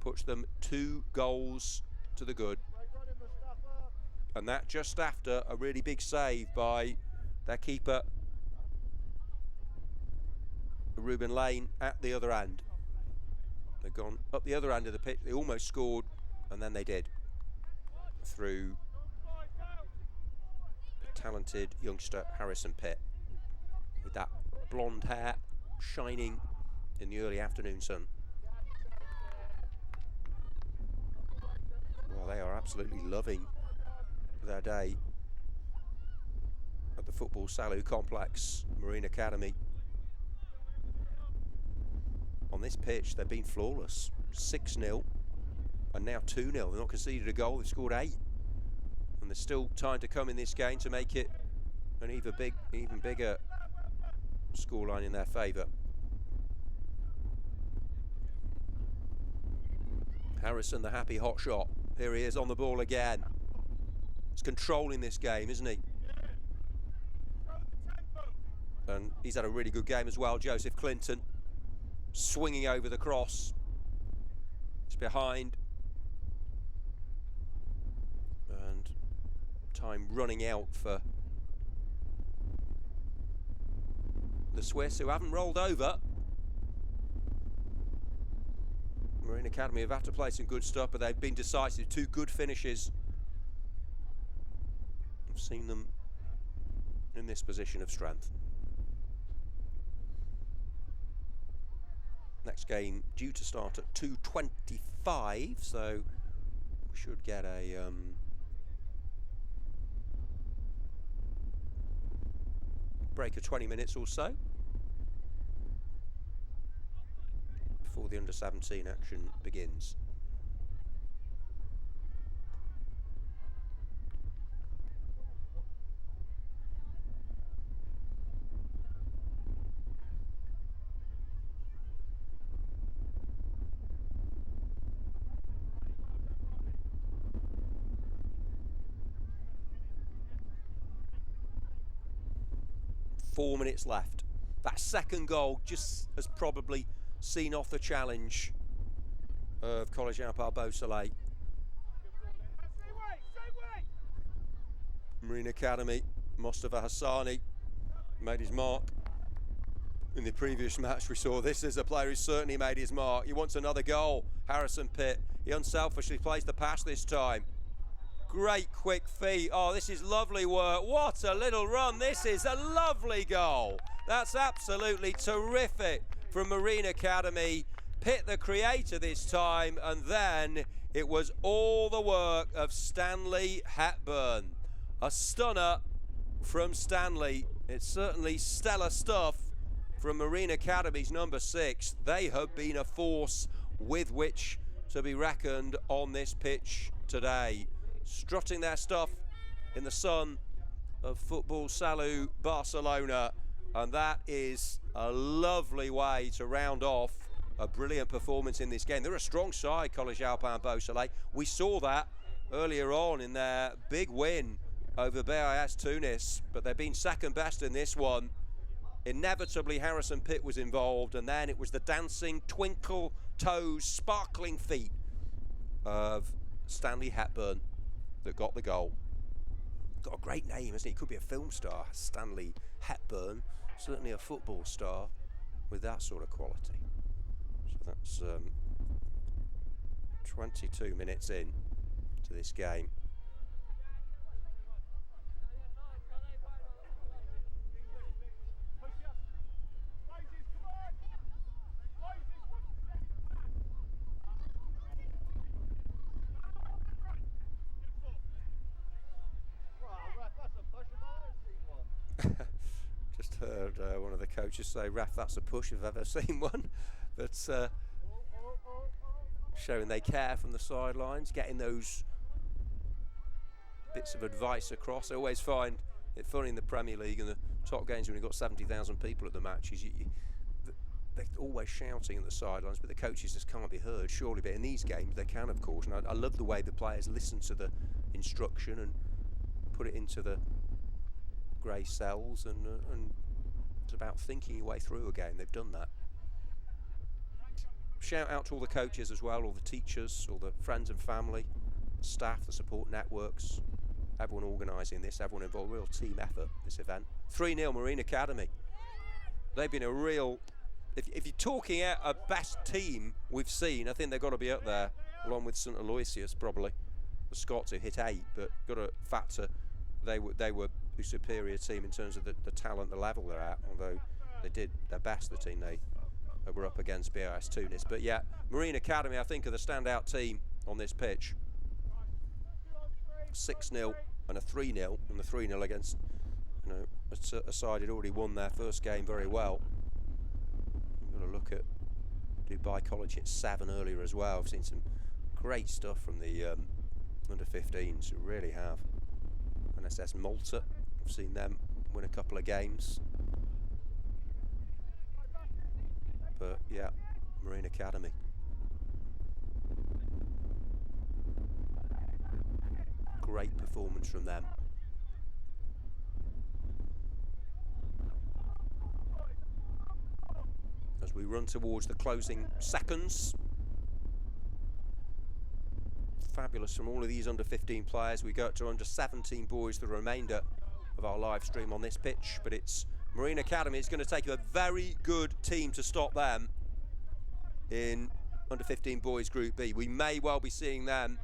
puts them 2 goals to the good. And that just after a really big save by their keeper, Ruben Lane, at the other end. They've gone up the other end of the pitch. They almost scored, and then they did, through the talented youngster Harrison Pitt, with that blonde hair shining in the early afternoon sun. Well, they are absolutely loving their day at the Football Salou Complex, Marine Academy. On this pitch, they've been flawless. 6-0 and now 2-0. They've not conceded a goal, they've scored 8. And there's still time to come in this game to make it an even bigger scoreline in their favour. Harrison, the happy hot shot. Here he is on the ball again. He's controlling this game, isn't he? And he's had a really good game as well. Joseph Clinton swinging over the cross. It's behind. And time running out for the Swiss, who haven't rolled over. Marine Academy have had to play some good stuff, but they've been decisive. 2 good finishes. I've seen them in this position of strength. Next game due to start at 2:25, so we should get a break of 20 minutes or so before the under-17 action begins. 4 minutes left. That second goal just has probably seen off the challenge of College Alpar Beausoleil. Marine Academy, Mustafa Hassani made his mark. In the previous match we saw this as a player who certainly made his mark. He wants another goal. Harrison Pitt, he unselfishly plays the pass this time. Great quick feet. Oh, this is lovely work. What a little run. This is a lovely goal. That's absolutely terrific from Marine Academy. Pitt the creator this time, and then it was all the work of Stanley Hepburn. A stunner from Stanley. It's certainly stellar stuff from Marine Academy's number 6. They have been a force with which to be reckoned on this pitch today. Strutting their stuff in the sun of Football Salou Barcelona, and that is a lovely way to round off a brilliant performance in this game. They're a strong side, College Alpin Beausoleil. We saw that earlier on in their big win over BIS Tunis, but they've been second best in this one. Inevitably Harrison Pitt was involved, and then it was the dancing, twinkle toes, sparkling feet of Stanley Hepburn that got the goal. Got a great name, hasn't he? He could be a film star, Stanley Hepburn. Certainly a football star with that sort of quality. So that's 22 minutes in to this game. Just heard one of the coaches say, "Ref, that's a push if I've ever seen one." But showing they care from the sidelines, getting those bits of advice across. I always find it funny in the Premier League and the top games when you've got 70,000 people at the matches. They're always shouting at the sidelines, but the coaches just can't be heard, surely. But in these games, they can, of course. And I love the way the players listen to the instruction and put it into the grey cells, and it's about thinking your way through a game. They've done that. Shout out to all the coaches as well, all the teachers, all the friends and family, staff, the support networks, everyone organising this, everyone involved. Real team effort, this event. 3-0 Marine Academy. They've been a real, if you're talking out a best team we've seen, I think they've got to be up there, along with St Aloysius probably. The Scots who hit 8, but got to factor they were the superior team in terms of the talent, the level they're at, although they did their best, the team they were up against BIS Tunis. But yeah, Marine Academy, I think, are the standout team on this pitch. 6-0 and a 3-0, and the 3-0 against, you know, a side had already won their first game very well. You've got to look at Dubai College hit 7 earlier as well. I've seen some great stuff from the under 15s, who really have. NSS Malta, I've seen them win a couple of games. But yeah, Marine Academy. Great performance from them. As we run towards the closing seconds. Fabulous from all of these under 15 players. We go to under 17 boys, the remainder of our live stream on this pitch, but it's Marine Academy. It's going to take a very good team to stop them in under 15 boys Group B. We may well be seeing them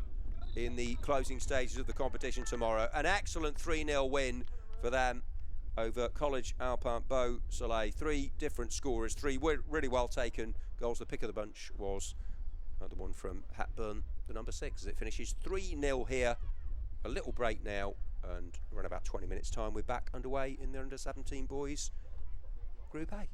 in the closing stages of the competition tomorrow. An excellent 3-0 win for them over College Alpin Beausoleil. 3 different scorers, 3 really well taken goals. The pick of the bunch was the one from Hepburn, the number 6, as it finishes 3-0 here. A little break now, and around about 20 minutes time we're back underway in the under 17 boys Group A.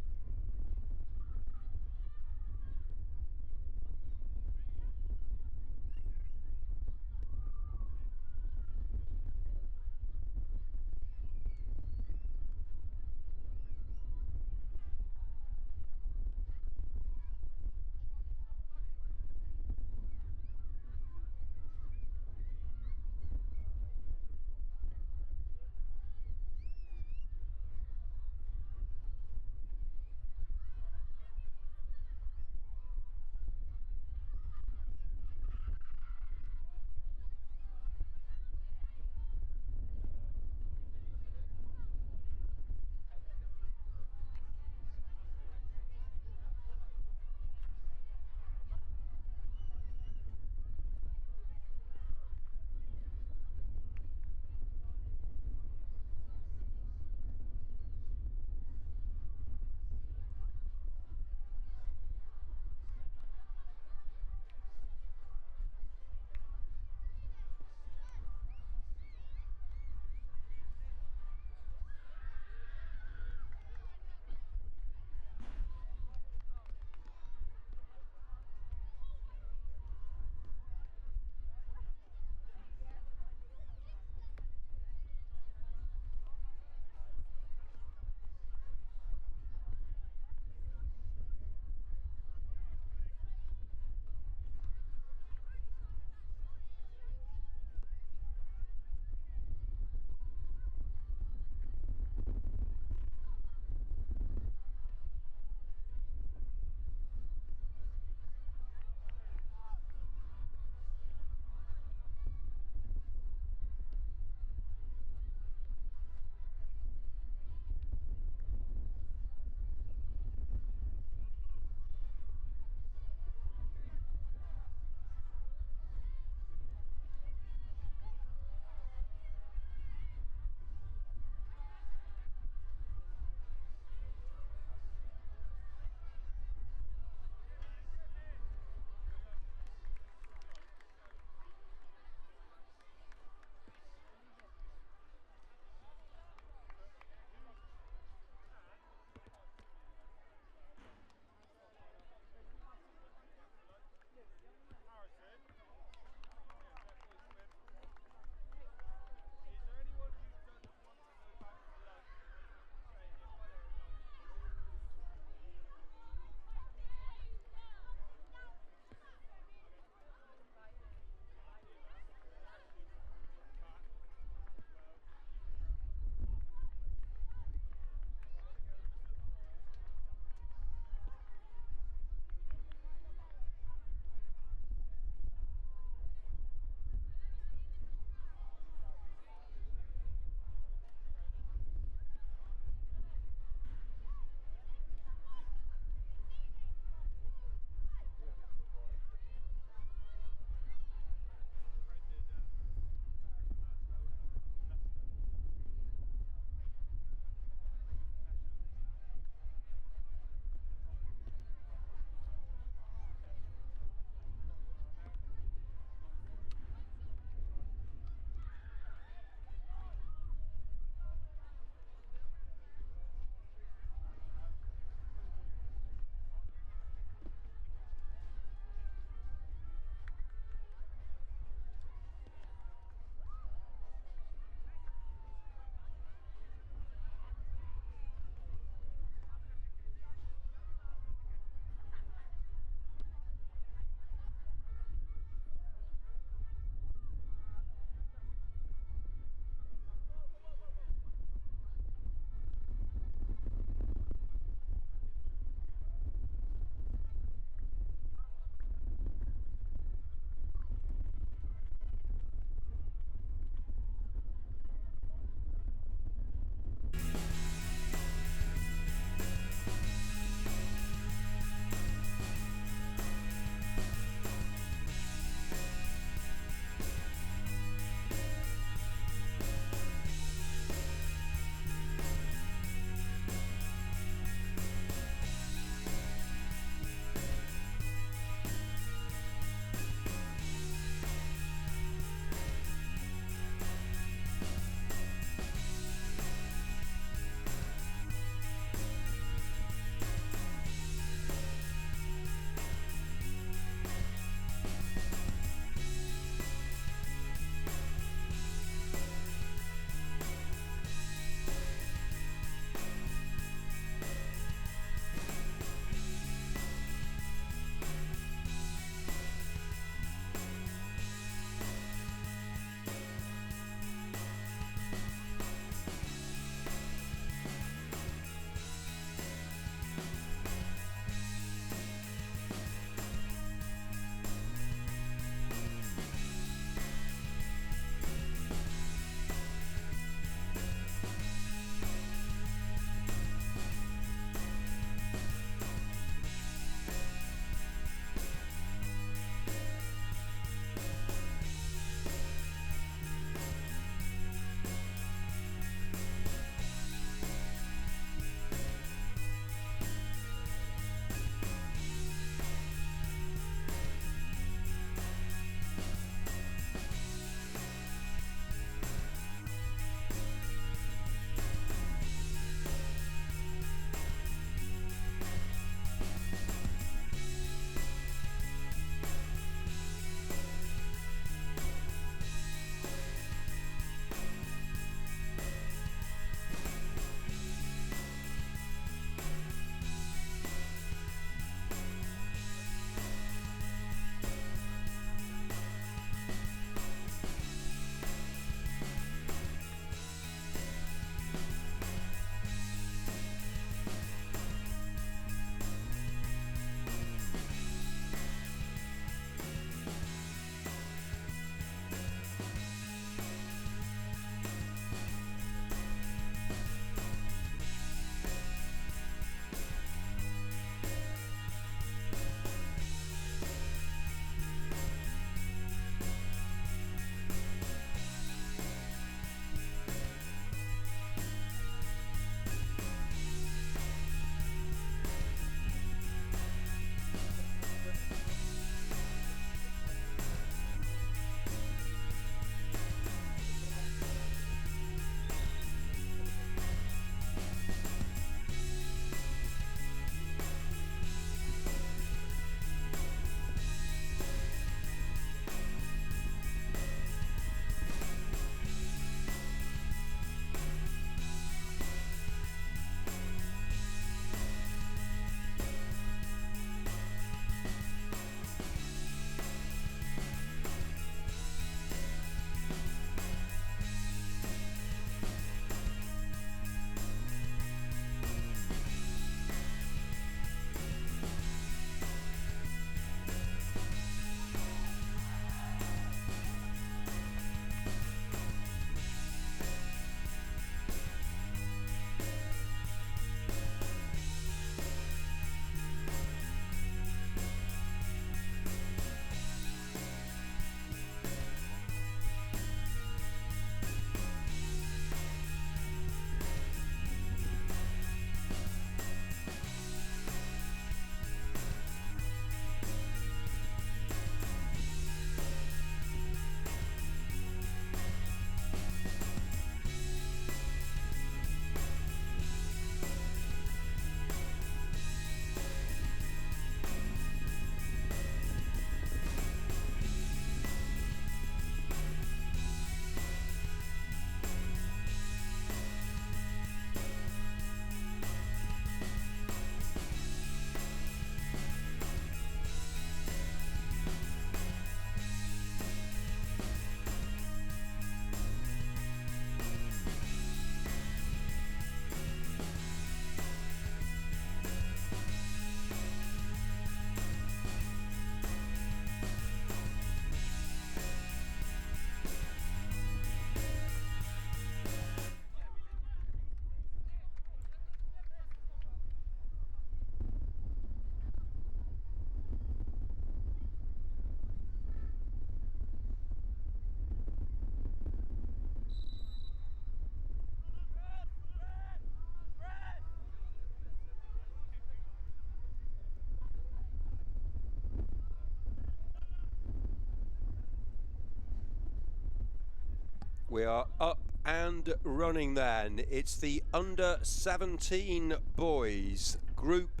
We are up and running then. It's the under 17 boys, Group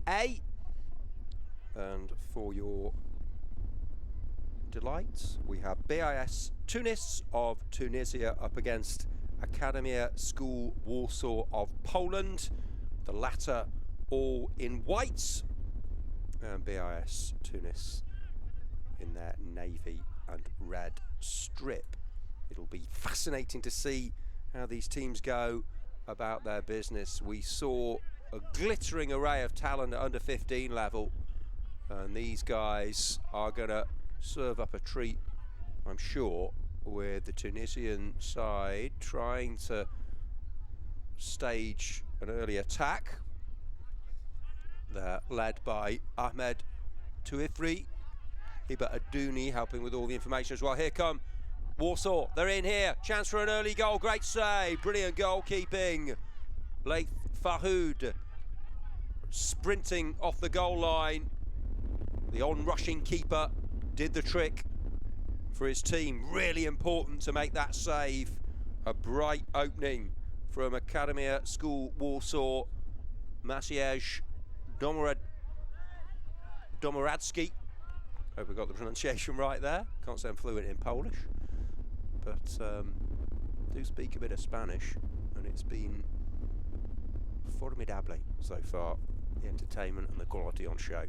A. And for your delights, we have BIS Tunis of Tunisia up against Akademia School Warsaw of Poland. The latter all in white, and BIS Tunis in their navy and red strip. It'll be fascinating to see how these teams go about their business. We saw a glittering array of talent at under 15 level, and these guys are going to serve up a treat, I'm sure, with the Tunisian side trying to stage an early attack. They're led by Ahmed Touifri, Hiba Adouni helping with all the information as well. Here come Warsaw, they're in here, chance for an early goal, great save, brilliant goalkeeping. Laith Fahoud sprinting off the goal line. The on-rushing keeper did the trick for his team. Really important to make that save. A bright opening from Akademia School Warsaw. Maciej Domoradski. Hope we got the pronunciation right there. Can't say I'm fluent in Polish, but do speak a bit of Spanish, and it's been formidable so far. The entertainment and the quality on show.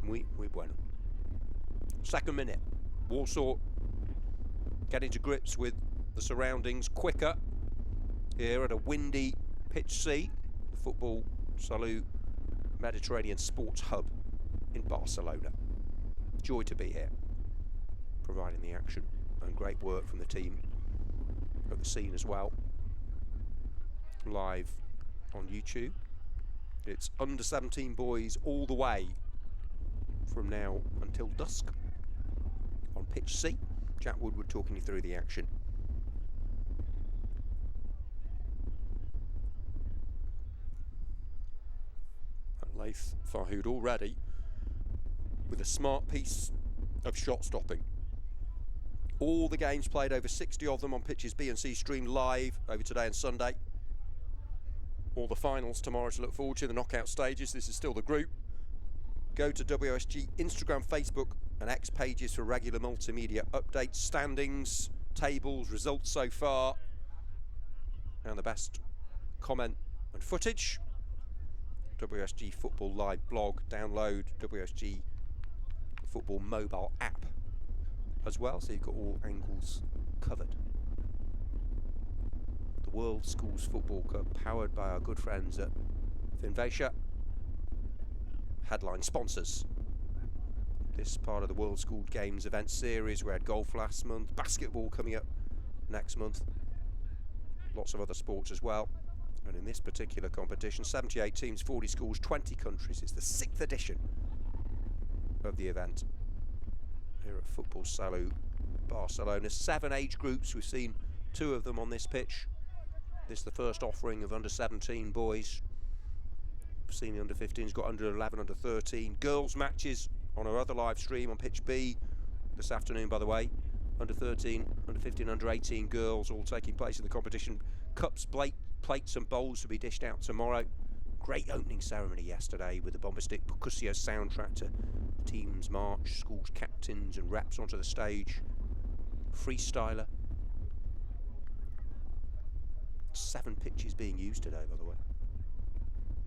Muy bueno. Second minute. Warsaw getting to grips with the surroundings quicker here at a windy pitch C, the Football Salou Mediterranean Sports Hub in Barcelona. Joy to be here, providing the action, and great work from the team at the scene as well. Live on YouTube. It's under 17 boys all the way from now until dusk on pitch C. Jack Woodward talking you through the action. And Laith Fahoud already with a smart piece of shot stopping. All the games played, over 60 of them on pitches B and C, streamed live over today and Sunday. All the finals tomorrow to look forward to, the knockout stages. This is still the group. Go to WSG Instagram, Facebook and X pages for regular multimedia updates, standings, tables, results so far, and the best comment and footage. WSG Football live blog, download WSG Football mobile app as well, so you've got all angles covered. The World Schools Football Cup, powered by our good friends at Finvacia. Headline sponsors this part of the World School Games event series. We had golf last month, basketball coming up next month, lots of other sports as well. And in this particular competition, 78 teams, 40 schools, 20 countries. It's the 6th edition of the event here at Football Salou Barcelona. 7 age groups, we've seen 2 of them on this pitch. This is the first offering of under 17 boys. We've seen the under 15s, got under 11, under 13. Girls matches on our other live stream on pitch B this afternoon, by the way. Under 13, under 15, under 18 girls all taking place in the competition. Cups, plates and bowls to be dished out tomorrow. Great opening ceremony yesterday with the bombastic percussio soundtrack to the team's march. Schools captains and reps onto the stage. Freestyler. 7 pitches being used today, by the way.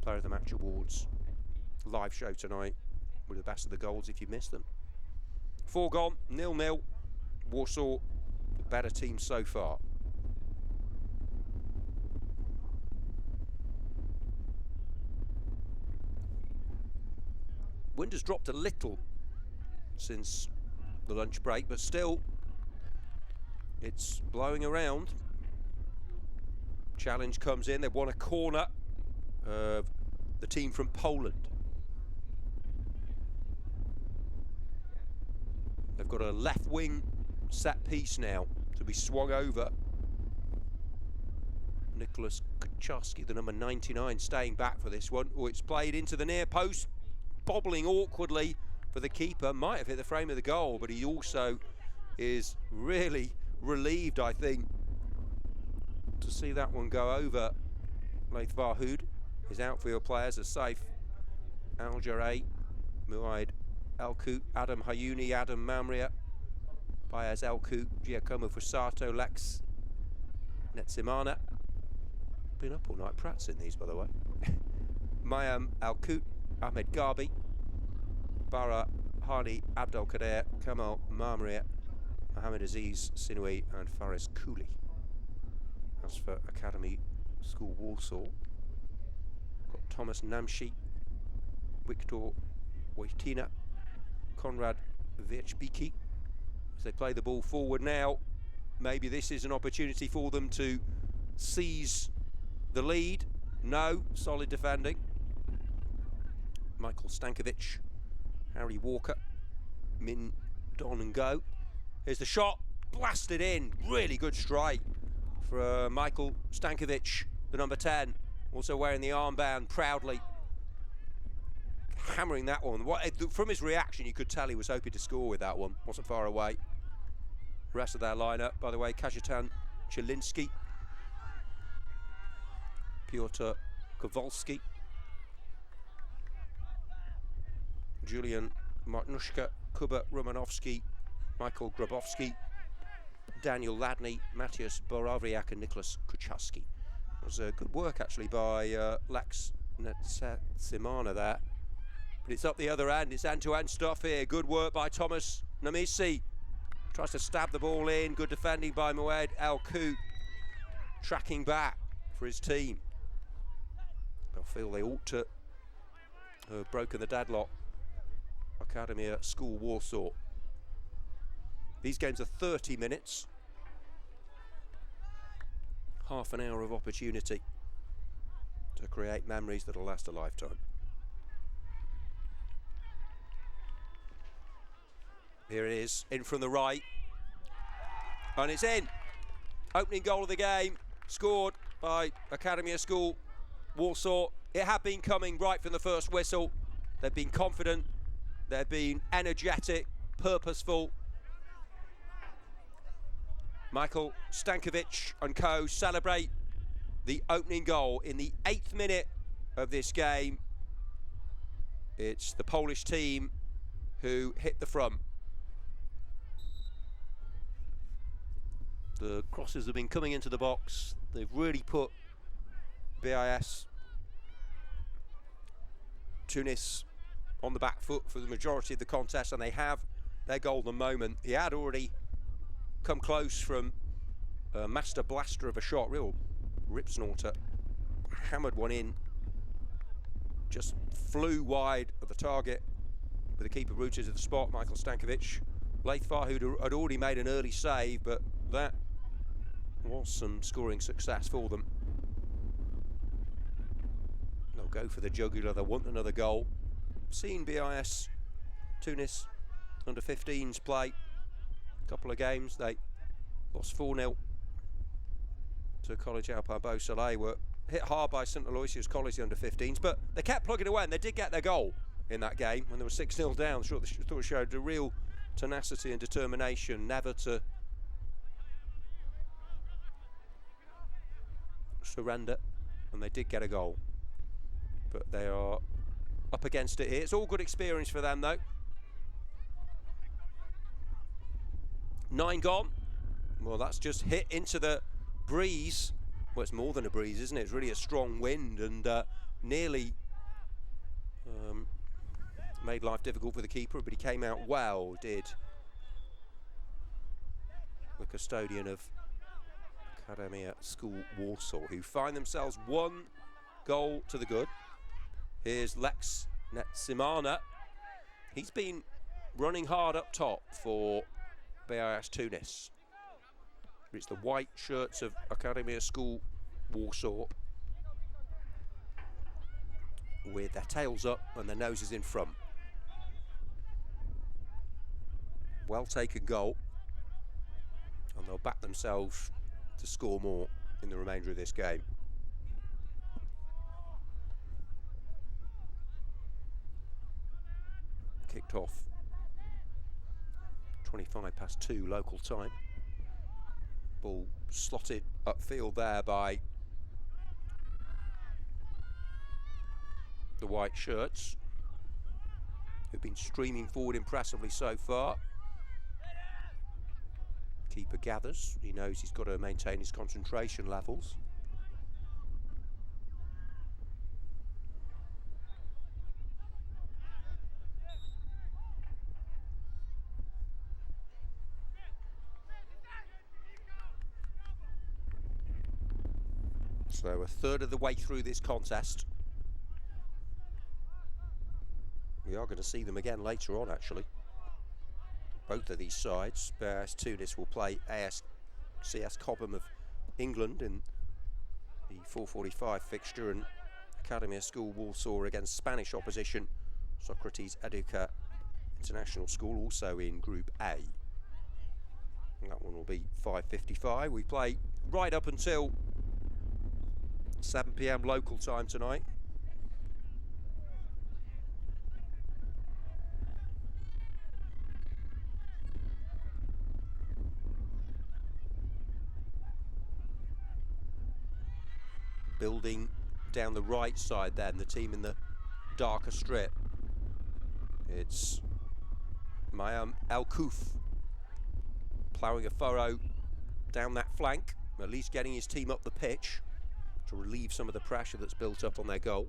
Player of the Match Awards. Live show tonight with the best of the goals if you missed them. 4 gone, 0-0. Warsaw, the better team so far. Wind has dropped a little since the lunch break, but still it's blowing around. Challenge comes in. They've won a corner of the team from Poland. They've got a left wing set piece now to be swung over. Nicholas Kucharski, the number 99, staying back for this one. Oh, it's played into the near post, bobbling awkwardly for the keeper. Might have hit the frame of the goal, but he also is really relieved, I think, to see that one go over. Laith Varhoud. His outfield players are safe. Al Jarrah, Muaid Elkout, Adam Hayuni, Adam Mamria, Baez Elkout, Giacomo Fusato, Lex Netsimana. Been up all night practicing these, by the way. Mayam Elkout, Ahmed Garbi, Bara Hani Abdul Kader, Kamal Mamria, Mohamed Aziz Sinui, and Faris Cooley. As for Academy School Warsaw, got Thomas Namshi, Victor Wojtina, Konrad Wieczbicki. As they play the ball forward now, maybe this is an opportunity for them to seize the lead. No, solid defending. Michael Stankovic, Harry Walker, Min Don and Go. Here's the shot, blasted in, really good strike for Michael Stankovic, the number 10, also wearing the armband proudly. Hammering that one. From his reaction, you could tell he was hoping to score with that one. Wasn't far away. Rest of their lineup, by the way, Kajetan Chilinsky, Piotr Kowalski, Julian Martinuszka, Kuba Romanovsky, Michael Grabowski, Daniel Ladney, Matthias Boraviak, and Nicholas Kuchaski. It was good work, actually, by Lex Netsimana there. But it's up the other end. It's end-to-end stuff here. Good work by Thomas Namisi. Tries to stab the ball in. Good defending by Moed Elkout. Tracking back for his team. I feel they ought to have broken the deadlock. Academy School Warsaw. These games are 30 minutes. Half an hour of opportunity to create memories that'll last a lifetime. Here it is, in from the right. And it's in. Opening goal of the game, scored by Academy School Warsaw. It had been coming right from the first whistle. They've been confident, they've been energetic, purposeful. Michael Stankovic and co celebrate the opening goal in the 8th minute of this game. It's the Polish team who hit the front. The crosses have been coming into the box. They've really put BIS Tunis on the back foot for the majority of the contest, and they have their golden moment. He had already come close from a master blaster of a shot, real rip snorter. Hammered one in, just flew wide of the target with the keeper rooted to the spot, Michael Stankovic. Laith Varhoud had already made an early save, but that was some scoring success for them. They'll go for the jugular, they want another goal. Seen BIS Tunis under 15s play a couple of games. They lost 4-0 to College Alpin Beau Soleil, were hit hard by St Aloysius College, the under 15s, but they kept plugging away and they did get their goal in that game when they were 6-0 down. I thought it showed a real tenacity and determination, never to surrender, and they did get a goal. But they are up against it here. It's all good experience for them though. 9 gone. Well, that's just hit into the breeze. Well, it's more than a breeze, isn't it? It's really a strong wind, and nearly made life difficult for the keeper, but he came out well, did the custodian of Academia School Warsaw, who find themselves 1 goal to the good. Here's Lex Netsimana. He's been running hard up top for BIS Tunis. It's the white shirts of Academia School Warsaw with their tails up and their noses in front. Well taken goal, and they'll back themselves to score more in the remainder of this game. Kicked off 2 local time. Ball slotted upfield there by the white shirts, who've been streaming forward impressively so far. Keeper gathers. He knows he's got to maintain his concentration levels. So a third of the way through this contest. We are going to see them again later on, actually. Both of these sides. Whereas Tunis will play CS Cobham of England in the 4:45 fixture, and Academia School Warsaw against Spanish opposition Socrates Educa International School, also in Group A. And that one will be 5:55. We play right up until 7 p.m. local time tonight. Building down the right side then, the team in the darker strip. It's Mayam El Kouf ploughing a furrow down that flank, at least getting his team up the pitch to relieve some of the pressure that's built up on their goal.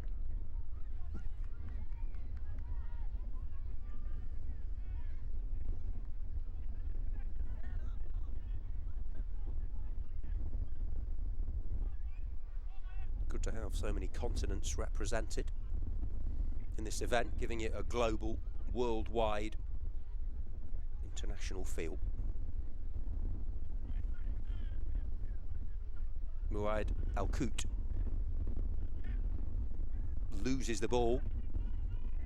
Good to have so many continents represented in this event, giving it a global, worldwide, international feel. Muad Al Kout loses the ball,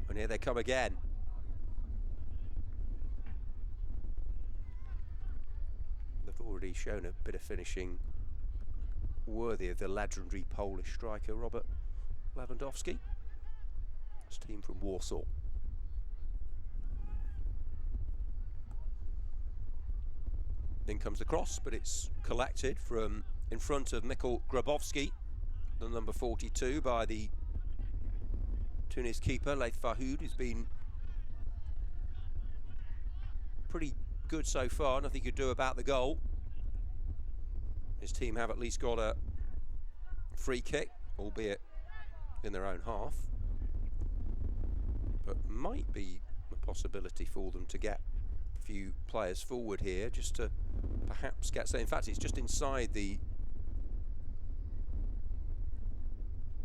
and here they come again. They've already shown a bit of finishing worthy of the legendary Polish striker Robert Lewandowski. This team from Warsaw. In comes the cross, but it's collected from in front of Mikhail Grabowski, the number 42, by the Tunis keeper Leith Fahoud, who's been pretty good so far. Nothing he could do about the goal. His team have at least got a free kick, albeit in their own half. But might be a possibility for them to get a few players forward here, just to perhaps get... So in fact, it's just inside the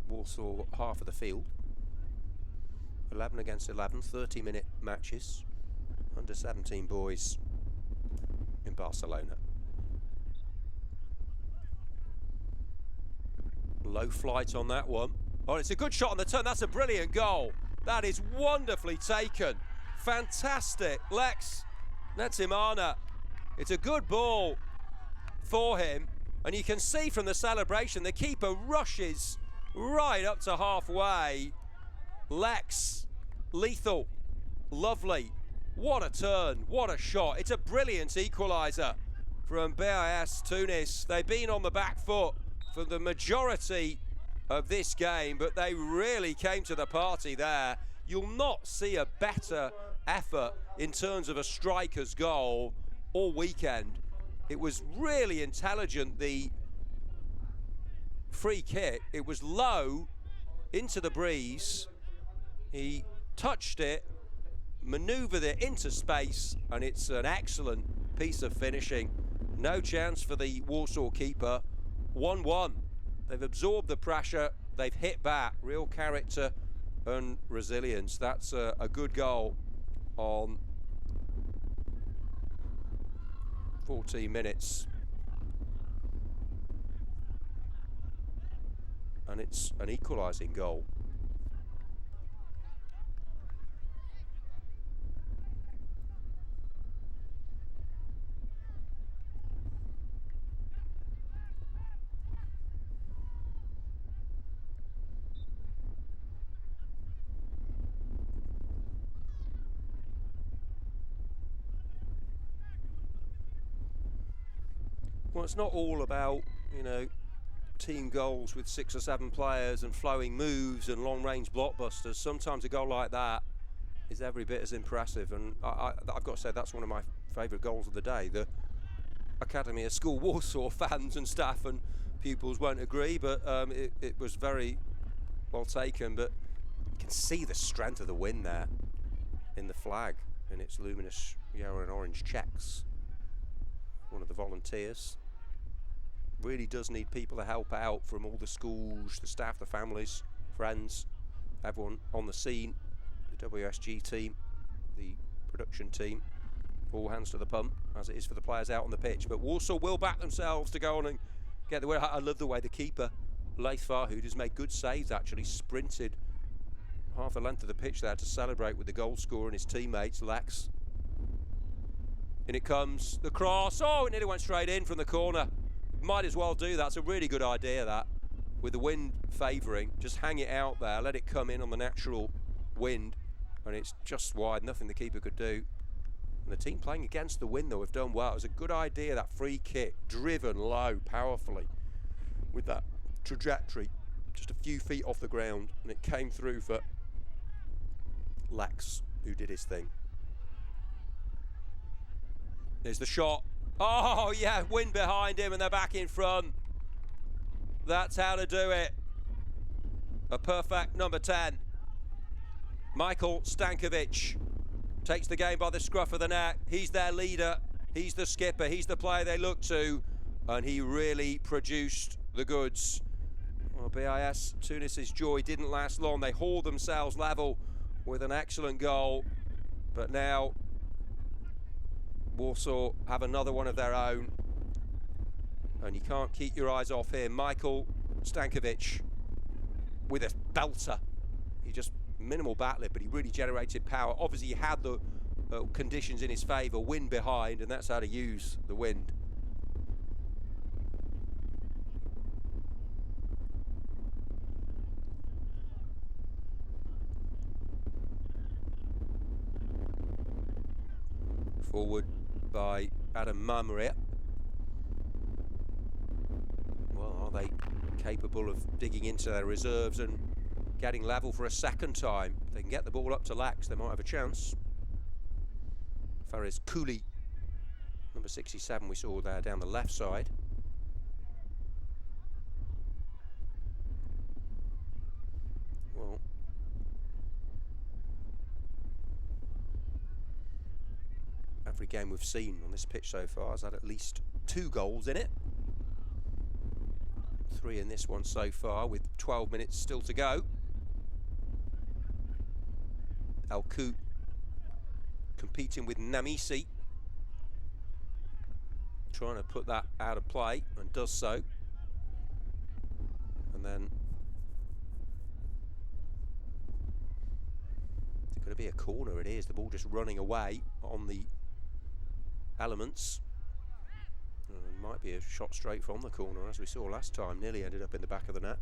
Warsaw half of the field. 11 against 11, 30-minute matches. Under 17 boys in Barcelona. Low flight on that one. Oh, it's a good shot on the turn. That's a brilliant goal. That is wonderfully taken. Fantastic. Lex Netsimana. It's a good ball for him. And you can see from the celebration, the keeper rushes right up to halfway. Lex, lethal, lovely. What a turn, what a shot. It's a brilliant equaliser from BIS Tunis. They've been on the back foot for the majority of this game, but they really came to the party there. You'll not see a better effort in terms of a striker's goal all weekend. It was really intelligent, the free kick. It was low into the breeze. He touched it, manoeuvred it into space, and it's an excellent piece of finishing. No chance for the Warsaw keeper. 1-1. They've absorbed the pressure. They've hit back. Real character and resilience. That's a good goal on 14 minutes. And it's an equalising goal. Well, it's not all about, you know, team goals with 6 or 7 players and flowing moves and long-range blockbusters. Sometimes a goal like that is every bit as impressive, and I've got to say that's one of my favourite goals of the day. The Academy of School Warsaw fans and staff and pupils won't agree, but it was very well taken. But you can see the strength of the wind there in the flag in its luminous yellow and orange checks. One of the volunteers really does need people to help out from all the schools, the staff, the families, friends, everyone on the scene, the WSG team, the production team, all hands to the pump, as it is for the players out on the pitch. But Warsaw will back themselves to go on and get the win. I love the way the keeper, Leith Farhood, has made good saves, actually sprinted half the length of the pitch there to celebrate with the goal scorer and his teammates, Lex. In it comes, the cross, oh, it nearly went straight in from the corner. Might as well do that. It's a really good idea, that, with the wind favouring. Just hang it out there, let it come in on the natural wind, and it's just wide, nothing the keeper could do. And the team playing against the wind, though, have done well. It was a good idea, that free kick, driven low, powerfully, with that trajectory, just a few feet off the ground, and it came through for Lex, who did his thing. There's the shot. Oh, yeah, wind behind him and they're back in front. That's how to do it. A perfect number 10. Michael Stankovic takes the game by the scruff of the neck. He's their leader. He's the skipper. He's the player they look to. And he really produced the goods. Well, BIS, Tunis's joy didn't last long. They hauled themselves level with an excellent goal. But now Warsaw have another one of their own, and you can't keep your eyes off him. Michael Stankovic with a belter. He just minimal backlit, but he really generated power. Obviously, he had the conditions in his favour, wind behind, and that's how to use the wind. Forward by Adam Marmaria. Well, are they capable of digging into their reserves and getting level for a second time? If they can get the ball up to Lax, they might have a chance. Faris Cooley, number 67, we saw there down the left side. Well, every game we've seen on this pitch so far has had at least 2 goals in it. 3 in this one so far, with 12 minutes still to go. Alcout competing with Namisi, trying to put that out of play, and does so. And then it's going to be a corner. It is. The ball just running away on the elements. Might be a shot straight from the corner, as we saw last time. Nearly ended up in the back of the net.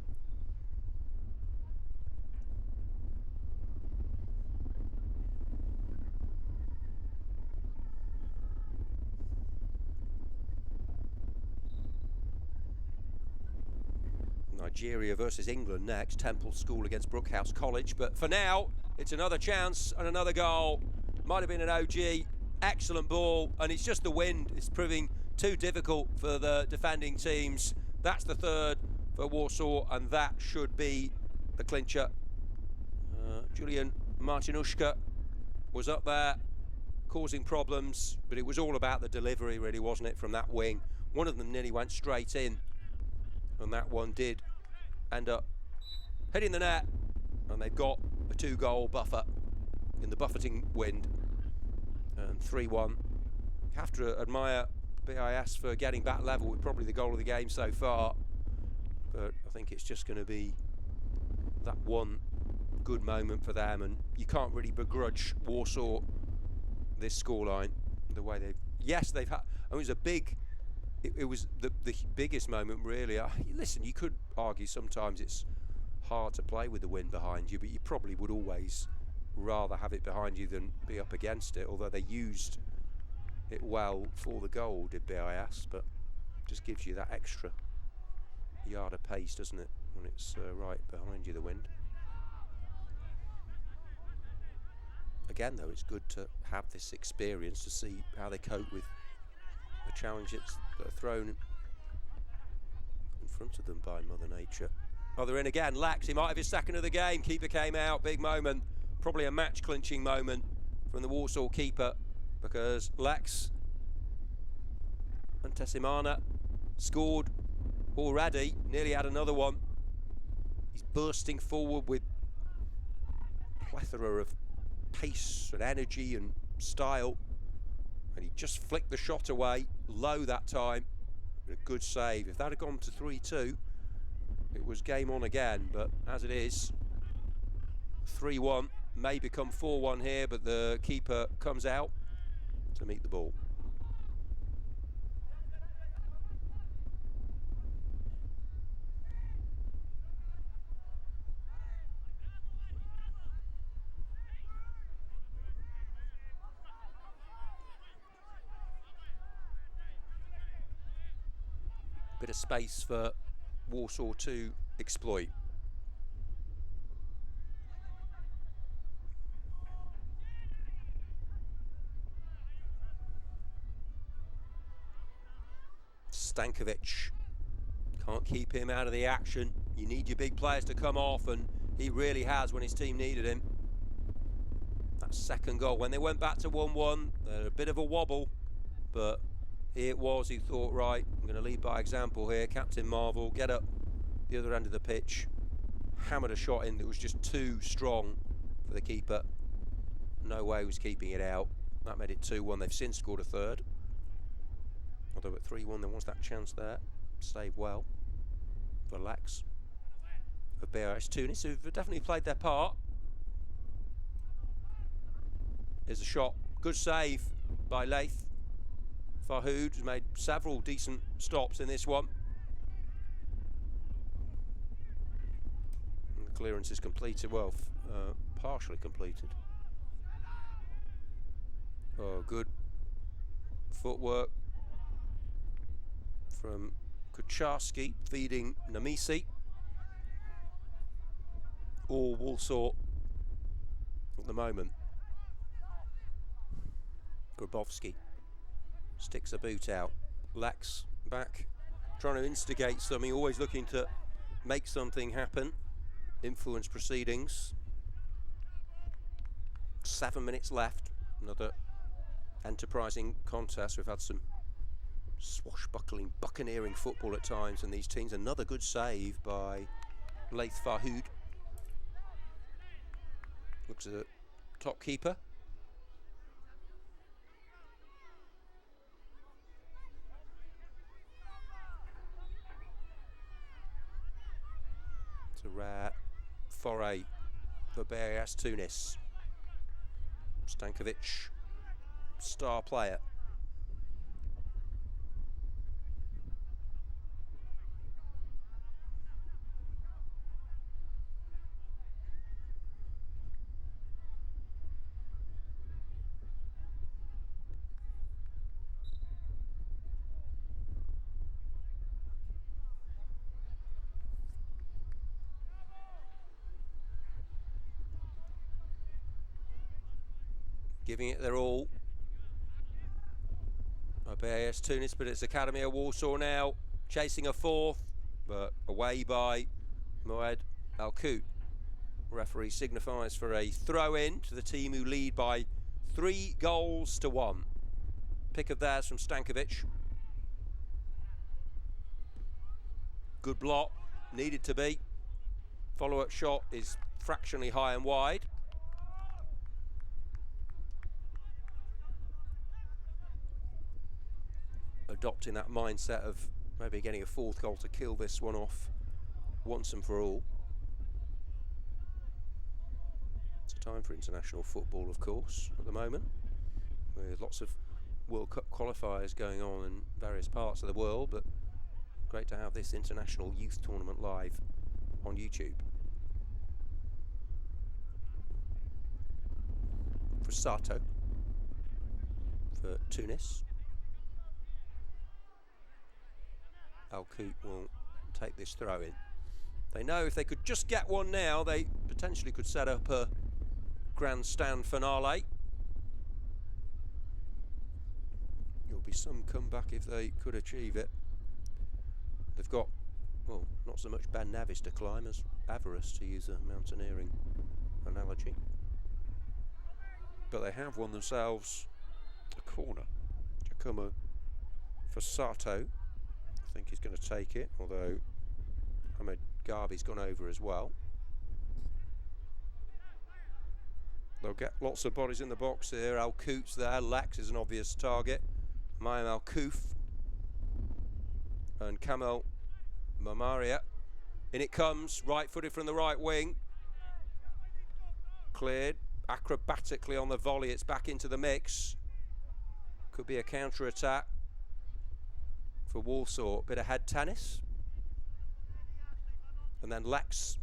Nigeria versus England next. Temple School against Brookhouse College. But for now, it's another chance and another goal. Might have been an OG. Excellent ball, and it's just the wind. It's proving too difficult for the defending teams. That's the third for Warsaw, and that should be the clincher. Julian Martinuszka was up there causing problems, but it was all about the delivery, really, wasn't it, from that wing? One of them nearly went straight in, and that one did end up hitting the net, and they've got a 2-goal buffer in the buffeting wind. And 3-1. Have to admire BIS for getting back level with probably the goal of the game so far. But I think it's just going to be that one good moment for them, and you can't really begrudge Warsaw this scoreline. The way they've had. It was a big. It was the biggest moment, really. Listen, you could argue sometimes it's hard to play with the wind behind you, but you probably would always rather have it behind you than be up against it, although they used it well for the goal, did BIS. But Just gives you that extra yard of pace, doesn't it, when it's right behind you, the wind. Again, though, it's good to have this experience to see how they cope with the challenges that are thrown in front of them by Mother Nature. Oh, they're in again. Lax, he might have his second of the game. Keeper came out, big moment. Probably a match-clinching moment from the Walsall keeper, because Lax and Tessimana scored already, nearly had another one. He's bursting forward with a plethora of pace and energy and style, and he just flicked the shot away low that time. A good save. If that had gone to 3-2, it was game on again, but as it is, 3-1 may become 4-1 here, but the keeper comes out to meet the ball. Bit of space for Walsall to exploit. Stankovic, can't keep him out of the action. You need your big players to come off, and he really has when his team needed him. That second goal, when they went back to 1-1, they had a bit of a wobble, but here it was. He thought, right, I'm going to lead by example here. Captain Marvel, get up the other end of the pitch, hammered a shot in that was just too strong for the keeper. No way he was keeping it out. That made it 2-1. They've since scored a third. Although at 3-1 there was that chance there. Saved well for Lax of BRS Tunis, who've definitely played their part. Here's a shot. Good save by Laith. Farhoud has made several decent stops in this one. And the clearance is completed, well, partially completed. Oh, good footwork from Kucharski, feeding Namisi. All Walsall at the moment. Grabowski sticks a boot out. Lax back, trying to instigate something, always looking to make something happen, influence proceedings. 7 minutes left. Another enterprising contest. We've had some swashbuckling, buccaneering football at times in these teams. Another good save by Laith Farhoud. Looks at the top keeper. It's a rare foray for BAS Tunis. Stankovic, star player. Giving it their all. BAS Tunis, but it's Academy of Warsaw now, chasing a fourth, but away by Moed Al-Kout. Referee signifies for a throw-in to the team who lead by 3-1. Pick of theirs from Stankovic. Good block, needed to be. Follow-up shot is fractionally high and wide. Adopting that mindset of maybe getting a fourth goal to kill this one off once and for all. It's a time for international football, of course, at the moment, with lots of World Cup qualifiers going on in various parts of the world, but great to have this international youth tournament live on YouTube. For Sato, for Tunis. Al-Kout will take this throw in. They know if they could just get one now, they potentially could set up a grandstand finale. It'll be some comeback if they could achieve it. They've got, well, not so much Ben Nevis to climb as Avarice, to use a mountaineering analogy. But they have won themselves a corner. Giacomo Fassato, I think he's going to take it, although Ahmed Garbi's gone over as well. They'll get lots of bodies in the box here. Al-Kout's there, Lex is an obvious target. Mayim Al-Kouf and Kamel Mamaria. In it comes, right-footed from the right wing. Cleared acrobatically on the volley, it's back into the mix. Could be a counter-attack for Warsaw. Bit of head tennis. And then Lex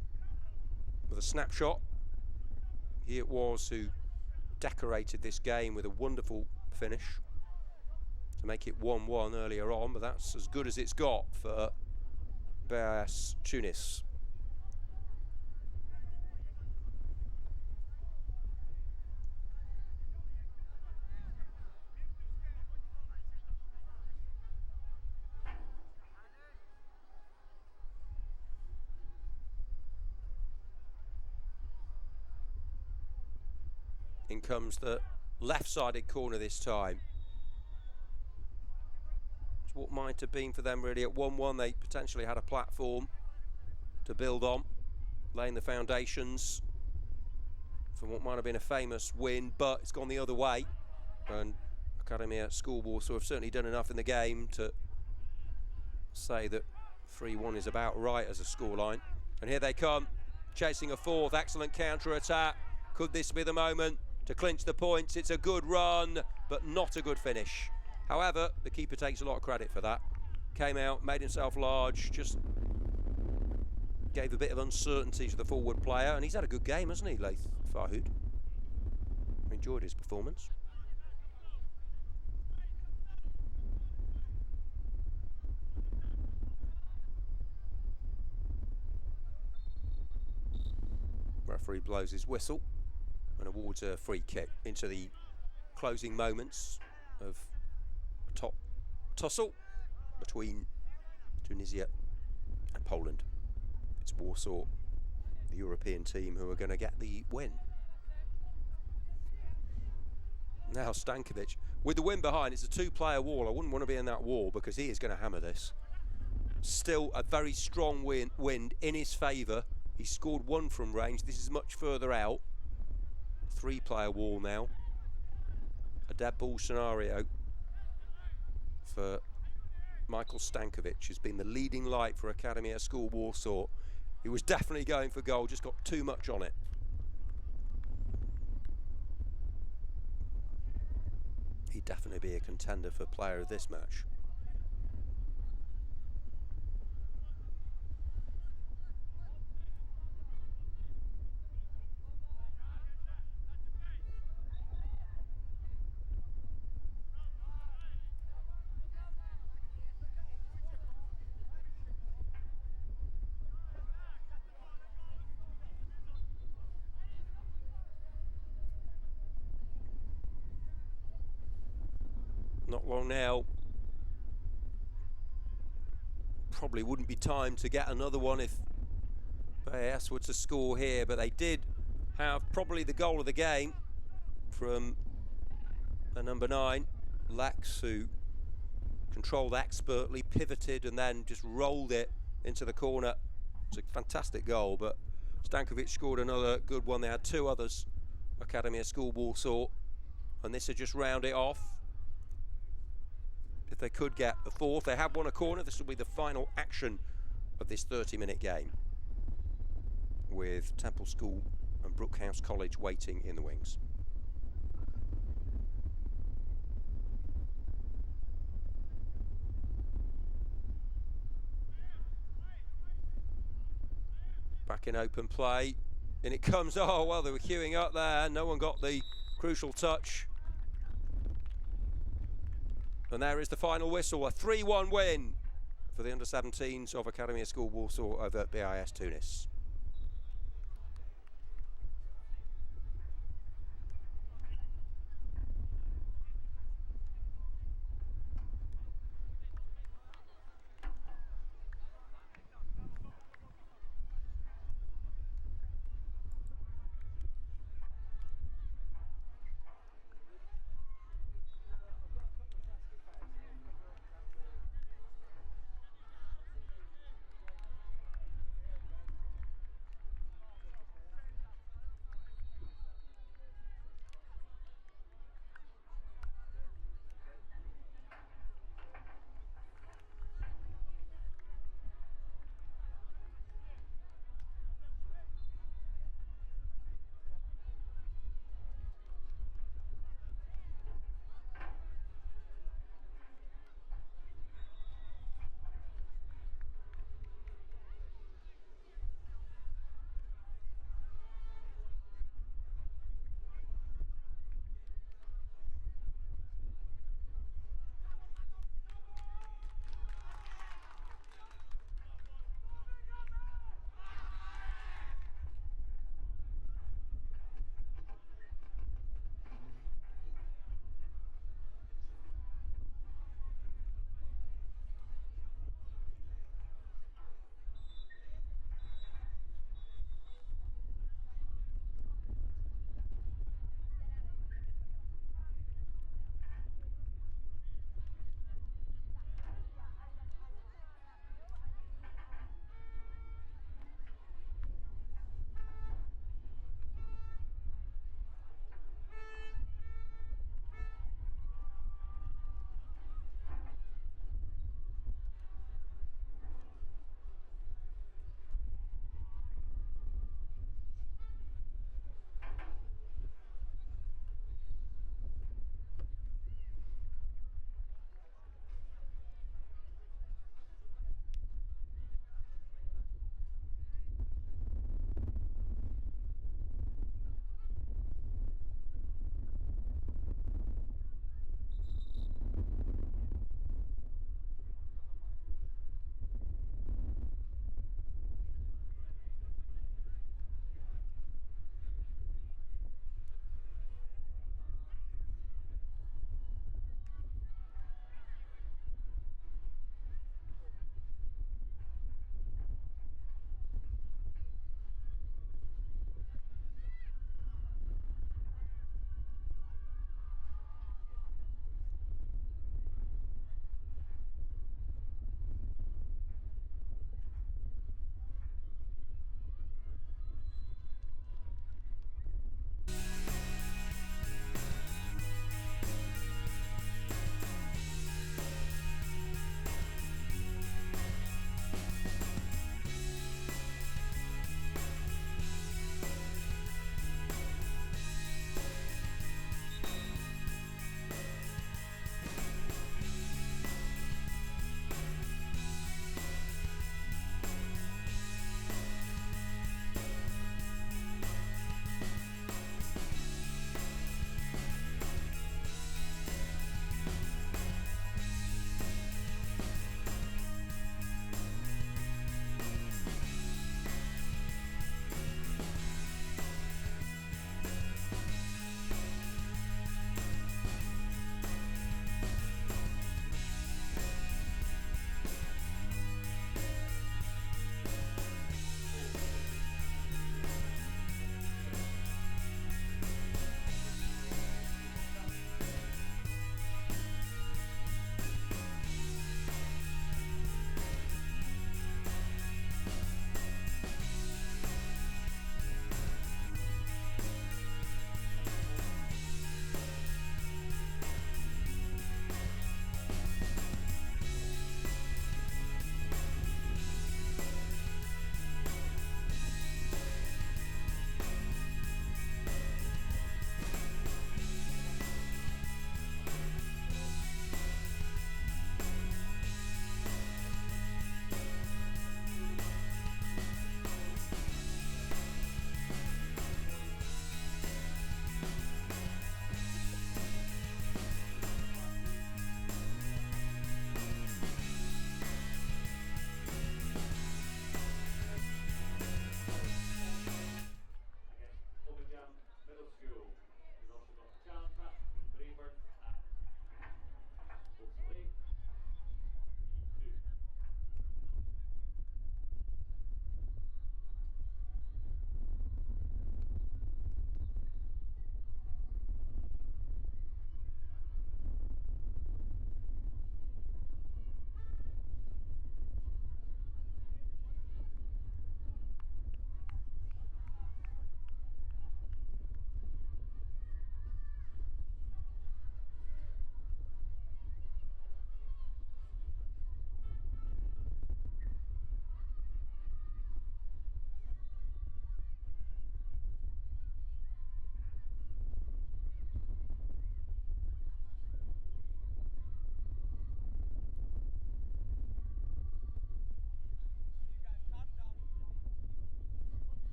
with a snapshot. He it was who decorated this game with a wonderful finish to make it 1-1 earlier on, but that's as good as it's got for BAS Tunis. In comes the left-sided corner this time. It's what might have been for them really. At 1-1 they potentially had a platform to build on, laying the foundations for what might have been a famous win, but it's gone the other way. And Academia Schoolball so have certainly done enough in the game to say that 3-1 is about right as a scoreline. And here they come, chasing a fourth. Excellent counter-attack. Could this be the moment to clinch the points? It's a good run, but not a good finish. However, the keeper takes a lot of credit for that. Came out, made himself large, just gave a bit of uncertainty to the forward player, and he's had a good game, hasn't he, Laith Farhoud? Enjoyed his performance. Referee blows his whistle and awards a free kick into the closing moments of a top tussle between Tunisia and Poland. It's Warsaw, the European team, who are going to get the win. Now Stankovic, with the wind behind, it's a two-player wall. I wouldn't want to be in that wall because he is going to hammer this. Still a very strong wind in his favour. He scored one from range. This is much further out. Three-player wall now. A dead ball scenario for Michael Stankovic, who's been the leading light for Academia School Warsaw. He was definitely going for goal, just got too much on it. He'd definitely be a contender for player of this match. Not long now. Probably wouldn't be time to get another one if BAS were to score here, but they did have probably the goal of the game from the number 9, Lex, who controlled expertly, pivoted and then just rolled it into the corner. It's a fantastic goal, but Stankovic scored another good one. They had two others, Academia School Warsaw, and this would just round it off. If they could get the fourth, they have won a corner. This will be the final action of this 30-minute game, with Temple School and Brookhouse College waiting in the wings. Back in open play, and it comes, oh well, they were queuing up there, no one got the crucial touch. And there is the final whistle, a 3-1 win for the under-17s of Academy of School Warsaw over at BIS Tunis.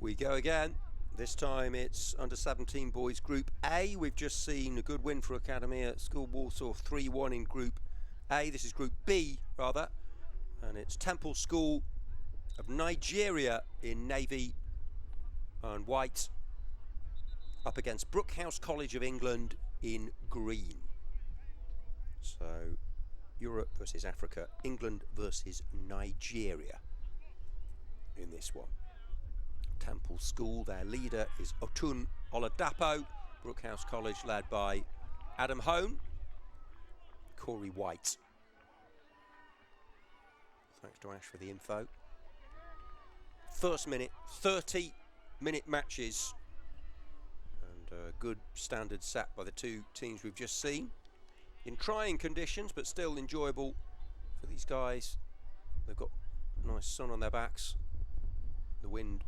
we go again. This time it's under-17 boys Group A. We've just seen a good win for Academia School Warsaw 3-1 in Group A. This is Group B, rather. And it's Temple School of Nigeria in navy and white up against Brookhouse College of England in green. So Europe versus Africa, England versus Nigeria in this one. Temple School, their leader is Otun Oladapo. Brookhouse College led by Adam Hone, Corey White. Thanks to Ash for the info. First minute, 30-minute matches. And a good standard set by the two teams we've just seen. In trying conditions, but still enjoyable for these guys. They've got a nice sun on their backs. The wind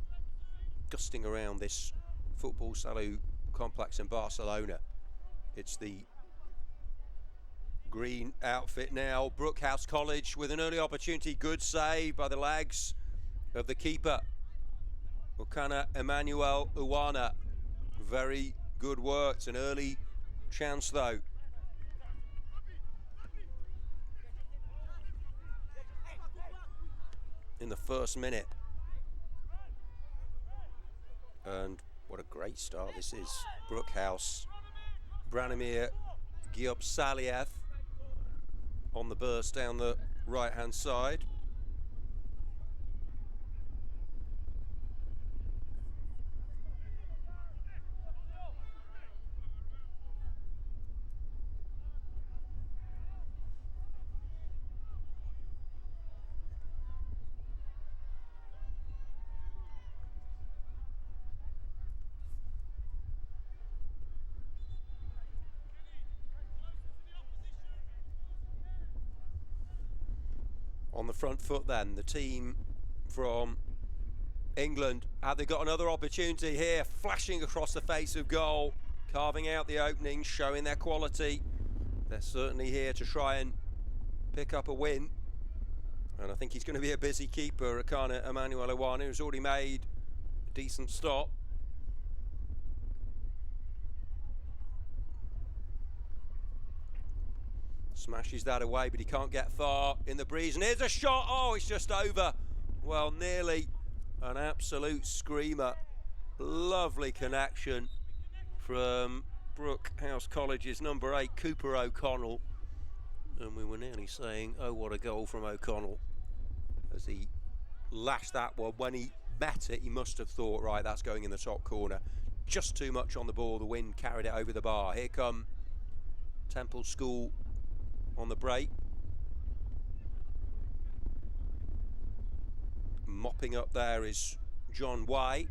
gusting around this football salute complex in Barcelona. It's the green outfit now. Brookhouse College with an early opportunity. Good save by the legs of the keeper, Okana Emmanuel Uwana. Very good work. It's an early chance though. In the first minute. And what a great start this is. Brookhouse. Branimir Giopsaliev on the burst down the right-hand side. On the front foot then, the team from England. Have they got another opportunity here? Flashing across the face of goal, carving out the opening, showing their quality. They're certainly here to try and pick up a win. And I think he's going to be a busy keeper, Akana Emmanuel Iwana, who's already made a decent stop. Smashes that away, but he can't get far in the breeze. And here's a shot. Oh, it's just over. Well, nearly an absolute screamer. Lovely connection from Brookhouse College's number 8, Cooper O'Connell. And we were nearly saying, oh, what a goal from O'Connell. As he lashed that one. When he met it, he must have thought, right, that's going in the top corner. Just too much on the ball. The wind carried it over the bar. Here come Temple School on the break. Mopping up there is John White.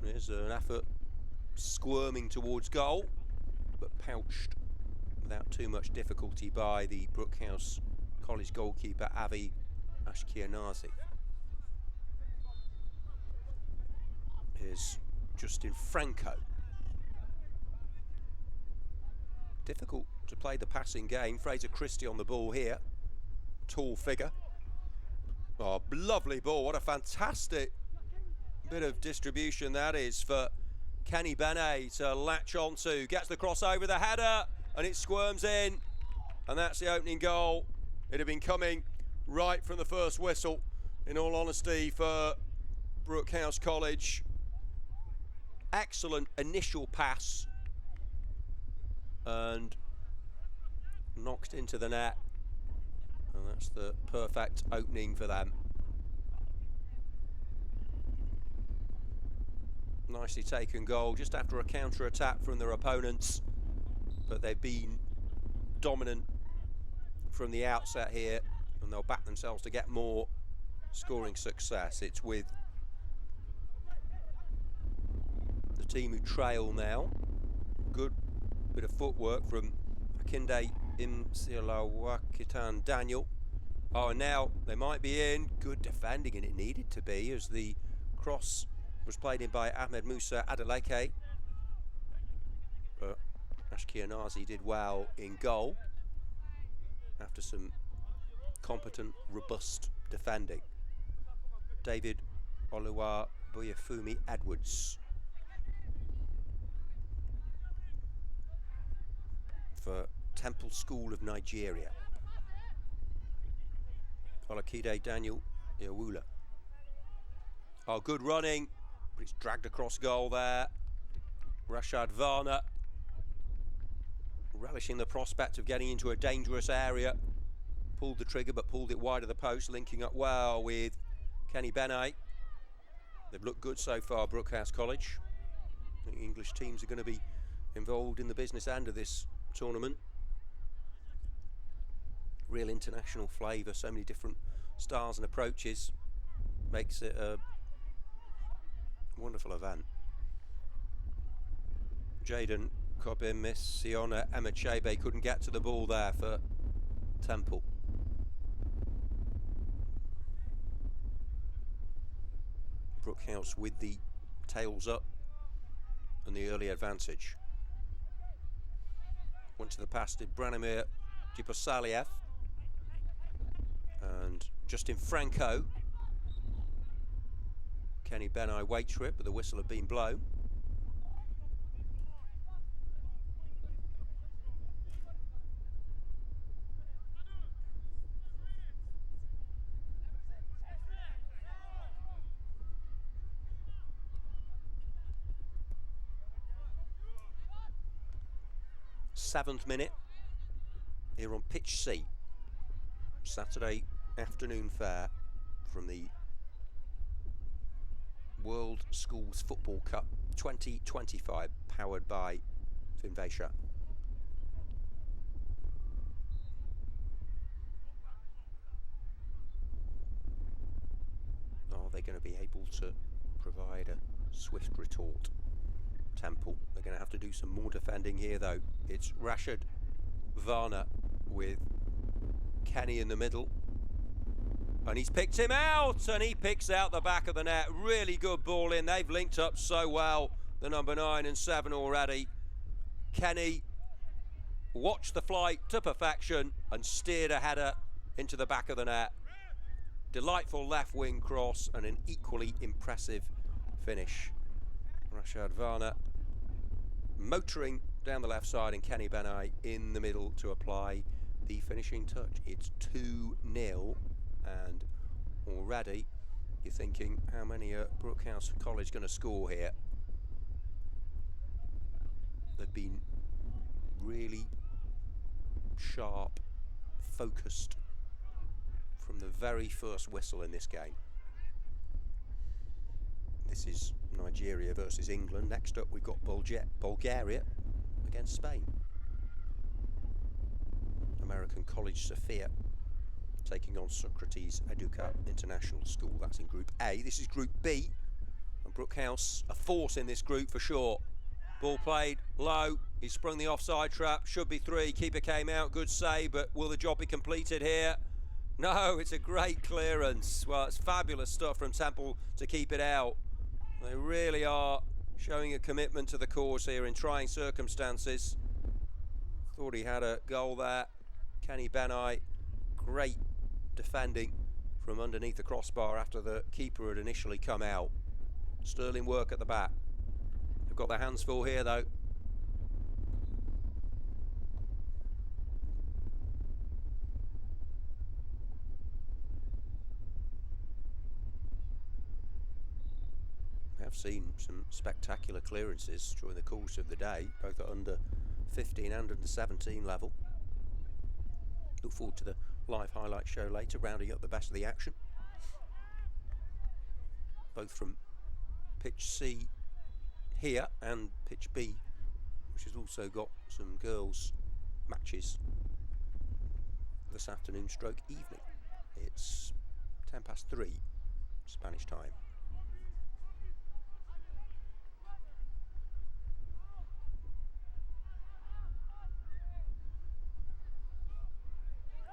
There's an effort squirming towards goal, but pouched without too much difficulty by the Brookhouse College goalkeeper Avi Ashkianazi. Here's Justin Franco. Difficult to play the passing game. Fraser Christie on the ball here. Tall figure. Oh, lovely ball. What a fantastic bit of distribution that is for Kenny Benet to latch onto. Gets the cross over the header and it squirms in. And that's the opening goal. It had been coming right from the first whistle, in all honesty, for Brookhouse College. Excellent initial pass. And knocked into the net, and that's the perfect opening for them. Nicely taken goal just after a counter-attack from their opponents, but they've been dominant from the outset here, and they'll back themselves to get more scoring success. It's with the team who trail now. Good bit of footwork from Akinde Imsilawakitan Daniel. Oh, and now they might be in. Good defending, and it needed to be, as the cross was played in by Ahmed Musa Adeleke. But Ashkianazi did well in goal after some competent, robust defending. David Oluwa Buyafumi Edwards for Temple School of Nigeria. Olakide Daniel Iwula. Oh, good running, but it's dragged across goal there. Rashad Varner relishing the prospect of getting into a dangerous area. Pulled the trigger, but pulled it wide of the post, linking up well with Kenny Benay. They've looked good so far, Brookhouse College. I think English teams are going to be involved in the business end of this tournament. Real international flavour, so many different styles and approaches. Makes it a wonderful event. Jaden Kobim-Siona Emechebe couldn't get to the ball there for Temple. Brookhouse with the tails up and the early advantage. Went to the pass, did Branimir Djiposaliev and Justin Franco. Kenny Benay waits for it, but the whistle had been blown. Seventh minute here on pitch C. Saturday afternoon fare from the World Schools Football Cup 2025, powered by Finvesia. Are they going to be able to provide a swift retort? Temple, they're going to have to do some more defending here though. It's Rashad Varner with Kenny in the middle. And he's picked him out, and he picks out the back of the net. Really good ball in. They've linked up so well, the number 9 and 7 already. Kenny watched the flight to perfection and steered a header into the back of the net. Delightful left wing cross and an equally impressive finish. Rashad Varner motoring down the left side and Kenny Benay in the middle to apply the finishing touch. It's 2-0 and already you're thinking, how many are Brookhouse College going to score here? They've been really sharp, focused from the very first whistle in this game. This is Nigeria versus England. Next up we've got Bulgaria against Spain. American College Sofia taking on Socrates Educa International School. That's in Group A. This is Group B. And Brookhouse, a force in this group for sure. Ball played low. He sprung the offside trap. Should be 3. Keeper came out. Good save, but will the job be completed here? No, it's a great clearance. Well, it's fabulous stuff from Temple to keep it out. They really are showing a commitment to the cause here in trying circumstances. Thought he had a goal there. Kenny Benay, great defending from underneath the crossbar after the keeper had initially come out. Sterling work at the back. They've got their hands full here though. We have seen some spectacular clearances during the course of the day, both at under 15 and under 17 level. Look forward to the live highlight show later, rounding up the best of the action. Both from pitch C here and pitch B, which has also got some girls' matches this afternoon stroke evening. It's 3:10 Spanish time.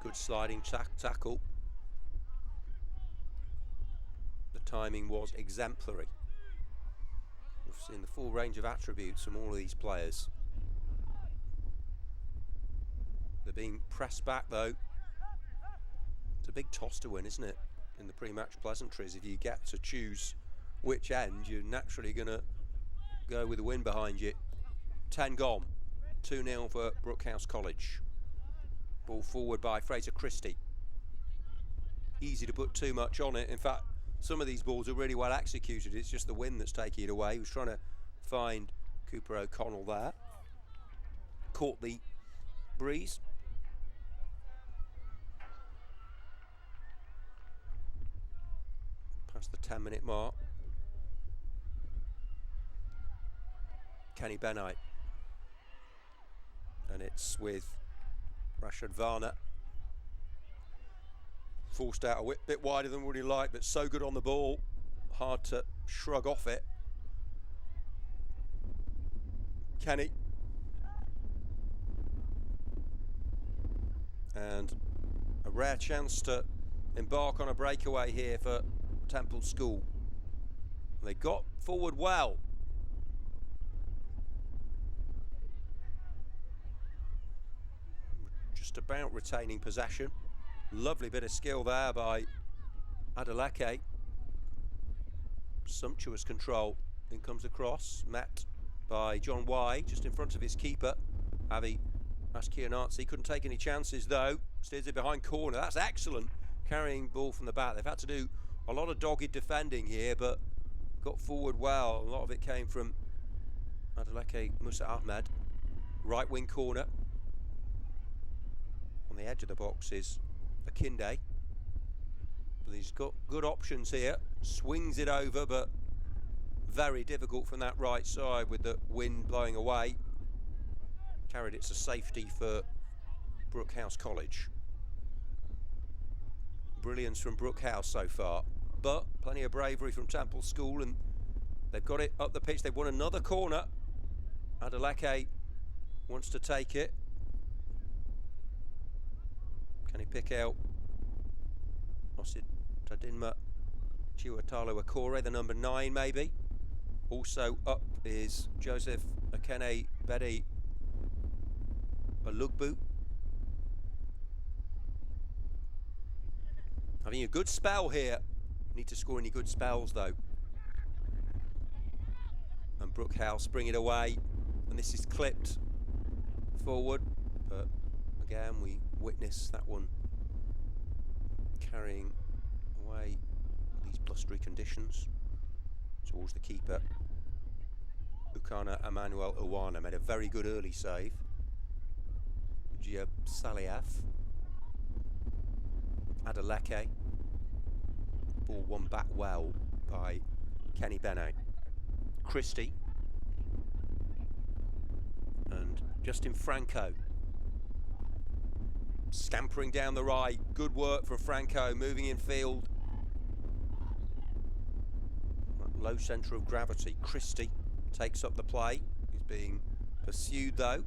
Good sliding tackle. The timing was exemplary. We've seen the full range of attributes from all of these players. They're being pressed back though. It's a big toss to win, isn't it? In the pre-match pleasantries, if you get to choose which end, you're naturally going to go with the wind behind you. 10 gone. 2-0 for Brookhouse College. Ball forward by Fraser Christie. Easy to put too much on it. In fact, some of these balls are really well executed. It's just the wind that's taking it away. He was trying to find Cooper O'Connell there. Caught the breeze. Past the 10-minute mark. Kenny Benite. And it's with Rashad Varner. Forced out a bit wider than what he liked, but so good on the ball. Hard to shrug off it. Kenny. And a rare chance to embark on a breakaway here for Temple School. They got forward well. Just about retaining possession. Lovely bit of skill there by Adeleke. Sumptuous control. In comes across, met by John Y, just in front of his keeper, Avi Ashkianazi. Couldn't take any chances though. Steers it behind corner. That's excellent. Carrying ball from the back. They've had to do a lot of dogged defending here, but got forward well. A lot of it came from Adeleke Musa Ahmed. Right wing corner. On the edge of the box is Akinde. But he's got good options here. Swings it over, but very difficult from that right side with the wind blowing away. Carried it to safety for Brookhouse College. Brilliance from Brookhouse so far, but plenty of bravery from Temple School, and they've got it up the pitch. They've won another corner. Adeleke wants to take it. Can he pick out Osid Tadinma Chiwatalo Akore, the number 9 maybe? Also up is Joseph Akene Bedi Balugbu. Having a good spell here. Need to score any good spells though. And Brookhouse bring it away. And this is clipped forward. But again, we witness that one carrying away these blustery conditions towards the keeper. Ukana Emmanuel Iwana made a very good early save. Gia Saliaf. Adeleke. Ball won back well by Kenny Benite. Christie. And Justin Franco. Scampering down the right. Good work from Franco, moving in field. That low centre of gravity. Christie takes up the play. He's being pursued though.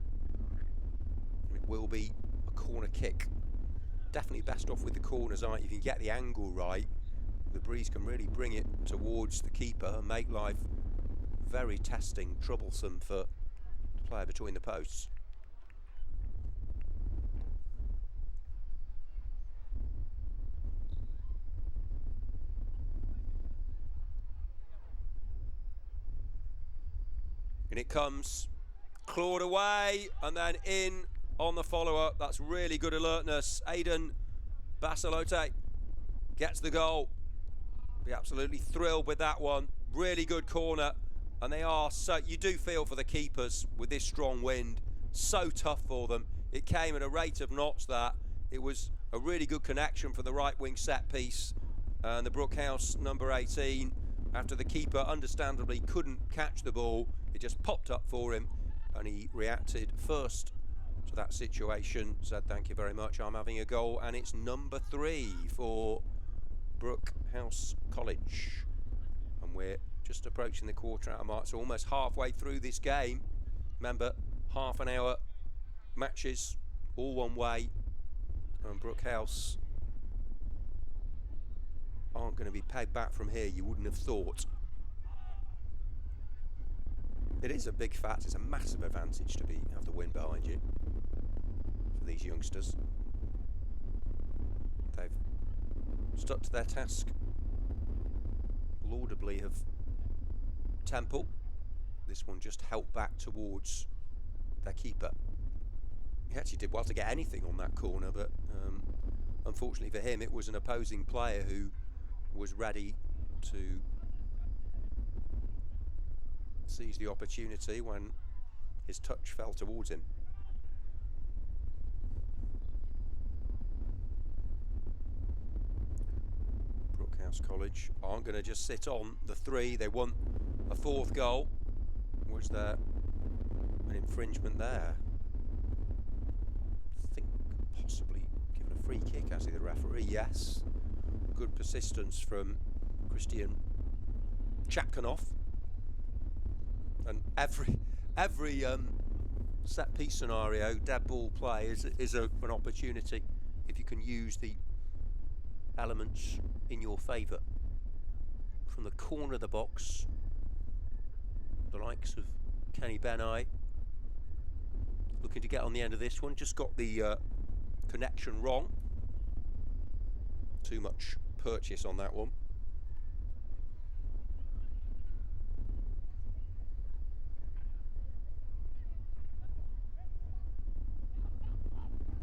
It will be a corner kick. Definitely best off with the corners, aren't you? If you can get the angle right, the breeze can really bring it towards the keeper and make life very testing, troublesome for the player between the posts. And it comes, clawed away, and then in on the follow-up. That's really good alertness. Aidan Basalote gets the goal. Be absolutely thrilled with that one. Really good corner. And they are so, you do feel for the keepers with this strong wind. So tough for them. It came at a rate of knots that. It was a really good connection for the right wing set piece. And the Brookhouse number 18, after the keeper understandably couldn't catch the ball, it just popped up for him and he reacted first to that situation, said thank you very much, I'm having a goal, and it's number 3 for Brookhouse College. And we're just approaching the quarter-hour mark, so almost halfway through this game. Remember, half an hour matches, all one way, and Brookhouse aren't going to be pegged back from here, you wouldn't have thought. It is a big fact, it's a massive advantage to have the wind behind you for these youngsters. They've stuck to their task, laudably have Temple. This one just helped back towards their keeper. He actually did well to get anything on that corner, but unfortunately for him, it was an opposing player who was ready to seize the opportunity when his touch fell towards him. Brookhouse College aren't going to just sit on the 3. They want a 4th goal. Was there an infringement there? I think possibly given a free kick, actually, the referee. Yes. Good persistence from Christian Chapkanoff. And every set piece scenario, dead ball play is an opportunity if you can use the elements in your favour. From the corner of the box, the likes of Kenny Benai looking to get on the end of this one, just got the connection wrong. Too much purchase on that one.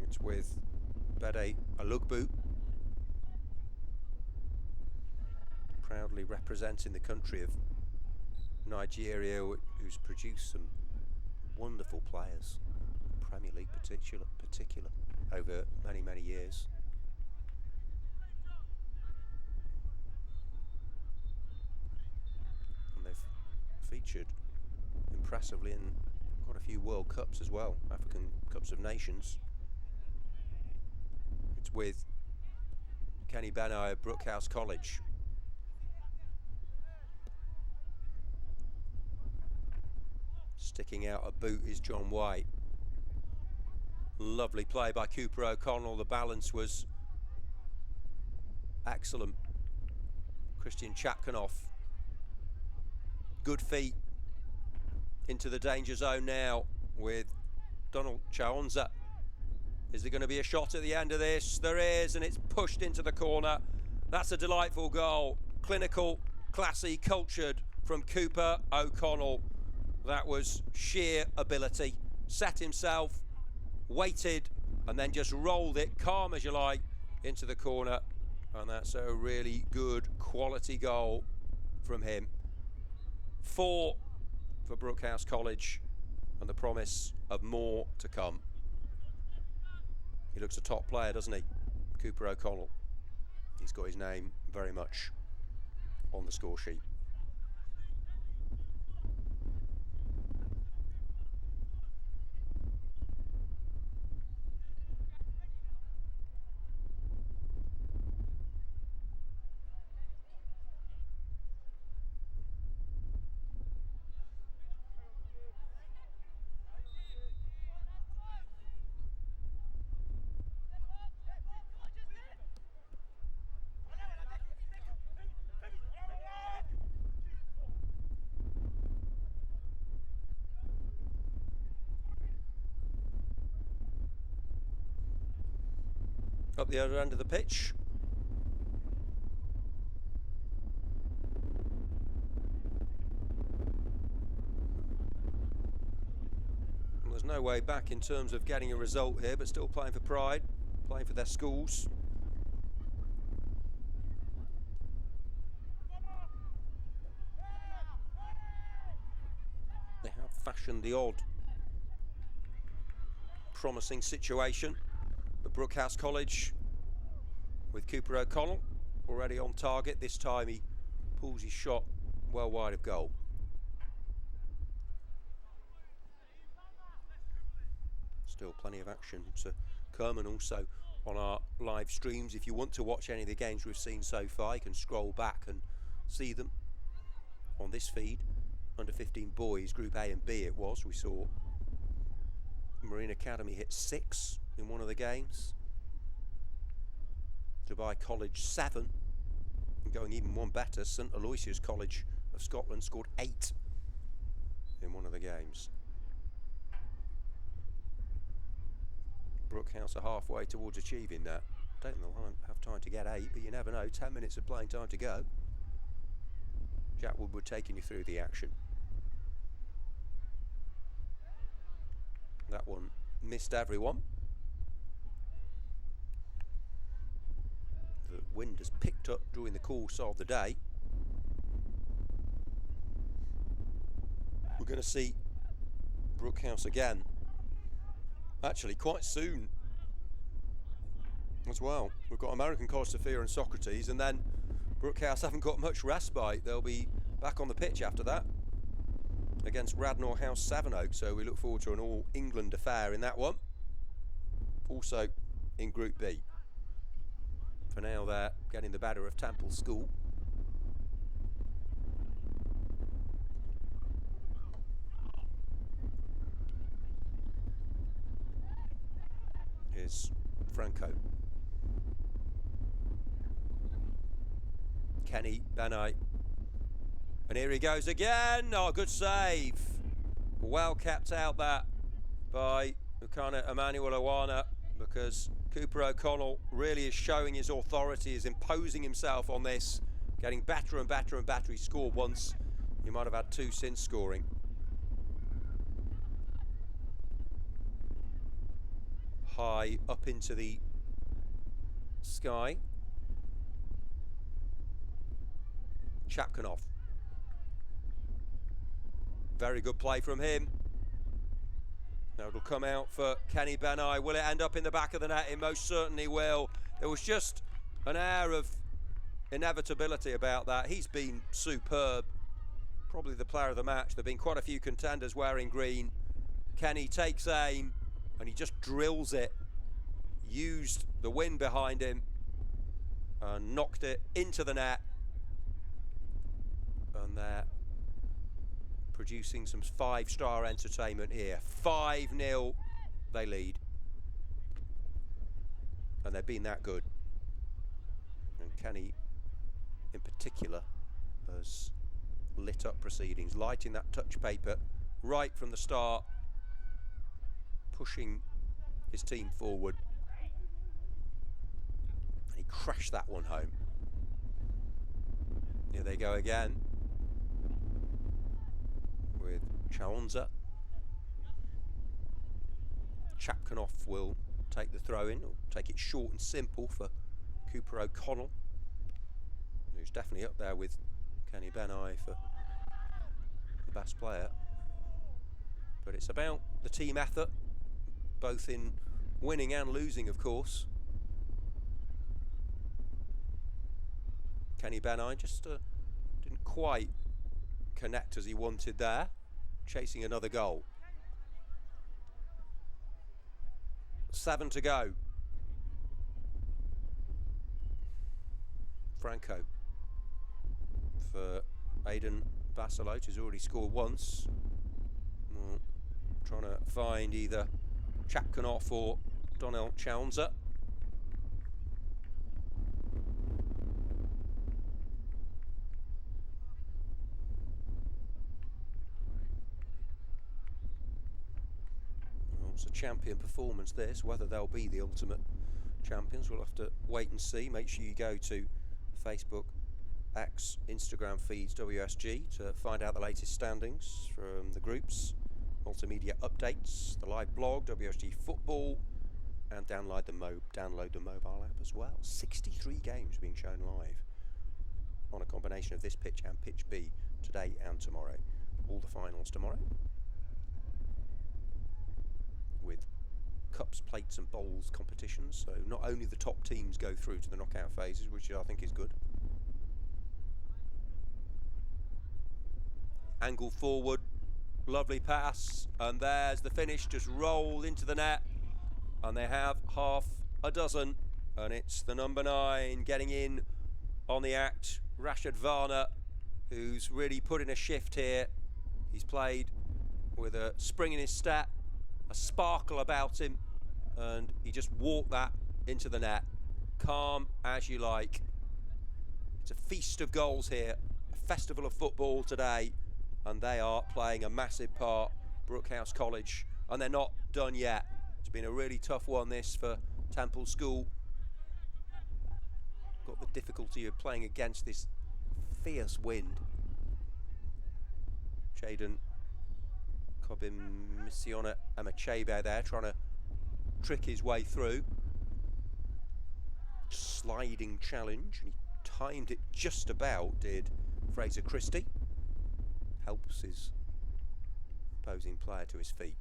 It's with Bede Alugbu, proudly representing the country of Nigeria, who's produced some wonderful players, Premier League particular over many years. And they've featured impressively in quite a few World Cups as well, African Cups of Nations. It's with Kenny Benai of Brookhouse College. Sticking out a boot is John White. Lovely play by Cooper O'Connell. The balance was excellent. Christian Chapkanoff. Good feet into the danger zone now with Donald Chaonza. Is there going to be a shot at the end of this? There is, and it's pushed into the corner. That's a delightful goal. Clinical, classy, cultured from Cooper O'Connell. That was sheer ability. Set himself, waited, and then just rolled it, calm as you like, into the corner. And that's a really good quality goal from him. 4 for Brookhouse College, and the promise of more to come. He looks a top player, doesn't he? Cooper O'Connell. He's got his name very much on the score sheet. Up the other end of the pitch. And there's no way back in terms of getting a result here, but still playing for pride, playing for their schools. They have fashioned the odd promising situation. But Brookhouse College with Cooper O'Connell already on target. This time he pulls his shot well wide of goal. Still plenty of action to come, and also on our live streams, if you want to watch any of the games we've seen so far, you can scroll back and see them on this feed. Under 15 boys, Group A and B it was. We saw Marine Academy hit 6 in one of the games. Dubai College 7, and going even one better, St Aloysius College of Scotland scored 8 in one of the games. Brookhouse are halfway towards achieving that. Don't think they'll have time to get 8, but you never know. 10 minutes of playing time to go. Jack Woodward taking you through the action. That one missed everyone. The wind has picked up during the course of the day. We're going to see Brookhouse again, actually quite soon as well. We've got American College Sophia and Socrates, and then Brookhouse haven't got much respite. They'll be back on the pitch after that against Radnor House Sevenoaks, so we look forward to an all-England affair in that one. Also in Group B. For now, they're getting the better of Temple School. Here's Franco. Kenny Benai. And here he goes again. Oh, good save. Well kept out that by Ukana Emmanuel Owana, because Cooper O'Connell really is showing his authority, is imposing himself on this, getting better and better and better. He scored once. He might have had two since scoring. High up into the sky. Chapkanoff. Very good play from him. Now it'll come out for Kenny Benai. Will it end up in the back of the net? It most certainly will. There was just an air of inevitability about that. He's been superb. Probably the player of the match. There have been quite a few contenders wearing green. Kenny takes aim and he just drills it. Used the wind behind him and knocked it into the net. And they're producing some five-star entertainment here. 5-0 they lead. And they've been that good. And Kenny, in particular, has lit up proceedings, lighting that touch paper right from the start, pushing his team forward. And he crashed that one home. Here they go again with Chaonza. Chapkanoff will take the throw in, or take it short and simple for Cooper O'Connell, who's definitely up there with Kenny Benai for the best player. But it's about the team effort, both in winning and losing, of course. Kenny Benai just didn't quite connect as he wanted there, chasing another goal. 7 to go. Franco for Aidan Basilote, who's already scored once. Well, trying to find either Chapkanoff or Donnell Chaonza. It's a champion performance, this. Whether they'll be the ultimate champions, we'll have to wait and see. Make sure you go to Facebook, X, Instagram feeds WSG to find out the latest standings from the groups, multimedia updates, the live blog, WSG Football, and download the mobile app as well. 63 games being shown live on a combination of this pitch and pitch B today and tomorrow. All the finals tomorrow, with cups, plates and bowls competitions, so not only the top teams go through to the knockout phases, which I think is good. Angle forward, lovely pass, and there's the finish, just rolled into the net, and they have half a dozen, and it's the number 9 getting in on the act, Rashad Varner, who's really put in a shift here. He's played with a spring in his step, a sparkle about him, and he just walked that into the net. Calm as you like. It's a feast of goals here, a festival of football today, and they are playing a massive part, Brookhouse College, and they're not done yet. It's been a really tough one, this, for Temple School. Got the difficulty of playing against this fierce wind. Jaden Kobimisiona Amachebe there, trying to trick his way through. Sliding challenge, and he timed it just about, did Fraser Christie. Helps his opposing player to his feet.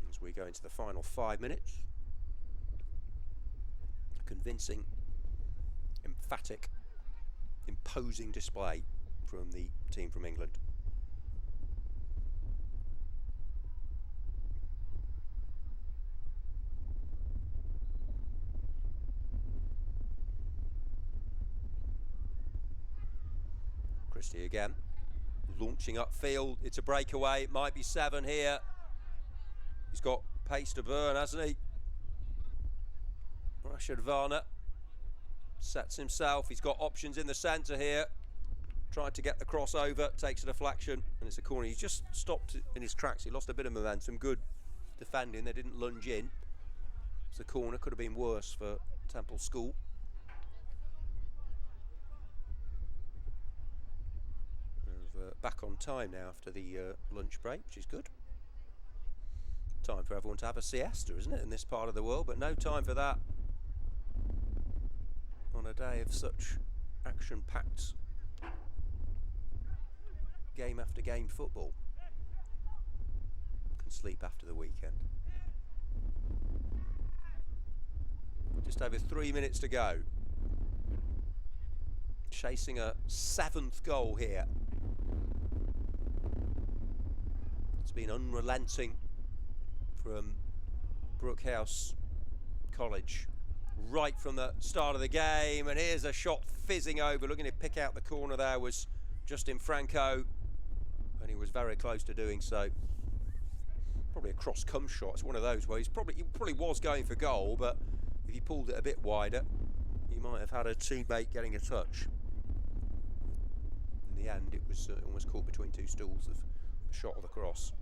As we go into the final 5 minutes. A convincing, emphatic, imposing display from the team from England. Christie again, launching upfield. It's a breakaway. It might be 7 here. He's got pace to burn, hasn't he? Rashad Varner sets himself. He's got options in the centre here. Tried to get the crossover, takes a deflection, and it's a corner. He's just stopped in his tracks. He lost a bit of momentum. Good defending. They didn't lunge in. It's a corner. Could have been worse for Temple School. Back on time now after the lunch break, which is good. Time for everyone to have a siesta, isn't it, in this part of the world? But no time for that on a day of such action-packed game after game football. Can sleep after the weekend. Just over 3 minutes to go. Chasing a 7th goal here. It's been unrelenting from Brookhouse College right from the start of the game, and here's a shot fizzing over. Looking to pick out the corner there was Justin Franco, and he was very close to doing so. Probably a cross-come shot. It's one of those where he probably was going for goal, but if he pulled it a bit wider, he might have had a teammate getting a touch. In the end, it was almost caught between two stools of the shot of the cross.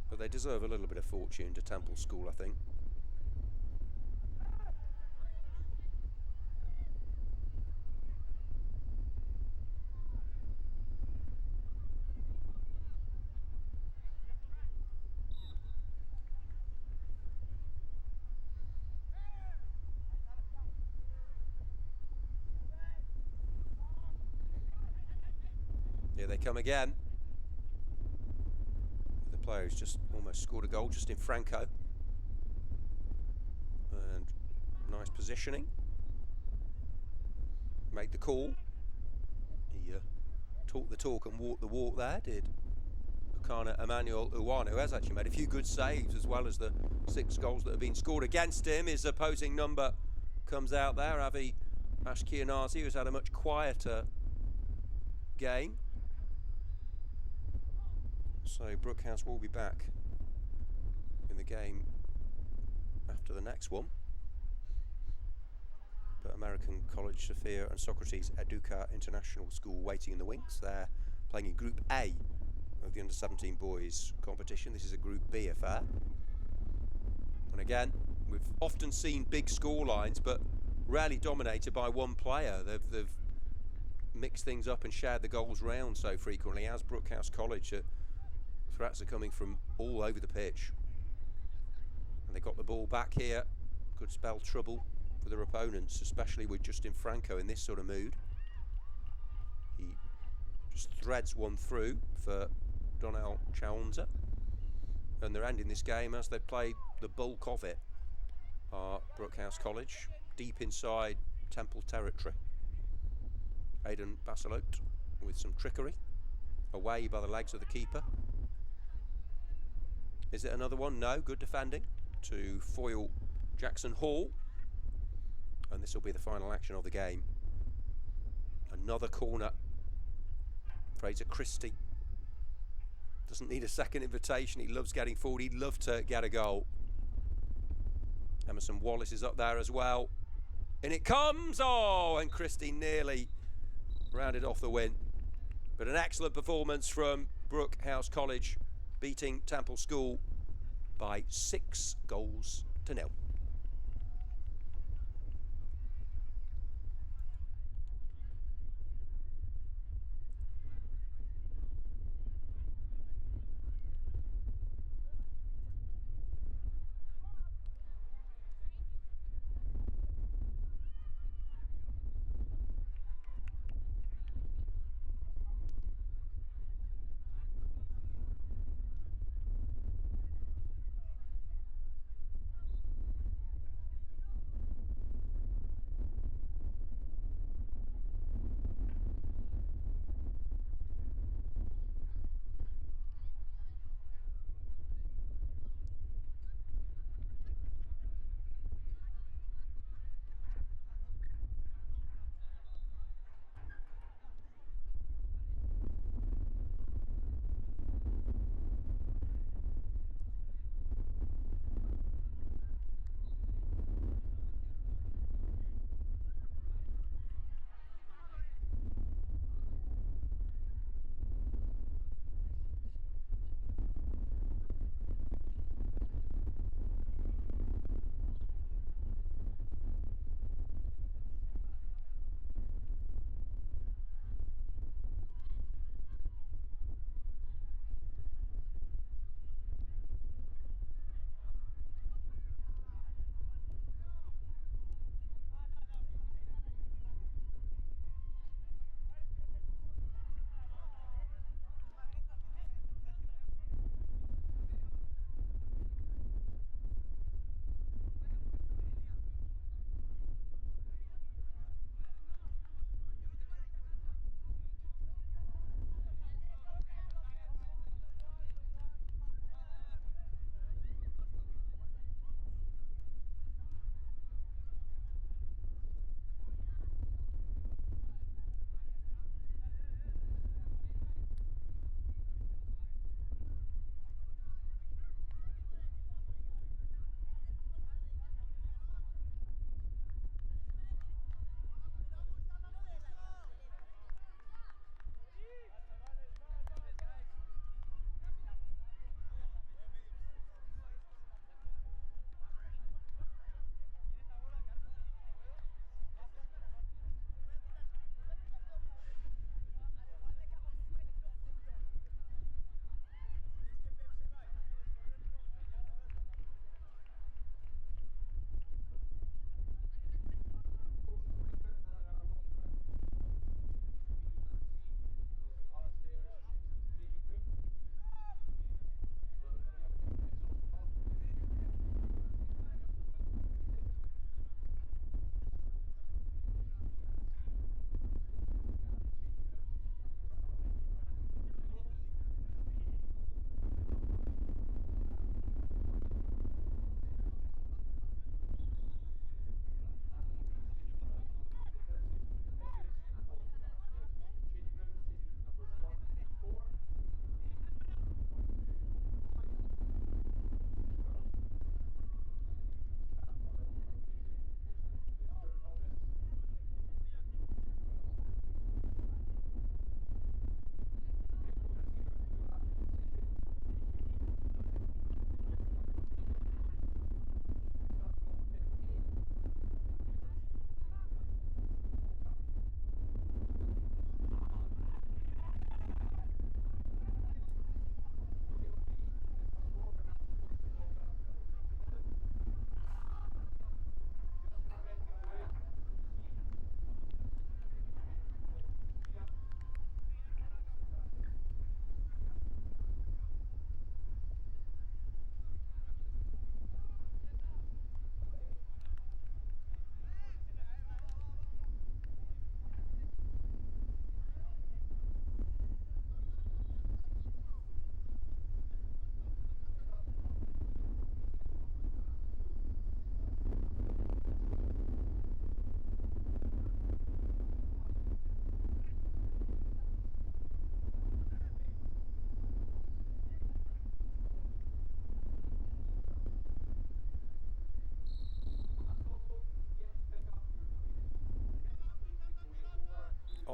But they deserve a little bit of fortune to Temple School, I think. Here they come again. The player who's just almost scored a goal, Justin Franco. And nice positioning. Made the call. He talked the talk and walked the walk there, did Okana Emmanuel Uwanu, who has actually made a few good saves as well as the 6 goals that have been scored against him. His opposing number comes out there, Avi Ashkianazi, who's had a much quieter game. So Brookhouse will be back in the game after the next one. But American College Sophia and Socrates Educa International School waiting in the wings. They're playing in Group A of the Under-17 boys competition. This is a Group B affair. And again, we've often seen big score lines, but rarely dominated by one player. They've mixed things up and shared the goals round so frequently, as Brookhouse College. Threats are coming from all over the pitch. And they got the ball back here. Could spell trouble for their opponents, especially with Justin Franco in this sort of mood. He just threads one through for Donnell Chaonza. And they're ending this game as they played the bulk of it. Brookhouse College, deep inside Temple territory. Aidan Basalote with some trickery. Away by the legs of the keeper. Is it another one? No. Good defending to foil Jackson Hall. And this will be the final action of the game. Another corner. Fraser Christie doesn't need a second invitation. He loves getting forward. He'd love to get a goal. Emerson Wallace is up there as well. And it comes! Oh, and Christie nearly rounded off the win. But an excellent performance from Brookhouse College, beating Temple School by 6 goals to 0.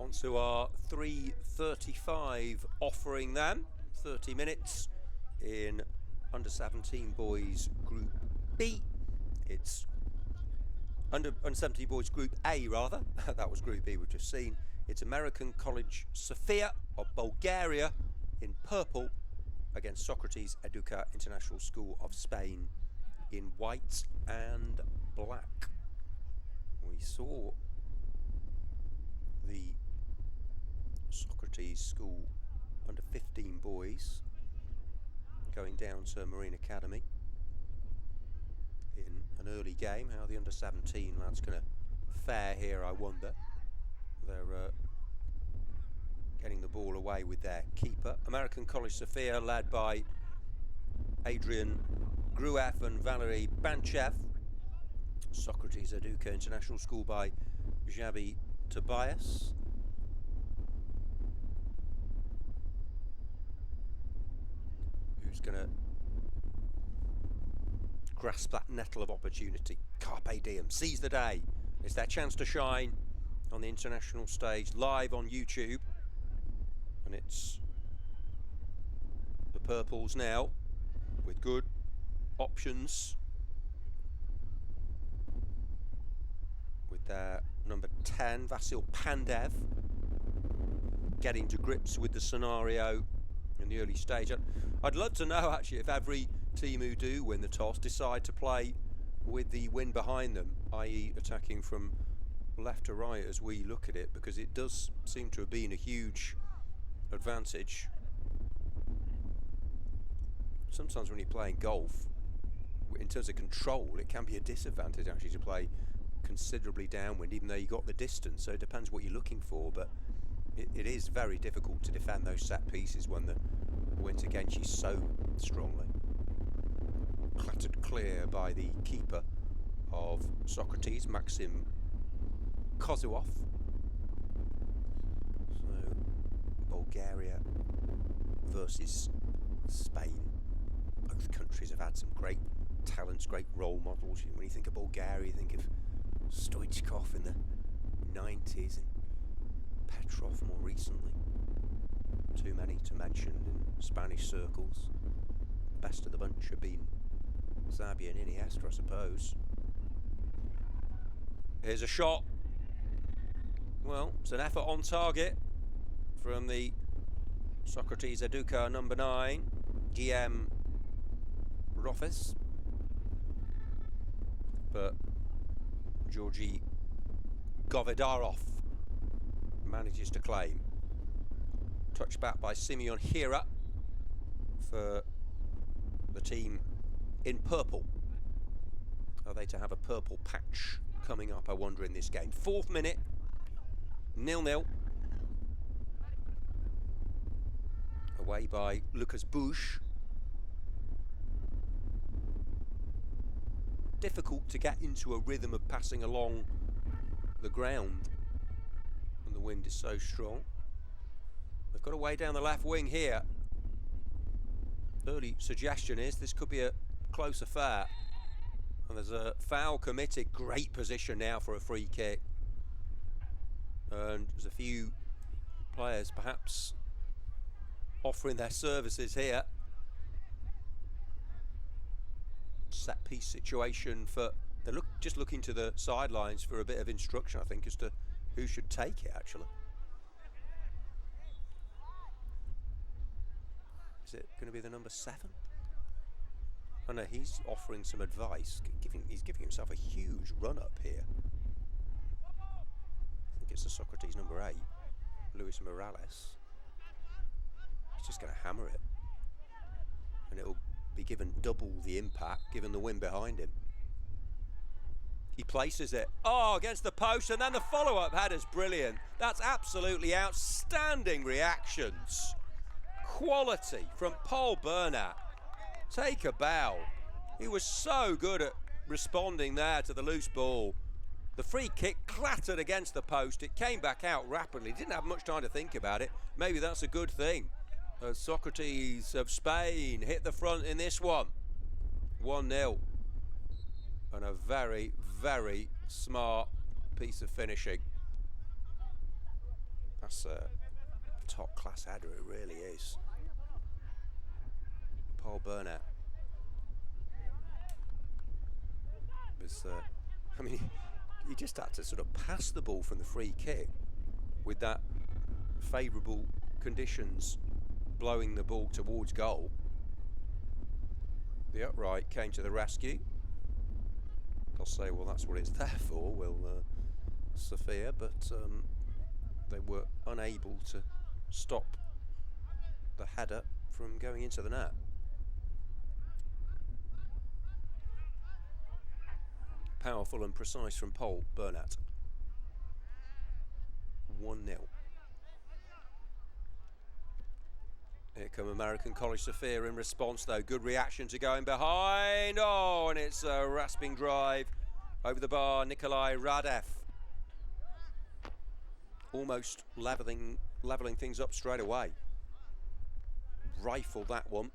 On to our 3:35 offering then. 30 minutes in under 17 boys Group B. It's under 17 boys Group A rather. That was Group B we've just seen. It's American College Sofia of Bulgaria in purple against Socrates Educa International School of Spain in white and black. We saw the Socrates School under 15 boys going down to Marine Academy in an early game. How the under 17 lads going to fare here, I wonder. They're getting the ball away with their keeper. American College Sofia led by Adrian Grueff and Valery Banchev. Socrates Educa International School by Jabi Tobias. Who's going to grasp that nettle of opportunity? Carpe diem, seize the day. It's their chance to shine on the international stage, live on YouTube. And it's the purples now with good options with their number 10 Vasil Pandev getting to grips with the scenario in the early stage. I'd love to know actually if every team who do win the toss decide to play with the wind behind them, i.e. attacking from left to right as we look at it, because it does seem to have been a huge advantage. Sometimes when you're playing golf, in terms of control, it can be a disadvantage actually to play considerably downwind, even though you got the distance. So it depends what you're looking for, but it is very difficult to defend those set pieces when the wind's against you so strongly. Clattered clear by the keeper of Socrates, Maxim Kozuov. So Bulgaria versus Spain. Both countries have had some great talents, great role models. When you think of Bulgaria, you think of Stoichkov in the 90s and Petrov more recently. Too many to mention in Spanish circles. Best of the bunch have been Xabi and Iniesta, I suppose. Here's a shot. Well, it's an effort on target from the Socrates Educa number 9, GM Rofis. But Georgi Govedarov manages to claim. Touched back by Simeon Hira for the team in purple. Are they to have a purple patch coming up, I wonder, in this game? 4th minute, 0-0. Away by Lucas Bush. Difficult to get into a rhythm of passing along the ground when the wind is so strong. They've got a way down the left wing here. Early suggestion is this could be a close affair. And there's a foul committed. Great position now for a free kick. And there's a few players perhaps offering their services here. Set piece situation for, they're just looking to the sidelines for a bit of instruction, I think, as to who should take it actually. Is it going to be the number 7? Oh no, he's offering some advice. He's giving himself a huge run up here. I think it's the Socrates number 8, Luis Morales. He's just going to hammer it. And it'll be given double the impact, given the wind behind him. He places it. Oh, against the post, and then the follow-up header's brilliant. That's absolutely outstanding reactions. Quality from Paul Bernat. Take a bow. He was so good at responding there to the loose ball. The free kick clattered against the post. It came back out rapidly. Didn't have much time to think about it. Maybe that's a good thing. Socrates of Spain hit the front in this one. 1-0. And a very, very smart piece of finishing. That's a top-class header, it really is. Paul Burnett was, I mean, he just had to sort of pass the ball from the free kick with that favourable conditions blowing the ball towards goal. The upright came to the rescue. They'll say, well, that's what it's there for, will Sophia, but they were unable to stop the header from going into the net. Powerful and precise from Paul Burnett. 1-0. Here come American College Sophia in response, though. Good reaction to going behind. Oh, and it's a rasping drive over the bar. Nikolai Radev almost levelling things up straight away. Rifled that one.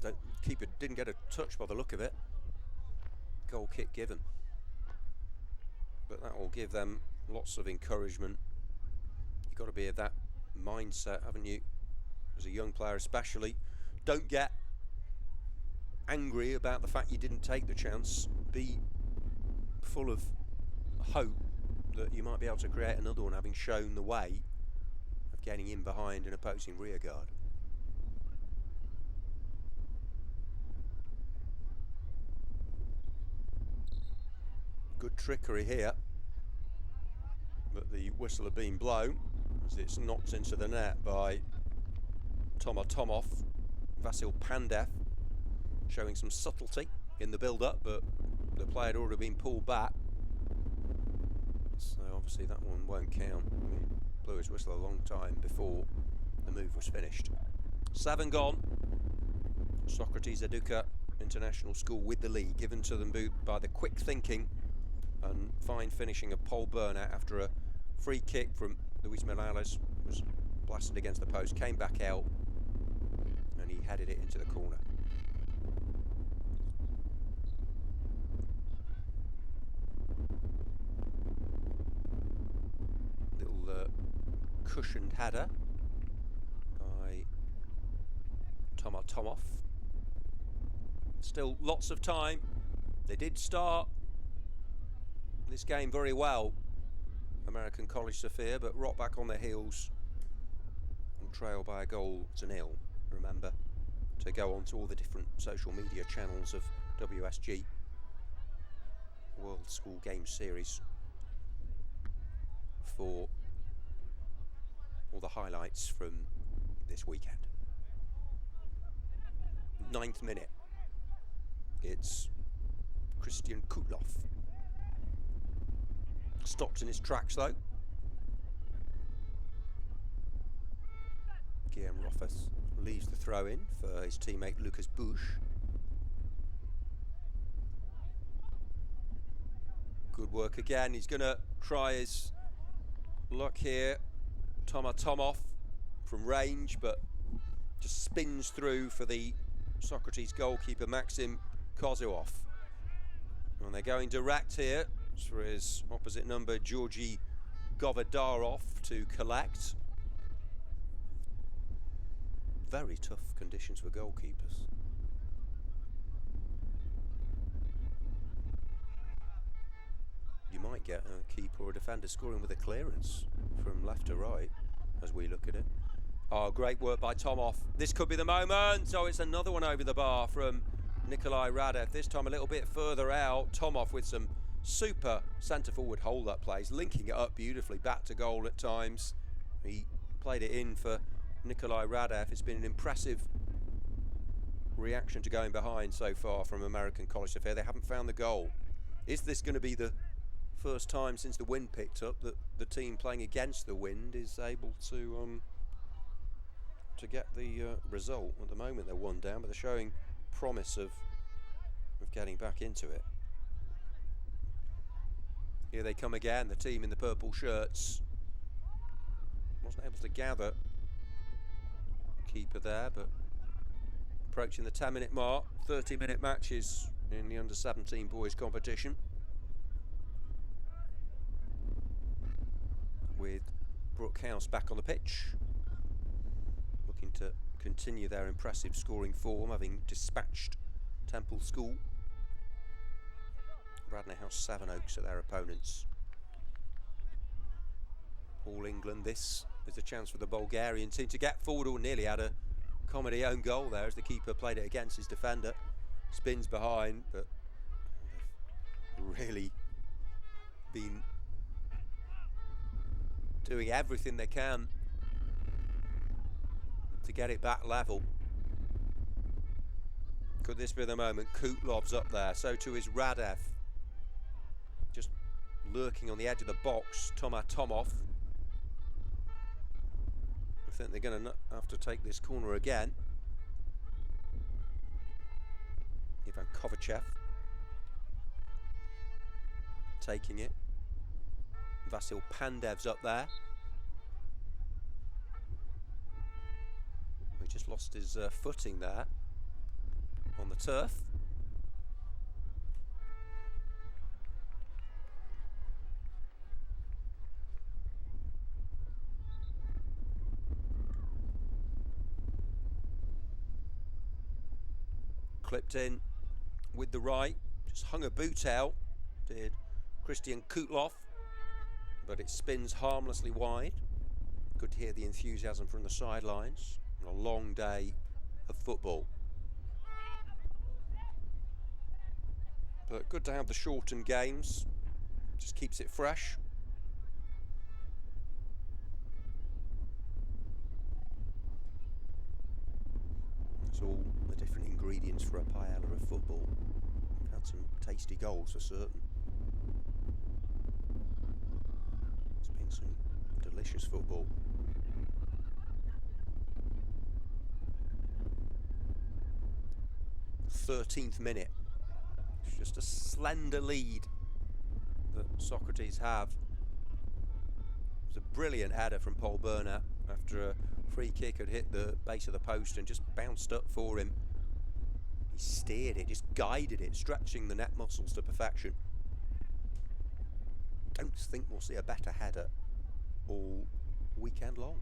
The keeper didn't get a touch by the look of it. Goal kick given. But that will give them lots of encouragement. You've got to be of that mindset, haven't you, as a young player especially. Don't get angry about the fact you didn't take the chance. Be full of hope that you might be able to create another one, having shown the way of getting in behind an opposing rearguard. Good trickery here, but the whistle had been blown as it's knocked into the net by Toma Tomov. Vasil Pandev showing some subtlety in the build-up, but the play had already been pulled back, so obviously that one won't count. He blew his whistle a long time before the move was finished. 7 gone. Socrates Educa International School with the lead, given to them by the quick thinking and fine finishing of Paul Burnett after a free kick from Luis Morales was blasted against the post, came back out, and he headed it into the corner. Little cushioned header by Toma Tomov. Still lots of time. They did start this game very well, American College Sophia, but rocked back on their heels and trailed by a goal to nil. Remember to go on to all the different social media channels of WSG World School Games Series for all the highlights from this weekend. 9th minute. It's Christian Kutlov. Stopped in his tracks though. Guillaume Roffes leaves the throw in for his teammate Lucas Bush. Good work again. He's going to try his luck here. Toma Tomov from range, but just spins through for the Socrates goalkeeper Maxim Kozyov. And they're going direct here for his opposite number Georgi Govodarov to collect. Very tough conditions for goalkeepers. You might get a keeper or a defender scoring with a clearance from left to right as we look at it. Oh, great work by Tomov. This could be the moment. So it's another one over the bar from Nikolai Radev, this time a little bit further out. Tomov with some super centre-forward hold-up plays, linking it up beautifully back to goal at times. He played it in for Nikolai Radev. It's been an impressive reaction to going behind so far from American College Sophia. They haven't found the goal. Is this going to be the first time since the wind picked up that the team playing against the wind is able to get the result? At the moment they're 1 down, but they're showing promise of getting back into it. Here they come again, the team in the purple shirts. Wasn't able to gather keeper there, but approaching the 10-minute mark. 30-minute matches in the under-17 boys competition. with Brookhouse back on the pitch, looking to continue their impressive scoring form, having dispatched Temple School. Radnor House Sevenoaks are their opponents. All England, this is a chance for the Bulgarian team to get forward. Or nearly had a comedy own goal there as the keeper played it against his defender. Spins behind, but they've really been doing everything they can to get it back level. Could this be the moment? Kutlov's up there, so too is Radev. Just lurking on the edge of the box, Toma Tomov. I think they're going to have to take this corner again. Ivan Kovachev taking it. Vasil Pandev's up there. He just lost his footing there on the turf. Clipped in with the right, just hung a boot out, did Christian Kutlov, but it spins harmlessly wide. Good to hear the enthusiasm from the sidelines. A long day of football. But good to have the shortened games, just keeps it fresh. It's all the different ingredients for a paella of football. We've had some tasty goals for certain. It's been some delicious football. th minute. It's just a slender lead that Socrates have. It was a brilliant header from Paul Burnett after a free kick had hit the base of the post and just bounced up for him. He steered it, just guided it, stretching the net muscles to perfection. Don't think we'll see a better header all weekend long.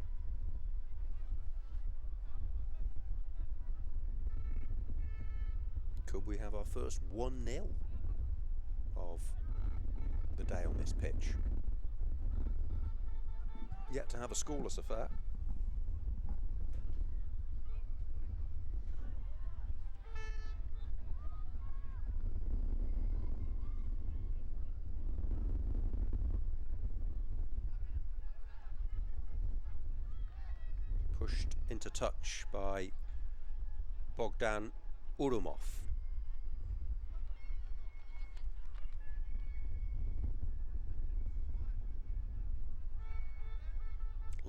Could we have our first 1-0 of the day on this pitch? Yet to have a scoreless affair. Pushed into touch by Bogdan Urumov.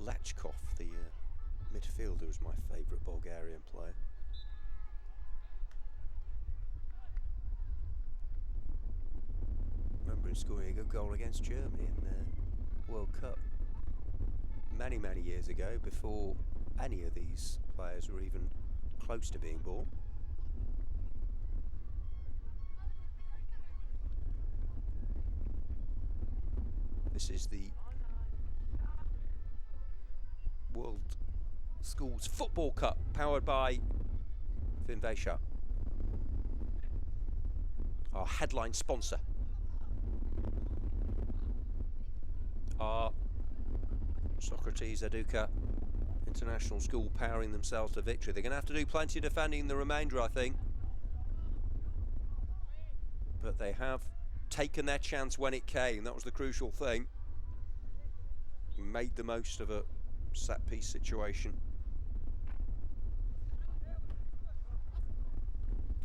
Lechkov, the midfielder, is my favourite Bulgarian player. Remember him scoring a good goal against Germany in the World Cup many, many years ago, before any of these players were even close to being born. This is the World Schools Football Cup, powered by Finvesia, our headline sponsor. Our Socrates Educa International School powering themselves to victory. They're going to have to do plenty of defending in the remainder, I think. But they have taken their chance when it came. That was the crucial thing. Made the most of a set-piece situation.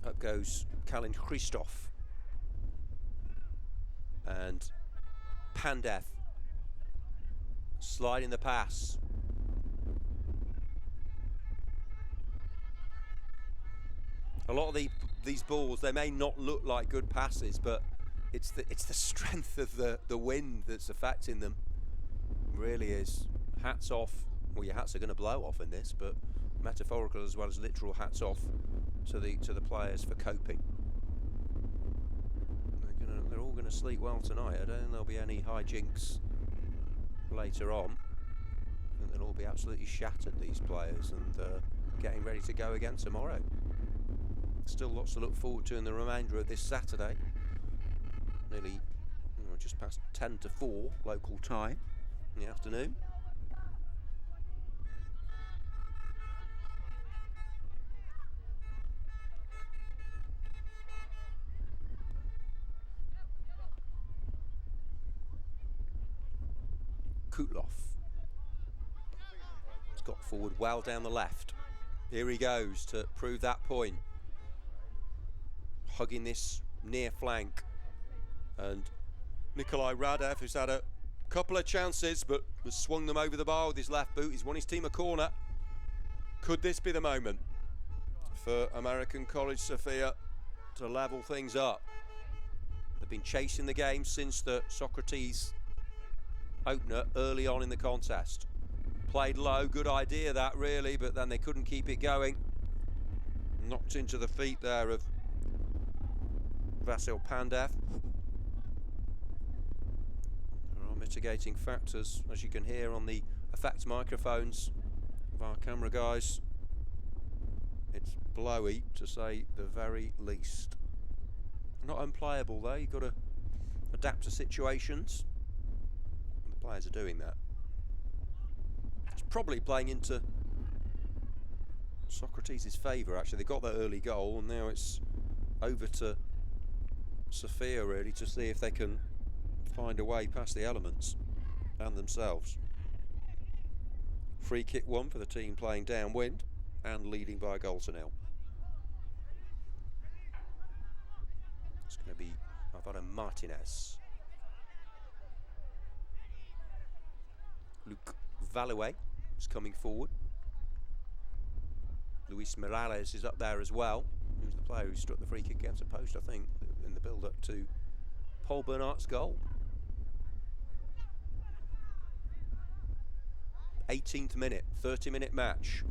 Up goes Kalin Christoph. And Pandev sliding the pass. A lot of these balls, they may not look like good passes, but it's the strength of the wind that's affecting them. It really is. Hats off. Well, your hats are going to blow off in this, but metaphorical as well as literal hats off to the players for coping. They're all going to sleep well tonight. I don't think there'll be any hijinks later on. I think they'll all be absolutely shattered, these players, and getting ready to go again tomorrow. Still lots to look forward to in the remainder of this Saturday. Nearly just past 10 to 4 local time in the afternoon. Kutloff. He's got forward well down the left. Here he goes to prove that point. Hugging this near flank. And Nikolai Radev, who's had a couple of chances but has swung them over the bar with his left boot. He's won his team a corner. Could this be the moment for American College Sofia to level things up? They've been chasing the game since the Socrates opener early on in the contest. Played low, good idea that really, but then they couldn't keep it going. Knocked into the feet there of Vasil Pandev. There are mitigating factors, as you can hear on the effects microphones of our camera guys. It's blowy, to say the very least. Not unplayable though, you've got to adapt to situations. And the players are doing that. It's probably playing into Socrates' favour actually. They got that early goal and now it's over to Sofia really to see if they can find a way past the elements and themselves. Free kick one for the team playing downwind and leading by a goal to nil. It's going to be Alvaro Martinez. Luke Valouet is coming forward. Luis Morales is up there as well. He was the player who struck the free kick against the post, I think, in the build-up to Paul Bernard's goal. 18th minute, 30-minute match.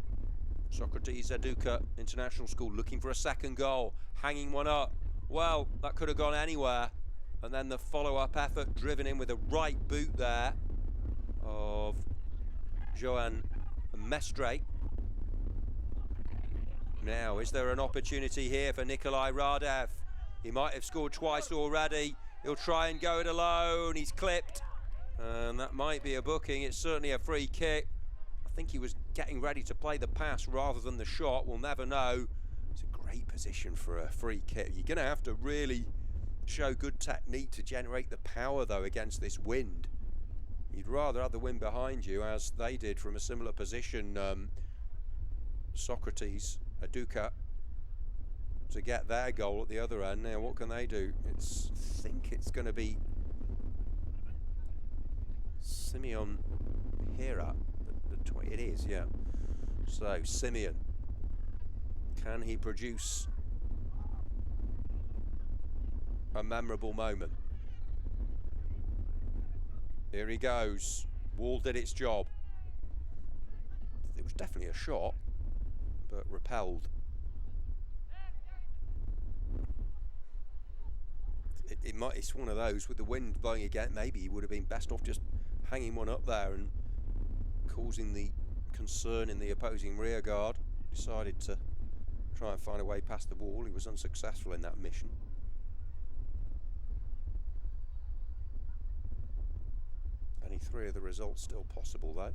Socrates Educa International School looking for a second goal, hanging one up. Well, that could have gone anywhere. And then the follow-up effort driven in with a right boot there of Johan Mestre. Now, is there an opportunity here for Nikolai Radev? He might have scored twice already. He'll try and go it alone. He's clipped. And that might be a booking. It's certainly a free kick. I think he was getting ready to play the pass rather than the shot. We'll never know. It's a great position for a free kick. You're going to have to really show good technique to generate the power, though, against this wind. You'd rather have the wind behind you, as they did from a similar position, Socrates Educa, to get their goal at the other end. Now, what can they do? I think it's going to be Simeon Hira. It is, yeah. So, Simeon. Can he produce a memorable moment? Here he goes. Wall did its job. It was definitely a shot, but repelled. It's one of those with the wind blowing again. Maybe he would have been best off just hanging one up there and causing the concern in the opposing rear guard. Decided to try and find a way past the wall. He was unsuccessful in that mission. Any three of the results still possible though.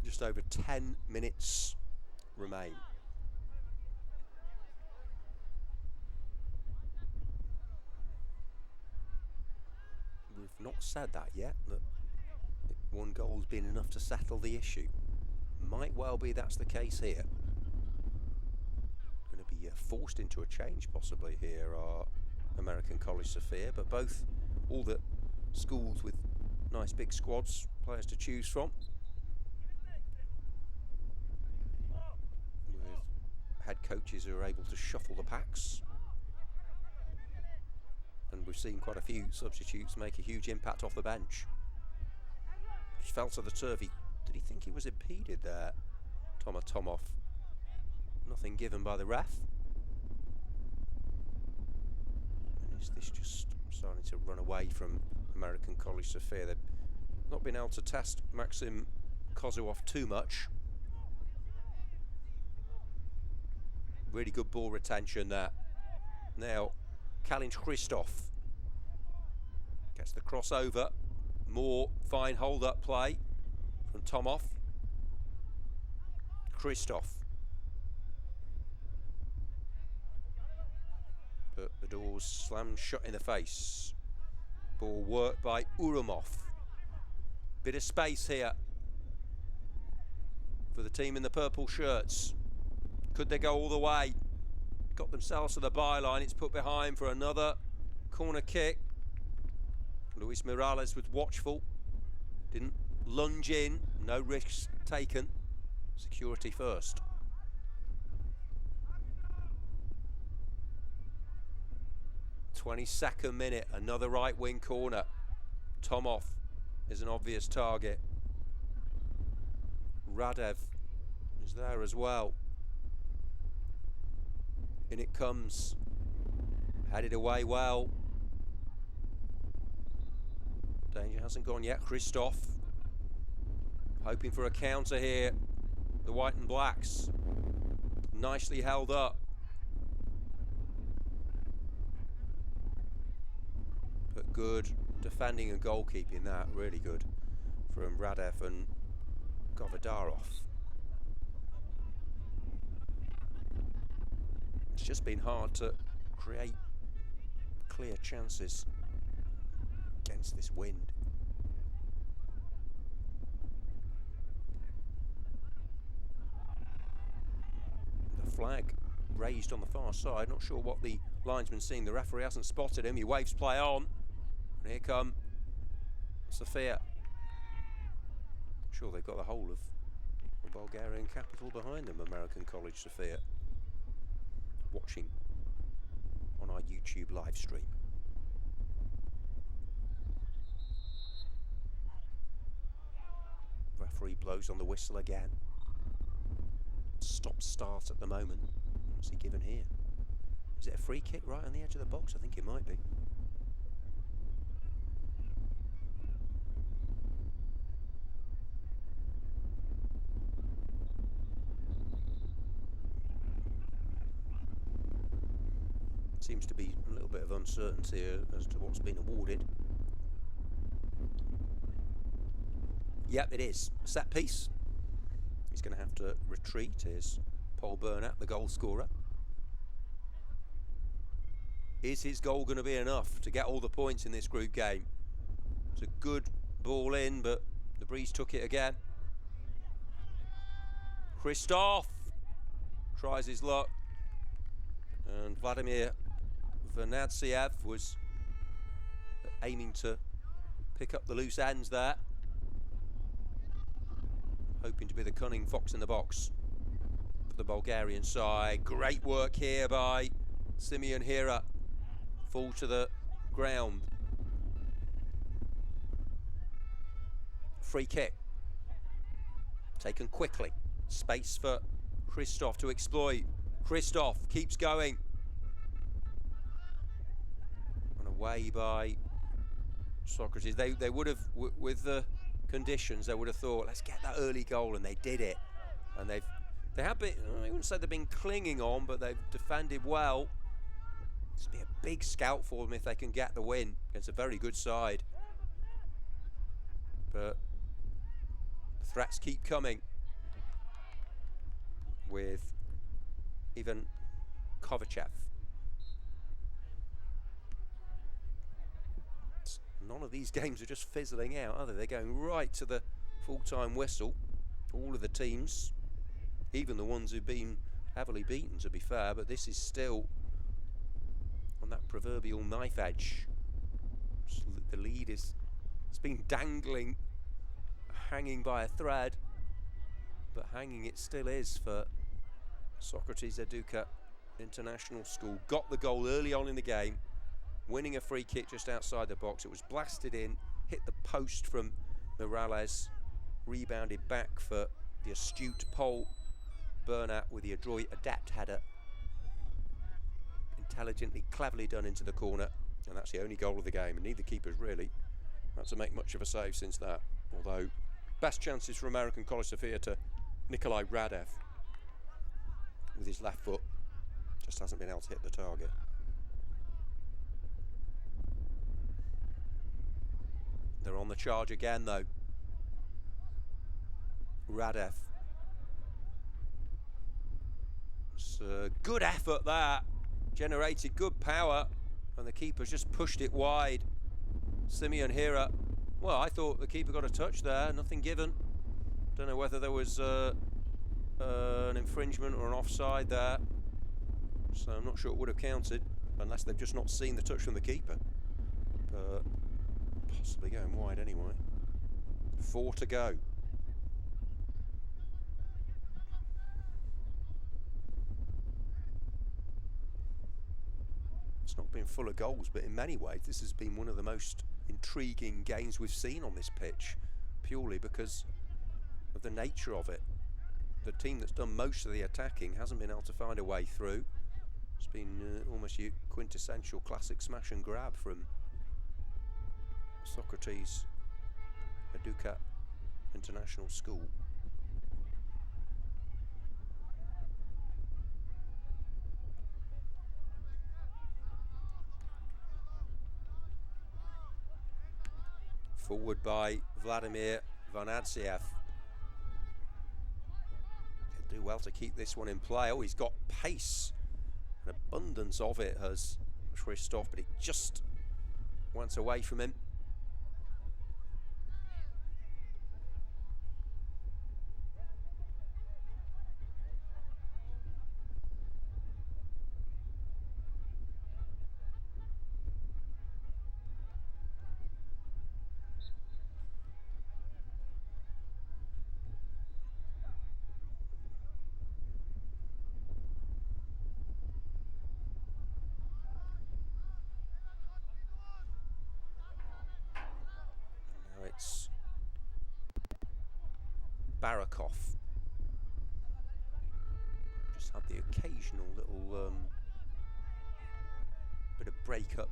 Just over 10 minutes remain. We've not said that yet, that one goal's been enough to settle the issue. Might well be that's the case here. Going to be forced into a change possibly here are American College Sofia, but all the schools with nice big squads, players to choose from. With head coaches who are able to shuffle the packs. And we've seen quite a few substitutes make a huge impact off the bench. He fell to the turf. Did he think he was impeded there? Tomoff. Nothing given by the ref. And is this just starting to run away from American College Sofia? They've not been able to test Maxim Kozłów too much. Really good ball retention there. Now, Kalin Christoph gets the crossover. More fine hold-up play from Tomoff. Christoph. But the door's slammed shut in the face. Ball worked by Urumov. Bit of space here for the team in the purple shirts. Could they go all the way? Got themselves to the byline. It's put behind for another corner kick. Luis Morales was watchful. Didn't lunge in. No risks taken. Security first. '22nd minute. Another right wing corner. Tomoff is an obvious target. Radev is there as well. In it comes. Headed away well. Danger hasn't gone yet. Christoph hoping for a counter here. The white and blacks nicely held up. But good defending and goalkeeping, that really good from Radev and Govodarov. It's just been hard to create clear chances against this wind. The flag raised on the far side. Not sure what the linesman's seen. The referee hasn't spotted him. He waves play on. And here come Sofia. Sure, they've got the whole of the Bulgarian capital behind them, American College Sofia. Watching on our YouTube live stream. Referee blows on the whistle again. Stop start at the moment. What's he given here? Is it a free kick right on the edge of the box? I think it might be. Seems to be a little bit of uncertainty as to what's been awarded. Yep, it is. Set piece. He's going to have to retreat. Here's Paul Burnett, the goal scorer. Is his goal going to be enough to get all the points in this group game? It's a good ball in, but the breeze took it again. Christoph tries his luck. And Vladimir Vernadziev was aiming to pick up the loose ends there. Hoping to be the cunning fox in the box for the Bulgarian side. Great work here by Simeon Hira. Fall to the ground. Free kick. Taken quickly. Space for Christoph to exploit. Christoph keeps going. And away by Socrates. They would have, with the conditions, they would have thought, let's get that early goal, and they did it. And they have been, I wouldn't say they've been clinging on, but they've defended well. This will be a big scout for them if they can get the win against a very good side. But the threats keep coming with even Kovacev. None of these games are just fizzling out, are they? They're going right to the full-time whistle. All of the teams, even the ones who've been heavily beaten, to be fair, but this is still on that proverbial knife edge. The lead it's been dangling, hanging by a thread, but hanging it still is for Socrates Educa International School. Got the goal early on in the game. winning a free kick just outside the box. It was blasted in, hit the post from Morales, rebounded back for the astute Paul Bernat with the adroit, adept header. Intelligently, cleverly done into the corner, and that's the only goal of the game, and neither keepers really had to make much of a save since that. Although, best chances for American College Sofia to Nikolai Radev with his left foot, just hasn't been able to hit the target. They're on the charge again though. Radev. It's a good effort that. Generated good power, and the keeper's just pushed it wide. Simeon Hira. Well, I thought the keeper got a touch there, nothing given. Don't know whether there was an infringement or an offside there. So I'm not sure it would have counted, unless they've just not seen the touch from the keeper. But possibly going wide anyway. 4 to go. It's not been full of goals, but in many ways this has been one of the most intriguing games we've seen on this pitch, purely because of the nature of it. The team that's done most of the attacking hasn't been able to find a way through. It's been almost a quintessential classic smash and grab from Socrates Educa International School. Forward by Vladimir Vanadziev. He'll do well to keep this one in play. Oh, he's got pace. An abundance of it has Christoph, but it just went away from him. It's Barakov. Just had the occasional little bit of breakup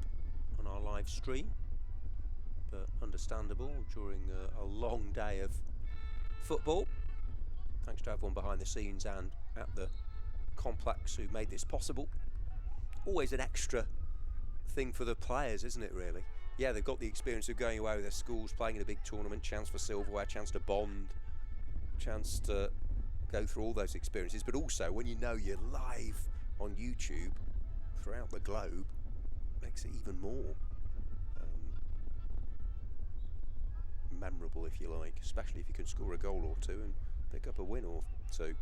on our live stream, but understandable during a long day of football. Thanks to everyone behind the scenes and at the complex who made this possible. Always an extra thing for the players, isn't it, really? Yeah, they've got the experience of going away with their schools, playing in a big tournament, chance for silverware, chance to bond, chance to go through all those experiences. But also, when you know you're live on YouTube throughout the globe, makes it even more memorable, if you like, especially if you can score a goal or two and pick up a win or two.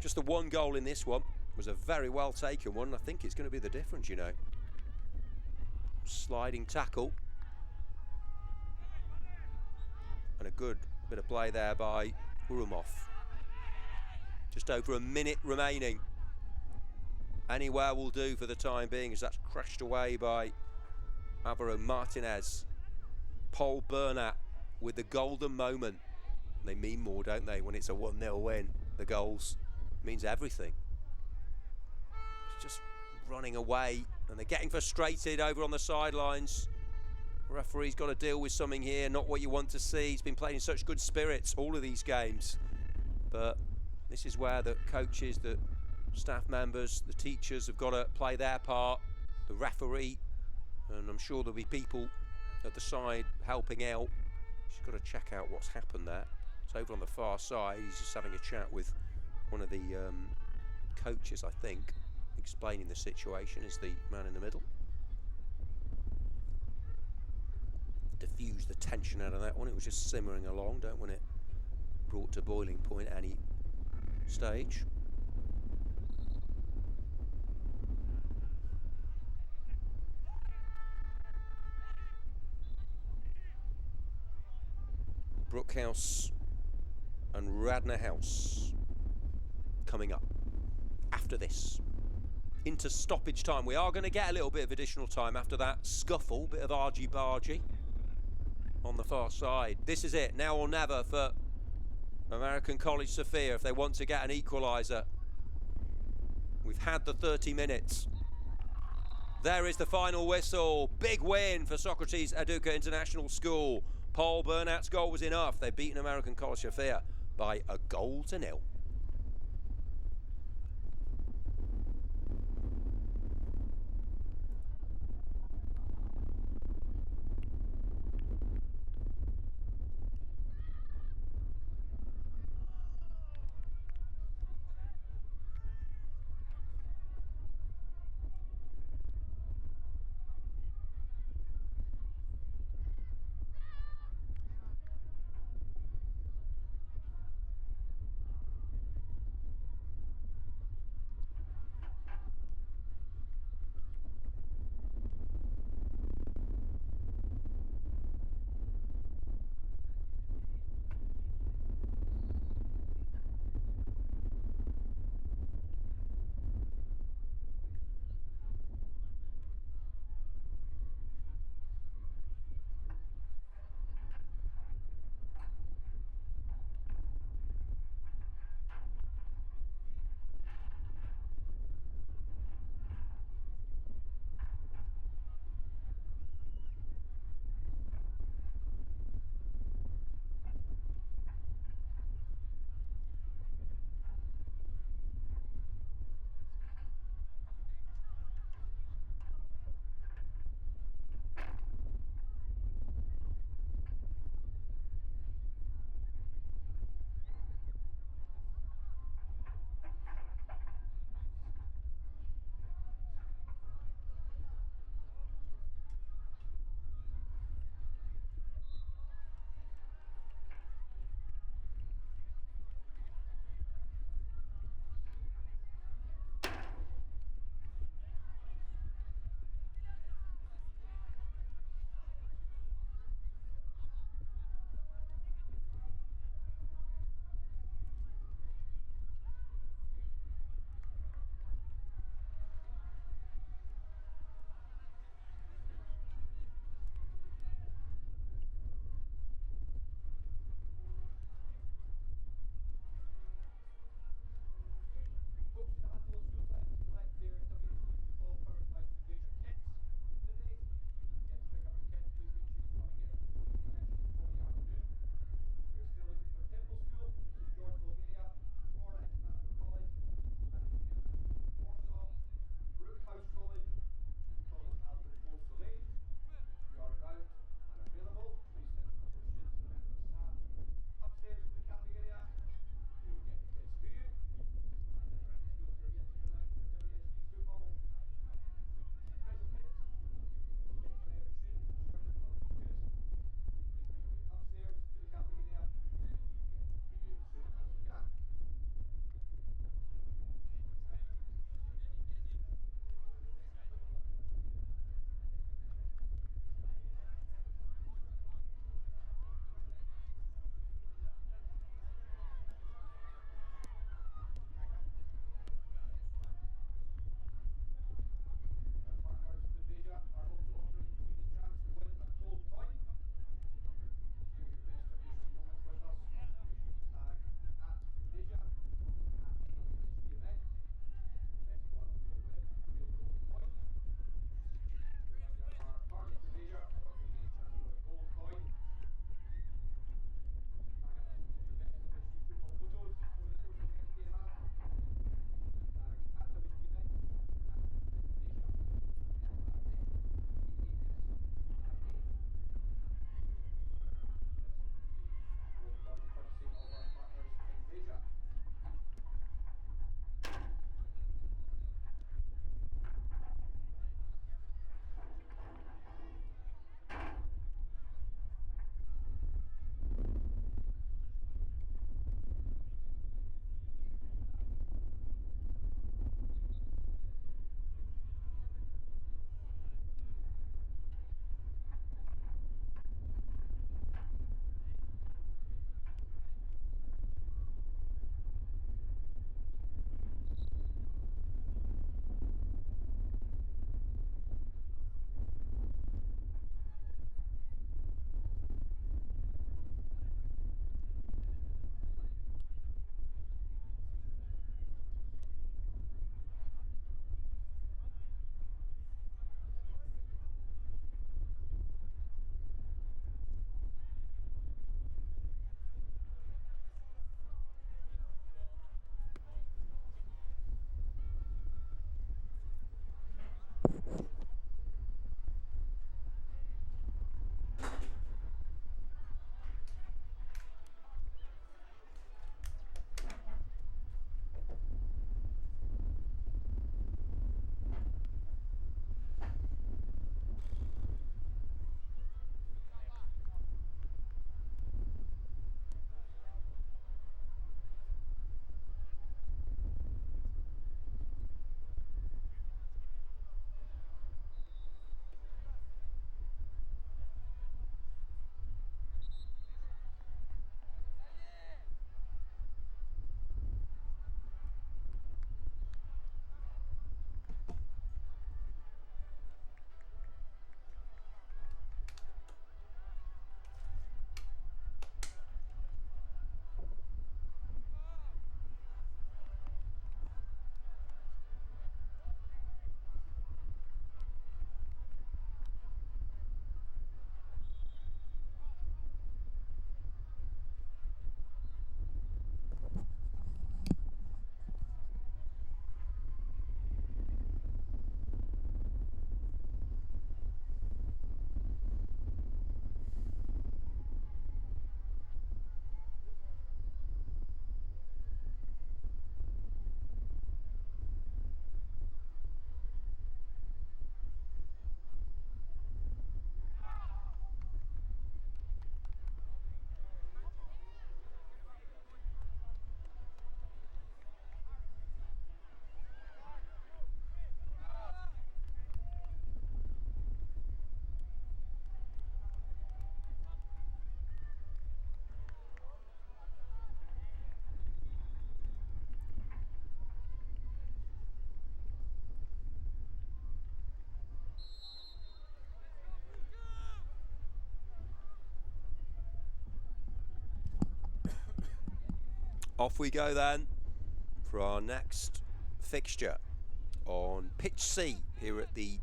Just the one goal in this one was a very well taken one. I think it's going to be the difference, you know. Sliding tackle, and a good bit of play there by Urumov. Just over a minute remaining. Anywhere will do for the time being, as that's crashed away by Alvaro Martinez. Paul Bernat with the golden moment. They mean more, don't they, when it's a 1-0 win? The goals means everything. It's just running away, and they're getting frustrated over on the sidelines. The referee's got to deal with something here, not what you want to see. He's been playing in such good spirits all of these games, but this is where the coaches, the staff members, the teachers have got to play their part, the referee, and I'm sure there'll be people at the side helping out. She's got to check out what's happened there. It's over on the far side. He's just having a chat with one of the coaches, I think, explaining the situation. Is the man in the middle. Diffuse the tension out of that one. It was just simmering along. Don't want it brought to boiling point at any stage. Brookhouse and Radnor House coming up after this. into stoppage time. We are going to get a little bit of additional time after that scuffle, bit of argy-bargy on the far side. This is it, now or never for American College Sophia if they want to get an equaliser. We've had the 30 minutes. There is the final whistle. Big win for Socrates Aduka International School. Paul Burnat's goal was enough. They've beaten American College Sophia by 1-0. Off we go then for our next fixture on Pitch C here at the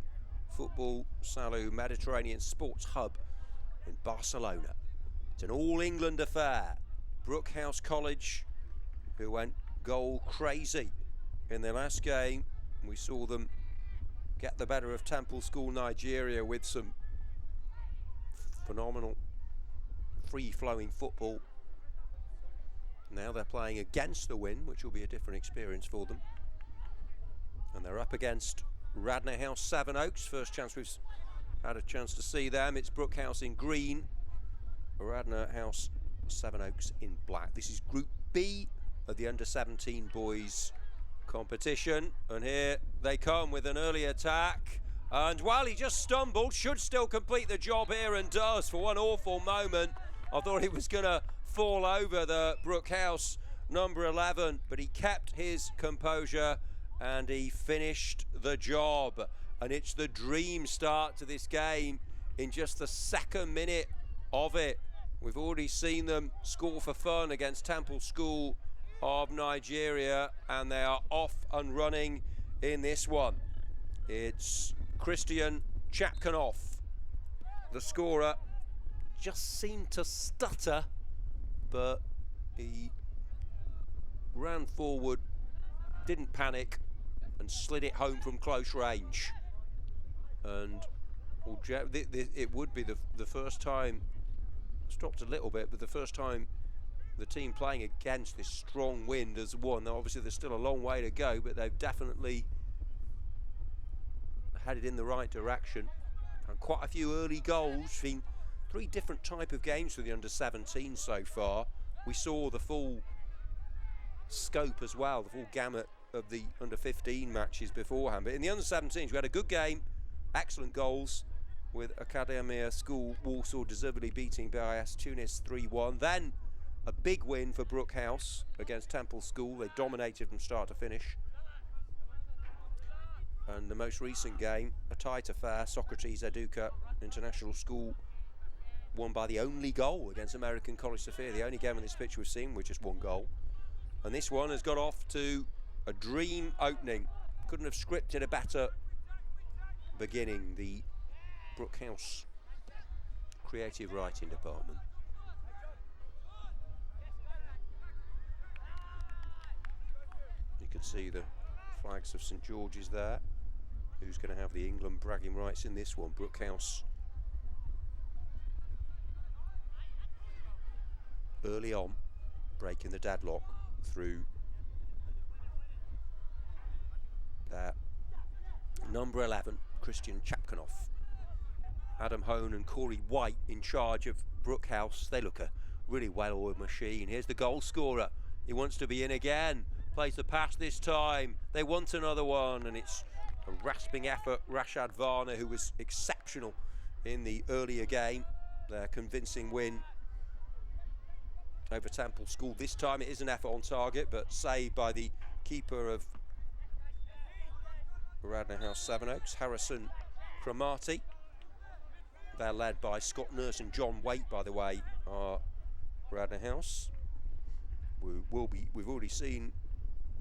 Football Salou Mediterranean Sports Hub in Barcelona. It's an all-England affair. Brookhouse College, who went goal crazy in their last game. We saw them get the better of Temple School Nigeria with some phenomenal free-flowing football. Now they're playing against the wind, which will be a different experience for them. And they're up against Radnor House Sevenoaks. First chance we've had a chance to see them. It's Brookhouse in green, Radnor House Sevenoaks in black. This is Group B of the under-17 boys competition. And here they come with an early attack. And while he just stumbled, should still complete the job here and does. For one awful moment, I thought he was going to fall over the Brookhouse number 11, but he kept his composure and he finished the job. And it's the dream start to this game in just the second minute of it. We've already seen them score for fun against Temple School of Nigeria, and they are off and running in this one. It's Christian Chapkanoff, the scorer. Just seemed to stutter, but he ran forward, didn't panic, and slid it home from close range. And it would be the first time, stopped a little bit, but the first time the team playing against this strong wind has won. Now obviously there's still a long way to go, but they've definitely headed in the right direction. And quite a few early goals. Seen 3 different type of games for the under-17 so far. We saw the full scope as well, the full gamut of the under-15 matches beforehand. But in the under-17s, we had a good game, excellent goals, with Academia School Warsaw deservedly beating BIS Tunis 3-1. Then a big win for Brookhouse against Temple School. They dominated from start to finish. And the most recent game, a tight affair, Socrates Educa International School won by the only goal against American College Sophia. The only game on this pitch we've seen with just 1 goal. And this one has got off to a dream opening. Couldn't have scripted a better beginning, the Brookhouse creative writing department. You can see the flags of St George's there. Who's going to have the England bragging rights in this one? Brookhouse. Early on, breaking the deadlock through their number 11, Christian Chapkanoff. Adam Hone and Corey White in charge of Brookhouse. They look a really well-oiled machine. Here's the goal scorer. He wants to be in again. Plays the pass this time. They want another one, and it's a rasping effort. Rashad Varner, who was exceptional in the earlier game. Their convincing win over Temple School. This time it is an effort on target, but saved by the keeper of Radnor House Sevenoaks, Harrison Cromarty. They're led by Scott Nurse and John Waite, by the way, are Radnor House. We've already seen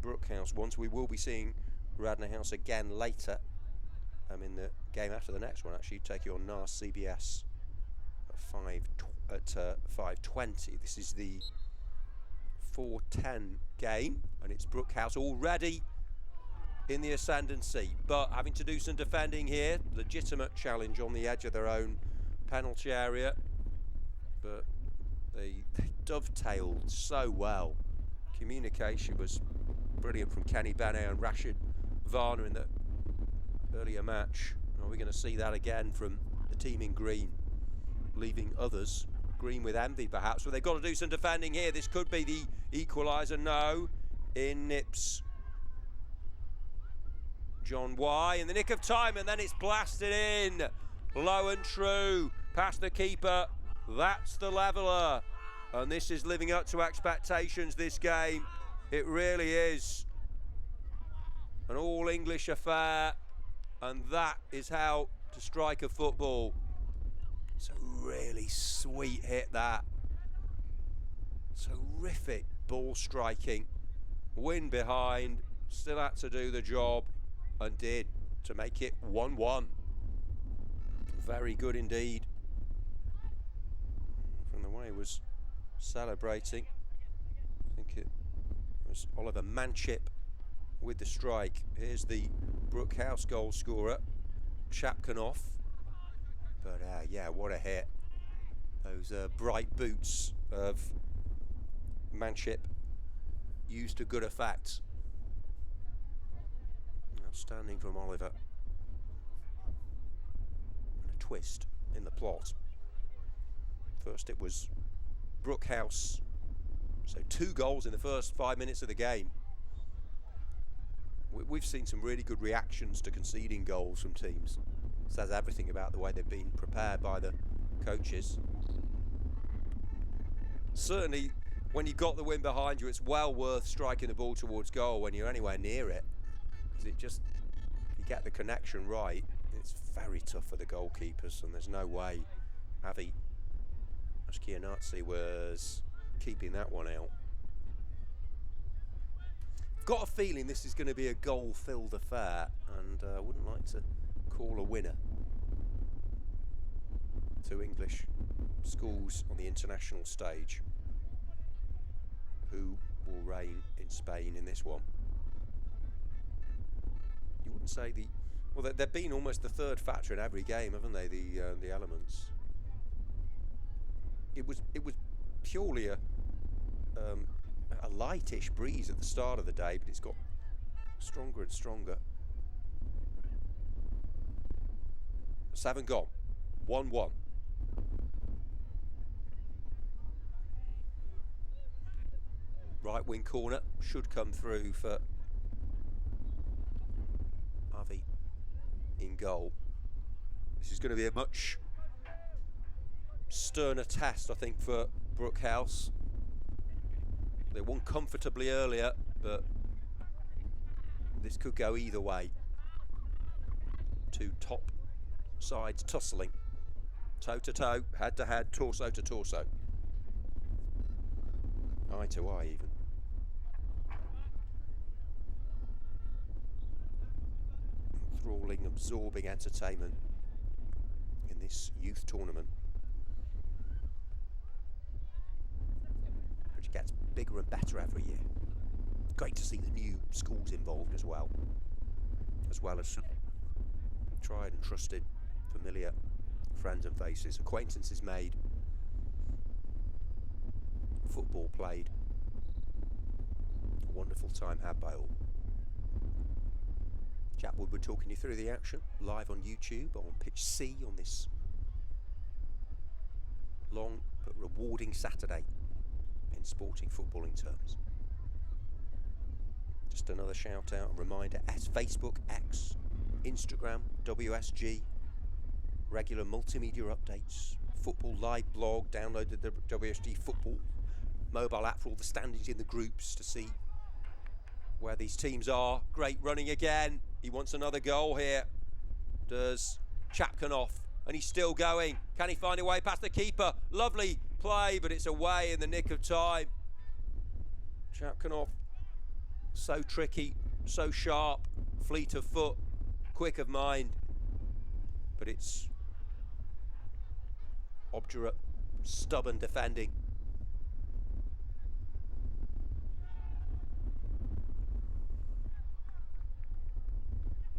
Brookhouse once. We will be seeing Radnor House again later. In the game after the next one, actually, taking on NAS CBS at 5:20. This is the 4:10 game, and it's Brookhouse already in the ascendancy, but having to do some defending here. Legitimate challenge on the edge of their own penalty area, but they dovetailed so well. Communication was brilliant from Kenny Benet and Rashid Varner in the earlier match. Are we going to see that again from the team in green, leaving others green with envy perhaps? But they've got to do some defending here. This could be the equaliser. No, in nips John Y in the nick of time, and then it's blasted in low and true past the keeper. That's the leveller, and this is living up to expectations, this game. It really is an all-English affair, and that is how to strike a football. It's a really sweet hit, that. It's a terrific ball striking. Win behind, still had to do the job, and did, to make it 1-1. Very good indeed. From the way he was celebrating, I think it was Oliver Manship with the strike. Here's the Brookhouse goal scorer, Chapkanoff. But yeah, what a hit. Those bright boots of Manship used to good effect. Outstanding from Oliver. And a twist in the plot. First it was Brookhouse, so 2 goals in the first 5 minutes of the game. We've seen some really good reactions to conceding goals from teams. Says everything about the way they've been prepared by the coaches. Certainly, when you've got the win behind you, it's well worth striking the ball towards goal when you're anywhere near it. Because it just, if you get the connection right, it's very tough for the goalkeepers, and there's no way Avi Ashkianazi was keeping that one out. I've got a feeling this is going to be a goal-filled affair, and I wouldn't like to call a winner. 2 English schools on the international stage. Who will reign in Spain in this one? You wouldn't say the... Well, they've been almost the third factor in every game, haven't they? The elements. It was purely a lightish breeze at the start of the day, but it's got stronger and stronger. 7 gone. 1-1. Right wing corner should come through for Avi in goal. This is going to be a much sterner test, I think, for Brookhouse. They won comfortably earlier, but this could go either way. 2 top sides tussling, toe to toe, head to head, torso to torso, eye to eye even. Enthralling, absorbing entertainment in this youth tournament, which gets bigger and better every year. Great to see the new schools involved as well as some tried and trusted, familiar friends and faces, acquaintances made, football played, a wonderful time had by all. Jack Woodward talking you through the action, live on YouTube, on pitch C on this long but rewarding Saturday in sporting footballing terms. Just another shout out and reminder, as Facebook, X, Instagram, WSG, regular multimedia updates, football live blog, downloaded the WSG Football mobile app for all the standings in the groups to see where these teams are. Great running again. He wants another goal here. Does Chapkanoff, and he's still going. Can he find a way past the keeper? Lovely play, but it's away in the nick of time. Chapkanoff, so tricky, so sharp, fleet of foot, quick of mind, but it's obdurate, stubborn defending.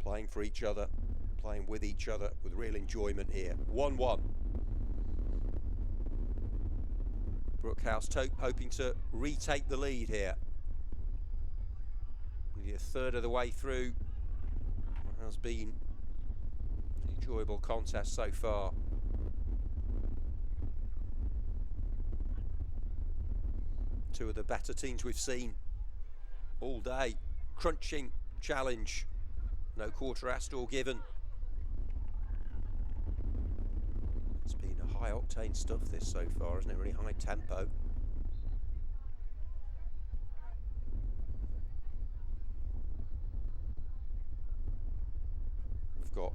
Playing for each other, playing with each other with real enjoyment here. 1-1. Brookhouse hoping to retake the lead here. Nearly a third of the way through what has been an enjoyable contest so far. Two of the better teams we've seen all day. Crunching challenge. No quarter asked or given. It's been a high octane stuff this so far, isn't it? Really high tempo. We've got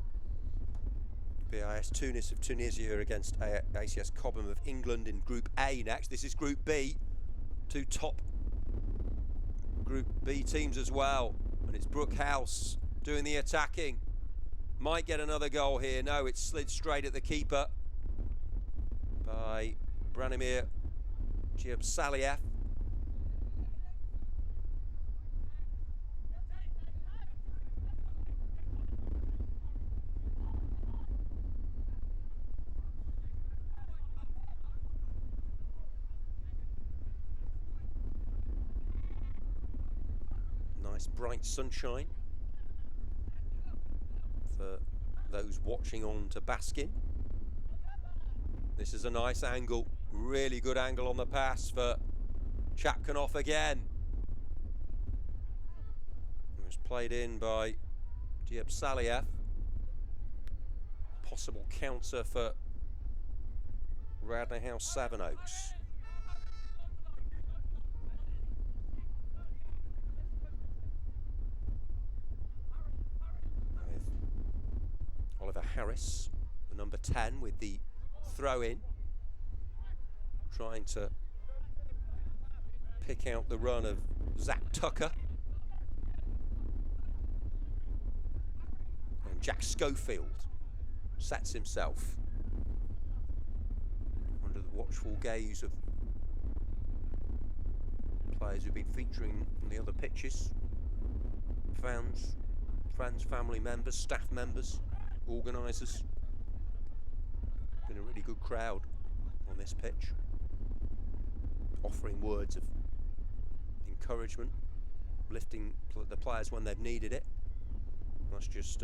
BIS Tunis of Tunisia against ACS Cobham of England in Group A next. This is Group B. two top Group B teams as well. And it's Brookhouse doing the attacking. Might get another goal here. No, it's slid straight at the keeper by Branimir Giabsaliev. Nice bright sunshine for those watching on to bask in. This is a nice angle, really good angle on the pass for Chapkanoff again. It was played in by Giabsaliev. Possible counter for Radnor House Sevenoaks. Oliver Harris, the number 10, with the throw in, trying to pick out the run of Zach Tucker. And Jack Schofield sets himself under the watchful gaze of players who've been featuring on the other pitches. Fans, friends, family members, staff members, organisers. Been a really good crowd on this pitch, offering words of encouragement, lifting the players when they've needed it. That's just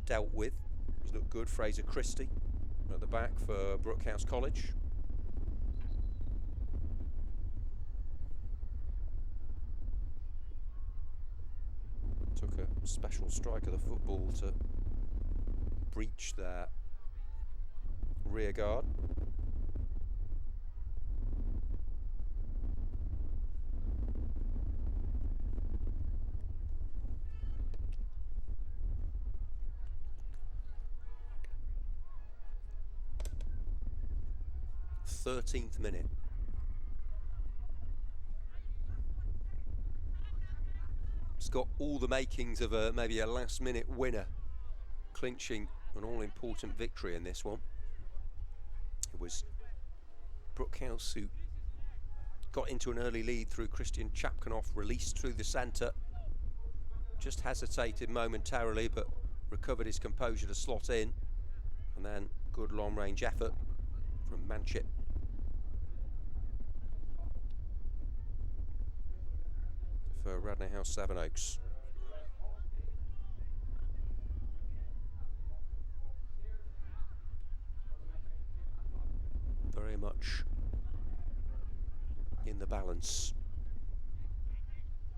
dealt with. He's looked good. Fraser Christie at the back for Brookhouse College. Took a special strike of the football to breach their rear guard. Thirteenth minute. It's got all the makings of maybe a last-minute winner, clinching an all-important victory in this one. It was Brookhouse who got into an early lead through Christian Chapkanoff, released through the centre. Just hesitated momentarily, but recovered his composure to slot in. And then good long-range effort from Manchip. For Radnor House Sevenoaks. Very much in the balance.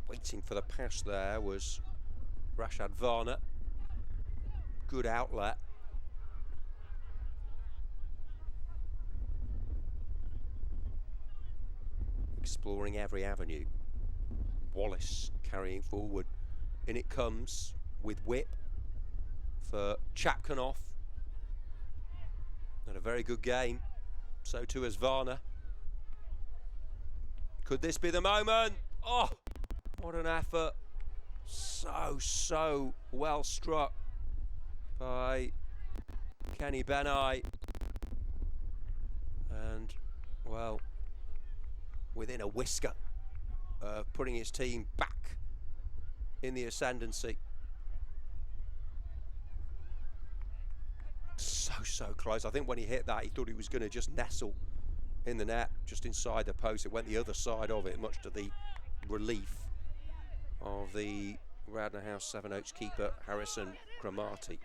Waiting for the pass there was Rashad Varner. Good outlet. Exploring every avenue. Wallace carrying forward. In it comes with whip for Chapkanoff. Had a very good game. So too has Varner. Could this be the moment? Oh, what an effort. So well struck by Kenny Benai. And, well, within a whisker of putting his team back in the ascendancy. So close. I think when he hit that, he thought he was going to just nestle in the net, just inside the post. It went the other side of it, much to the relief of the Radnor House Sevenoaks keeper, Harrison Cromartie.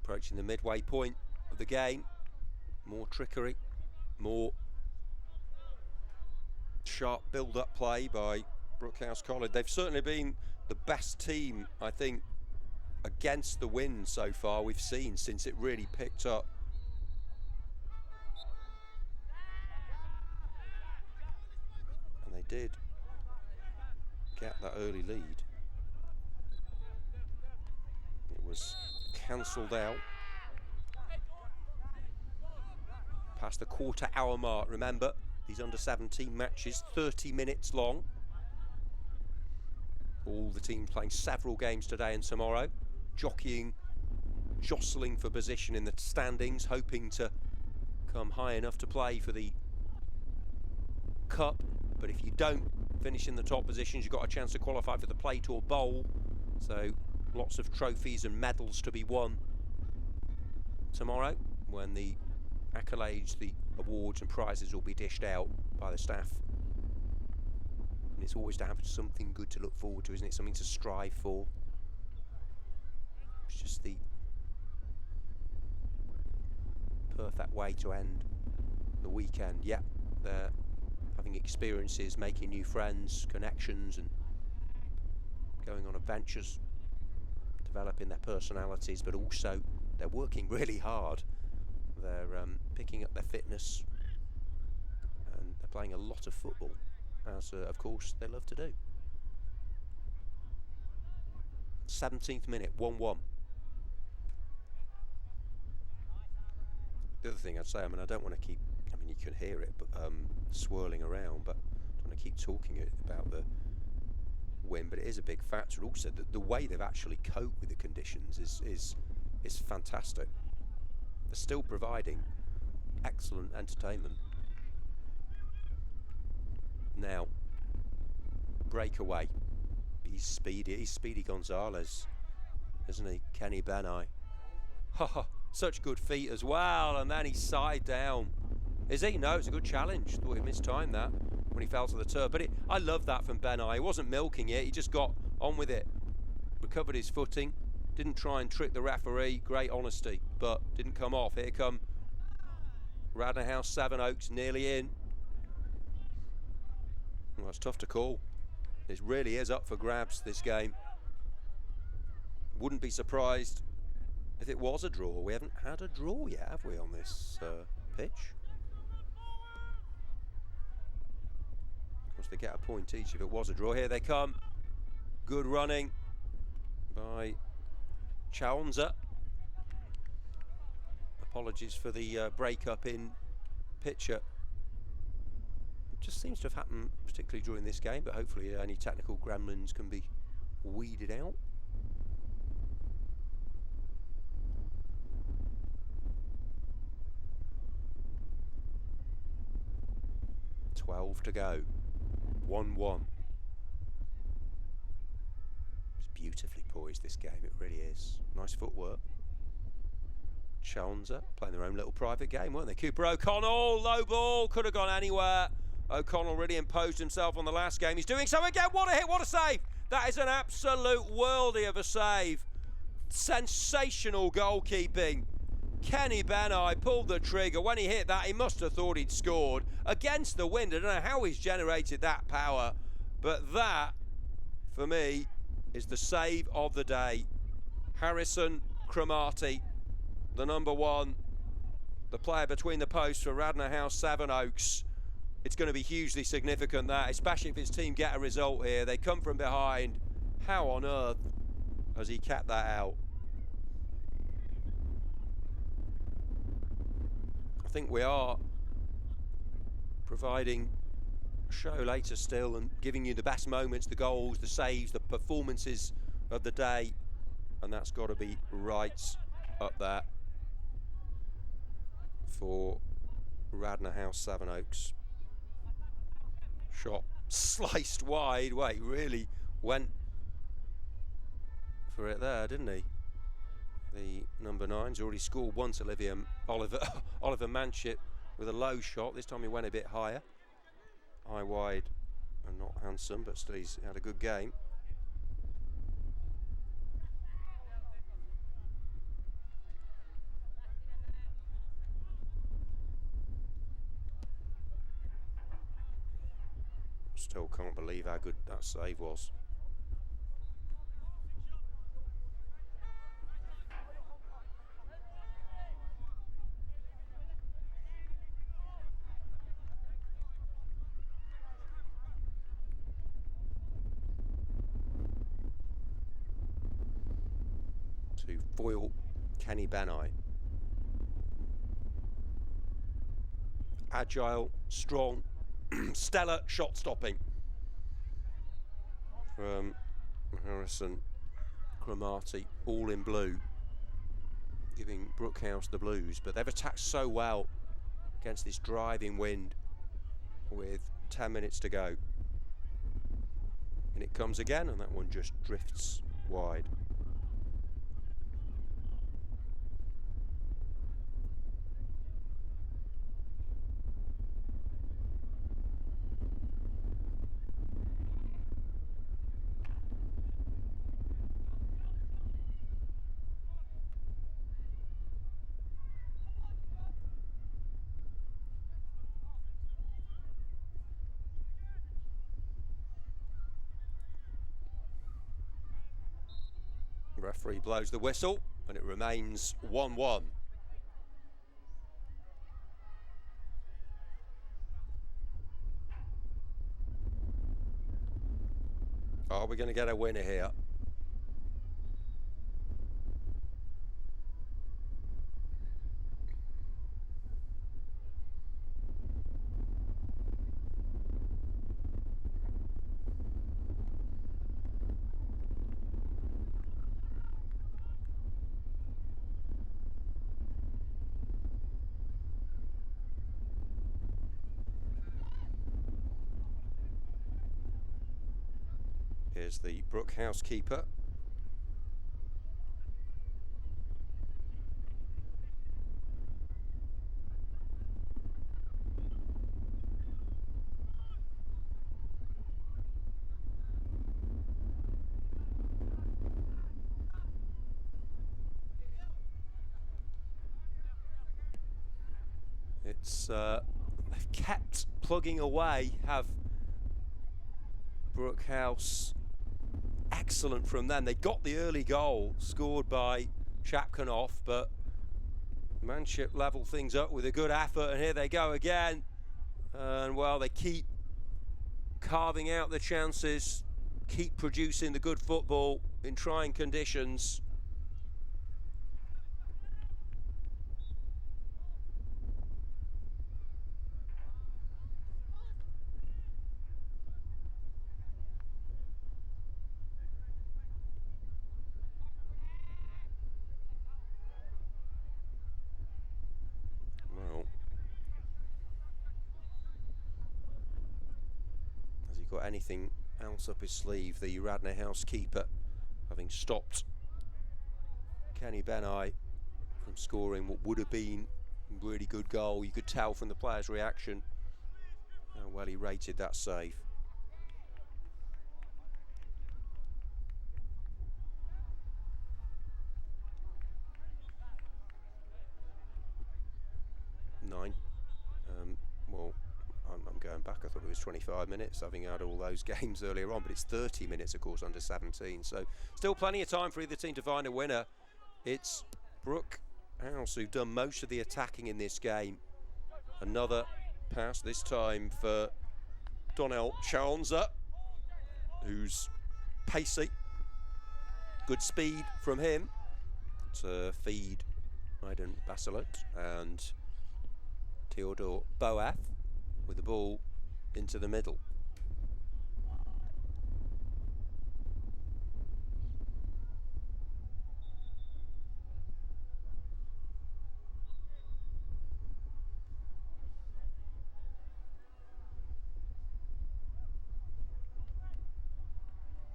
Approaching the midway point of the game. More trickery, more sharp build-up play by Brookhouse College. They've certainly been the best team, I think, against the wind so far we've seen since it really picked up. did get that early lead, it was cancelled out past the quarter-hour mark. Remember, these under-17 matches, 30 minutes long. All the teams playing several games today and tomorrow, jockeying, jostling for position in the standings, hoping to come high enough to play for the Cup. But if you don't finish in the top positions, you've got a chance to qualify for the Plate or Bowl. So lots of trophies and medals to be won tomorrow when the accolades, the awards and prizes will be dished out by the staff. And it's always to have something good to look forward to, isn't it? Something to strive for. It's just the perfect way to end the weekend. Yeah, they're having experiences, making new friends, connections, and going on adventures, developing their personalities, but also they're working really hard. They're picking up their fitness, and they're playing a lot of football, as of course they love to do. 17th minute, 1-1. The other thing I'd say, I mean, I don't want to keep, I mean, you can hear it, but swirling around, but I don't want to keep talking about the win, but it is a big factor. Also, the way they've actually coped with the conditions is fantastic. They're still providing excellent entertainment. Now, breakaway. He's Speedy Gonzalez, isn't he? Kenny Benai. Such good feet as well, and then he's side down. Is he? No, it's a good challenge. Thought he mistimed that when he fell to the turf. But I love that from Benai. He wasn't milking it, he just got on with it. Recovered his footing. Didn't try and trick the referee. Great honesty, but didn't come off. Here come Radnor House, Sevenoaks, nearly in. Well, it's tough to call. It really is up for grabs, this game. Wouldn't be surprised if it was a draw. We haven't had a draw yet, have we, on this pitch? Of course, they get a point each if it was a draw. Here they come. Good running by Chaunza. Apologies for the break-up in picture. It just seems to have happened, particularly during this game, but hopefully any technical gremlins can be weeded out. To go. 1-1. It's beautifully poised, this game, it really is. Nice footwork. Chaunza playing their own little private game, weren't they? Cooper O'Connell, low ball, could have gone anywhere. O'Connell really imposed himself on the last game. He's doing so again. What a hit, what a save. That is an absolute worldie of a save. Sensational goalkeeping. Kenny Benai pulled the trigger. When he hit that, he must have thought he'd scored. Against the wind, I don't know how he's generated that power, but that, for me, is the save of the day. Harrison Cromarty, the number one, the player between the posts for Radnor House Sevenoaks. It's going to be hugely significant, that, especially if his team get a result here. They come from behind. How on earth has he kept that out? I think we are providing a show later still and giving you the best moments, the goals, the saves, the performances of the day, and that's got to be right up there for Radnor House Sevenoaks. Shot sliced wide. Wait, really went for it there, didn't he? The number 9's already scored once, Oliver Manship with a low shot. This time he went a bit higher. High wide and not handsome, but still he's had a good game. Still can't believe how good that save was. foil Kenny Benai. Agile, strong, stellar shot stopping from Harrison Cromartie, all in blue, giving Brookhouse the blues. But they've attacked so well against this driving wind with 10 minutes to go. And it comes again, and that one just drifts wide. Referee blows the whistle, and it remains 1-1. Are we going to get a winner here? Here's the Brookhouse keeper. It's they've kept plugging away, have Brookhouse. Excellent from them. They got the early goal scored by Chapkanoff, but Manship level things up with a good effort, and here they go again. And well, they keep carving out the chances, keep producing the good football in trying conditions. Got anything else up his sleeve, the Radnor House keeper, having stopped Kenny Benai from scoring what would have been a really good goal. You could tell from the player's reaction how well he rated that save. Well, I'm going back. I thought it was 25 minutes, having had all those games earlier on, but it's 30 minutes, of course, under 17. So still plenty of time for either team to find a winner. It's Brookhouse who've done most of the attacking in this game. Another pass, this time for Donnell Chaonza, who's pacey. Good speed from him to feed Aiden Basilet and Theodore Boath with the ball into the middle.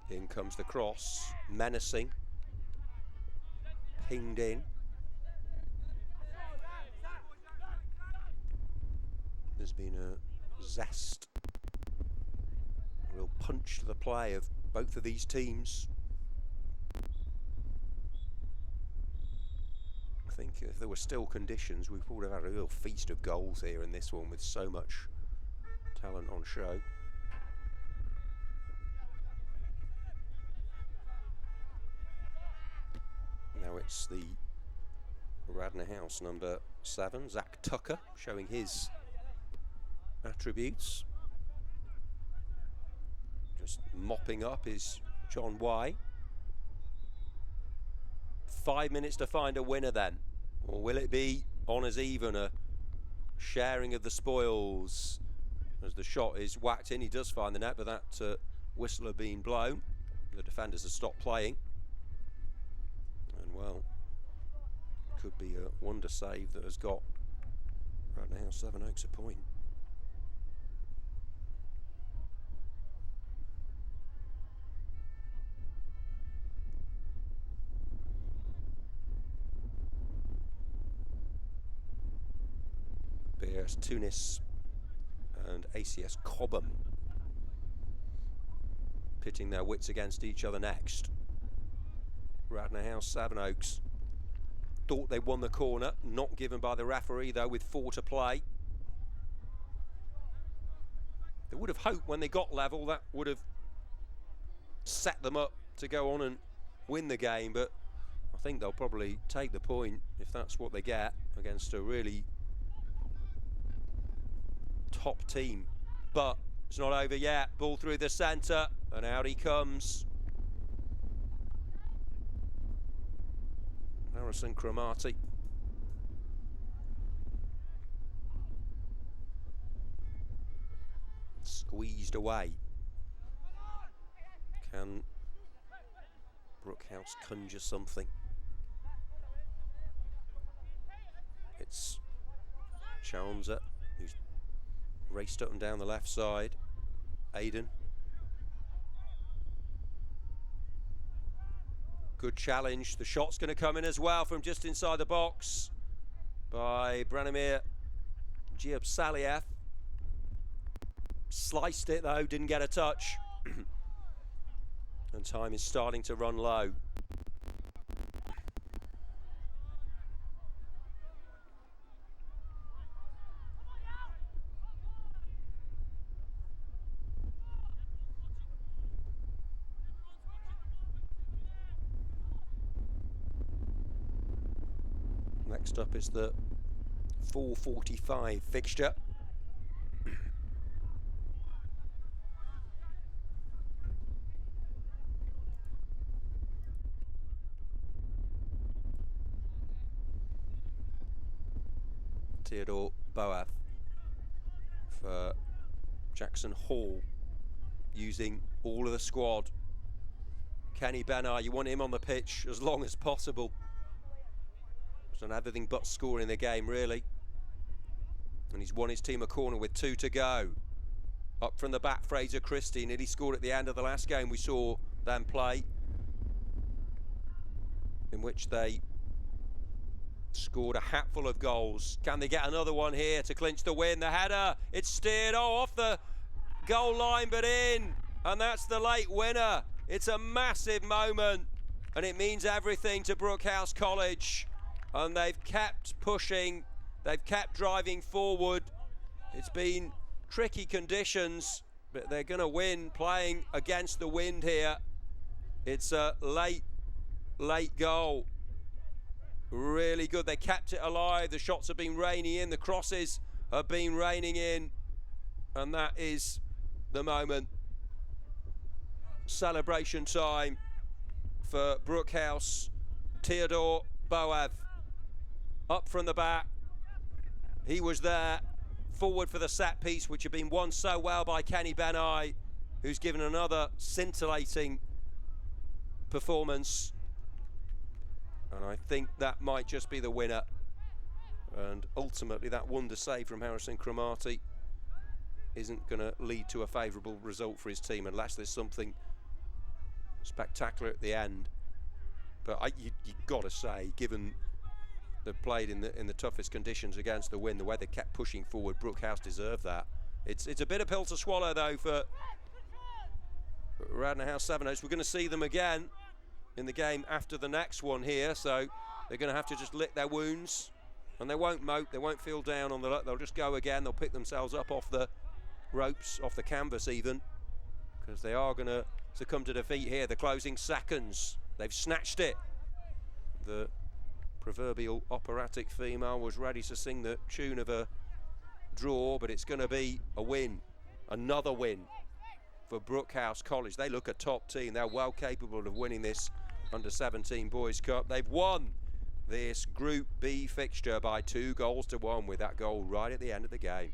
In comes the cross, menacing, pinged in. There's been a zest, a real punch to the play of both of these teams. I think if there were still conditions, we would have had a real feast of goals here in this one with so much talent on show. Now it's the Radnor House number 7, Zach Tucker, showing his attributes. Just mopping up is John Y. 5 minutes to find a winner then? Or will it be honours even, a sharing of the spoils? As the shot is whacked in, he does find the net, but that whistle had been blown. The defenders have stopped playing. And well, could be a wonder save that has got right now Sevenoaks a point. BS Tunis and ACS Cobham pitting their wits against each other next. Radnor House Sevenoaks thought they won the corner, not given by the referee though, with 4 to play. They would have hoped when they got level that would have set them up to go on and win the game, but I think they'll probably take the point if that's what they get against a really top team. But it's not over yet. Ball through the centre and out he comes. Harrison Cromarty. Squeezed away. Can Brookhouse conjure something? It's Chalmser who's raced up and down the left side. Aiden. Good challenge. The shot's going to come in as well from just inside the box by Branimir Giabsaliev. Sliced it though, didn't get a touch. And time is starting to run low. Next up is the 4:45 fixture. Theodore Boath for Jackson Hall, using all of the squad. Kenny Benar, you want him on the pitch as long as possible. He's done everything but score in the game, really. And he's won his team a corner with 2 to go. Up from the back, Fraser Christie nearly scored at the end of the last game we saw them play, in which they scored a hatful of goals. Can they get another one here to clinch the win? The header, it's steered off the goal line but in, and that's the late winner. It's a massive moment and it means everything to Brookhouse College, and they've kept pushing, they've kept driving forward. It's been tricky conditions, but they're going to win playing against the wind here. It's a late goal. Really good. They kept it alive. The shots have been raining in. The crosses have been raining in. And that is the moment. Celebration time for Brookhouse. Theodore Boath up from the back. He was there. Forward for the set piece, which had been won so well by Kenny Benai, who's given another scintillating performance. And I think that might just be the winner. And ultimately that wonder save from Harrison Cromarty isn't going to lead to a favourable result for his team unless there's something spectacular at the end. But you've got to say, given they've played in the toughest conditions against the wind, the way they kept pushing forward, Brookhouse deserved that. It's a bitter pill to swallow though for Radnor House Sevenoaks. We're going to see them again in the game after the next one here, so they're going to have to just lick their wounds, and they won't mope, they won't feel down on the luck. They'll just go again. They'll pick themselves up off the ropes, off the canvas even, because they are going to succumb to defeat here. The closing seconds, they've snatched it. The proverbial operatic female was ready to sing the tune of a draw, but it's going to be a win, another win for Brookhouse College. They look a top team. They're well capable of winning this Under-17 Boys Cup. They've won this Group B fixture by 2-1 with that goal right at the end of the game.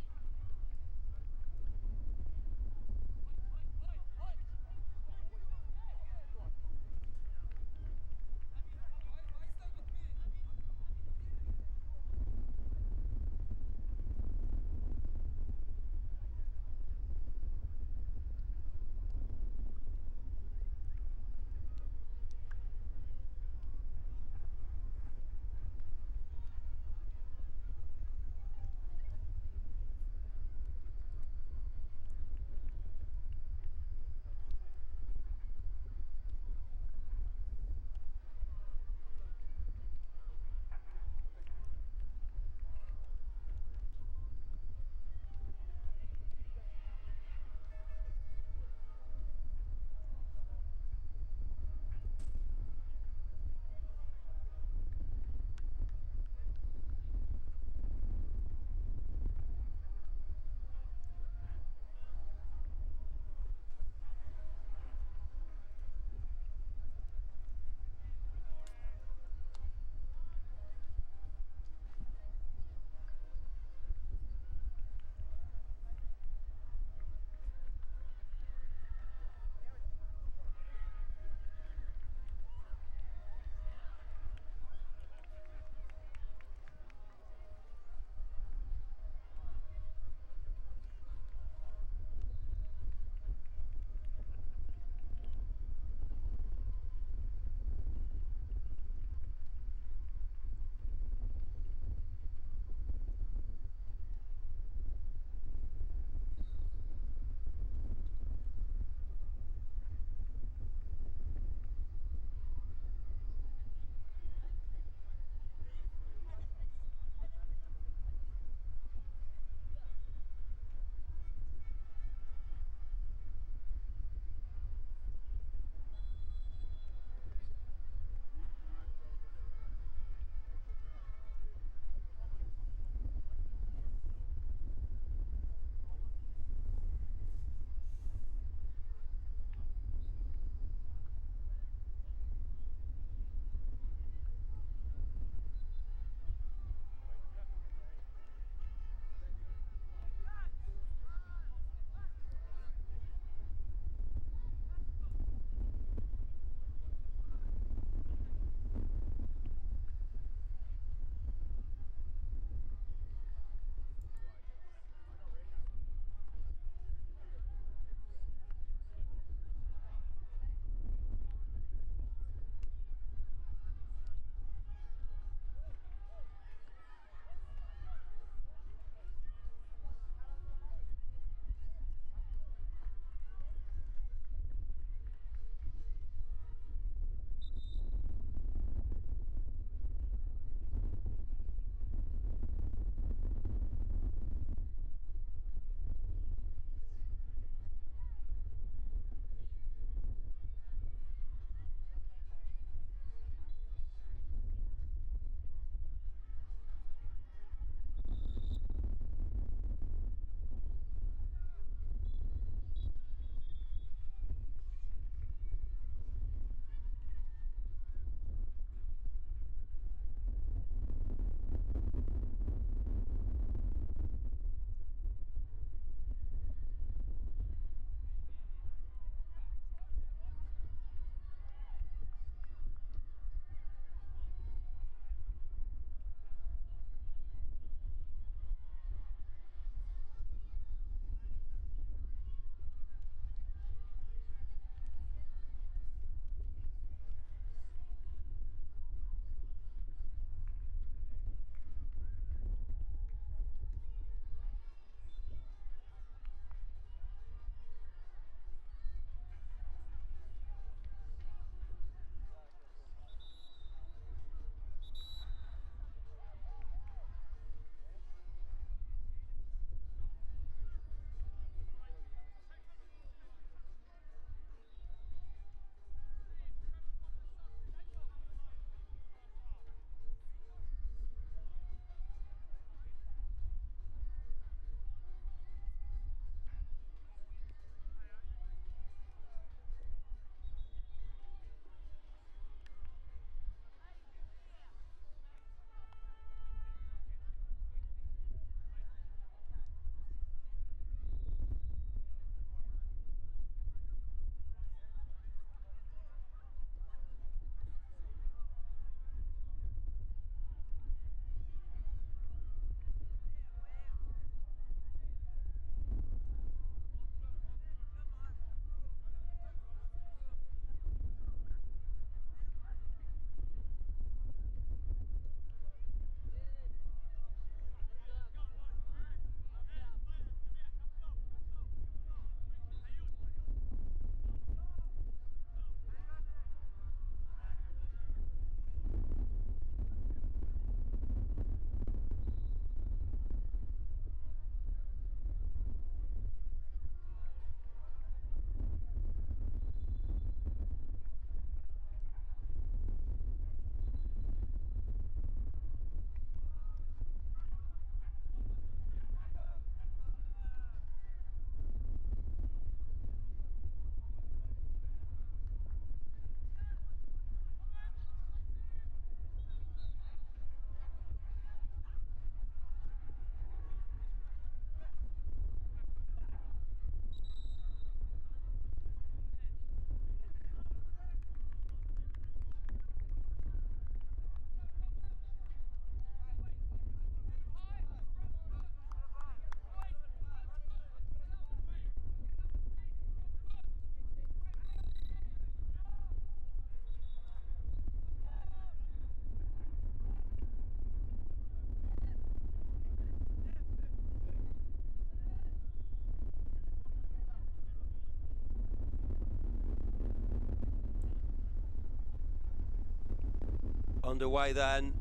underway then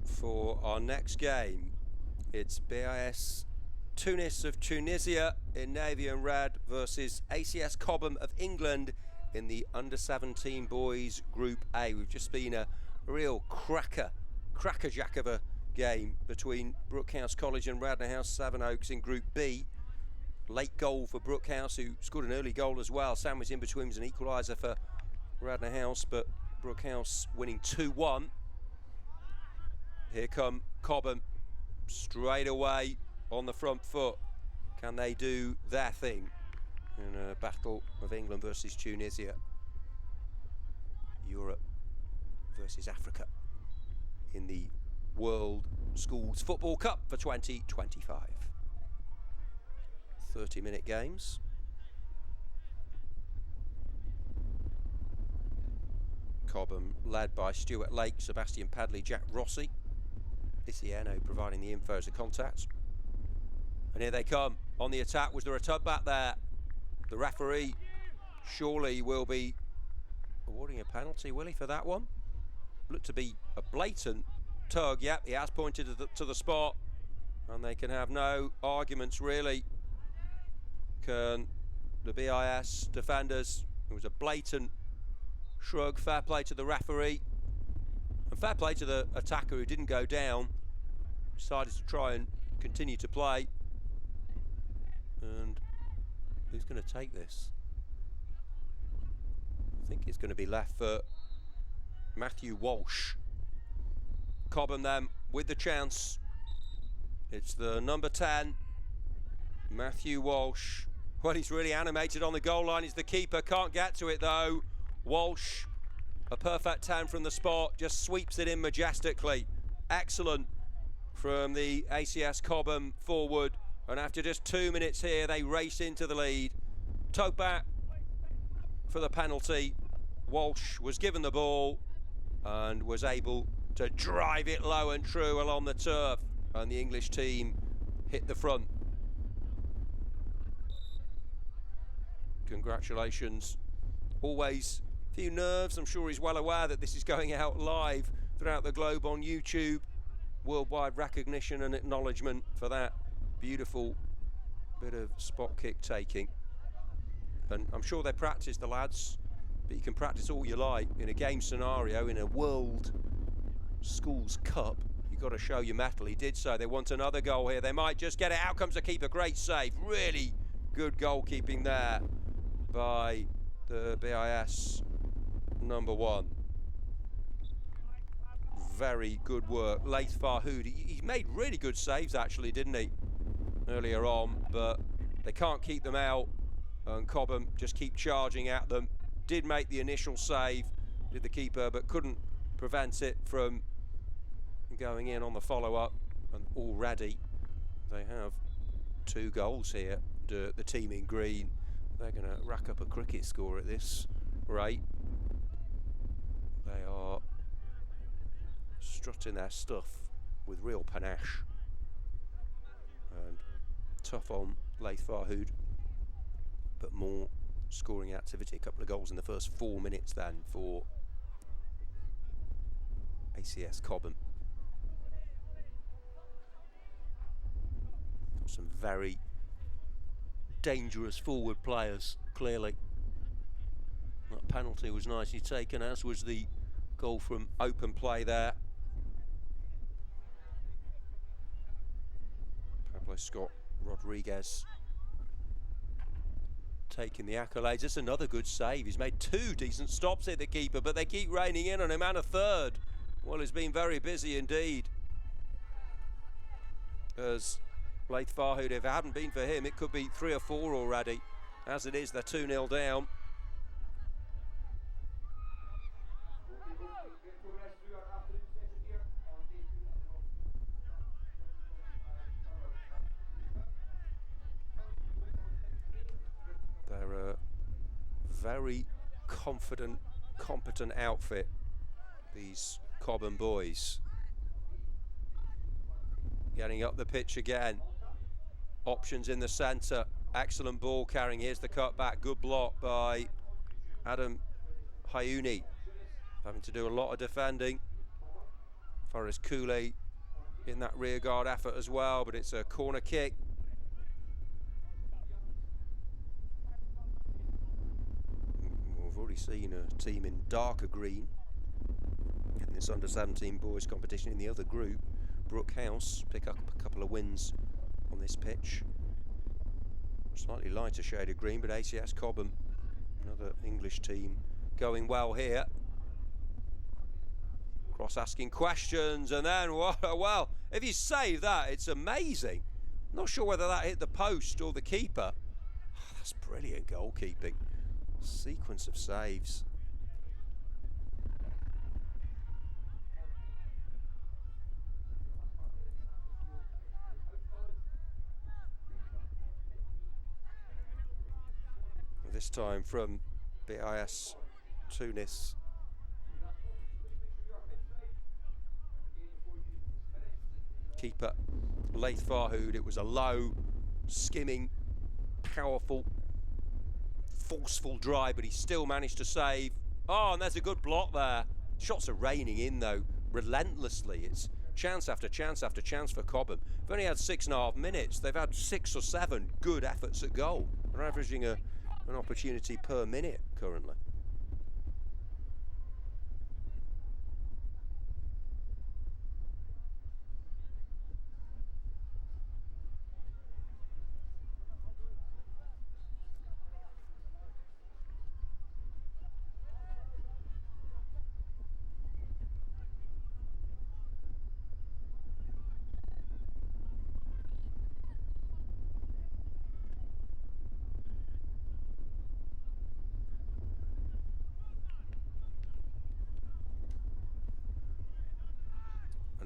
for our next game. It's BIS Tunis of Tunisia in navy and red versus ACS Cobham of England in the under-17 boys Group A. We've just been a real crackerjack of a game between Brookhouse College and Radnor House Sevenoaks in Group B. Late goal for Brookhouse, who scored an early goal as well. Sandwich in between was an equaliser for Radnor House, but Brookhouse winning 2-1. Here come Cobham straight away on the front foot. Can they do their thing in a battle of England versus Tunisia? Europe versus Africa in the World Schools Football Cup for 2025. 30-minute games. Cobham led by Stuart Lake, Sebastian Padley, Jack Rossi. Isieno providing the info as a contact. And here they come on the attack. Was there a tug back there? The referee surely will be awarding a penalty, will he, for that one? Looked to be a blatant tug. Yep, he has pointed to the spot. And they can have no arguments, really. Can the BIS defenders? It was a blatant shrug. Fair play to the referee. And fair play to the attacker who didn't go down. Decided to try and continue to play. And who's going to take this? I think it's going to be left for Matthew Walsh. Cobham then with the chance. It's the number 10, Matthew Walsh. Well, he's really animated on the goal line. He's the keeper, can't get to it though. Walsh, a perfect 10 from the spot, just sweeps it in majestically. Excellent from the ACS Cobham forward. And after just 2 minutes here, they race into the lead. Tug back for the penalty. Walsh was given the ball and was able to drive it low and true along the turf. And the English team hit the front. Congratulations. Always a few nerves. I'm sure he's well aware that this is going out live throughout the globe on YouTube. Worldwide recognition and acknowledgement for that beautiful bit of spot kick taking. And I'm sure they practice, the lads, but you can practice all you like in a game scenario, in a World Schools Cup. You've got to show your mettle. He did so. They want another goal here. They might just get it. Out comes the keeper. Great save. Really good goalkeeping there by the BIS number 1. Very good work. Laith Farhood. He made really good saves actually, didn't he? Earlier on, but they can't keep them out. And Cobham just keep charging at them. Did make the initial save, did the keeper, but couldn't prevent it from going in on the follow-up. And already they have 2 goals here. The team in green, they're going to rack up a cricket score at this rate. They are strutting their stuff with real panache. And tough on Laith Farhood, but more scoring activity. A couple of goals in the first 4 minutes then for ACS Cobham. Got some very dangerous forward players, clearly. That penalty was nicely taken, as was the goal from open play there. Pablo Scott Rodriguez taking the accolades. It's another good save. He's made 2 decent stops here, the keeper, but they keep reining in on him, and a third. Well, he's been very busy indeed. As Laith Farhood, if it hadn't been for him, it could be 3 or 4 already. As it is, they're 2-0 down. They're a very confident, competent outfit, these Cobham boys. Getting up the pitch again. Options in the centre. Excellent ball carrying. Here's the cutback. Good block by Adam Hayuni. Having to do a lot of defending. Forrest Cooley in that rearguard effort as well, but it's a corner kick. We've already seen a team in darker green in this under-17 boys competition in the other group. Brook House pick up a couple of wins on this pitch. Slightly lighter shade of green, but ACS Cobham, another English team, going well here. Cross asking questions, and then, well, if you save that, it's amazing. Not sure whether that hit the post or the keeper. That's brilliant goalkeeping. Sequence of saves. This time from BIS Tunis. Keeper Laith Farhood. It was a low, skimming, powerful, forceful drive, but he still managed to save. Oh, and there's a good block there. Shots are raining in though, relentlessly. It's chance after chance after chance for Cobham. They've only had 6.5 minutes. They've had 6 or 7 good efforts at goal. They're averaging an opportunity per minute currently.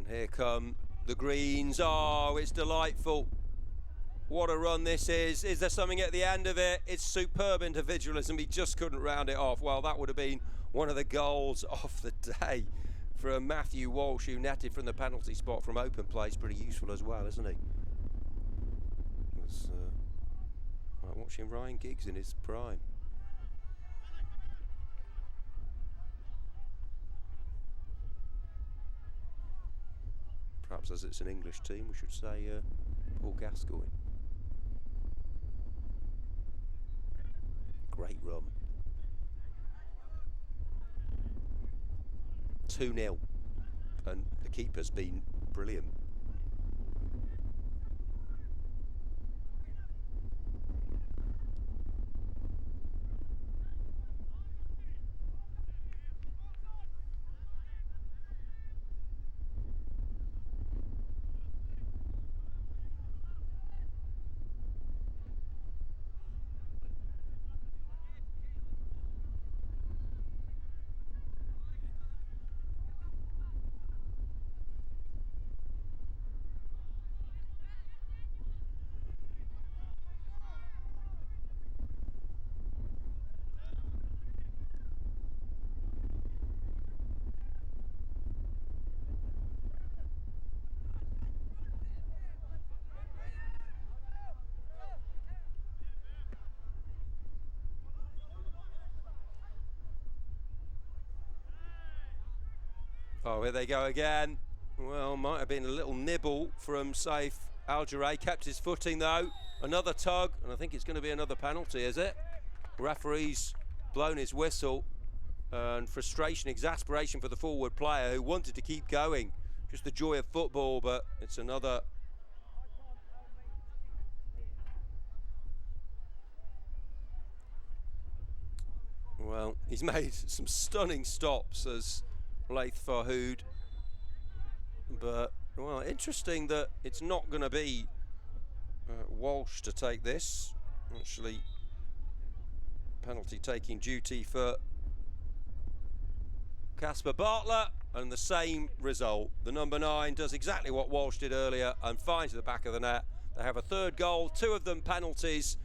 Here come the Greens. Oh, it's delightful. What a run this is. Is there something at the end of it? It's superb individualism. He just couldn't round it off. Well, that would have been one of the goals of the day from Matthew Walsh, who netted from the penalty spot from open play. It's pretty useful as well, isn't he? It's like watching Ryan Giggs in his prime. Perhaps as it's an English team, we should say Paul Gascoigne. Great run. 2-0. And the keeper's been brilliant. Oh, here they go again. Well, might have been a little nibble from Saif Al-Jarrah. Kept his footing though. Another tug, and I think it's going to be another penalty, is it? Referee's blown his whistle. And frustration, exasperation for the forward player who wanted to keep going. Just the joy of football, but it's another. Well, he's made some stunning stops as Laith Farhood, but well, interesting that it's not going to be Walsh to take this. Actually, penalty taking duty for Casper Bartlett, and the same result. The number 9 does exactly what Walsh did earlier and finds the back of the net. They have a third goal, 2 of them penalties,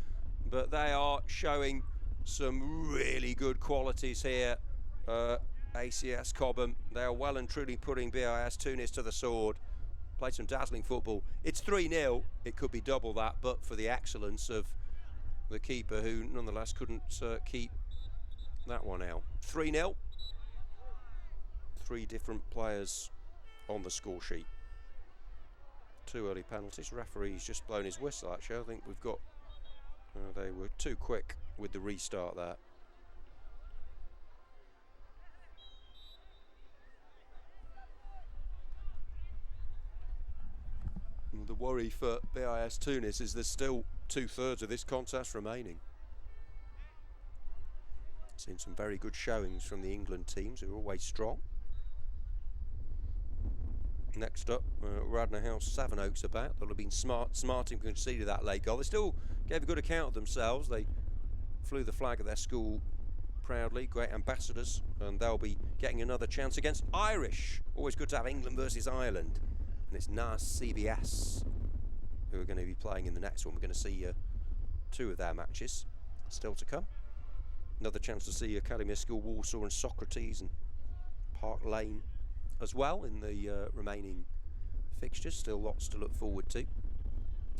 but they are showing some really good qualities here. ACS Cobham, they are well and truly putting BIS Tunis to the sword. Played some dazzling football. It's 3-0. It could be double that, but for the excellence of the keeper, who nonetheless couldn't keep that one out. 3-0. 3 different players on the score sheet. 2 early penalties. Referee's just blown his whistle, actually. I think we've got... they were too quick with the restart there. The worry for BIS Tunis is there's still 2/3 of this contest remaining. Seen some very good showings from the England teams, who are always strong. Next up, Radnor House Sevenoaks about. They'll have been smarting conceded that late goal. They still gave a good account of themselves. They flew the flag of their school proudly, great ambassadors, and they'll be getting another chance against Irish. Always good to have England versus Ireland. And it's NAS CBS who are going to be playing in the next one. We're going to see 2 of their matches still to come. Another chance to see Academy of School Warsaw and Socrates and Park Lane as well in the remaining fixtures. Still lots to look forward to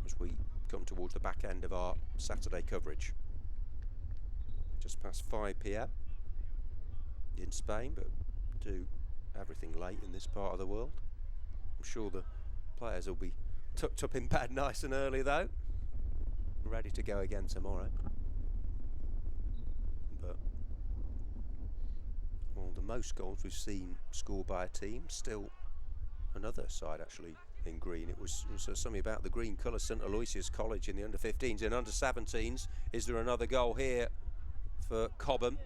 as we come towards the back end of our Saturday coverage. Just past 5 p.m. in Spain, but do everything late in this part of the world. I'm sure the players will be tucked up in bed nice and early though, ready to go again tomorrow. But well, the most goals we've seen scored by a team, still another side actually in green. It was something about the green colour. St Aloysius College in the under-15s. In under-17s, is there another goal here for Cobham?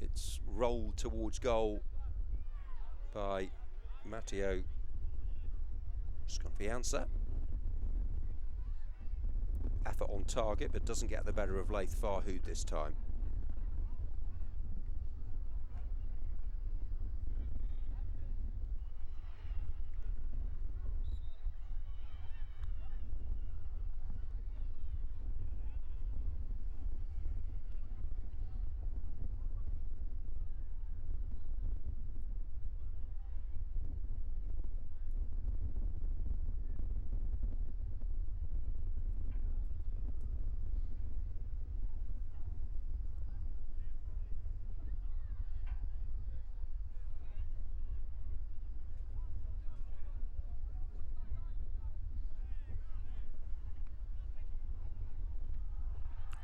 It's rolled towards goal by Matteo Sconfianza. Effort on target, but doesn't get the better of Laith Farhood this time.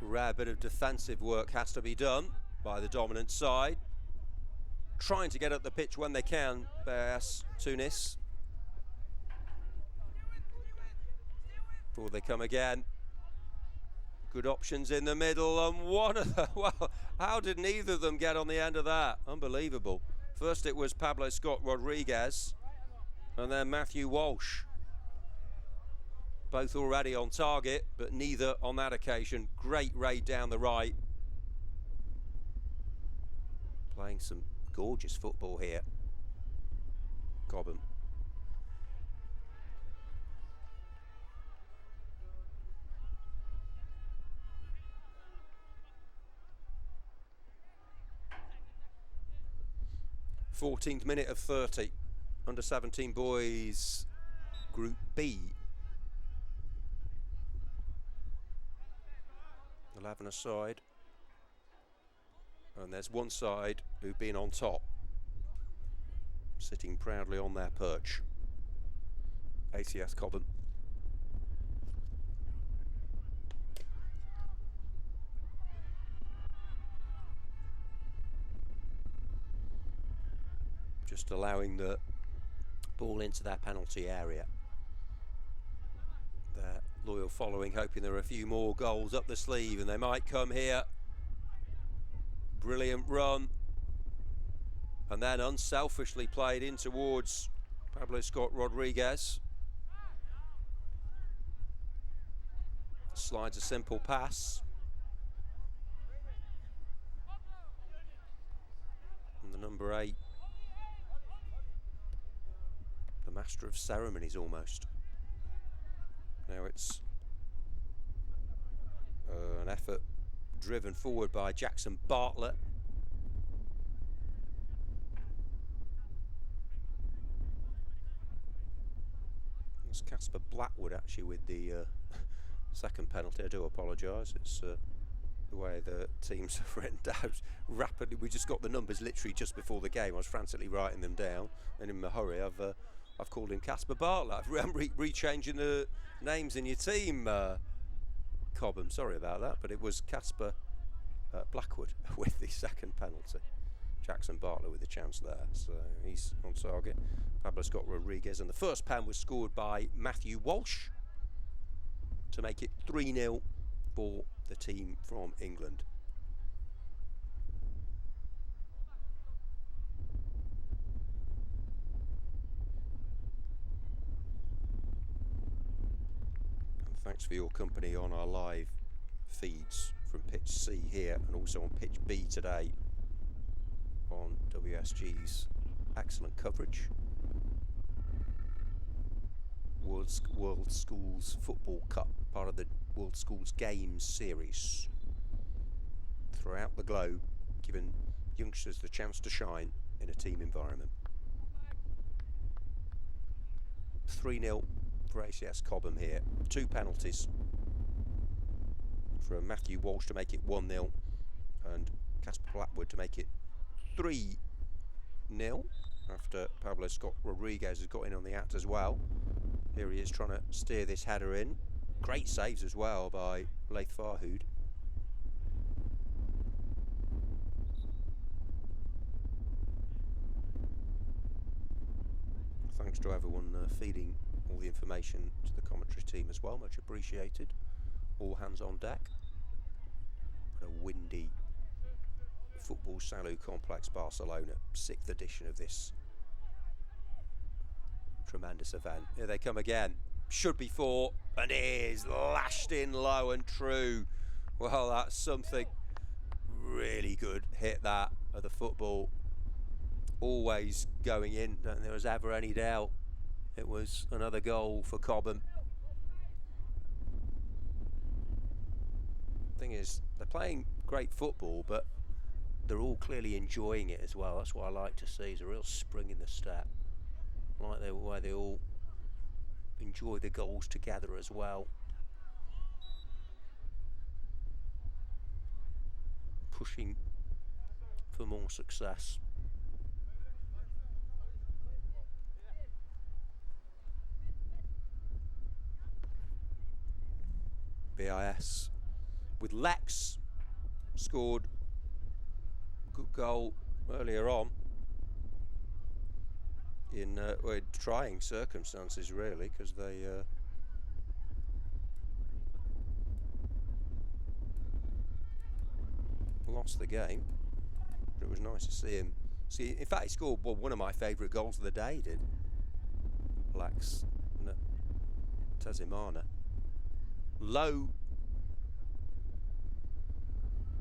Rare bit of defensive work has to be done by the dominant side. Trying to get up the pitch when they can, BIS Tunis. Before they come again. Good options in the middle, and one of them, well, how did neither of them get on the end of that? Unbelievable. First it was Pablo Scott Rodriguez, and then Matthew Walsh. Both already on target, but neither on that occasion. Great raid down the right. Playing some gorgeous football here, Cobham. th minute of 30. Under 17 boys, Group B. 11 aside, and there's one side who've been on top, sitting proudly on their perch. ACS Cobham. Just allowing the ball into their penalty area. Their loyal following, hoping there are a few more goals up the sleeve, and they might come here. Brilliant run, and then unselfishly played in towards Pablo Scott Rodriguez. Slides a simple pass, and the number 8, the master of ceremonies almost. Now it's an effort driven forward by Jackson Bartlett. It's Casper Blackwood actually with the second penalty. I do apologise. It's the way the teams have written down rapidly. We just got the numbers literally just before the game. I was frantically writing them down, and in my hurry, I've called him Casper Bartlett. I'm rechanging the names in your team, Cobham. Sorry about that, but it was Casper Blackwood with the second penalty. Jackson Bartlett with the chance there, so he's on target. Pablo Scott Rodriguez, and the first pen was scored by Matthew Walsh to make it 3-0 for the team from England. And thanks for your company on our live feeds from pitch C here and also on pitch B today on WSG's excellent coverage. World Schools Football Cup, part of the World Schools Games series throughout the globe, giving youngsters the chance to shine in a team environment. 3-0 for ACS Cobham here. 2 penalties from Matthew Walsh to make it 1-0 and Casper Blackwood to make it 3-0 after Pablo Scott Rodriguez has got in on the act as well. Here he is trying to steer this header in. Great saves as well by Laith Farhood. Thanks to everyone feeding all the information to the commentary team as well, much appreciated. All hands on deck. But a windy Football Salou Complex Barcelona, 6th edition of this tremendous event. Here they come again. Should be 4, and is lashed in low and true. Well, that's something really good. Hit that of the football. Always going in. Don't think there was ever any doubt. It was another goal for Cobham. Thing is, they're playing great football, but they're all clearly enjoying it as well. That's what I like to see. Is a real spring in the step. Like the way they all enjoy the goals together as well. Pushing for more success. BIS with Lex scored a good goal earlier on in trying circumstances really, because they lost the game, but it was nice to see him. In fact, he scored one of my favourite goals of the day, did Lex Tazimana. Low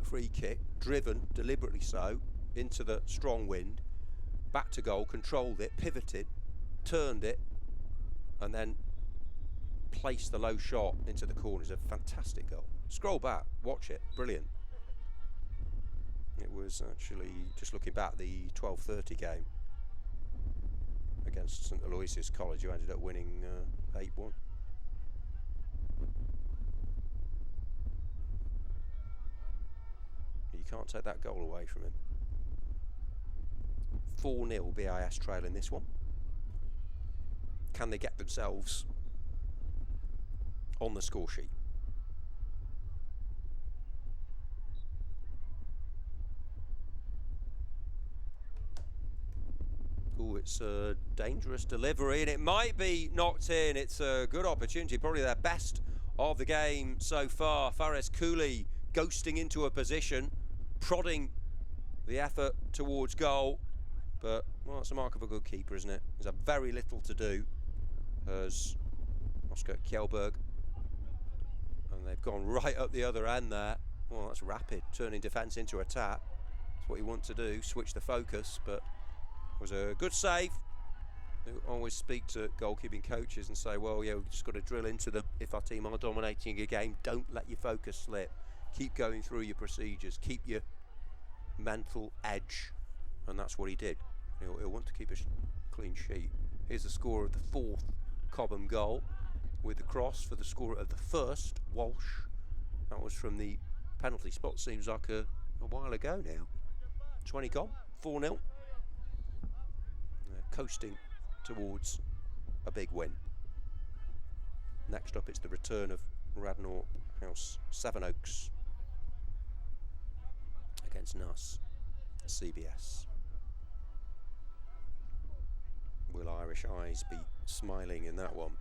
free kick, driven deliberately so into the strong wind, back to goal, controlled it, pivoted, turned it, and then placed the low shot into the corner. It's a fantastic goal. Scroll back, watch it, brilliant. It was actually, just looking back, the 12:30 game against St Aloysius College, who ended up winning 8-1. You can't take that goal away from him. 4-0 BIS trail in this one. Can they get themselves on the score sheet? Oh, it's a dangerous delivery, and it might be knocked in. It's a good opportunity, probably their best of the game so far. Fares Cooley ghosting into a position, prodding the effort towards goal. But, well, it's a mark of a good keeper, isn't it? There's a very little to do as Oscar Kjellberg. And they've gone right up the other end there. Well, that's rapid, turning defence into attack. That's what you want to do, switch the focus, but it was a good save. They always speak to goalkeeping coaches and say, well, yeah, we've just got to drill into them. If our team are dominating a game, don't let your focus slip. Keep going through your procedures. Keep your mental edge. And that's what he did. He'll want to keep a clean sheet. Here's the score of the 4th Cobham goal with the cross for the scorer of the 1st, Walsh. That was from the penalty spot seems like a while ago now. 20 gone, 4-0. Coasting towards a big win. Next up, it's the return of Radnor House Sevenoaks against Nuss CBS. Will Irish eyes be smiling in that one?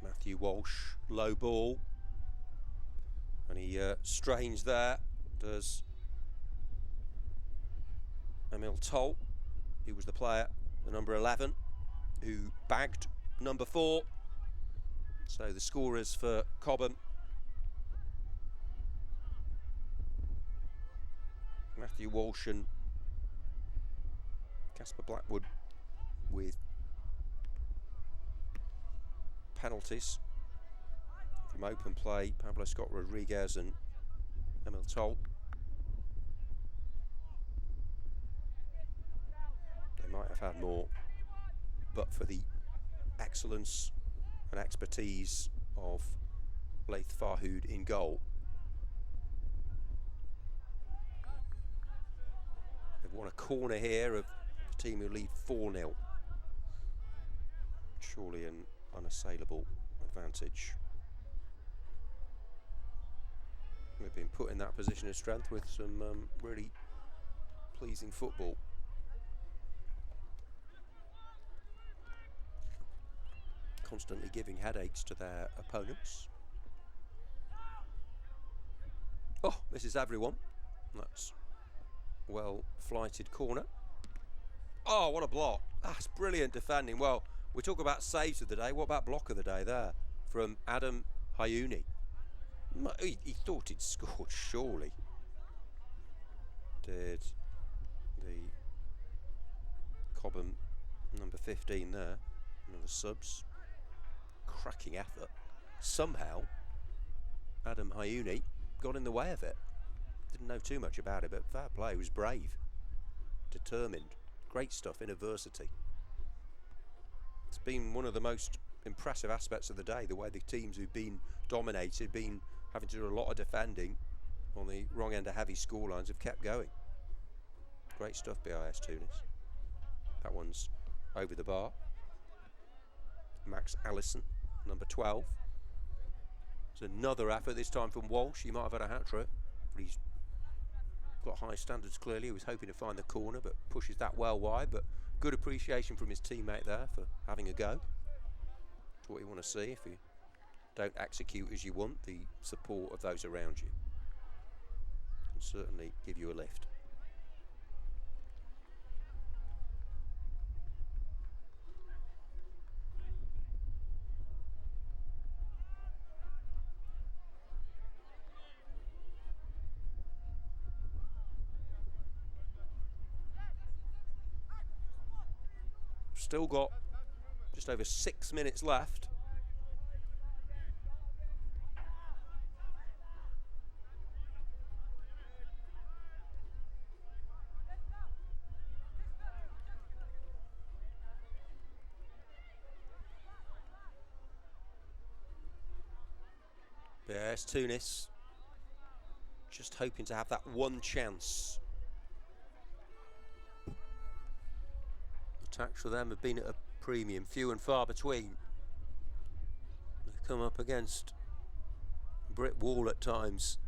Matthew Walsh, low ball. And he strains there, does Emil Toll, who was the player, the number 11, who bagged number 4. So the scorers for Cobham: Matthew Walsh and Casper Blackwood with penalties from open play. Pablo Scott Rodriguez and Emil Toll. They might have had more, but for the excellence and expertise of Laith Farhood in goal. They've won a corner here of the team who lead 4-0. Surely an unassailable advantage. They've been put in that position of strength with some really pleasing football. Constantly giving headaches to their opponents. Oh, misses everyone. That's well flighted corner. Oh, what a block. That's brilliant defending. Well, we talk about saves of the day. What about block of the day there from Adam Hayuni? He thought he'd scored, surely. Did the Cobham number 15 there. Another subs. Cracking effort. Somehow, Adam Hayuni got in the way of it. Didn't know too much about it, but fair play. He was brave, determined. Great stuff in adversity. It's been one of the most impressive aspects of the day, the way the teams who've been dominated, been having to do a lot of defending on the wrong end of heavy scorelines, have kept going. Great stuff, BIS Tunis. That one's over the bar. Max Allison, number 12. It's another effort, this time from Walsh. He might have had a hat-trick, but he's got high standards clearly. He was hoping to find the corner, but pushes that well wide. But good appreciation from his teammate there for having a go. That's what you want to see. If you don't execute as you want, the support of those around you can certainly give you a lift. Still got just over 6 minutes left. Yes, Tunis just hoping to have that one chance. Attacks for them have been at a premium, few and far between. They've come up against a brick wall at times.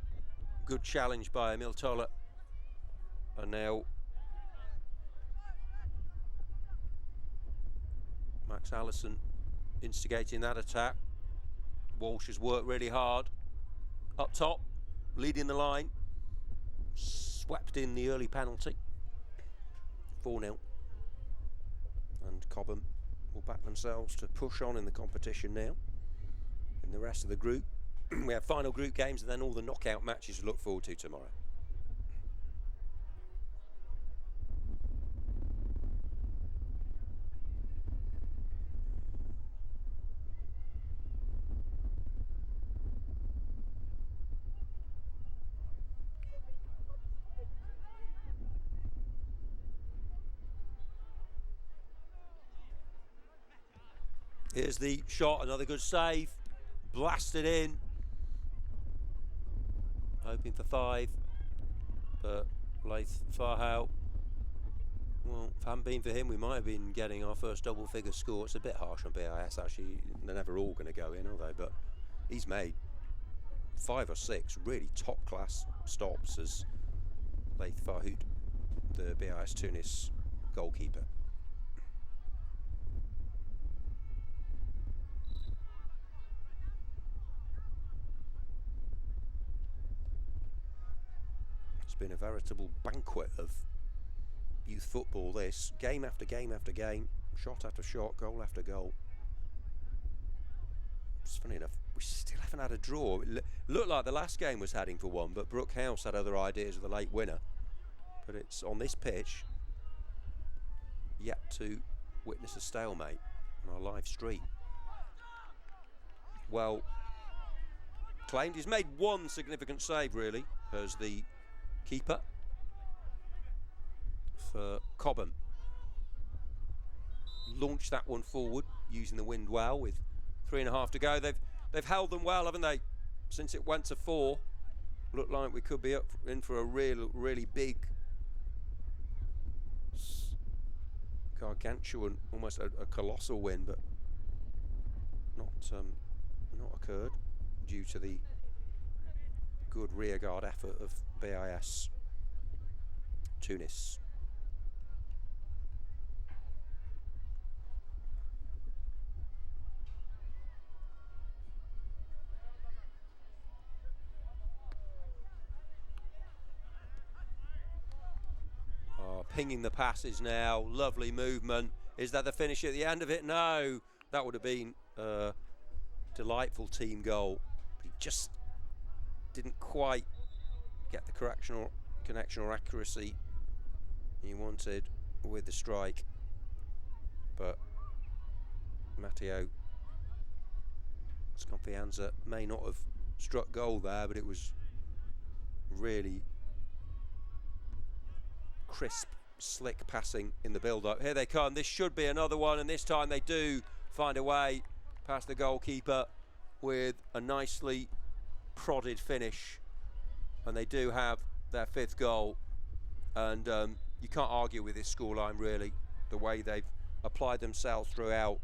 Good challenge by Emil Toller. And now Max Allison instigating that attack. Walsh has worked really hard. Up top, leading the line. Swept in the early penalty. 4-0. And Cobham will back themselves to push on in the competition now. In the rest of the group, we have final group games and then all the knockout matches to look forward to tomorrow. Here's the shot, another good save. Blasted in. Hoping for 5. But Laith Farhow, well, if it hadn't been for him, we might have been getting our first double-figure score. It's a bit harsh on BIS, actually. They're never all going to go in, are they? But he's made 5 or 6 really top-class stops as Laith Farhoud, the BIS Tunis goalkeeper. It's been a veritable banquet of youth football, this. Game after game after game, shot after shot, goal after goal. It's funny enough, we still haven't had a draw. It looked like the last game was heading for one, but Brook House had other ideas of the late winner. But it's on this pitch, yet to witness a stalemate on our live stream. Well claimed. He's made one significant save, really, as the keeper for Cobham. Launched that one forward using the wind well with 3.5 to go. They've held them well, haven't they? Since it went to 4, looked like we could be in for a really big, gargantuan, almost a colossal win, but not occurred due to the good rearguard effort of BIS Tunis. Pinging the passes now, lovely movement. Is that the finish at the end of it? No, that would have been a delightful team goal. But he just didn't quite get the connection or accuracy he wanted with the strike. But Matteo Sconfianza may not have struck goal there, but it was really crisp, slick passing in the build-up. Here they come. This should be another one, and this time they do find a way past the goalkeeper with a nicely prodded finish, and they do have their 5th goal. And you can't argue with this scoreline, really, the way they've applied themselves throughout.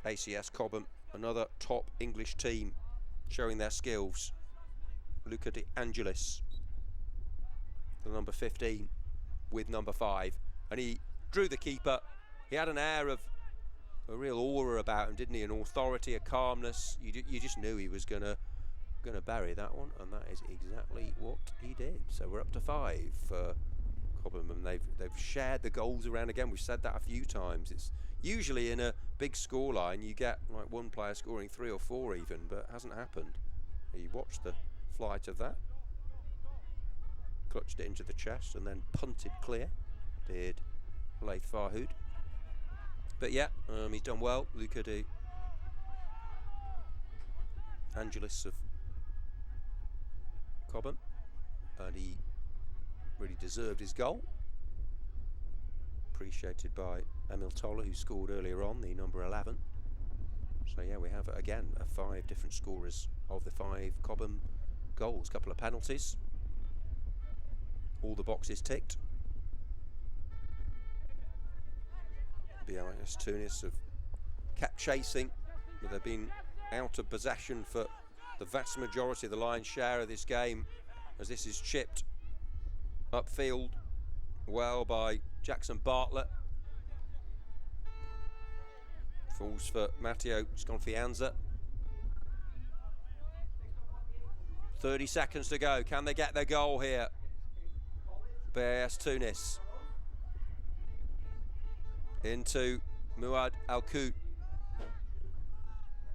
ACS Cobham, another top English team, showing their skills. Luca De Angelis, the number 15 with number 5, and he drew the keeper. He had an air of a real aura about him, didn't he? An authority, a calmness. You just knew he was gonna bury that one, and that is exactly what he did. So we're up to 5 for Cobham, and they've shared the goals around again. We've said that a few times. It's usually in a big scoreline you get like one player scoring 3 or 4 even, but it hasn't happened. You watched the flight of that. Clutched it into the chest and then punted clear, did Laith Farhoud. But yeah, he's done well. Luca De Angelis of Cobham, and he really deserved his goal. Appreciated by Emil Toller, who scored earlier on, the number 11. So yeah, we have again 5 different scorers of the 5 Cobham goals. Couple of penalties. All the boxes ticked. BIS Tunis have kept chasing, but they've been out of possession for the vast majority of the lion's share of this game, as this is chipped upfield well by Jackson Bartlett. Falls for Matteo Sconfianza. 30 seconds to go. Can they get their goal here? BIS Tunis into Muad Al-Kout.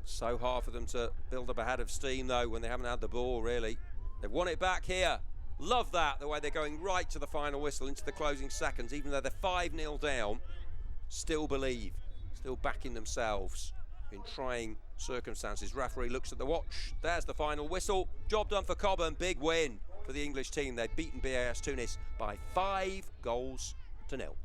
So hard for them to build up a head of steam though when they haven't had the ball, really. They've won it back here. Love that, the way they're going right to the final whistle, into the closing seconds, even though they're 5-0 down. Still believe, still backing themselves in trying circumstances. Referee looks at the watch. There's the final whistle. Job done for Cobham. Big win for the English team. They've beaten BIS Tunis by 5 goals to 0.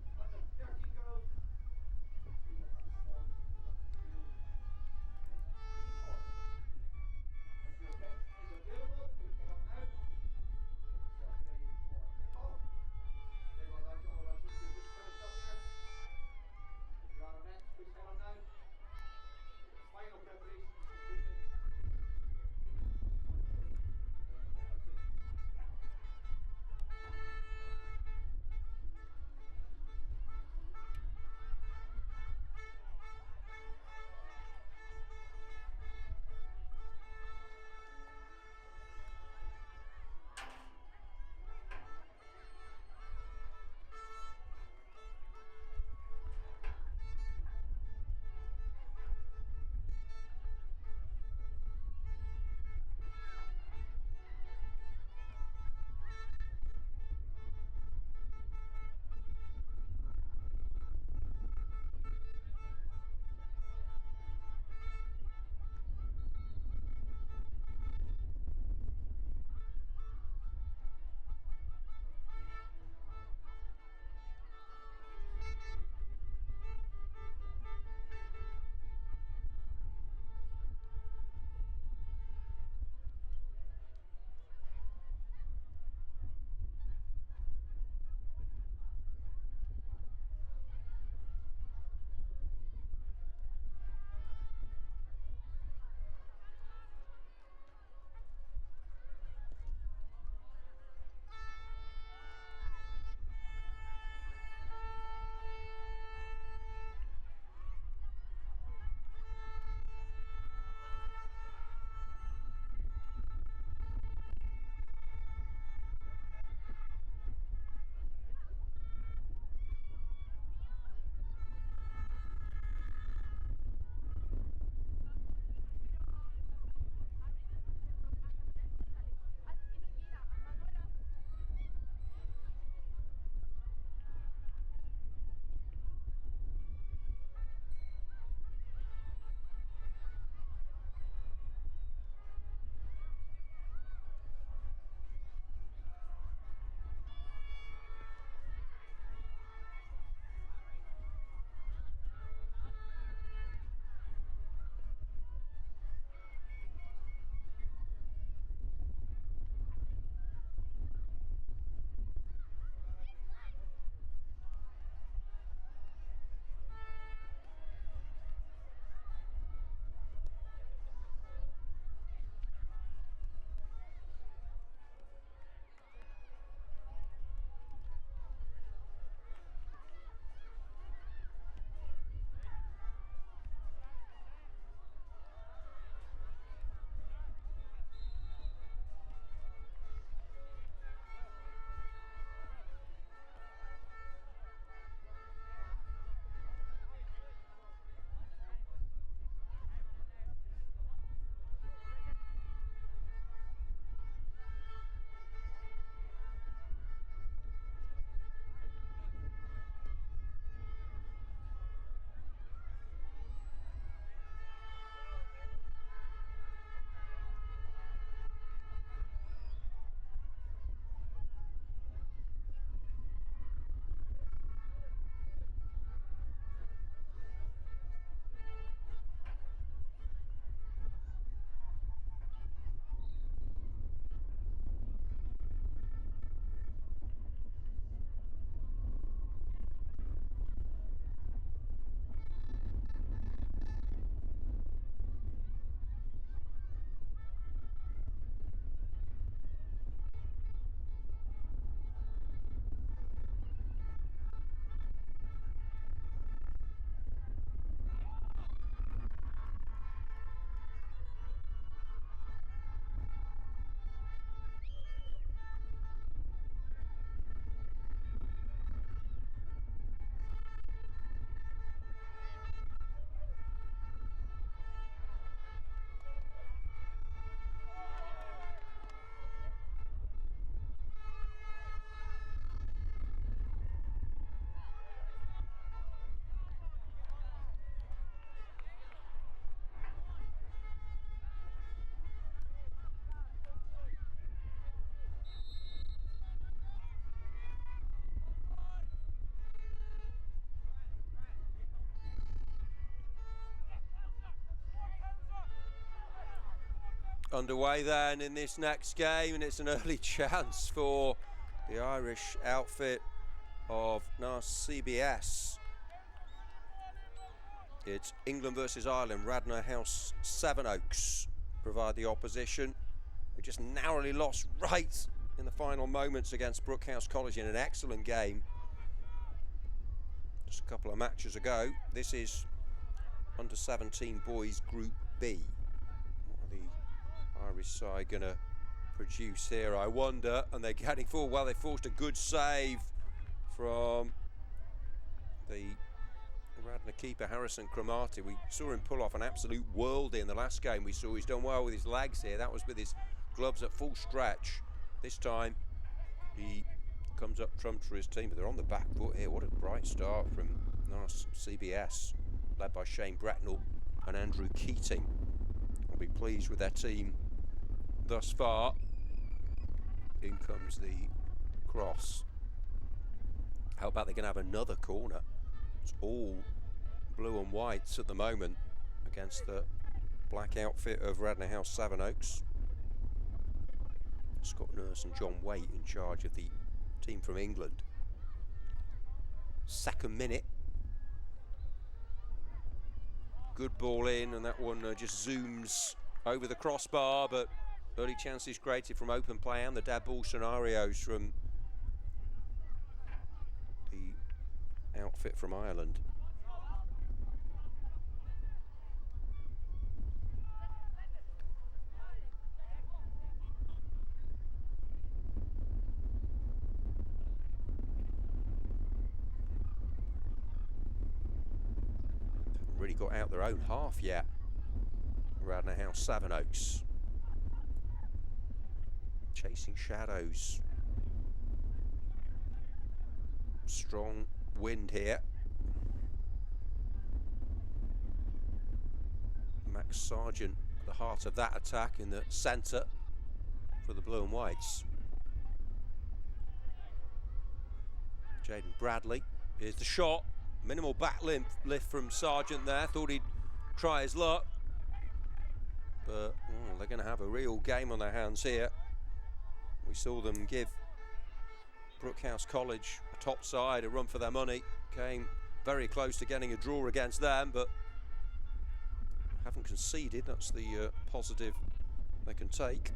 underway then in this next game, and it's an early chance for the Irish outfit of NAS CBS. It's England versus Ireland. Radnor House Sevenoaks provide the opposition. We just narrowly lost right in the final moments against Brookhouse College in an excellent game just a couple of matches ago. This is under 17 boys Group B. What are the Irish side going to produce here, I wonder? And they're getting forward. Well, they forced a good save from the Radnor keeper, Harrison Cromarty. We saw him pull off an absolute worldie in the last game we saw. He's done well with his legs here. That was with his gloves at full stretch. This time he comes up trumps for his team, but they're on the back foot here. What a bright start from NAS CBS, led by Shane Bretnell and Andrew Keating. I'll be pleased with their team thus far. In comes the cross. How about they can have another corner? It's all blue and whites at the moment against the black outfit of Radnor House Sevenoaks. Scott Nurse and John Waite in charge of the team from England. Second minute. Good ball in, and that one just zooms over the crossbar, but early chances created from open play and the dead ball scenarios from the outfit from Ireland. Haven't really got out their own half yet. Radnor House Sevenoaks. Chasing shadows. Strong wind here. Max Sargent at the heart of that attack in the centre for the blue and whites. Jaden Bradley. Here's the shot. Minimal back lift from Sargent there. Thought he'd try his luck. But they're going to have a real game on their hands here. We saw them give Brookhouse College, a top side, a run for their money. Came very close to getting a draw against them, but haven't conceded. That's the positive they can take.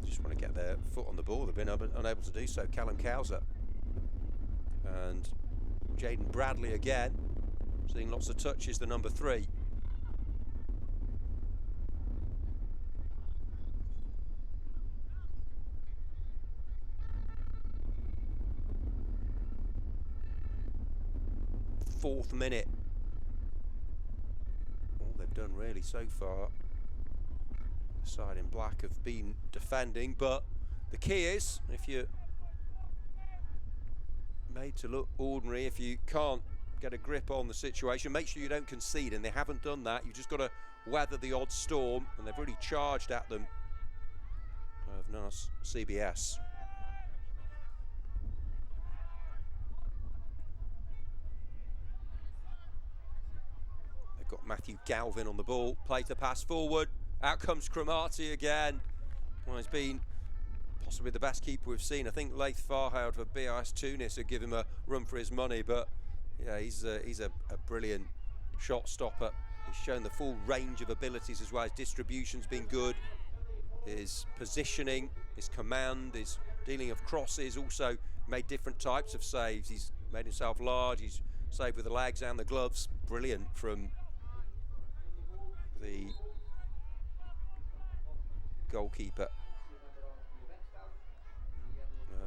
Just want to get their foot on the ball. They've been unable to do so. Callum Cowser and Jaden Bradley again, seeing lots of touches, the number 3. Fourth minute. All they've done really so far, the side in black have been defending, but the key is, if you're made to look ordinary, if you can't get a grip on the situation, make sure you don't concede, and they haven't done that. You've just got to weather the odd storm, and they've really charged at them of NAS CBS. Got Matthew Galvin on the ball, plays the pass forward, out comes Cromarty again. Well, he's been possibly the best keeper we've seen. I think Laith Farhoud for BIS Tunis would give him a run for his money, but yeah, he's a brilliant shot stopper. He's shown the full range of abilities as well. His distribution's been good, his positioning, his command, his dealing of crosses, also made different types of saves. He's made himself large, he's saved with the legs and the gloves. Brilliant from the goalkeeper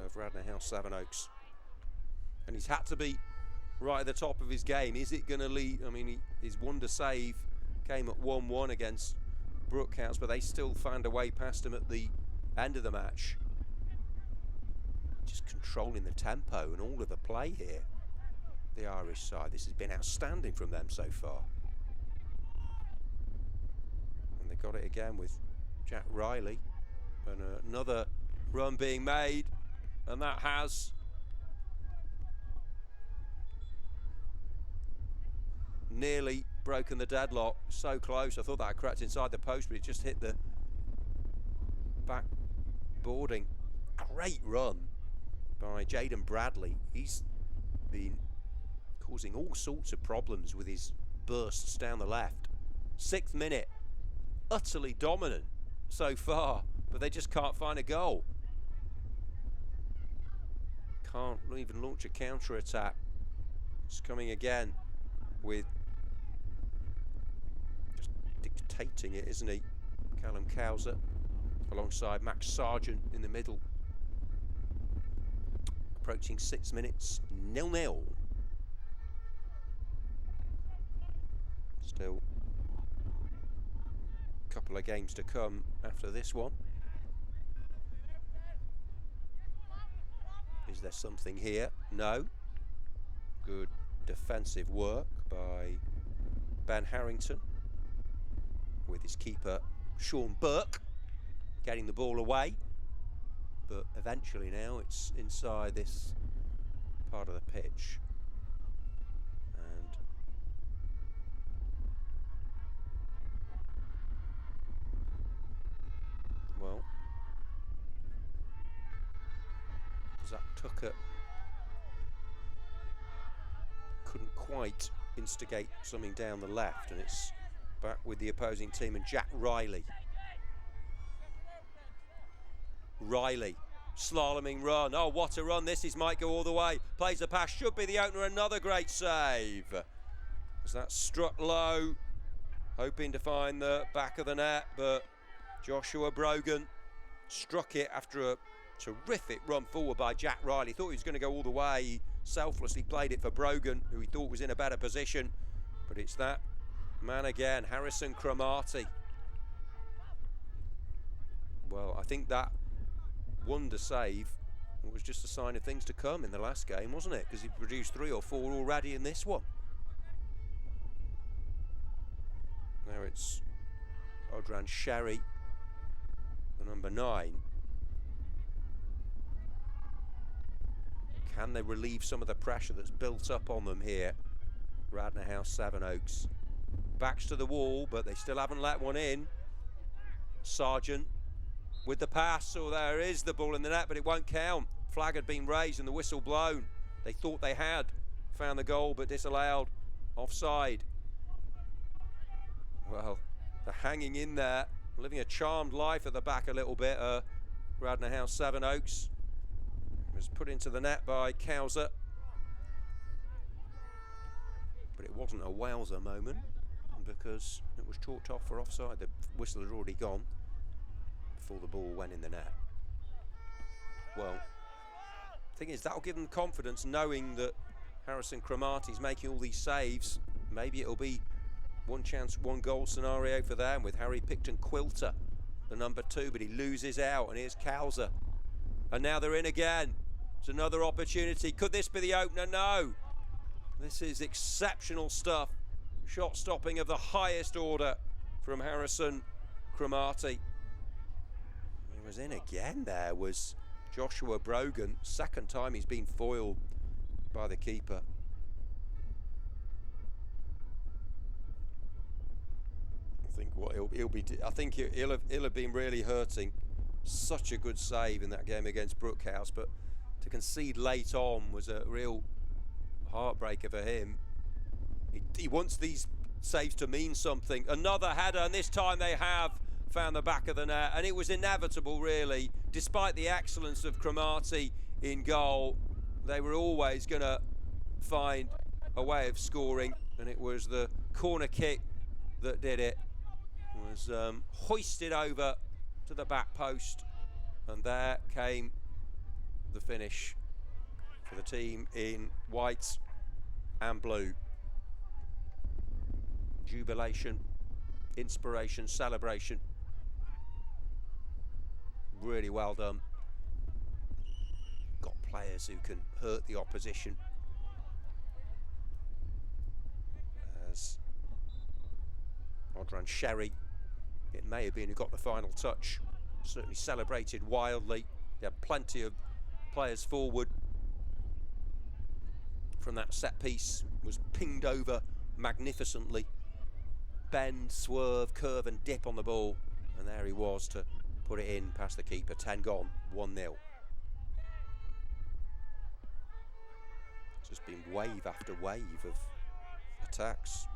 of Radnor House Sevenoaks, and he's had to be right at the top of his game. Is it going to lead? I mean, his wonder save came at 1-1 against Brookhouse, but they still found a way past him at the end of the match. Just controlling the tempo and all of the play here, the Irish side. This has been outstanding from them so far. And they got it again with Jack Riley, and another run being made, and that has nearly broken the deadlock. So close. I thought that had cracked inside the post, but it just hit the back boarding. Great run by Jaden Bradley. He's been causing all sorts of problems with his bursts down the left. 6th minute, utterly dominant so far, but they just can't find a goal. Can't even launch a counter-attack. It's coming again with just dictating it, isn't he? Callum Cowser alongside Max Sargent in the middle. Approaching 6 minutes, 0-0. Still a couple of games to come after this one. Is there something here? No. Good defensive work by Ben Harrington with his keeper Sean Burke getting the ball away, but eventually now it's inside this part of the pitch, and well, Zach Tucker couldn't quite instigate something down the left, and it's back with the opposing team and Jack Riley. Riley, slaloming run. Oh, what a run this is. Might go all the way. Plays the pass. Should be the opener. Another great save. As that struck low, hoping to find the back of the net, but Joshua Brogan struck it after a terrific run forward by Jack Riley. Thought he was going to go all the way. He selflessly played it for Brogan, who he thought was in a better position. But it's that man again, Harrison Cromarty. Well, I think that wonder save was just a sign of things to come in the last game, wasn't it? Because he produced 3 or 4 already in this one. Now it's Odran Sherry, the number 9. Can they relieve some of the pressure that's built up on them here? Radnor House, Sevenoaks. Backs to the wall, but they still haven't let one in. Sargent with the pass. Oh, there is the ball in the net, but it won't count. Flag had been raised and the whistle blown. They thought they had found the goal, but disallowed. Offside. Well, they're hanging in there, living a charmed life at the back a little bit. Radnor House, Sevenoaks. Was put into the net by Cowser, but it wasn't a wowzer moment because it was chalked off for offside. The whistle had already gone before the ball went in the net. Well, the thing is, that'll give them confidence knowing that Harrison Cromarty's making all these saves. Maybe it'll be one chance, one goal scenario for them with Harry Picton Quilter, the number 2, but he loses out, and here's Cowser. And now they're in again. It's another opportunity. Could this be the opener? No. This is exceptional stuff. Shot stopping of the highest order from Harrison Cromarty. He was in again there, was Joshua Brogan. Second time he's been foiled by the keeper. I think what he'll have been really hurting. Such a good save in that game against Brookhouse, but to concede late on was a real heartbreaker for him. He wants these saves to mean something. Another header, and this time they have found the back of the net, and it was inevitable, really. Despite the excellence of Cromarty in goal, they were always going to find a way of scoring, and it was the corner kick that did it. It was hoisted over to the back post, and there came the finish for the team in white and blue. Jubilation, inspiration, celebration. Really well done. Got players who can hurt the opposition. As Odran Sherry, it may have been, who got the final touch. Certainly celebrated wildly. He had plenty of players forward from that set piece. Was pinged over magnificently bend, swerve, curve and dip on the ball, and there he was to put it in past the keeper. 10 gone, 1-0. It's just been wave after wave of attacks.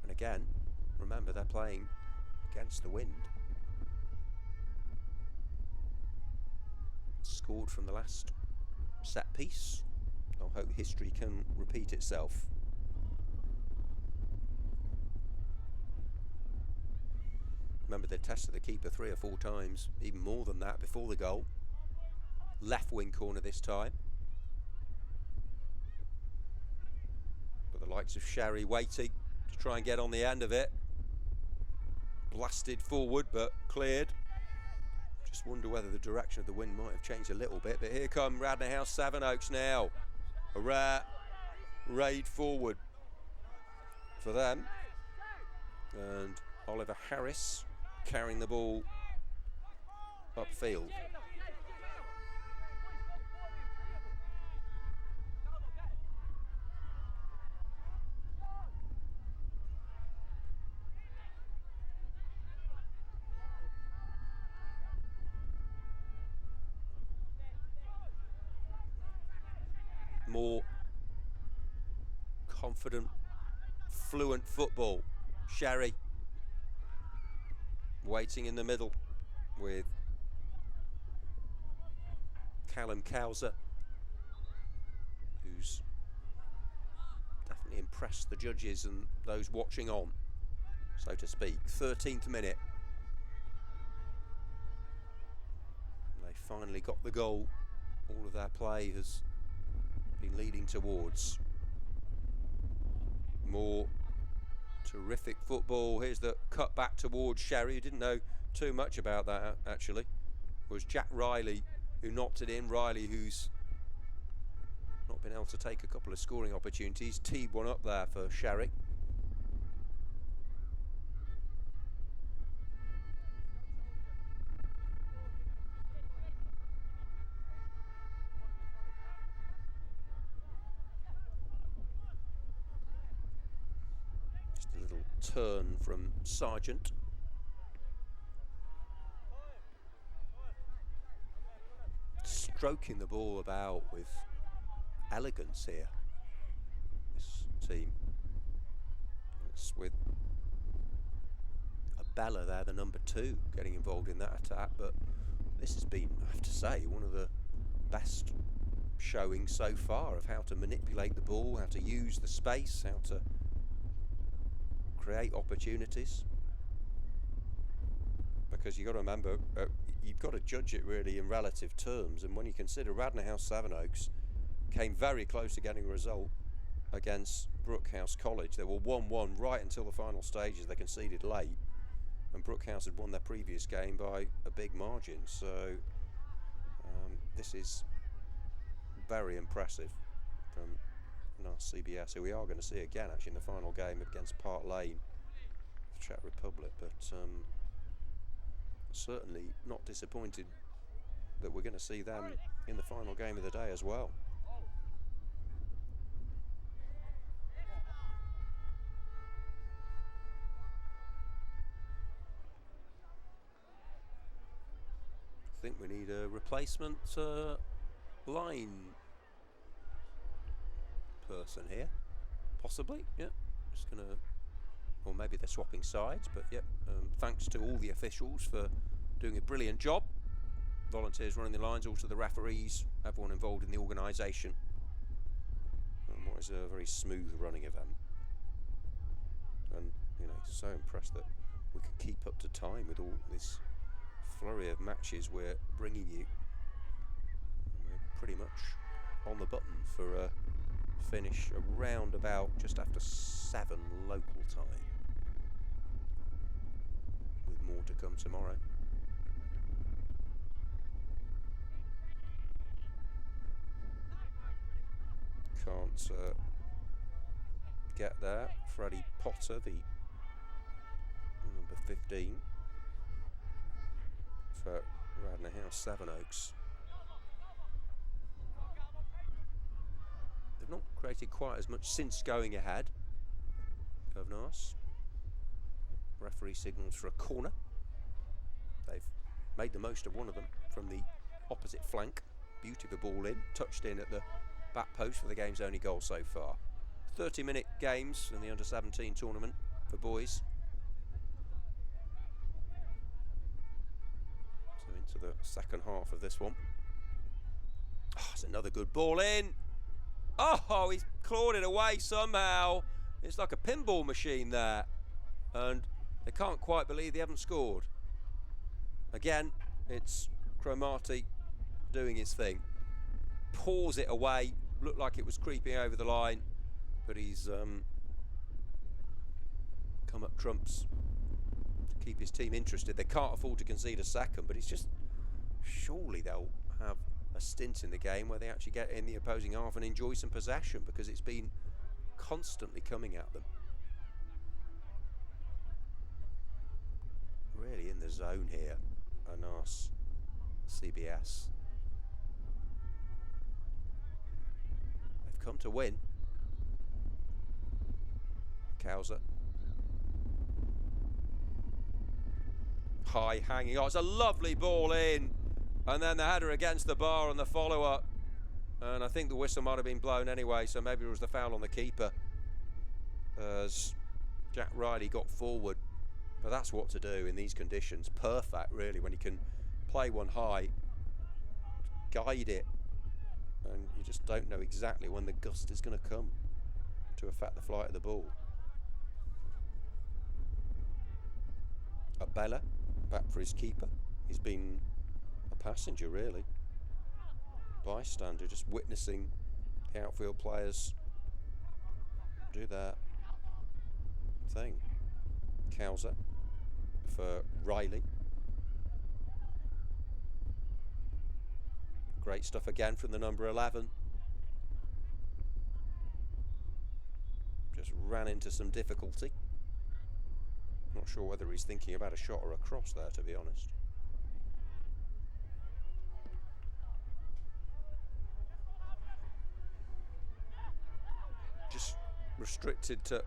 And again, remember, they're playing against the wind. Scored from the last set piece. I hope history can repeat itself. Remember, they tested the keeper 3 or 4 times, even more than that before the goal. Left wing corner this time. But the likes of Sherry waiting to try and get on the end of it. Blasted forward but cleared. Just wonder whether the direction of the wind might have changed a little bit. But here come Radnor House Sevenoaks now. A rare raid forward for them. And Oliver Harris carrying the ball upfield. More confident, fluent football. Sherry waiting in the middle with Callum Cowser, who's definitely impressed the judges and those watching on, so to speak. 13th minute. They finally got the goal. All of their play has been leading towards. More terrific football. Here's the cut back towards Sherry, who didn't know too much about that actually. It was Jack Riley who knocked it in. Riley, who's not been able to take a couple of scoring opportunities, teed one up there for Sherry. Turn from Sargent. Stroking the ball about with elegance here, this team. It's with Abella there, the number 2, getting involved in that attack, but this has been, I have to say, one of the best showings so far of how to manipulate the ball, how to use the space, how to create opportunities. Because you've got to remember, you've got to judge it really in relative terms, and when you consider Radnor House Sevenoaks came very close to getting a result against Brookhouse College. They were 1-1 right until the final stages. They conceded late, and Brookhouse had won their previous game by a big margin. So this is very impressive from North CBS, who we are going to see again actually in the final game against Park Lane of Czech Republic, but certainly not disappointed that we're going to see them in the final game of the day as well. I think we need a replacement line person here, possibly. Yeah, just gonna, or maybe they're swapping sides, but yeah, thanks to all the officials for doing a brilliant job. Volunteers running the lines, also the referees, everyone involved in the organisation. What is a very smooth running event, and you know, so impressed that we can keep up to time with all this flurry of matches we're bringing you. We're pretty much on the button for a finish around about just after 7 local time, with more to come tomorrow. Can't get there. Freddie Potter, the 15 for Radnor House Sevenoaks. They've not created quite as much since going ahead. Governors. Referee signals for a corner. They've made the most of one of them from the opposite flank. Beauty of the ball in, touched in at the back post for the game's only goal so far. 30-minute games in the under-17 tournament for boys. So into the second half of this one. Oh, it's another good ball in. Oh, he's clawed it away somehow. It's like a pinball machine there. And they can't quite believe they haven't scored. Again, it's Cromarty doing his thing. Paws it away. Looked like it was creeping over the line. But he's come up trumps to keep his team interested. They can't afford to concede a second, but it's just, surely they'll have a stint in the game where they actually get in the opposing half and enjoy some possession, because it's been constantly coming at them. Really in the zone here, Anas CBS. They've come to win. Kauser. High hanging. Oh, it's a lovely ball in. And then the header against the bar on the follow-up. And I think the whistle might have been blown anyway, so maybe it was the foul on the keeper as Jack Riley got forward. But that's what to do in these conditions. Perfect, really, when you can play one high, guide it, and you just don't know exactly when the gust is going to come to affect the flight of the ball. Abella back for his keeper. He's been a passenger, really. Bystander, just witnessing the outfield players do their thing. Kauser for Riley. Great stuff again from the number 11. Just ran into some difficulty. Not sure whether he's thinking about a shot or a cross there, to be honest. Just restricted to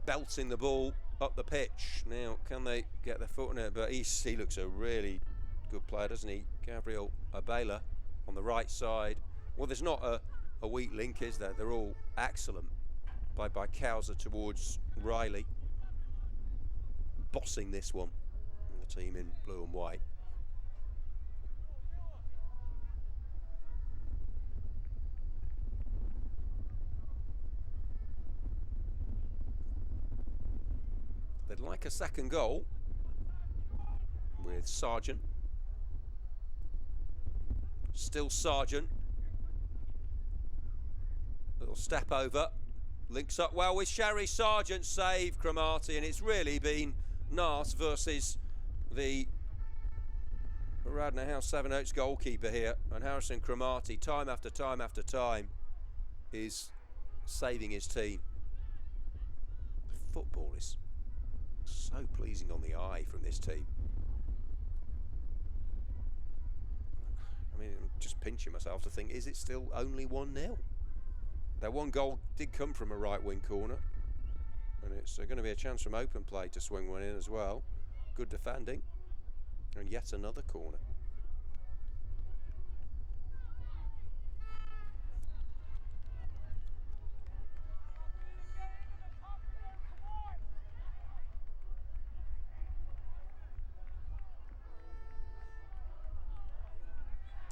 belting the ball up the pitch. Now, can they get their foot in it? But he looks a really good player, doesn't he? Gabriel Abela on the right side. Well, there's not a weak link, is there? They're all excellent. By Kauser towards Riley. Bossing this one. And the team in blue and white. They'd like a second goal with Sargent. Still Sargent. Little step over. Links up well with Sherry. Sargent save Cromarty, and it's really been Nas versus the Radnor House Sevenoaks goalkeeper here. And Harrison Cromarty, time after time after time, is saving his team. Football is so pleasing on the eye from this team. I mean, I'm just pinching myself to think, is it still only 1-0? That one goal did come from a right wing corner, and it's going to be a chance from open play to swing one in as well. Good defending, and yet another corner.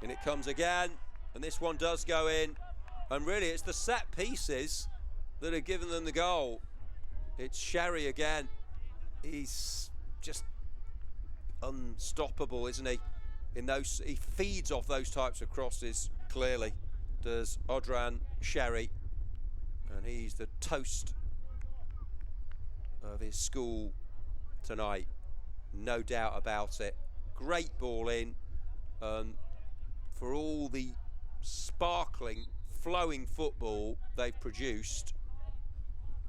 And it comes again, and this one does go in. And really, it's the set pieces that have given them the goal. It's Sherry again. He's just unstoppable, isn't he? He feeds off those types of crosses, clearly. Does Odran Sherry. And he's the toast of his school tonight. No doubt about it. Great ball in. For all the sparkling, flowing football they've produced,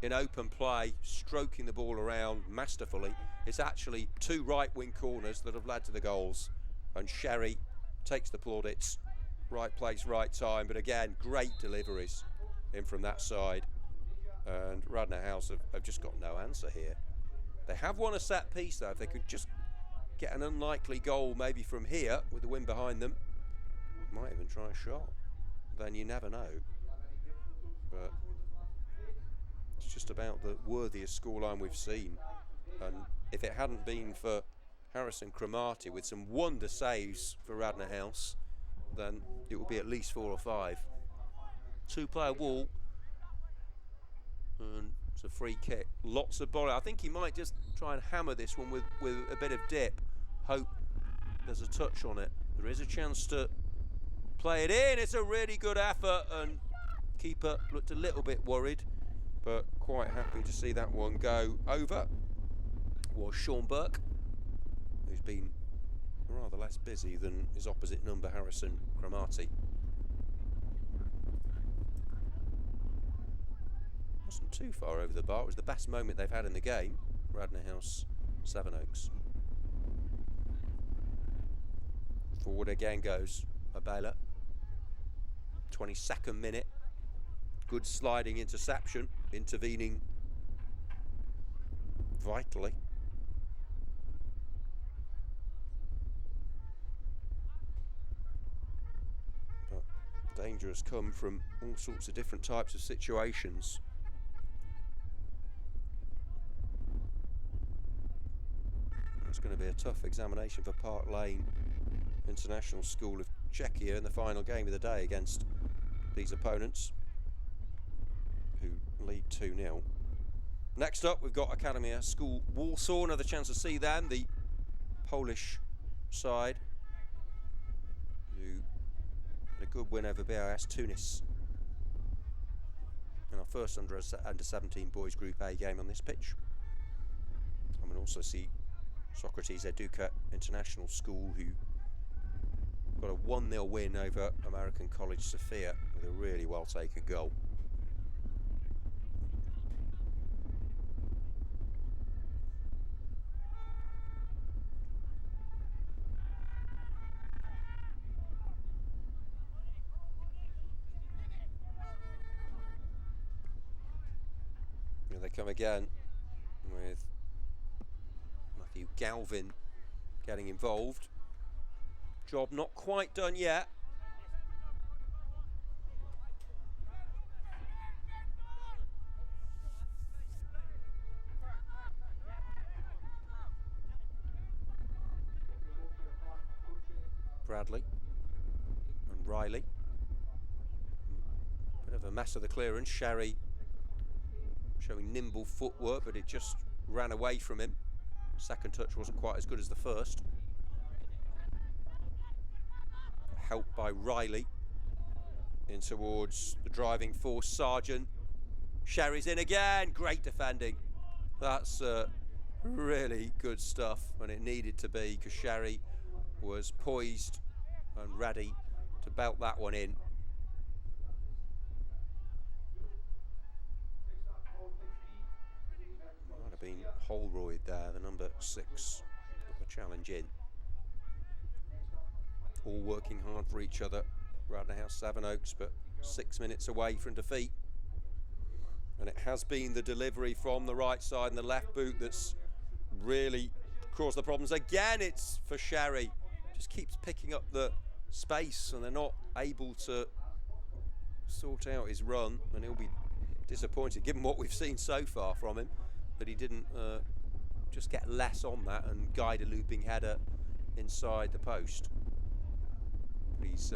in open play, stroking the ball around masterfully. It's actually 2 right wing corners that have led to the goals, and Sherry takes the plaudits. Right place, right time, but again, great deliveries in from that side. And Radnor House have just got no answer here. They have won a set piece though. If they could just get an unlikely goal maybe from here with the wind behind them, might even try a shot. Then you never know. But it's just about the worthiest scoreline we've seen. And if it hadn't been for Harrison Cromarty with some wonder saves for Radnor House, then it would be at least 4 or 5. 2-player wall, and it's a free kick. Lots of body. I think he might just try and hammer this one with a bit of dip. Hope there's a touch on it. There is a chance to play it in. It's a really good effort, and keeper looked a little bit worried, but quite happy to see that one go over. Was Sean Burke, who's been rather less busy than his opposite number, Harrison Cromarty. Wasn't too far over the bar. It was the best moment they've had in the game. Radnor House, Sevenoaks. Forward again goes Abela. 22nd minute. Good sliding interception, intervening vitally. But danger has come from all sorts of different types of situations. It's going to be a tough examination for Park Lane International School of Czechia in the final game of the day against these opponents, who lead 2-0. Next up, we've got Akademia School Warsaw. Another chance to see them, the Polish side, who had a good win over BIS Tunis in our first under 17 boys Group A game on this pitch. And we'll also see Socrates Educa International School, who got a 1-0 win over American College Sofia with a really well taken goal. Here they come again with Matthew Galvin getting involved. Job not quite done yet. Bradley and Riley. Bit of a mess of the clearance. Sherry showing nimble footwork, but it just ran away from him. Second touch wasn't quite as good as the first. Helped by Riley in towards the driving force, Sargent. Sherry's in again. Great defending. That's really good stuff, and it needed to be, because Sherry was poised and ready to belt that one in. Might have been Holroyd there, the number 6, put the challenge in. All working hard for each other. Radnor House, Sevenoaks, but 6 minutes away from defeat. And it has been the delivery from the right side and the left boot that's really caused the problems. Again, it's for Sherry. Just keeps picking up the space, and they're not able to sort out his run, and he'll be disappointed, given what we've seen so far from him, that he didn't just get less on that and guide a looping header inside the post. He's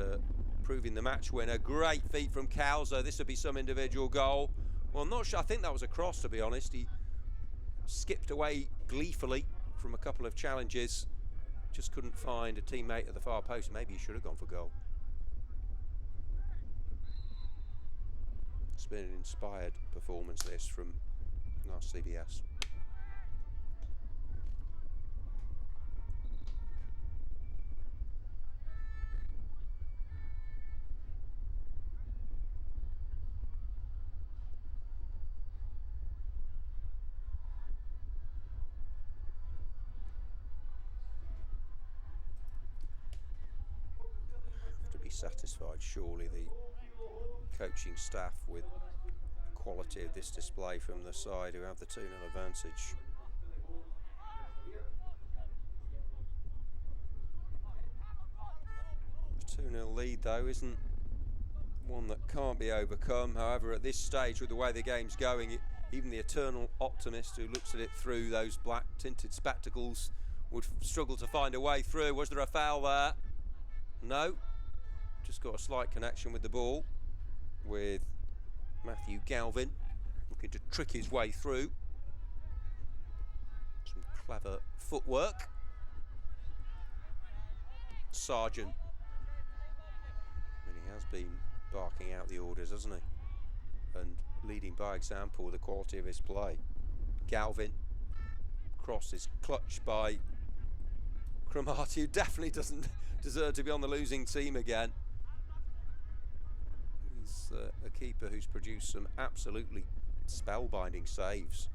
proving the match winner. Great feat from Kauser. This would be some individual goal. Well, I'm not sure. I think that was a cross, to be honest. He skipped away gleefully from a couple of challenges. Just couldn't find a teammate at the far post. Maybe he should have gone for goal. It's been an inspired performance, this, from our CBS. satisfied, surely, the coaching staff, with the quality of this display from the side who have the 2-0 advantage. The 2-0 lead, though, isn't one that can't be overcome. However, at this stage, with the way the game's going, even the eternal optimist who looks at it through those black tinted spectacles would struggle to find a way through. Was there a foul there? No. Just got a slight connection with the ball, with Matthew Galvin looking to trick his way through. Some clever footwork. Sargent really has been barking out the orders, hasn't he? And leading by example with the quality of his play. Galvin, cross is clutched by Cromartie, who definitely doesn't deserve to be on the losing team again. He's a keeper who's produced some absolutely spellbinding saves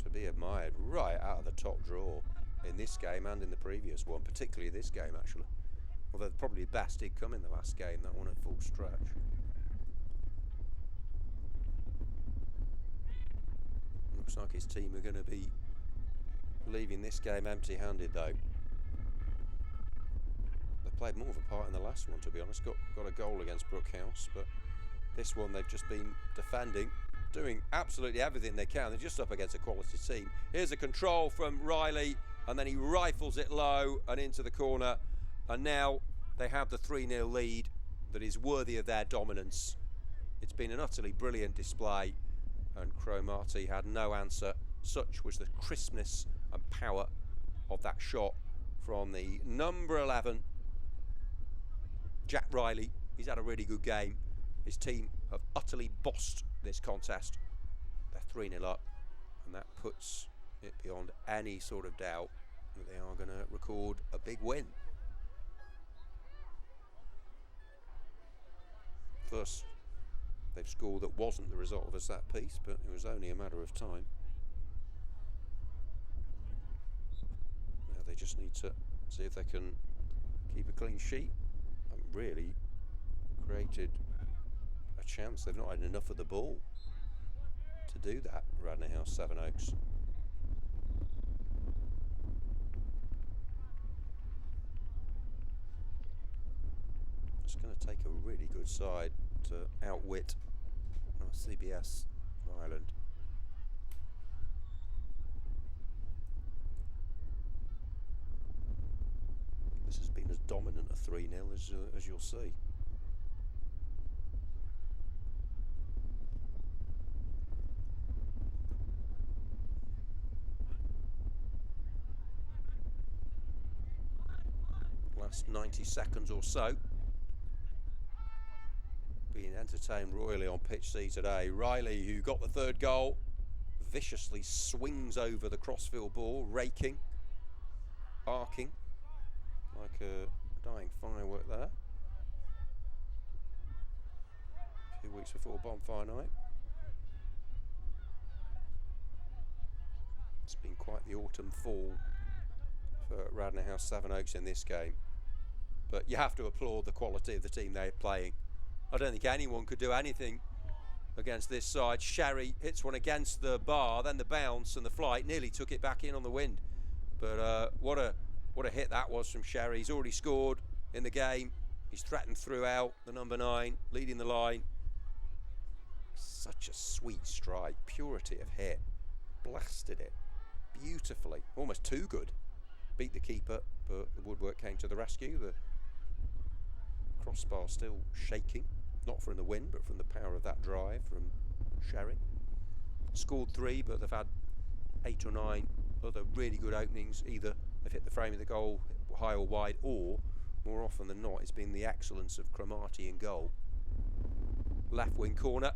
to be admired right out of the top drawer in this game and in the previous one, particularly this game actually. Although probably the best did come in the last game, that one at full stretch. Looks like his team are going to be leaving this game empty-handed though. They played more of a part in the last one, to be honest. Got a goal against Brookhouse, but this one they've just been defending, doing absolutely everything they can. They're just up against a quality team. Here's a control from Riley, and then he rifles it low and into the corner. And now they have the 3-0 lead that is worthy of their dominance. It's been an utterly brilliant display, and Cromartie had no answer. Such was the crispness and power of that shot from the number 11, Jack Riley. He's had a really good game. His team have utterly bossed this contest. They're 3-0 up, and that puts it beyond any sort of doubt that they are going to record a big win. First, they've scored that wasn't the result of a set piece, but it was only a matter of time. Now they just need to see if they can keep a clean sheet. Haven't really created a chance. They've not had enough of the ball to do that, Radnor House Sevenoaks. It's going to take a really good side to outwit our CBS Ireland. This has been as dominant a 3-0 as you'll see. Last 90 seconds or so. Being entertained royally on pitch C today. Riley, who got the third goal, viciously swings over the crossfield ball, raking, arcing like a dying firework there. A few weeks before bonfire night. It's been quite the autumn fall for Radnor House Sevenoaks in this game. But you have to applaud the quality of the team they're playing. I don't think anyone could do anything against this side. Sherry hits one against the bar, then the bounce and the flight nearly took it back in on the wind. But what a hit that was from Sherry. He's already scored in the game. He's threatened throughout, the number 9, leading the line. Such a sweet strike, purity of hit. Blasted it beautifully, almost too good. Beat the keeper, but the woodwork came to the rescue. The crossbar still shaking. Not from the wind, but from the power of that drive from Sherry. Scored 3, but they've had 8 or 9 other really good openings. Either they've hit the frame of the goal high or wide, or more often than not, it's been the excellence of Cromartie in goal. Left wing corner.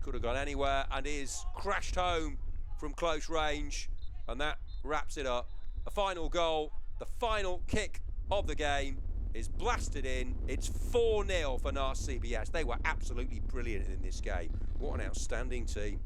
Could have gone anywhere and is crashed home from close range. And that wraps it up. A final goal, the final kick of the game, is blasted in. It's 4-0 for Nars CBS. They were absolutely brilliant in this game. What an outstanding team.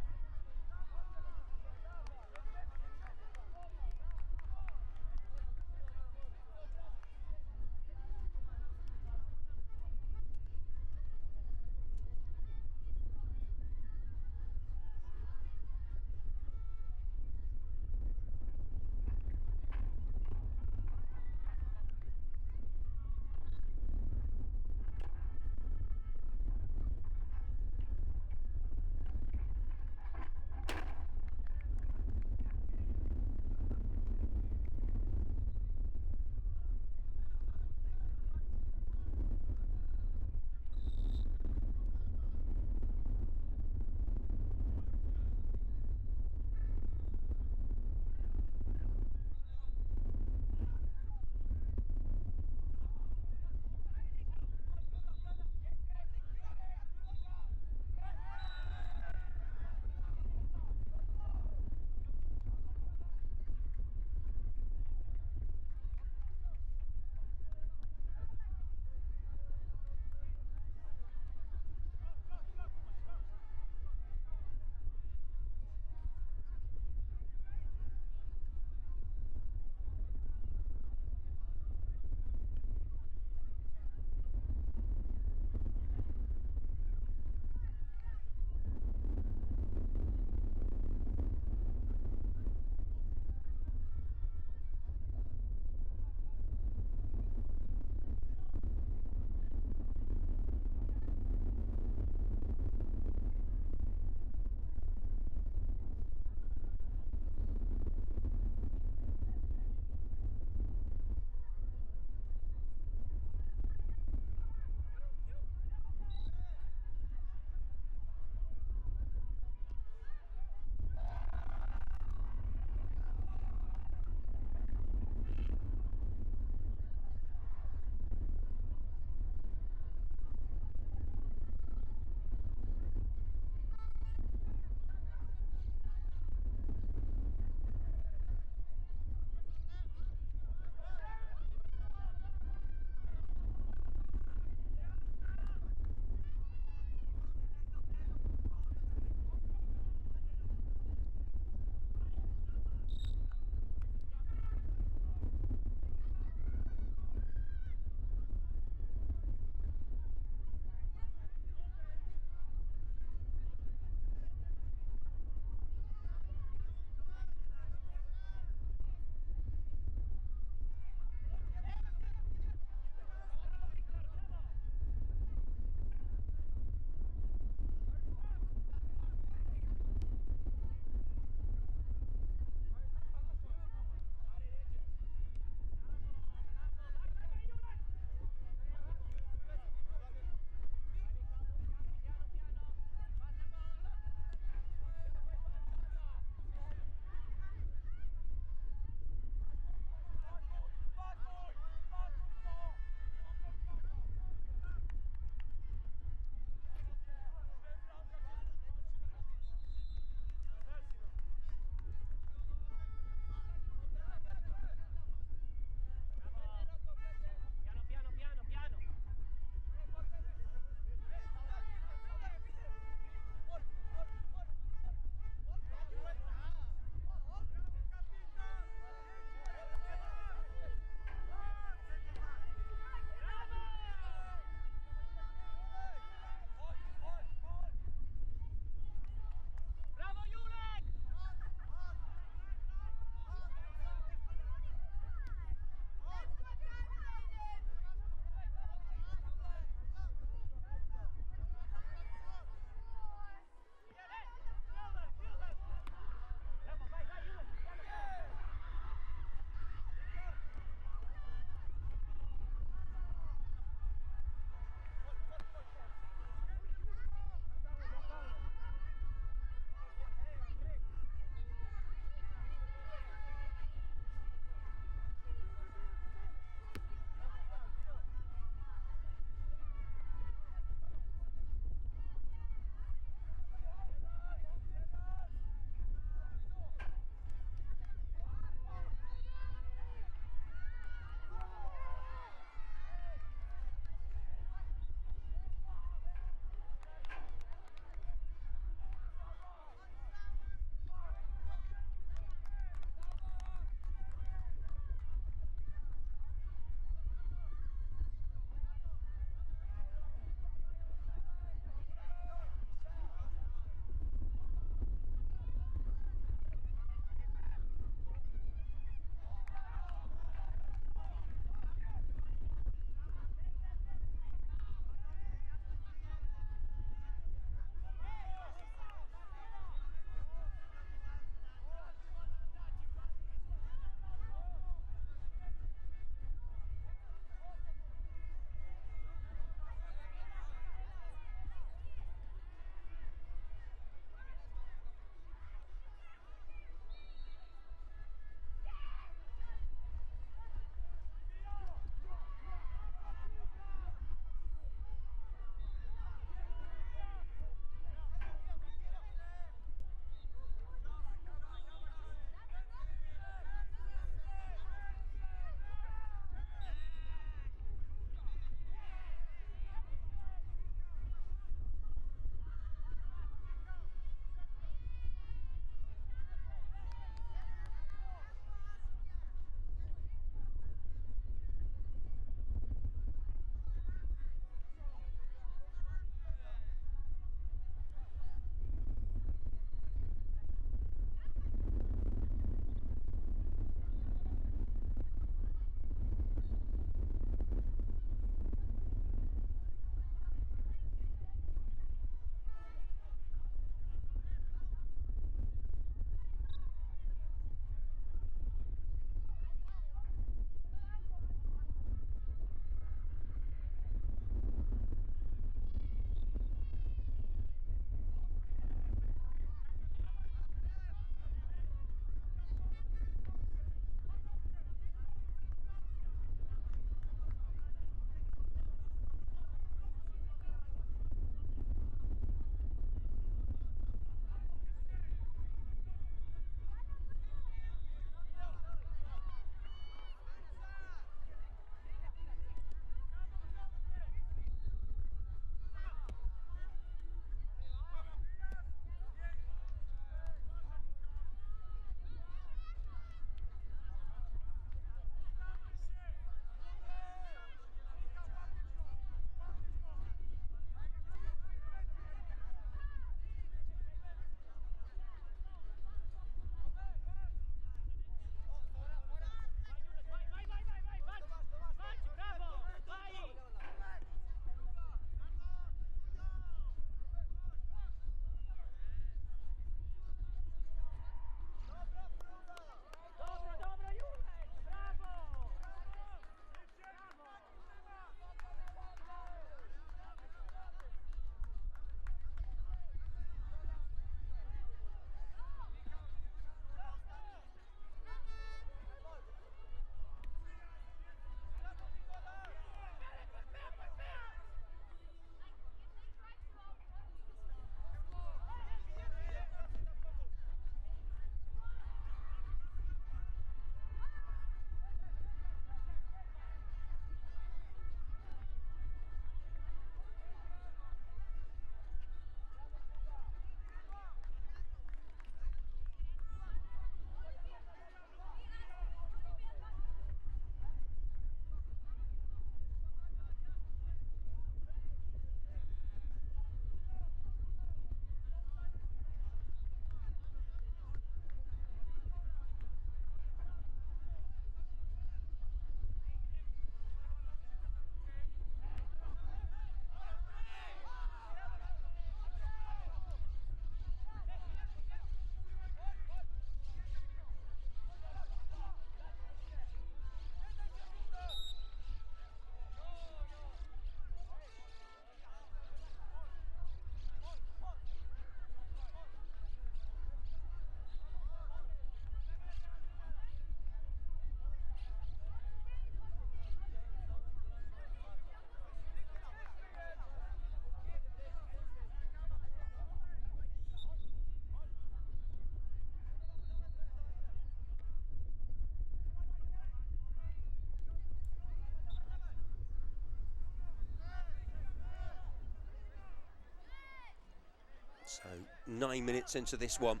So 9 minutes into this one.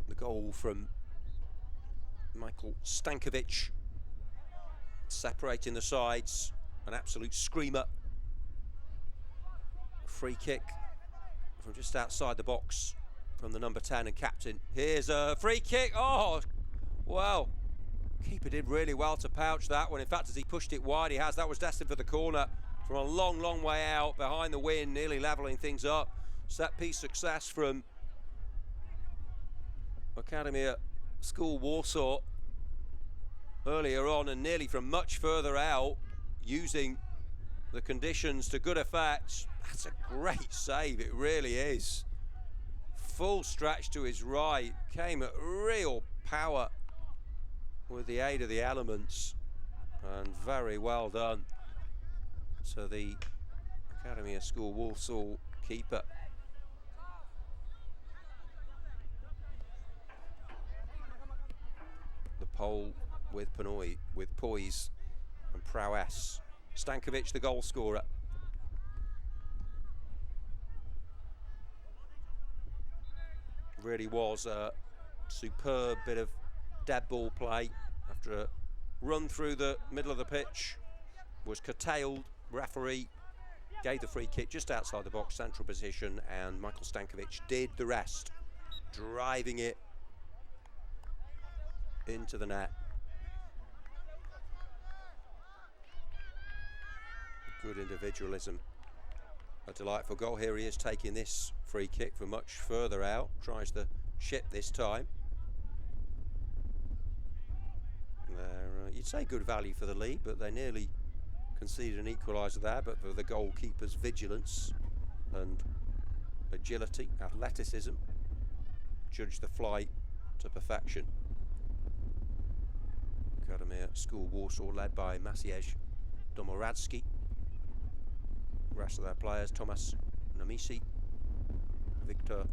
The goal from Michael Stankovic, separating the sides, an absolute screamer. Free kick from just outside the box from the number 10 and captain. Here's a free kick. Oh, well, keeper did really well to pouch that one. In fact, as he pushed it wide, that was destined for the corner from a long, long way out behind the wind, nearly levelling things up. Set piece success from Academia School Warsaw earlier on, and nearly from much further out, using the conditions to good effect. That's a great save, it really is. Full stretch to his right, came at real power with the aid of the elements, and very well done to the Academia School Warsaw keeper. The Pole with poise and prowess. Stankovic, the goal scorer. Really was a superb bit of dead ball play after a run through the middle of the pitch. Was curtailed, referee gave the free kick just outside the box, central position, and Michael Stankovic did the rest, driving it into the net. Good individualism. A delightful goal. Here he is taking this free kick from much further out. Tries the chip this time. You'd say good value for the lead, but they nearly conceded an equaliser there. But for the goalkeeper's vigilance and agility, athleticism, judged the flight to perfection. Academia School Warsaw, led by Maciej Domoradski. The rest of their players: Tomasz Namisi, Viktor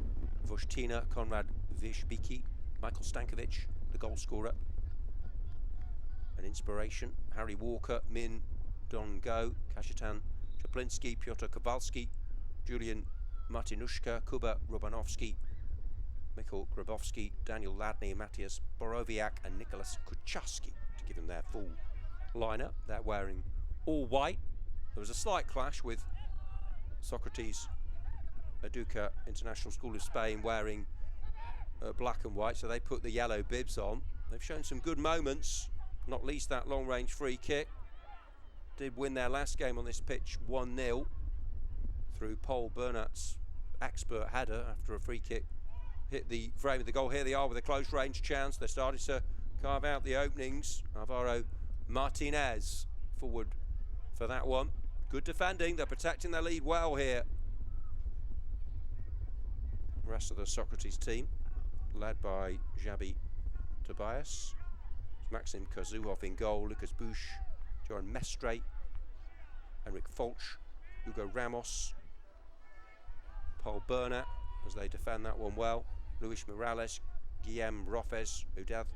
Voshtina, Konrad Wierzbicki, Michael Stankovic, the goal scorer. An inspiration: Harry Walker, Min Dongo, Kajetan Czaplinski, Piotr Kowalski, Julian Martinuszka, Kuba Robanowski, Mikhail Grabowski, Daniel Ladny, Matthias Borowiak and Nicholas Kuchaski, to give them their full lineup. They're wearing all white. There was a slight clash with Socrates Educa International School of Spain wearing black and white, so they put the yellow bibs on. They've shown some good moments, not least that long-range free kick. Did win their last game on this pitch 1-0 through Paul Bernat's expert header after a free kick hit the frame of the goal. Here they are with a close-range chance. They're starting to carve out the openings. Alvaro Martinez forward for that one. Good defending. They're protecting their lead well here. The rest of the Socrates team, led by Jabi Tobias, Maxim Kozuhov in goal, Lucas Bush, Joran Mestre, Enric Folch, Hugo Ramos, Paul Bernat as they defend that one well, Luis Morales, Guillem Rofes, Udad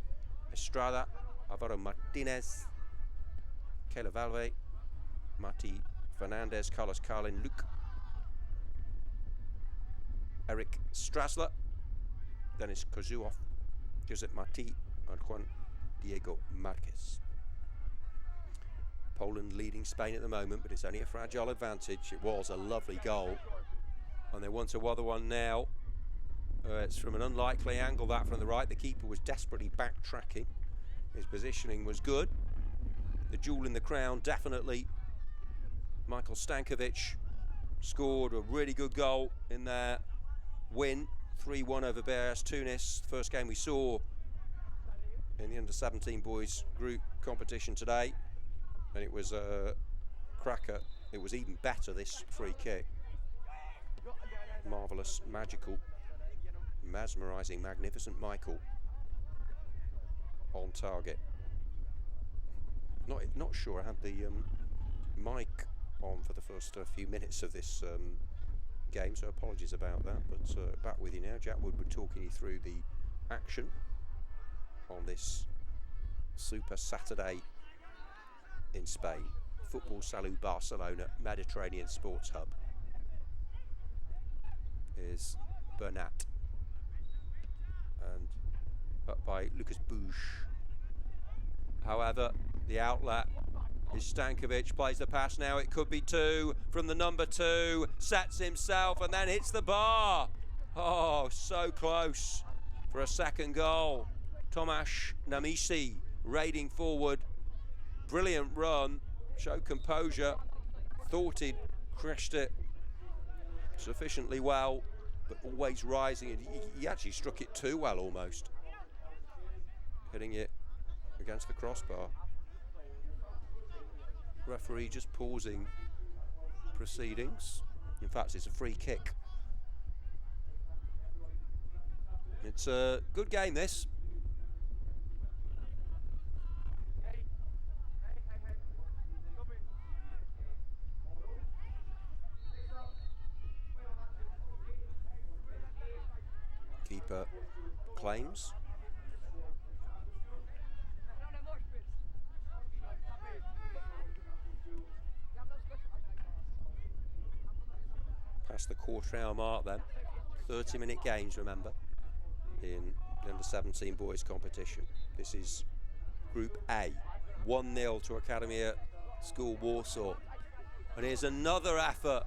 Estrada, Alvaro Martinez, Kayla Valve, Mati Fernandez, Carlos Carlin, Luke, Eric Strasler, Denis Kozuhov, Josep Martí and Juan Diego Marquez. Poland leading Spain at the moment, but it's only a fragile advantage. It was a lovely goal, and they want another one now. It's from an unlikely angle, that from the right. The keeper was desperately backtracking. His positioning was good. The jewel in the crown, definitely. Michael Stankovic scored a really good goal in their win, 3-1 over BAS Tunis. First game we saw in the under-17 boys group competition today, and it was a cracker. It was even better, this free kick. Marvellous, magical, mesmerising, magnificent Michael on target. Not sure I had the mic on for the first few minutes of this game, so apologies about that, but back with you now. Jack Woodward talking you through the action on this Super Saturday in Spain. Football Salud Barcelona, Mediterranean Sports Hub. is Bernat. And up by Lucas Bouche. However, the outlet is Stankovic, plays the pass now, it could be 2 from the number 2, sets himself and then hits the bar. Oh, so close for a second goal. Tomasz Namisi raiding forward, brilliant run, showed composure, thought he'd crashed it sufficiently well, but always rising, and he actually struck it too well almost, hitting it against the crossbar. Referee just pausing proceedings. In fact, it's a free kick. It's a good game, this. Keeper claims. Past the quarter-hour mark then. 30-minute games, remember, in the under-17 boys competition. This is Group A. 1-0 to Academia School Warsaw. And here's another effort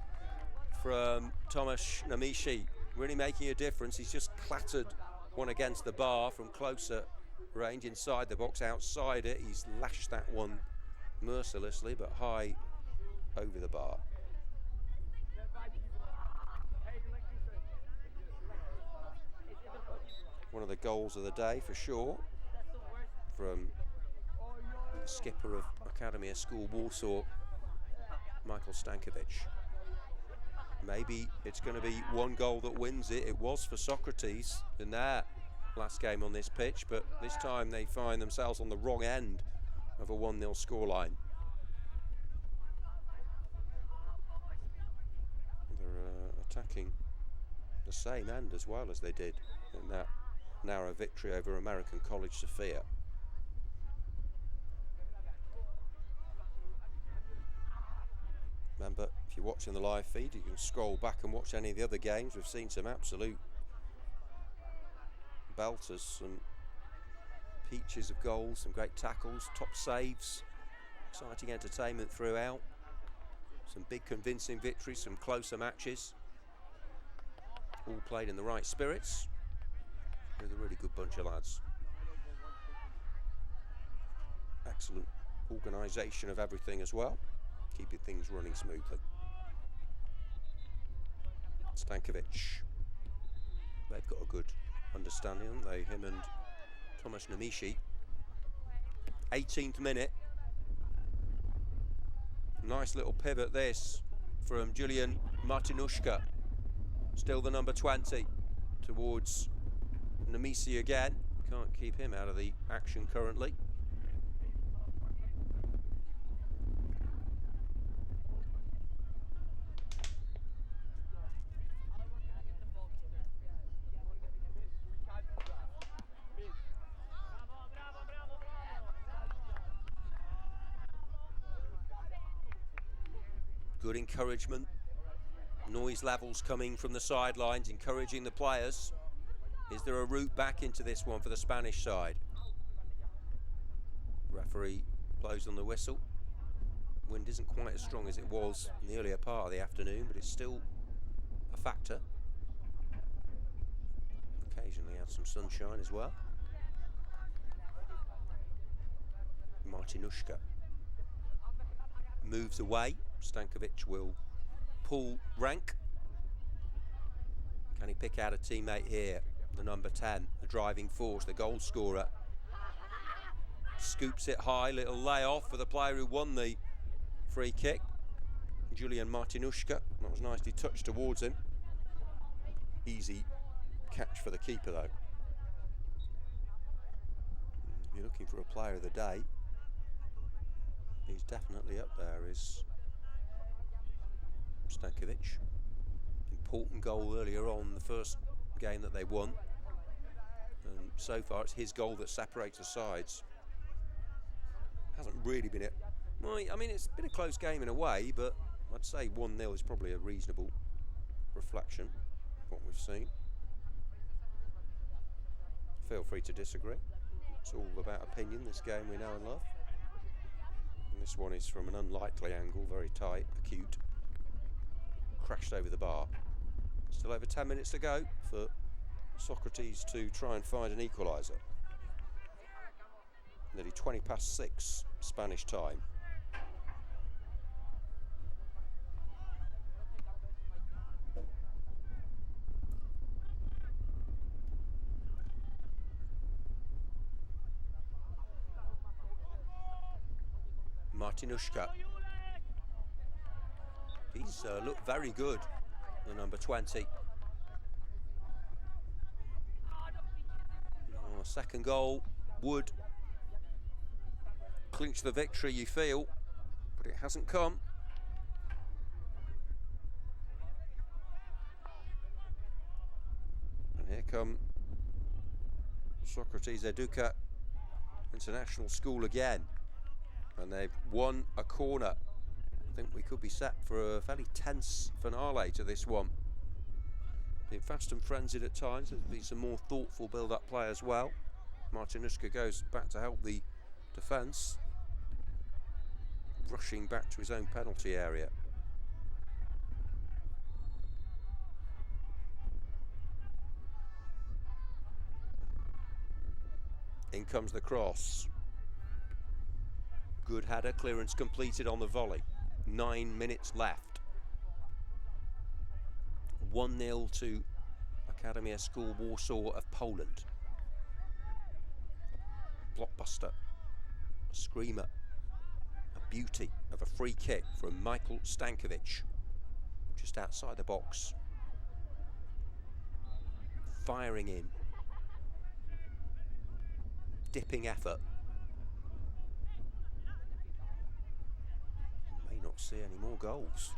from Tomasz Namishi, really making a difference. He's just clattered one against the bar from closer range, inside the box, outside it. He's lashed that one mercilessly, but high over the bar. One of the goals of the day for sure from the skipper of Academia School Warsaw, Michael Stankovic. Maybe it's going to be one goal that wins it. It was for Socrates in their last game on this pitch, but this time they find themselves on the wrong end of a 1-0 scoreline. They're attacking the same end as well as they did in that narrow victory over American College Sofia. Remember, if you're watching the live feed, you can scroll back and watch any of the other games. We've seen some absolute belters, some peaches of goals, some great tackles, top saves, exciting entertainment throughout, some big convincing victories, some closer matches, all played in the right spirits with a really good bunch of lads. Excellent organisation of everything as well, keeping things running smoothly. Stankovic, they've got a good understanding, haven't they, him and Tomasz Namishi. 18th minute. Nice little pivot this from Julian Martinuszka, still the number 20, towards Namisi again. Can't keep him out of the action currently. Good encouragement. Noise levels coming from the sidelines, encouraging the players. Is there a route back into this one for the Spanish side? Referee blows on the whistle. Wind isn't quite as strong as it was in the earlier part of the afternoon, but it's still a factor. Occasionally has some sunshine as well. Martinuszka moves away. Stankovic will pull rank. Can he pick out a teammate here? The number 10, the driving force, the goal scorer. Scoops it high, little layoff for the player who won the free kick, Julian Martinuszka. That was nicely touched towards him. Easy catch for the keeper though. If you're looking for a player of the day, he's definitely up there, is Stankovic. Important goal earlier on, the first game that they won, and so far it's his goal that separates the sides. Hasn't really been it. Well, I mean, it's been a close game in a way, but I'd say 1-0 is probably a reasonable reflection what we've seen. Feel free to disagree. It's all about opinion, this game we know and love. And this one is from an unlikely angle, very tight, acute. Crashed over the bar. Still over 10 minutes to go for Socrates to try and find an equaliser. Nearly 20 past 6 Spanish time. Martinushka. He's looked very good, the number 20. Oh, second goal would clinch the victory, you feel, but it hasn't come. And here come Socrates Educa International School again. And they've won a corner. I think we could be set for a fairly tense finale to this one. Been fast and frenzied at times. There's been some more thoughtful build-up play as well. Martinushka goes back to help the defence. Rushing back to his own penalty area. In comes the cross. Good header, clearance completed on the volley. 9 minutes left. 1-0 to Akademia School Warsaw of Poland. A blockbuster, a screamer, a beauty of a free kick from Michael Stankovic. Just outside the box. Firing in. Dipping effort. Not see any more goals,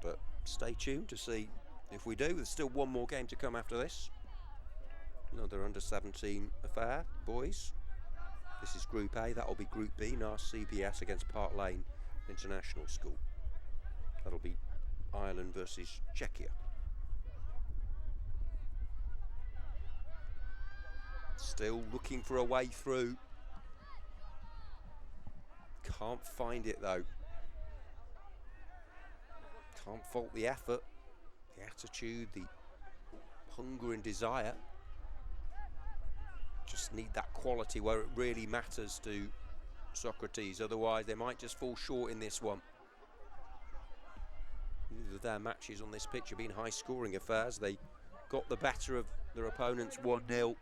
but stay tuned to see if we do. There's still one more game to come after this. Another under-17 affair, boys. This is Group A. That'll be Group B. NAS CBS against Park Lane International School. That'll be Ireland versus Czechia. Still looking for a way through. Can't find it though. Can't fault the effort, the attitude, the hunger and desire. Just need that quality where it really matters to Socrates. Otherwise, they might just fall short in this one. Neither of their matches on this pitch have been high-scoring affairs. They got the better of their opponents 1-0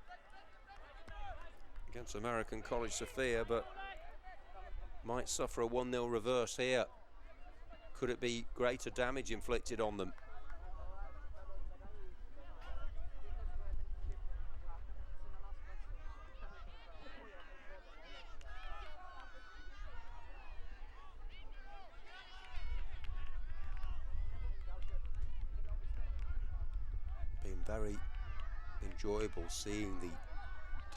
against American College Sofia, but might suffer a 1-0 reverse here. Could it be greater damage inflicted on them? Been very enjoyable seeing the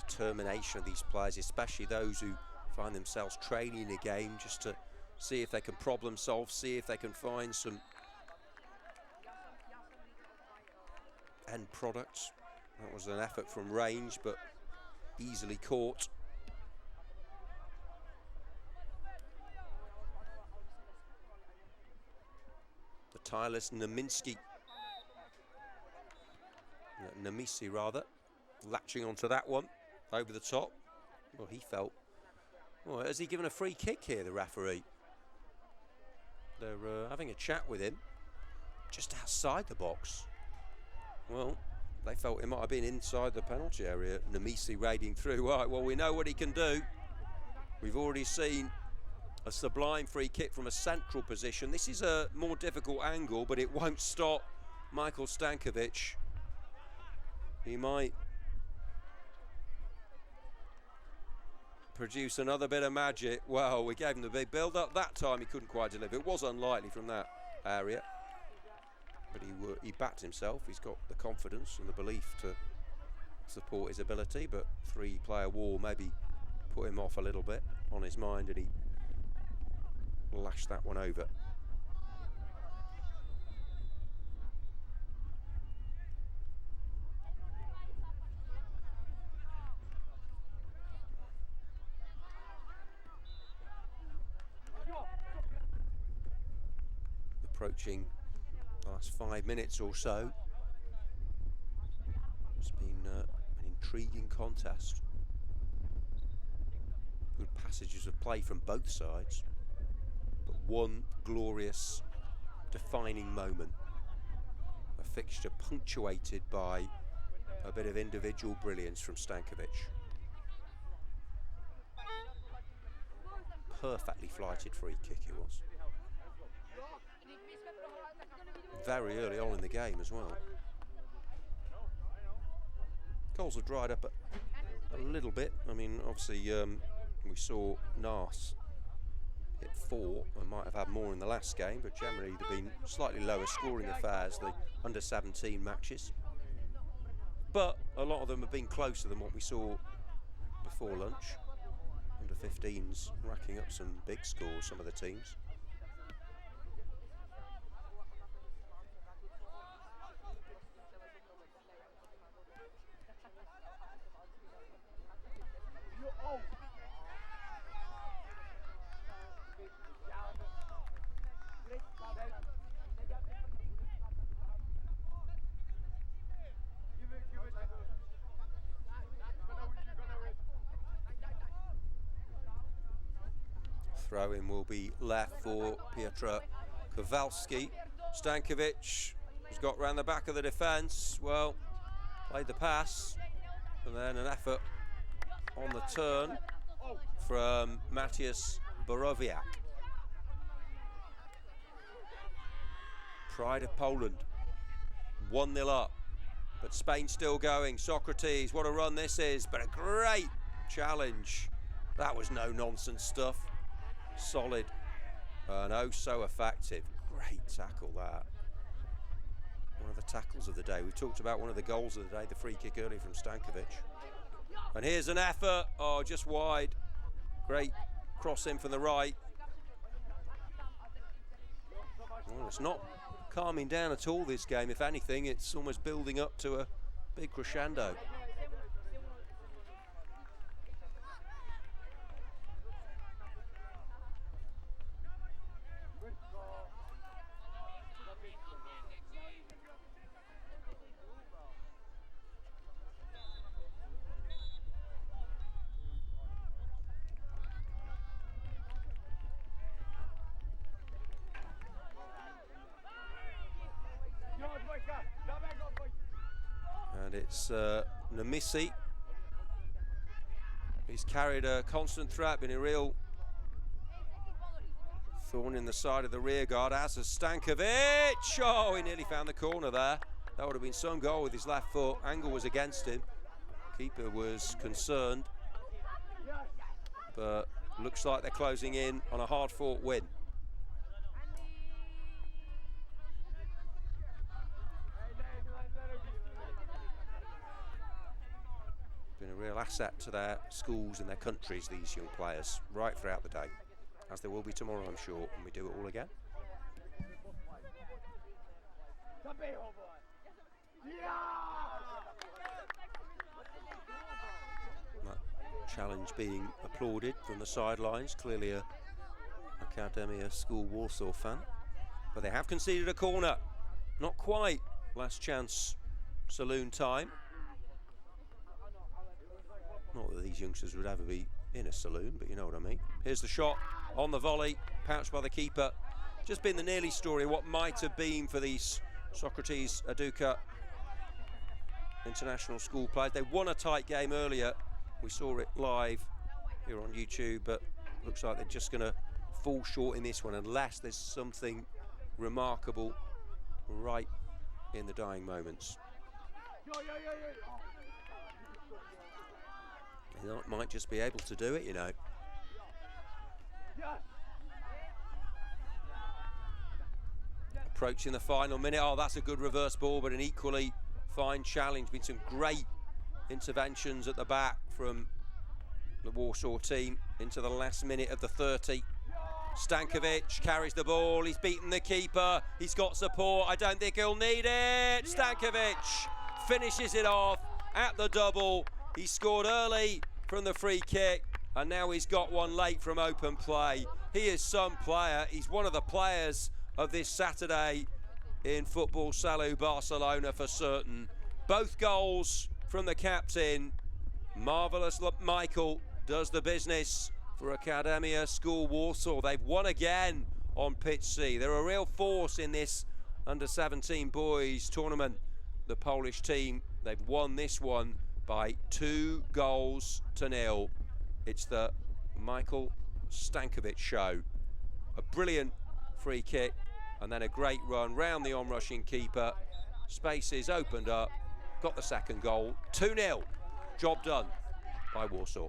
determination of these players, especially those who find themselves training a game just to see if they can problem solve, see if they can find some end products. That was an effort from range, but easily caught. The tireless Nemisi rather, latching onto that one, over the top. Well, he felt, well, has he given a free kick here, the referee? They're having a chat with him just outside the box. Well, they felt it might have been inside the penalty area. Nemisi raiding through. Right, well, we know what he can do. We've already seen a sublime free kick from a central position. This is a more difficult angle, but it won't stop Michael Stankovic. He might produce another bit of magic. Well, we gave him the big build-up. That time he couldn't quite deliver. It was unlikely from that area, but he backed himself. He's got the confidence and the belief to support his ability, but three-player wall maybe put him off a little bit on his mind, and he lashed that one over. approaching the last 5 minutes or so. It's been an intriguing contest. Good passages of play from both sides, but one glorious defining moment. A fixture punctuated by a bit of individual brilliance from Stankovic. Perfectly flighted free kick it was. Very early on in the game as well. Goals have dried up a little bit. I mean, obviously we saw Nas hit 4 and might have had more in the last game, but generally they've been slightly lower scoring affairs, the under-17 matches. But a lot of them have been closer than what we saw before lunch. Under-15s racking up some big scores, some of the teams. Throw-in will be left for Piotr Kowalski. Stankovic has got round the back of the defence. Well, played the pass, and then an effort on the turn from Matthias Borowiak. Pride of Poland, 1-0 up, but Spain still going. Socrates, what a run this is, but a great challenge. That was no nonsense stuff. Solid and oh so effective. Great tackle that. One of the tackles of the day. We talked about one of the goals of the day, the free kick earlier from Stankovic. And here's an effort, oh, just wide. Great cross in from the right. Well, it's not calming down at all, this game. If anything, it's almost building up to a big crescendo. And it's Nemisi. He's carried a constant threat, been a real thorn in the side of the rear guard, as has Stankovic. Oh, he nearly found the corner there. That would have been some goal with his left foot. Angle was against him. Keeper was concerned. But looks like they're closing in on a hard-fought win. Been a real asset to their schools and their countries, these young players, right throughout the day, as they will be tomorrow, I'm sure, when we do it all again. That challenge being applauded from the sidelines, clearly a Academia School Warsaw fan, but they have conceded a corner. Not quite last chance saloon time. Not that these youngsters would ever be in a saloon, but you know what I mean. Here's the shot on the volley, pouched by the keeper. Just been the nearly story, what might have been for these Socrates Aduka international school players. They won a tight game earlier. We saw it live here on YouTube, but looks like they're just going to fall short in this one unless there's something remarkable right in the dying moments. They might just be able to do it, you know. Approaching the final minute. Oh, that's a good reverse ball, but an equally fine challenge. Been some great interventions at the back from the Warsaw team into the last minute of the 30. Stankovic carries the ball. He's beaten the keeper. He's got support. I don't think he'll need it. Stankovic finishes it off at the double. He scored early from the free kick, and now he's got one late from open play. He is some player. He's one of the players of this Saturday in Football Salou Barcelona for certain. Both goals from the captain. Marvellous Michael does the business for Academia School Warsaw. They've won again on pitch C. They're a real force in this under-17 boys tournament. The Polish team, they've won this one by 2-0. It's the Michael Stankovic show. A brilliant free kick and then a great run round the on-rushing keeper. Spaces opened up, got the second goal. 2-0. Job done by Warsaw.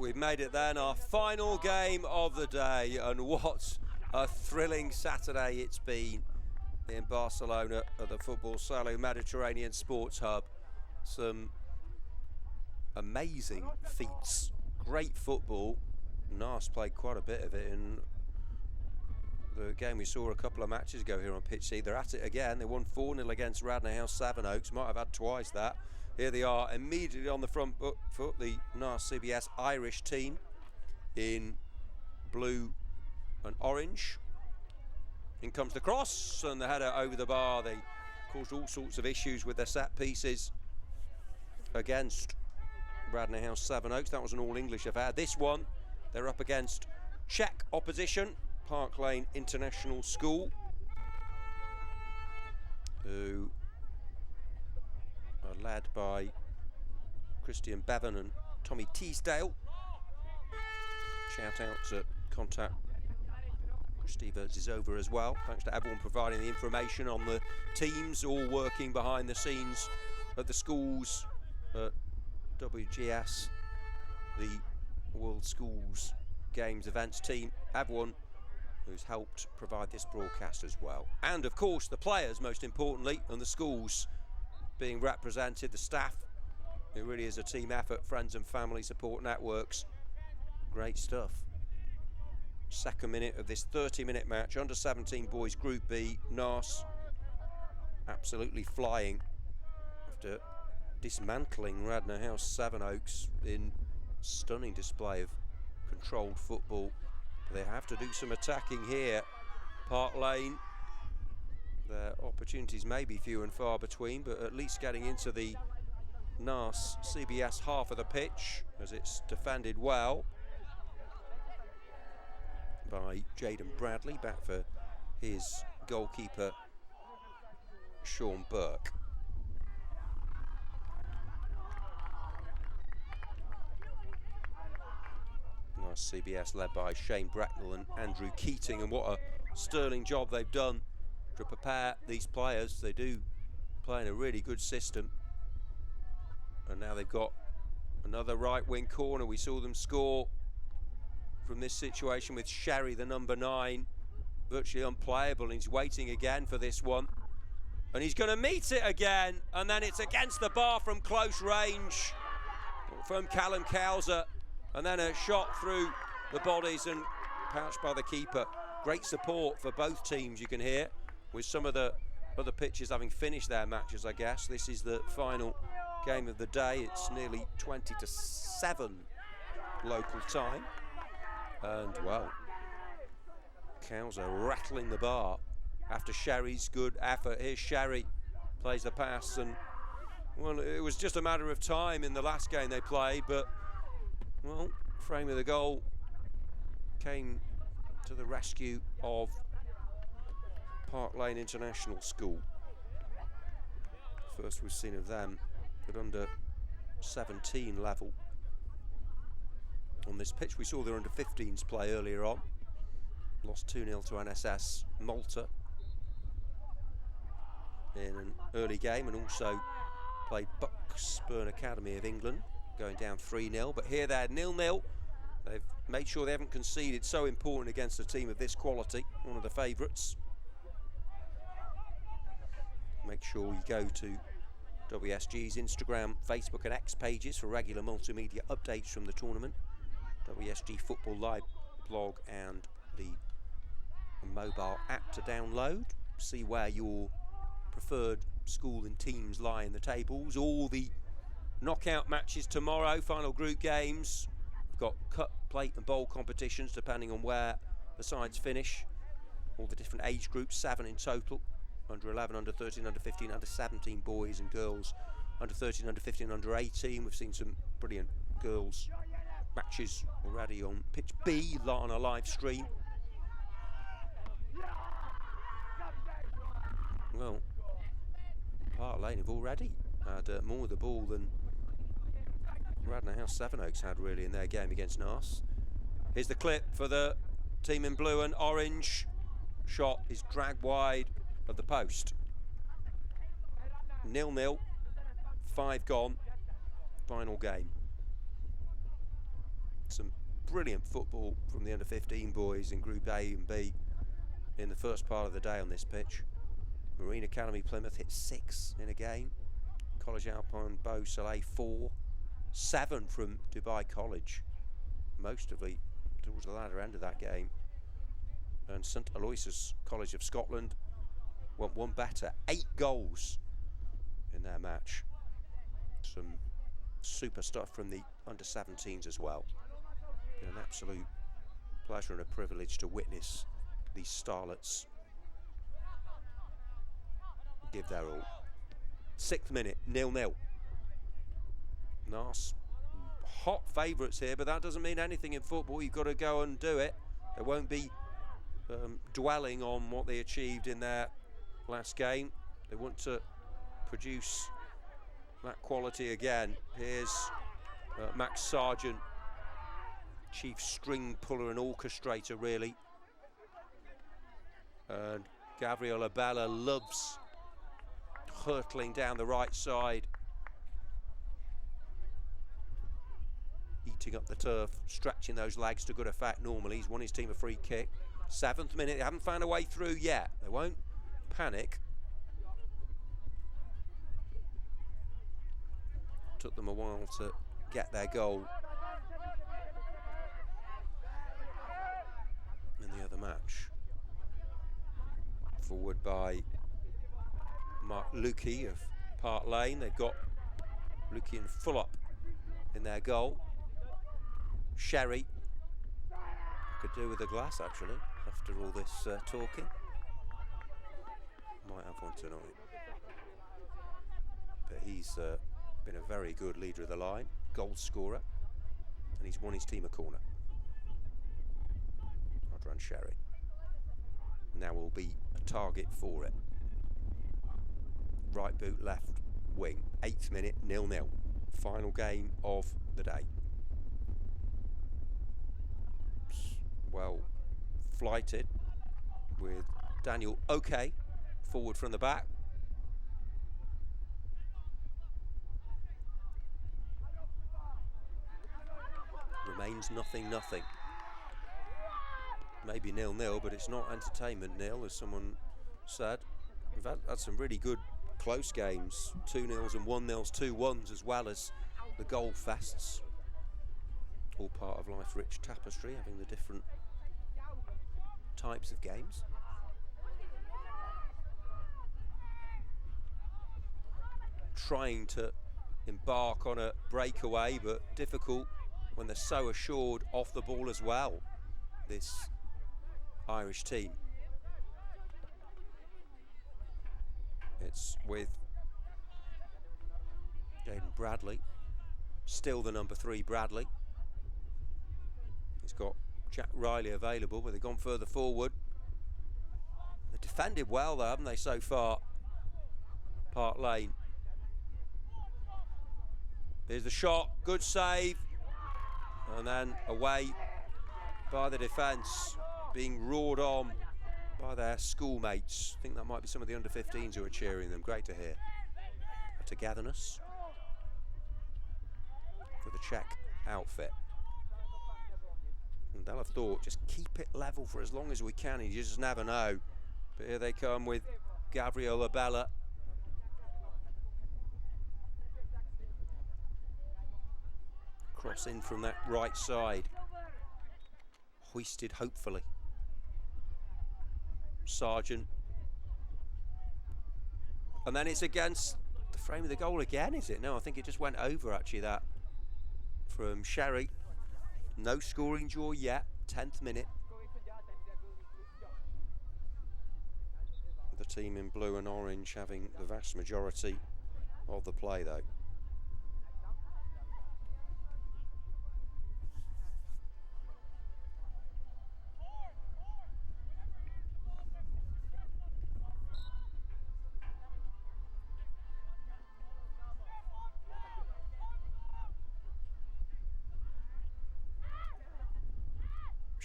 We've made it then, our final game of the day, and what a thrilling Saturday it's been in Barcelona at the Football Salou Mediterranean Sports Hub. Some amazing feats, great football. Nas played quite a bit of it in the game we saw a couple of matches ago here on Pitch C. They're at it again. They won 4-0 against Radnor House Sevenoaks, might have had twice that. Here they are, immediately on the front foot, the NAS CBS Irish team in blue and orange. In comes the cross and the header over the bar. They caused all sorts of issues with their set pieces against Radnor House Sevenoaks. That was an all-English affair. This one, they're up against Czech opposition, Park Lane International School, who are led by Christian Bevan and Tommy Teasdale. Shout out to contact Kristiva Zizova as well. Thanks to everyone providing the information on the teams, all working behind the scenes at the schools at WGS, the World Schools Games events team. Everyone who's helped provide this broadcast as well. And of course the players, most importantly, and the schools being represented, the staff. It really is a team effort, friends and family support networks. Great stuff. Second minute of this 30-minute match, under 17 boys Group B. NAS absolutely flying after dismantling Radnor House Sevenoaks in stunning display of controlled football. They have to do some attacking here. Park Lane, their opportunities may be few and far between, but at least getting into the NAS CBS half of the pitch, as it's defended well by Jaden Bradley, back for his goalkeeper Sean Burke. Nice CBS led by Shane Bracknell and Andrew Keating, and what a sterling job they've done to prepare these players. They do play in a really good system, and now they've got another right wing corner. We saw them score from this situation with Sherry, the number 9, virtually unplayable, and he's waiting again for this one, and he's going to meet it again, and then it's against the bar from close range from Callum Cowser, and then a shot through the bodies and pouched by the keeper. Great support for both teams, you can hear, with some of the other pitches having finished their matches, I guess. This is the final game of the day. It's nearly 20-7 local time. And, well, Cowser rattling the bar after Sherry's good effort. Here's Sherry, plays the pass, and, well, it was just a matter of time in the last game they played, but, well, frame of the goal came to the rescue of Park Lane International School. First we've seen of them at under 17 level on this pitch. We saw their under 15s play earlier on. Lost 2-0 to NSS Malta in an early game, and also played Bucksburn Academy of England, going down 3-0. But here they're 0-0. They've made sure they haven't conceded. So important against a team of this quality, one of the favourites. Make sure you go to WSG's Instagram, Facebook and X pages for regular multimedia updates from the tournament. WSG Football live blog and the mobile app to download. See where your preferred school and teams lie in the tables. All the knockout matches tomorrow, final group games. We've got cup, plate and bowl competitions depending on where the sides finish. All the different age groups, 7 in total. Under 11, under 13, under 15, under 17 boys and girls. Under 13, under 15, under 18. We've seen some brilliant girls matches already on Pitch B on a live stream. Well, Park Lane have already had more of the ball than Radnor House Sevenoaks had really in their game against NAS. Here's the clip for the team in blue and orange. Shot is dragged wide of the post. 0-0, 5 gone, final game. Some brilliant football from the under-15 boys in Group A and B in the first part of the day on this pitch. Marine Academy Plymouth hit 6 in a game. College Alpine Beau Soleil 4. 7 from Dubai College, mostly towards the latter end of that game. And St Aloysius College of Scotland went one better. 8 goals in their match. Some super stuff from the under-17s as well. Been an absolute pleasure and a privilege to witness these starlets give their all. 6th minute, 0-0. Nas, hot favourites here, but that doesn't mean anything in football. You've got to go and do it. They won't be dwelling on what they achieved in their last game. They want to produce that quality again. Here's Max Sargent, chief string puller and orchestrator, really. And Gabriel Abella loves hurtling down the right side, eating up the turf, stretching those legs to good effect normally. He's won his team a free kick. 7th minute, they haven't found a way through yet. They won't panic. Took them a while to get their goal in the other match. Forward by Mark Lukey of Park Lane. They've got Lukey and Fulop in their goal. Sherry could do with a glass, actually, after all this talking. Might have one tonight. But he's been a very good leader of the line, goal scorer, and he's won his team a corner. Adran Sherry. Now will be a target for it. Right boot, left wing. 8th minute, 0-0. Final game of the day. Well flighted with Daniel Oke forward from the back. Remains 0-0. Maybe 0-0, but it's not entertainment nil, as someone said. We've had some really good close games, 2-0s and 1-0s, 2-1s, as well as the goal fests. All part of life's rich tapestry, having the different types of games. Trying to embark on a breakaway, but difficult when they're so assured off the ball as well, this Irish team. It's with Jaden Bradley, still the number 3 Bradley. He's got Jack Riley available, but they've gone further forward. They've defended well though, haven't they, so far? Park Lane. Here's the shot, good save, and then away by the defence, being roared on by their schoolmates. I think that might be some of the under-15s who are cheering them. Great to hear. A togetherness for the Czech outfit. And they'll have thought, just keep it level for as long as we can, and you just never know. But here they come with Gabriel Abella. Cross in from that right side. Hoisted, hopefully. Sargent. And then it's against the frame of the goal again, is it? No, I think it just went over, actually, that from Sherry. No scoring draw yet, 10th minute. The team in blue and orange having the vast majority of the play, though.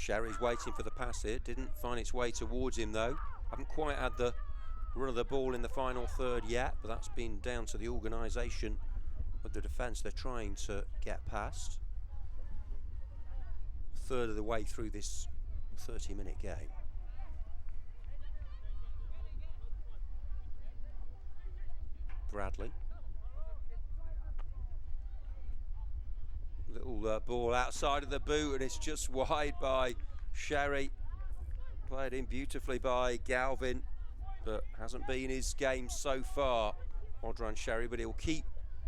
Sherry's waiting for the pass here. Didn't find its way towards him though. Haven't quite had the run of the ball in the final third yet, but that's been down to the organisation of the defence. They're trying to get past. third of the way through this 30-minute game. Bradley. Little ball outside of the boot, and it's just wide by Sherry. Played in beautifully by Galvin, but hasn't been his game so far, Odran Sherry, but he'll keep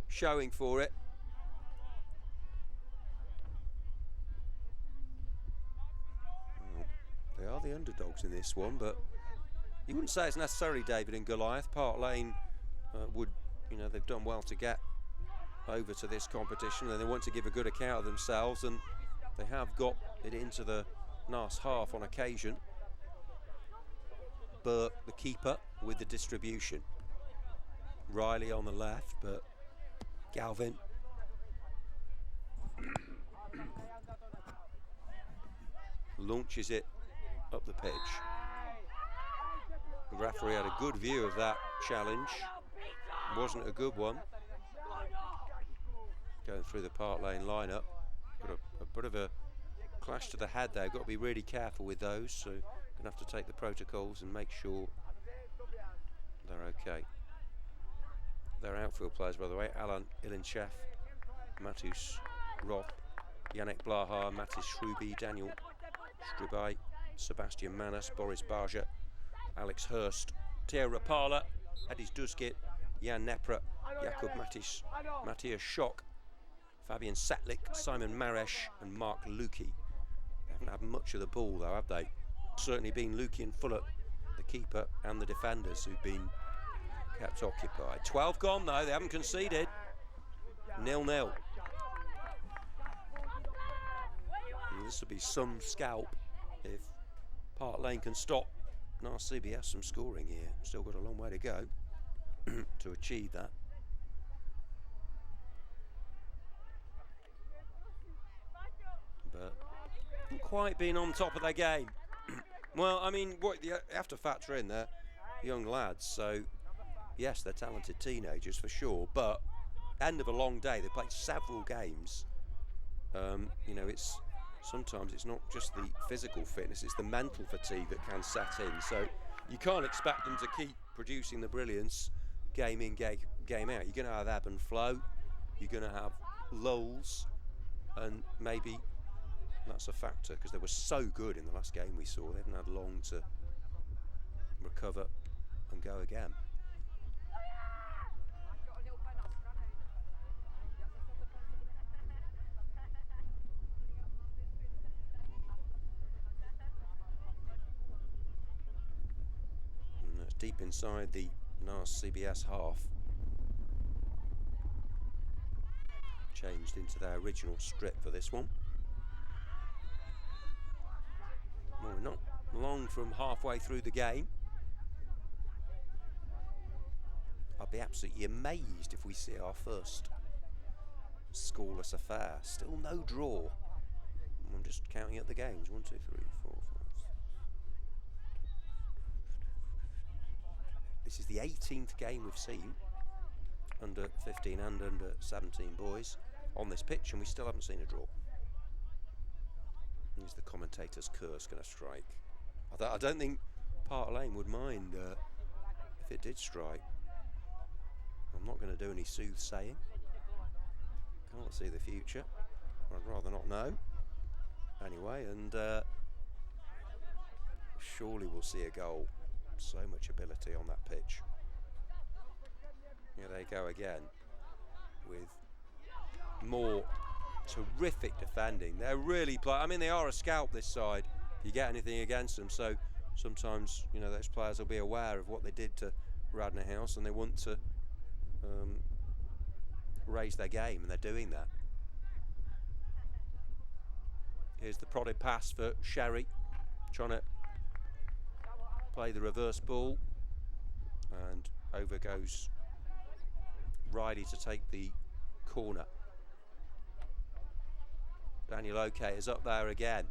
showing for it. They are the underdogs in this one, but you wouldn't say it's necessarily David and Goliath. Park Lane would, you know, they've done well to get over to this competition, and they want to give a good account of themselves, and they have got it into the last half on occasion. But the keeper with the distribution. Riley on the left, but Galvin. Launches it up the pitch. The referee had a good view of that challenge. Wasn't a good one. Going through the Park Lane lineup. Got a bit of a clash to the head there. Got to be really careful with those. So gonna have to take the protocols and make sure they're okay. They're outfield players, by the way. Alan Ilinchev, Matus Roth, Yannick Blaha, Matis Shrubi, Daniel Strubai, Sebastian Manas, Boris Barja, Alex Hurst, Theo Rapala, Edis Duskit, Jan Nepra, Jakub Matis, Matthias Schock, Fabian Setlik, Simon Maresh and Mark Lukey. They haven't had much of the ball though, have they? Certainly been Lukey and Fuller, the keeper, and the defenders who've been kept occupied. 12 gone though, they haven't conceded. 0-0. This will be some scalp if Park Lane can stop Nars CBS from scoring here. Still got a long way to go to achieve that. But not quite been on top of their game. Well, I mean, what you have to factor in, they're young lads, so yes, they're talented teenagers for sure, but end of a long day. They played several games. You know, sometimes it's not just the physical fitness, it's the mental fatigue that can set in. So you can't expect them to keep producing the brilliance game in, game out. You're going to have ebb and flow. You're going to have lulls, and maybe that's a factor because they were so good in the last game we saw. They haven't had long to recover and go again. And that's deep inside the Nars CBS half. Changed into their original strip for this one. Well, we're not long from halfway through the game. I'd be absolutely amazed if we see our first scoreless affair. Still no draw. I'm just counting up the games. 1, 2, 3, 4, 5. This is the 18th game we've seen under 15 and under 17 boys on this pitch, and we still haven't seen a draw. Is the commentator's curse going to strike? I don't think Park Lane would mind if it did strike. I'm not going to do any soothsaying. Can't see the future. I'd rather not know. Anyway, and surely we'll see a goal. So much ability on that pitch. Here they go again with more terrific defending. They're really I mean, they are a scalp this side if you get anything against them, so sometimes, you know, those players will be aware of what they did to Radnor House and they want to raise their game, and they're doing that. Here's the prodded pass for Sherry, trying to play the reverse ball, and over goes Riley to take the corner. Daniel Oke is up there again.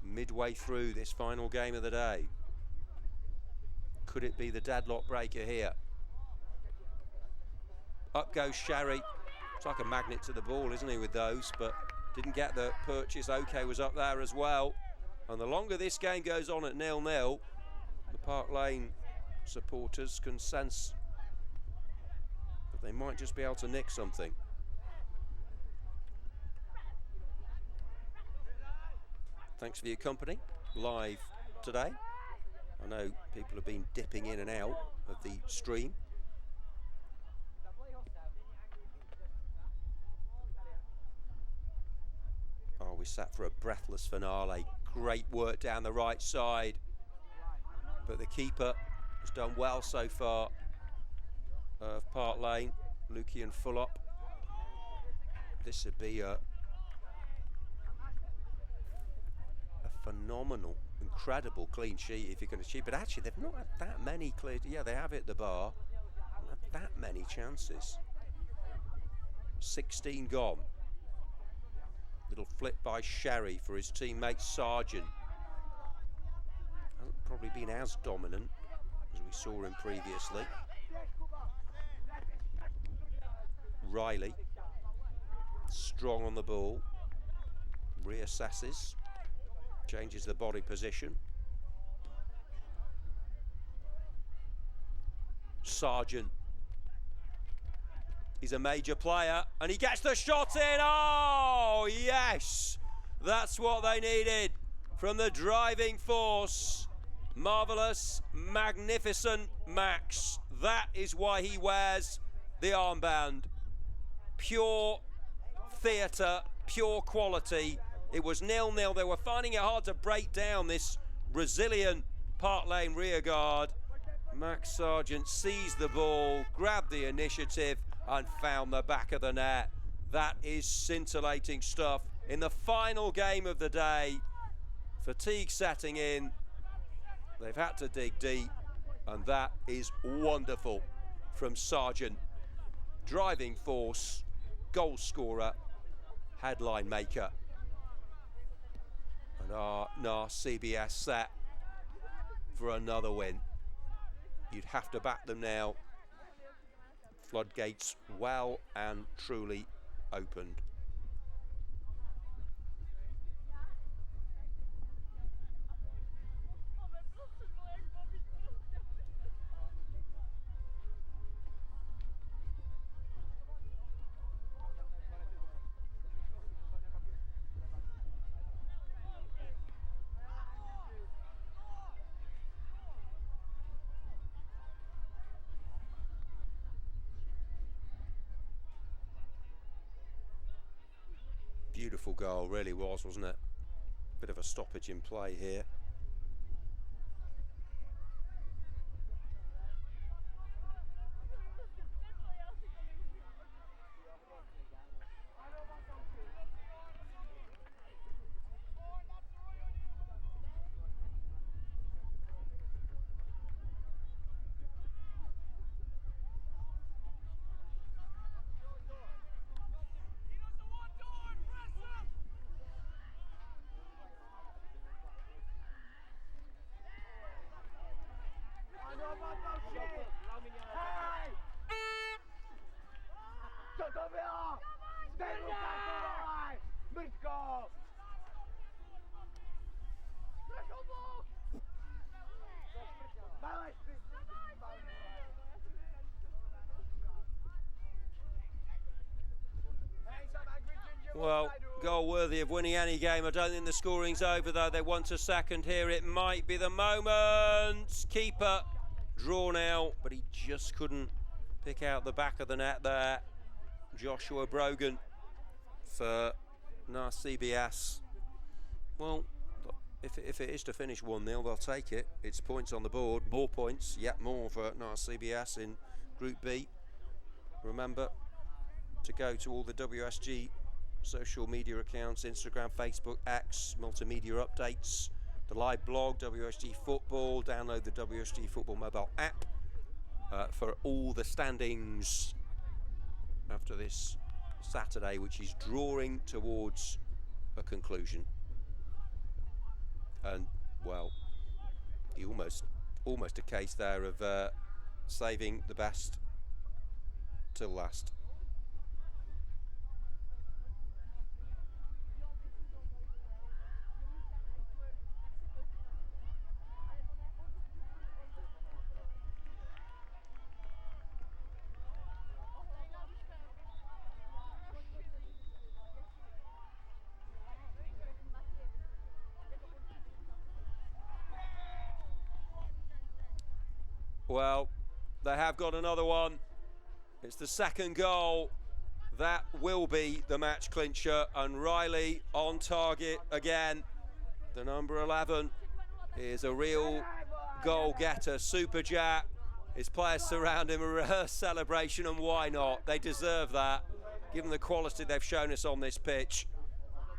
Midway through this final game of the day. Could it be the deadlock breaker here? Up goes Sherry. It's like a magnet to the ball, isn't he, with those, but Didn't get the purchase. OK was up there as well. And the longer this game goes on at 0-0, the Park Lane supporters can sense that they might just be able to nick something. Thanks for your company live today. I know people have been dipping in and out of the stream. Oh, we sat for a breathless finale. Great work down the right side. But the keeper has done well so far of Park Lane, Lucian Fullop. This would be a phenomenal, incredible clean sheet if you can achieve. But actually, they've not had that many clear. Yeah, they have hit the bar. Not had that many chances. 16 gone. Little flip by Sherry for his teammate Sargent. Hasn't probably been as dominant as we saw him previously. Riley, strong on the ball, reassesses, changes the body position. Sargent, he's a major player and he gets the shot in. Oh yes, that's what they needed from the driving force. Marvellous, magnificent Max. That is why he wears the armband. Pure theatre, pure quality. It was 0-0. They were finding it hard to break down this resilient Park Lane rearguard. Max Sargent seized the ball, grabbed the initiative and found the back of the net. That is scintillating stuff. In the final game of the day, fatigue setting in. They've had to dig deep, and that is wonderful from Sargent. Driving force, goal scorer, headline maker. And our CBS set for another win. You'd have to back them now. Floodgates well and truly opened. Beautiful goal, really was, wasn't it? Bit of a stoppage in play here. Well, goal worthy of winning any game. I don't think the scoring's over though. They want a second here. It might be the moment. Keeper drawn out, but he just couldn't pick out the back of the net there. Joshua Brogan for CBS. Well, if it is to finish 1-0, they'll take it. It's points on the board, more points, yet more for CBS in Group B. Remember to go to all the WSG social media accounts, Instagram, Facebook, X, multimedia updates, the live blog, WSG Football, download the WSG Football mobile app for all the standings after this Saturday, which is drawing towards a conclusion. And, well, almost a case there of saving the best till last. Well, they have got another one. It's the second goal. That will be the match clincher, and Riley on target again. The number 11 is a real goal getter, super jack. His players surround him, a rehearsed celebration, and why not? They deserve that, given the quality they've shown us on this pitch.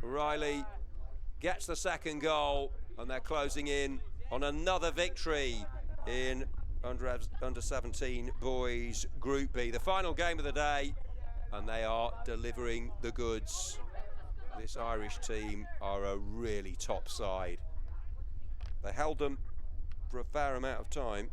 Riley gets the second goal, and they're closing in on another victory in under 17 boys Group B. The final game of the day, and they are delivering the goods. This Irish team are a really top side. They held them for a fair amount of time.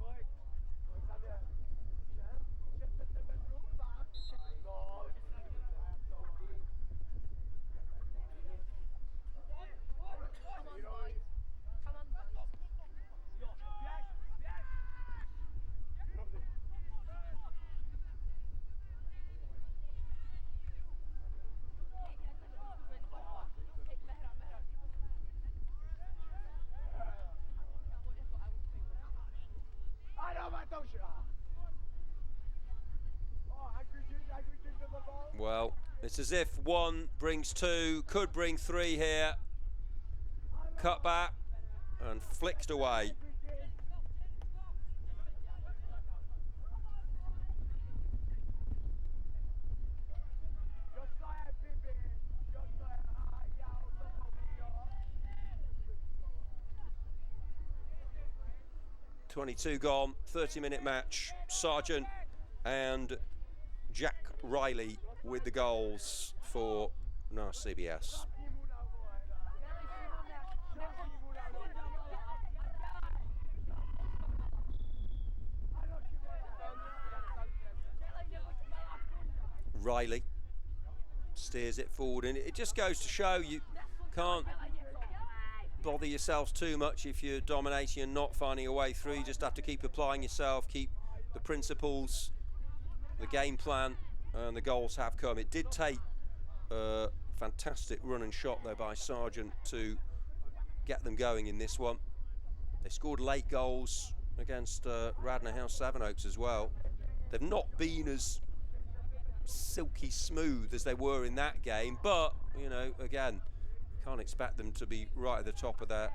Well, it's as if one brings two, could bring three here. Cut back and flicked away. .22 gone, 30-minute match. Sargent and Jack Riley with the goals for CBS. Riley steers it forward, and it just goes to show you can't bother yourselves too much if you're dominating and not finding a way through. You just have to keep applying yourself, keep the principles, the game plan, and the goals have come. It did take a fantastic run and shot though by Sargent to get them going in this one. They scored late goals against Radnor House Sevenoaks as well. They've not been as silky smooth as they were in that game, but you know, again, can't expect them to be right at the top of their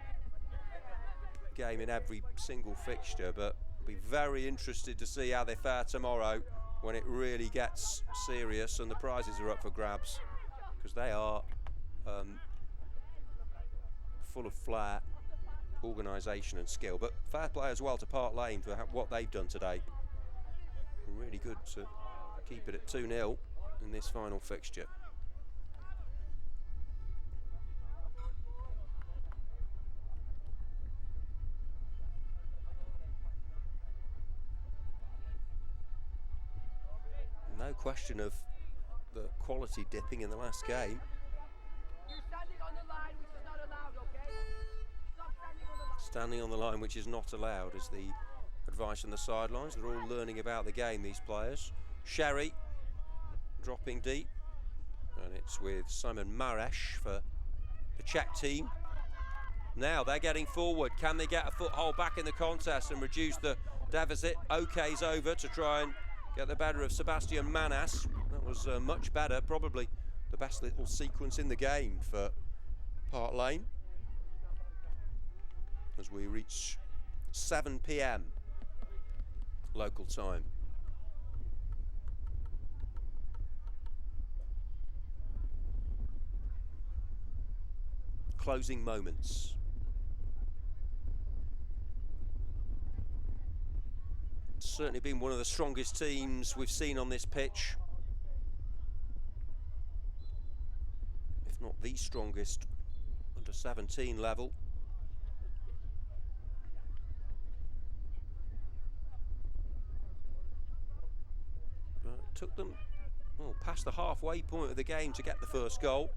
game in every single fixture, but be very interested to see how they fare tomorrow when it really gets serious and the prizes are up for grabs, because they are full of flair, organisation and skill. But fair play as well to Park Lane for what they've done today. Really good to keep it at 2-0 in this final fixture. No question of the quality dipping in the last game. Standing on the line which is not allowed is the advice on the sidelines. They're all learning about the game, these players. Sherry dropping deep, and it's with Simon Maresh for the Czech team. Now they're getting forward. Can they get a foothold back in the contest and reduce the deficit? OK's over to try and get the better of Sebastian Manas. That was much better, probably the best little sequence in the game for Park Lane. As we reach 7 p.m. local time. Closing moments. Certainly been one of the strongest teams we've seen on this pitch, if not the strongest under 17 level. But it took them past the halfway point of the game to get the first goal,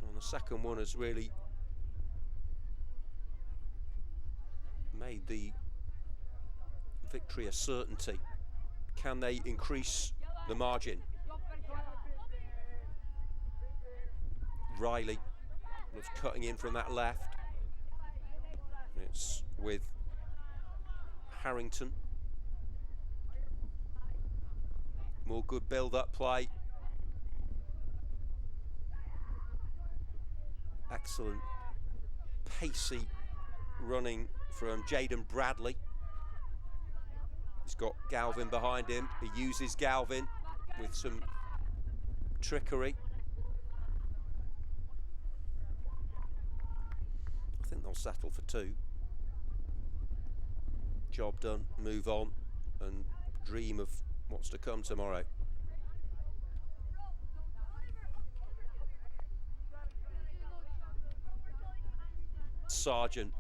and the second one has really made the victory a certainty. Can they increase the margin? Riley was cutting in from that left. It's with Harrington. More good build-up play. Excellent pacey running from Jaden Bradley. He's got Galvin behind him. He uses Galvin with some trickery. I think they'll settle for 2. Job done, move on, and dream of what's to come tomorrow. Sargent,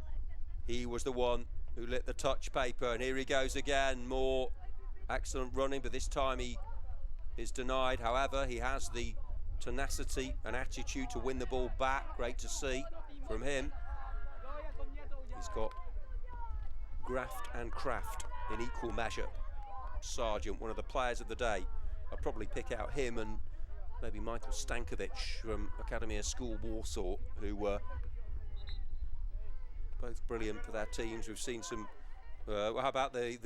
he was the one who lit the touch paper, and here he goes again. More excellent running, but this time he is denied. However, he has the tenacity and attitude to win the ball back. Great to see from him. He's got graft and craft in equal measure. Sargent, one of the players of the day. I'll probably pick out him and maybe Michael Stankovic from Academia School Warsaw, who were both brilliant for their teams. We've seen some, how about the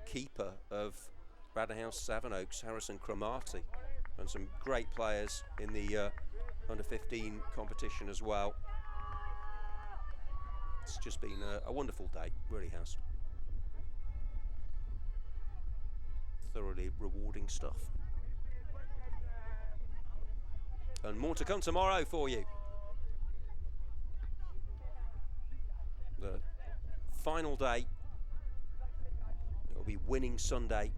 keeper of Radnor Sevenoaks, Harrison Cromarty, and some great players in the under-15 competition as well. It's just been a wonderful day, really has. Thoroughly rewarding stuff. And more to come tomorrow for you. The final day, it'll be winning Sunday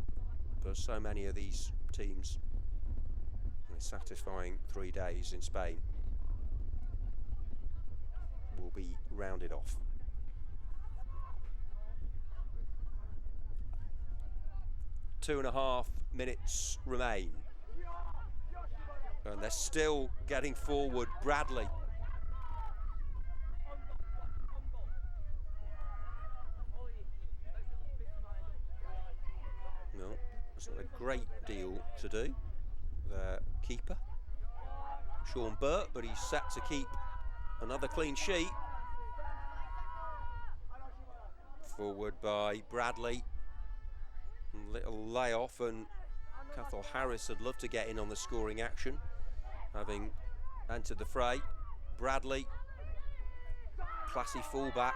for so many of these teams. And a satisfying 3 days in Spain will be rounded off. Two and a half minutes remain. And they're still getting forward. Bradley. No, there's not a great deal to do. Their keeper, Sean Burt, but he's set to keep another clean sheet. Forward by Bradley. Little layoff, and Cathal Harris would love to get in on the scoring action, having entered the fray. Bradley, classy fullback,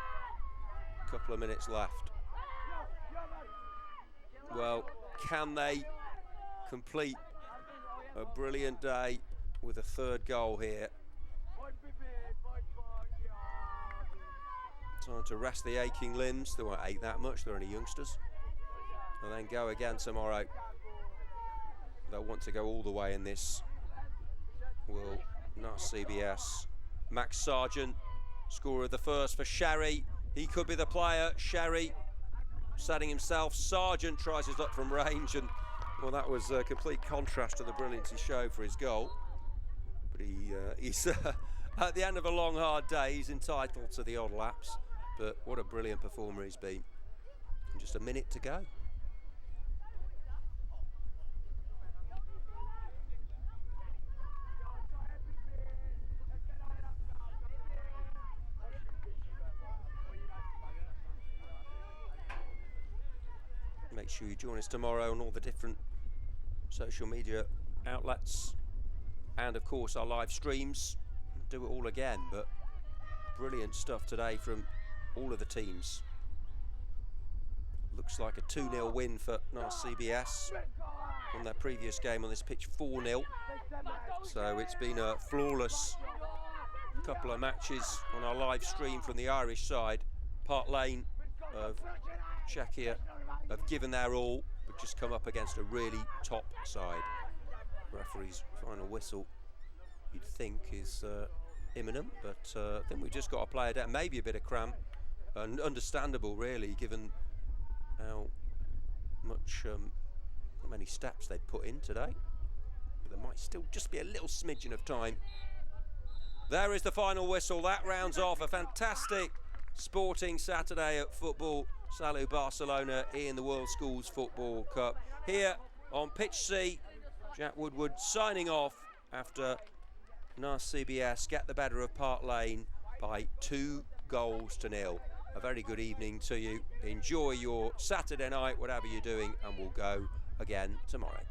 couple of minutes left. Well, can they complete a brilliant day with a third goal here? Time to rest the aching limbs. They won't ache that much, they're only youngsters. And then go again tomorrow. They'll want to go all the way in this. Will not CBS. Max Sargent, scorer of the first for Sherry. He could be the player. Sherry setting himself. Sargent tries his luck from range, and well, that was a complete contrast to the brilliance he showed for his goal. But he's at the end of a long, hard day, he's entitled to the odd laps. But what a brilliant performer he's been. And just a minute to go. Make sure you join us tomorrow on all the different social media outlets and of course our live streams. Do it all again, but brilliant stuff today from all of the teams. Looks like a 2-0 win for North CBS on their previous game on this pitch, 4-0. So it's been a flawless couple of matches on our live stream from the Irish side. Park Lane of Czechia have given their all, but just come up against a really top side. Referee's final whistle, you'd think, is imminent, but I think we've just got to play it out. Maybe a bit of cramp, and understandable really, given how much, how many steps they'd put in today. But there might still just be a little smidgen of time. There is the final whistle. That rounds off a fantastic sporting Saturday at Football Salou Barcelona in the World Schools Football Cup. Here on Pitch C, Jack Woodward signing off after North CBS get the better of Park Lane by 2-0. a very good evening to you. Enjoy your Saturday night, whatever you're doing, and we'll go again tomorrow.